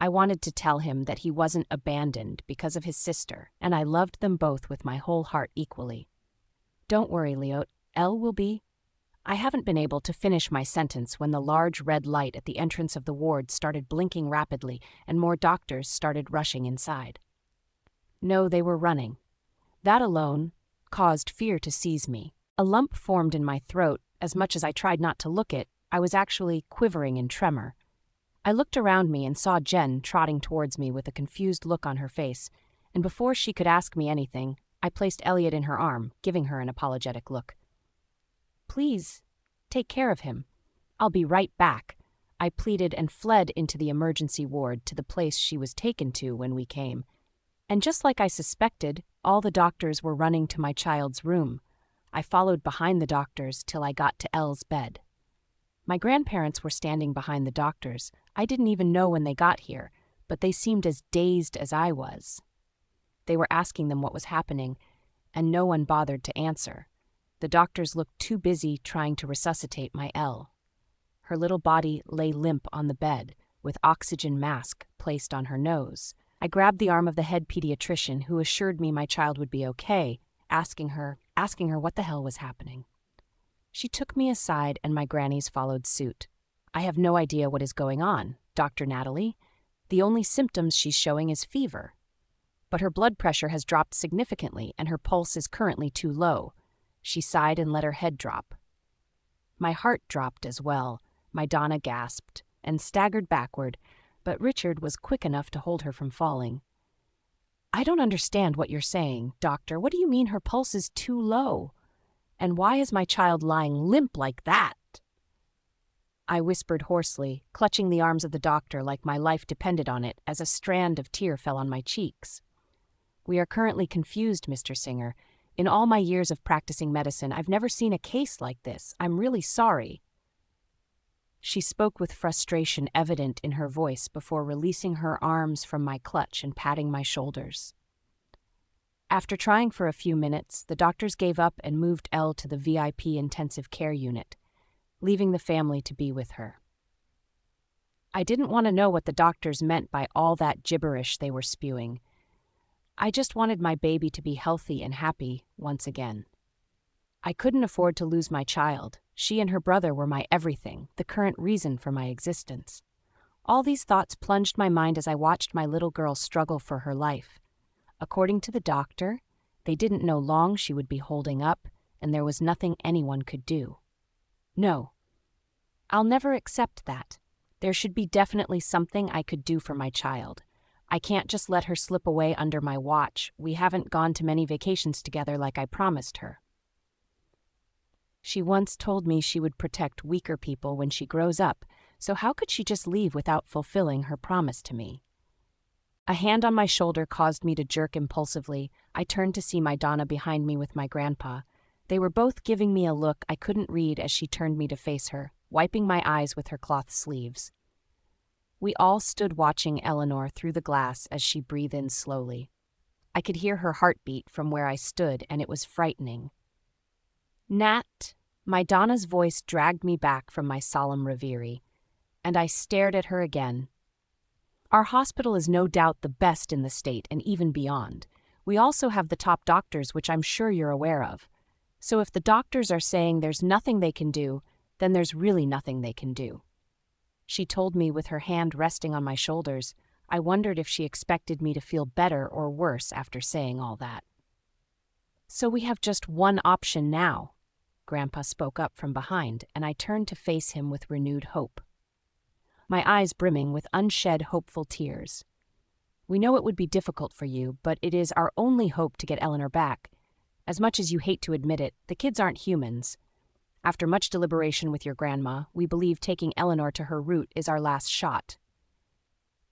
I wanted to tell him that he wasn't abandoned because of his sister, and I loved them both with my whole heart equally. "Don't worry, Leo. Elle will be—" I haven't been able to finish my sentence when the large red light at the entrance of the ward started blinking rapidly and more doctors started rushing inside. No, they were running. That alone caused fear to seize me. A lump formed in my throat. As much as I tried not to look it, I was actually quivering in tremor. I looked around me and saw Jen trotting towards me with a confused look on her face, and before she could ask me anything, I placed Elliot in her arm, giving her an apologetic look. "Please, take care of him. I'll be right back," I pleaded and fled into the emergency ward to the place she was taken to when we came. And just like I suspected, all the doctors were running to my child's room. I followed behind the doctors till I got to Elle's bed. My grandparents were standing behind the doctors. I didn't even know when they got here, but they seemed as dazed as I was. They were asking them what was happening, and no one bothered to answer. The doctors looked too busy trying to resuscitate my Elle. Her little body lay limp on the bed, with oxygen mask placed on her nose. I grabbed the arm of the head pediatrician, who assured me my child would be okay, asking her what the hell was happening. She took me aside and my grannies followed suit. "I have no idea what is going on, Dr. Natalie. The only symptoms she's showing is fever. But her blood pressure has dropped significantly and her pulse is currently too low." She sighed and let her head drop. My heart dropped as well. My Donna gasped and staggered backward, but Richard was quick enough to hold her from falling. "I don't understand what you're saying, doctor. What do you mean her pulse is too low? And why is my child lying limp like that?" I whispered hoarsely, clutching the arms of the doctor like my life depended on it as a strand of tear fell on my cheeks. "We are currently confused, Mr. Singer. In all my years of practicing medicine, I've never seen a case like this. I'm really sorry." She spoke with frustration evident in her voice before releasing her arms from my clutch and patting my shoulders. After trying for a few minutes, the doctors gave up and moved Elle to the VIP intensive care unit, leaving the family to be with her. I didn't want to know what the doctors meant by all that gibberish they were spewing. I just wanted my baby to be healthy and happy once again. I couldn't afford to lose my child. She and her brother were my everything, the current reason for my existence. All these thoughts plunged my mind as I watched my little girl struggle for her life. According to the doctor, they didn't know long she would be holding up, and there was nothing anyone could do. No, I'll never accept that. There should be definitely something I could do for my child. I can't just let her slip away under my watch. We haven't gone to many vacations together like I promised her. She once told me she would protect weaker people when she grows up, so how could she just leave without fulfilling her promise to me? A hand on my shoulder caused me to jerk impulsively. I turned to see my Donna behind me with my grandpa. They were both giving me a look I couldn't read as she turned me to face her, wiping my eyes with her cloth sleeves. We all stood watching Eleanor through the glass as she breathed in slowly. I could hear her heartbeat from where I stood, and it was frightening. Nat, my Donna's voice dragged me back from my solemn reverie, and I stared at her again. Our hospital is no doubt the best in the state and even beyond. We also have the top doctors, which I'm sure you're aware of. So if the doctors are saying there's nothing they can do, then there's really nothing they can do. She told me with her hand resting on my shoulders. I wondered if she expected me to feel better or worse after saying all that. So we have just one option now, Grandpa spoke up from behind, and I turned to face him with renewed hope, my eyes brimming with unshed hopeful tears. We know it would be difficult for you, but it is our only hope to get Eleanor back. As much as you hate to admit it, the kids aren't humans. After much deliberation with your grandma, we believe taking Eleanor to her root is our last shot.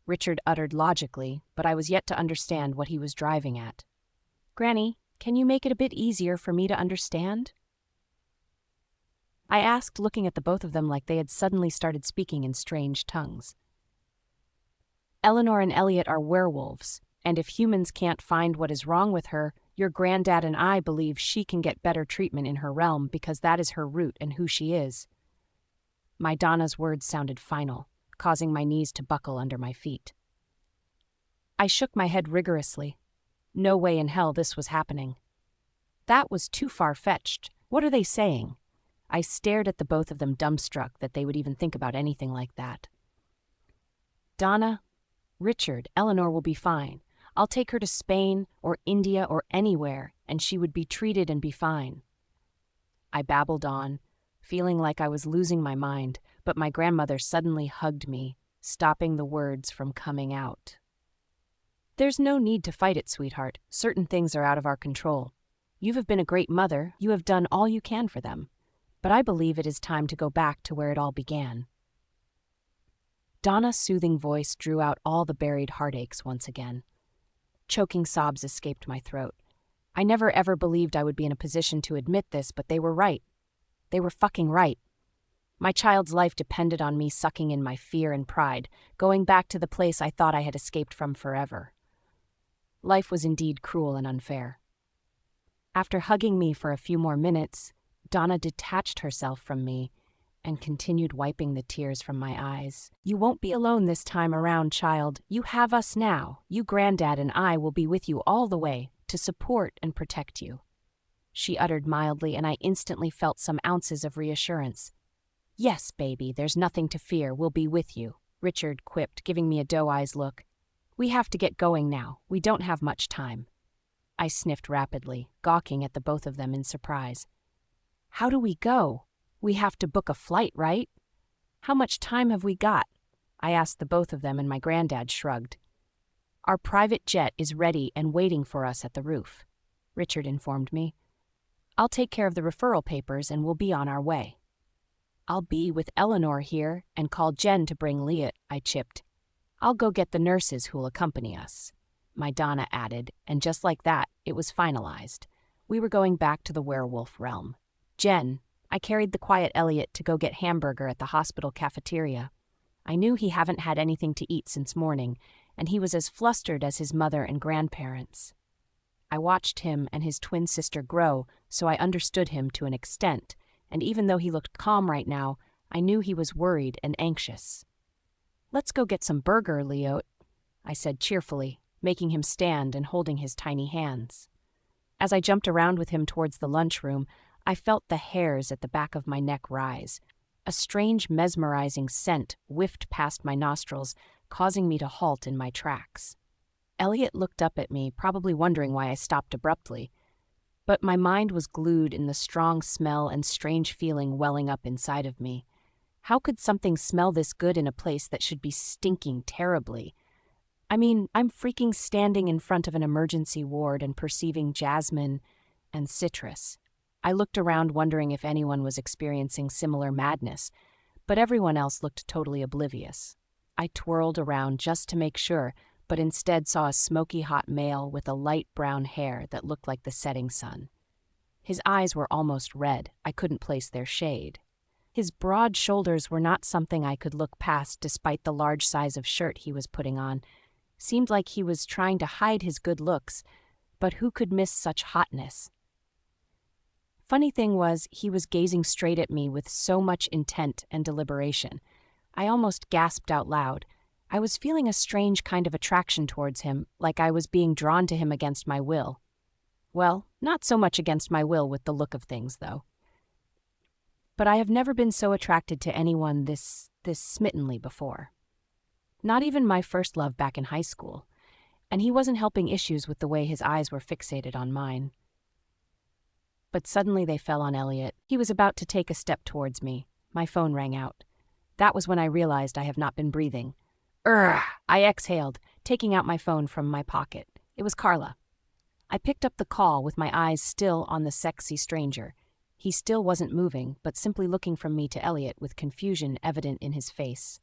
Richard uttered logically, but I was yet to understand what he was driving at. Granny, can you make it a bit easier for me to understand? I asked, looking at the both of them like they had suddenly started speaking in strange tongues. Eleanor and Elliot are werewolves, and if humans can't find what is wrong with her, your granddad and I believe she can get better treatment in her realm because that is her root and who she is. My Donna's words sounded final, causing my knees to buckle under my feet. I shook my head rigorously. No way in hell this was happening. That was too far-fetched. What are they saying? I stared at the both of them dumbstruck that they would even think about anything like that. Donna, Richard, Eleanor will be fine. I'll take her to Spain or India or anywhere, and she would be treated and be fine. I babbled on, feeling like I was losing my mind, but my grandmother suddenly hugged me, stopping the words from coming out. There's no need to fight it, sweetheart. Certain things are out of our control. You have been a great mother. You have done all you can for them. But I believe it is time to go back to where it all began. Donna's soothing voice drew out all the buried heartaches once again. Choking sobs escaped my throat. I never ever believed I would be in a position to admit this, but they were right. They were fucking right. My child's life depended on me sucking in my fear and pride, going back to the place I thought I had escaped from forever. Life was indeed cruel and unfair. After hugging me for a few more minutes, Donna detached herself from me and continued wiping the tears from my eyes. You won't be alone this time around, child. You have us now. You, Granddad, and I will be with you all the way to support and protect you. She uttered mildly, and I instantly felt some ounces of reassurance. Yes, baby, there's nothing to fear. We'll be with you, Richard quipped, giving me a doe-eyes look. We have to get going now. We don't have much time. I sniffed rapidly, gawking at the both of them in surprise. How do we go? We have to book a flight, right? How much time have we got? I asked the both of them, and my granddad shrugged. Our private jet is ready and waiting for us at the roof, Richard informed me. I'll take care of the referral papers and we'll be on our way. I'll be with Eleanor here and call Jen to bring Leah, I chipped. I'll go get the nurses who'll accompany us, my Donna added, and just like that, it was finalized. We were going back to the werewolf realm. Jen, I carried the quiet Elliot to go get hamburger at the hospital cafeteria. I knew he hadn't had anything to eat since morning, and he was as flustered as his mother and grandparents. I watched him and his twin sister grow, so I understood him to an extent, and even though he looked calm right now, I knew he was worried and anxious. Let's go get some burger, Leo, I said cheerfully, making him stand and holding his tiny hands. As I jumped around with him towards the lunchroom, I felt the hairs at the back of my neck rise. A strange, mesmerizing scent whiffed past my nostrils, causing me to halt in my tracks. Elliot looked up at me, probably wondering why I stopped abruptly. But my mind was glued in the strong smell and strange feeling welling up inside of me. How could something smell this good in a place that should be stinking terribly? I mean, I'm freaking standing in front of an emergency ward and perceiving jasmine and citrus. I looked around wondering if anyone was experiencing similar madness, but everyone else looked totally oblivious. I twirled around just to make sure, but instead saw a smoky hot male with a light brown hair that looked like the setting sun. His eyes were almost red. I couldn't place their shade. His broad shoulders were not something I could look past despite the large size of shirt he was putting on. Seemed like he was trying to hide his good looks, but who could miss such hotness? Funny thing was, he was gazing straight at me with so much intent and deliberation. I almost gasped out loud. I was feeling a strange kind of attraction towards him, like I was being drawn to him against my will. Well, not so much against my will with the look of things, though. But I have never been so attracted to anyone this smittenly before. Not even my first love back in high school, and he wasn't helping issues with the way his eyes were fixated on mine. But suddenly they fell on Elliot. He was about to take a step towards me. My phone rang out. That was when I realized I have not been breathing. Urgh! I exhaled, taking out my phone from my pocket. It was Carla. I picked up the call with my eyes still on the sexy stranger. He still wasn't moving, but simply looking from me to Elliot with confusion evident in his face.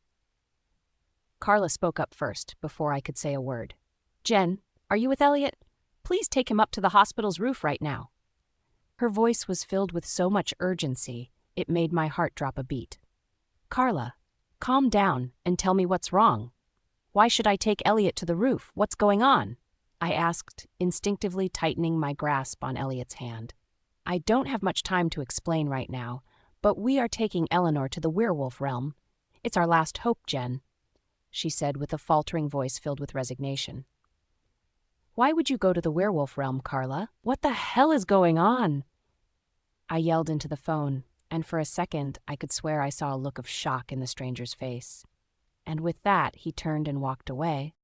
Carla spoke up first, before I could say a word. "Jen, are you with Elliot? Please take him up to the hospital's roof right now." Her voice was filled with so much urgency, it made my heart drop a beat. "Carla, calm down and tell me what's wrong. Why should I take Elliot to the roof? What's going on?" I asked, instinctively tightening my grasp on Elliot's hand. "I don't have much time to explain right now, but we are taking Eleanor to the werewolf realm. It's our last hope, Jen," she said with a faltering voice filled with resignation. "Why would you go to the werewolf realm, Carla? What the hell is going on?" I yelled into the phone, and for a second I could swear I saw a look of shock in the stranger's face. And with that, he turned and walked away.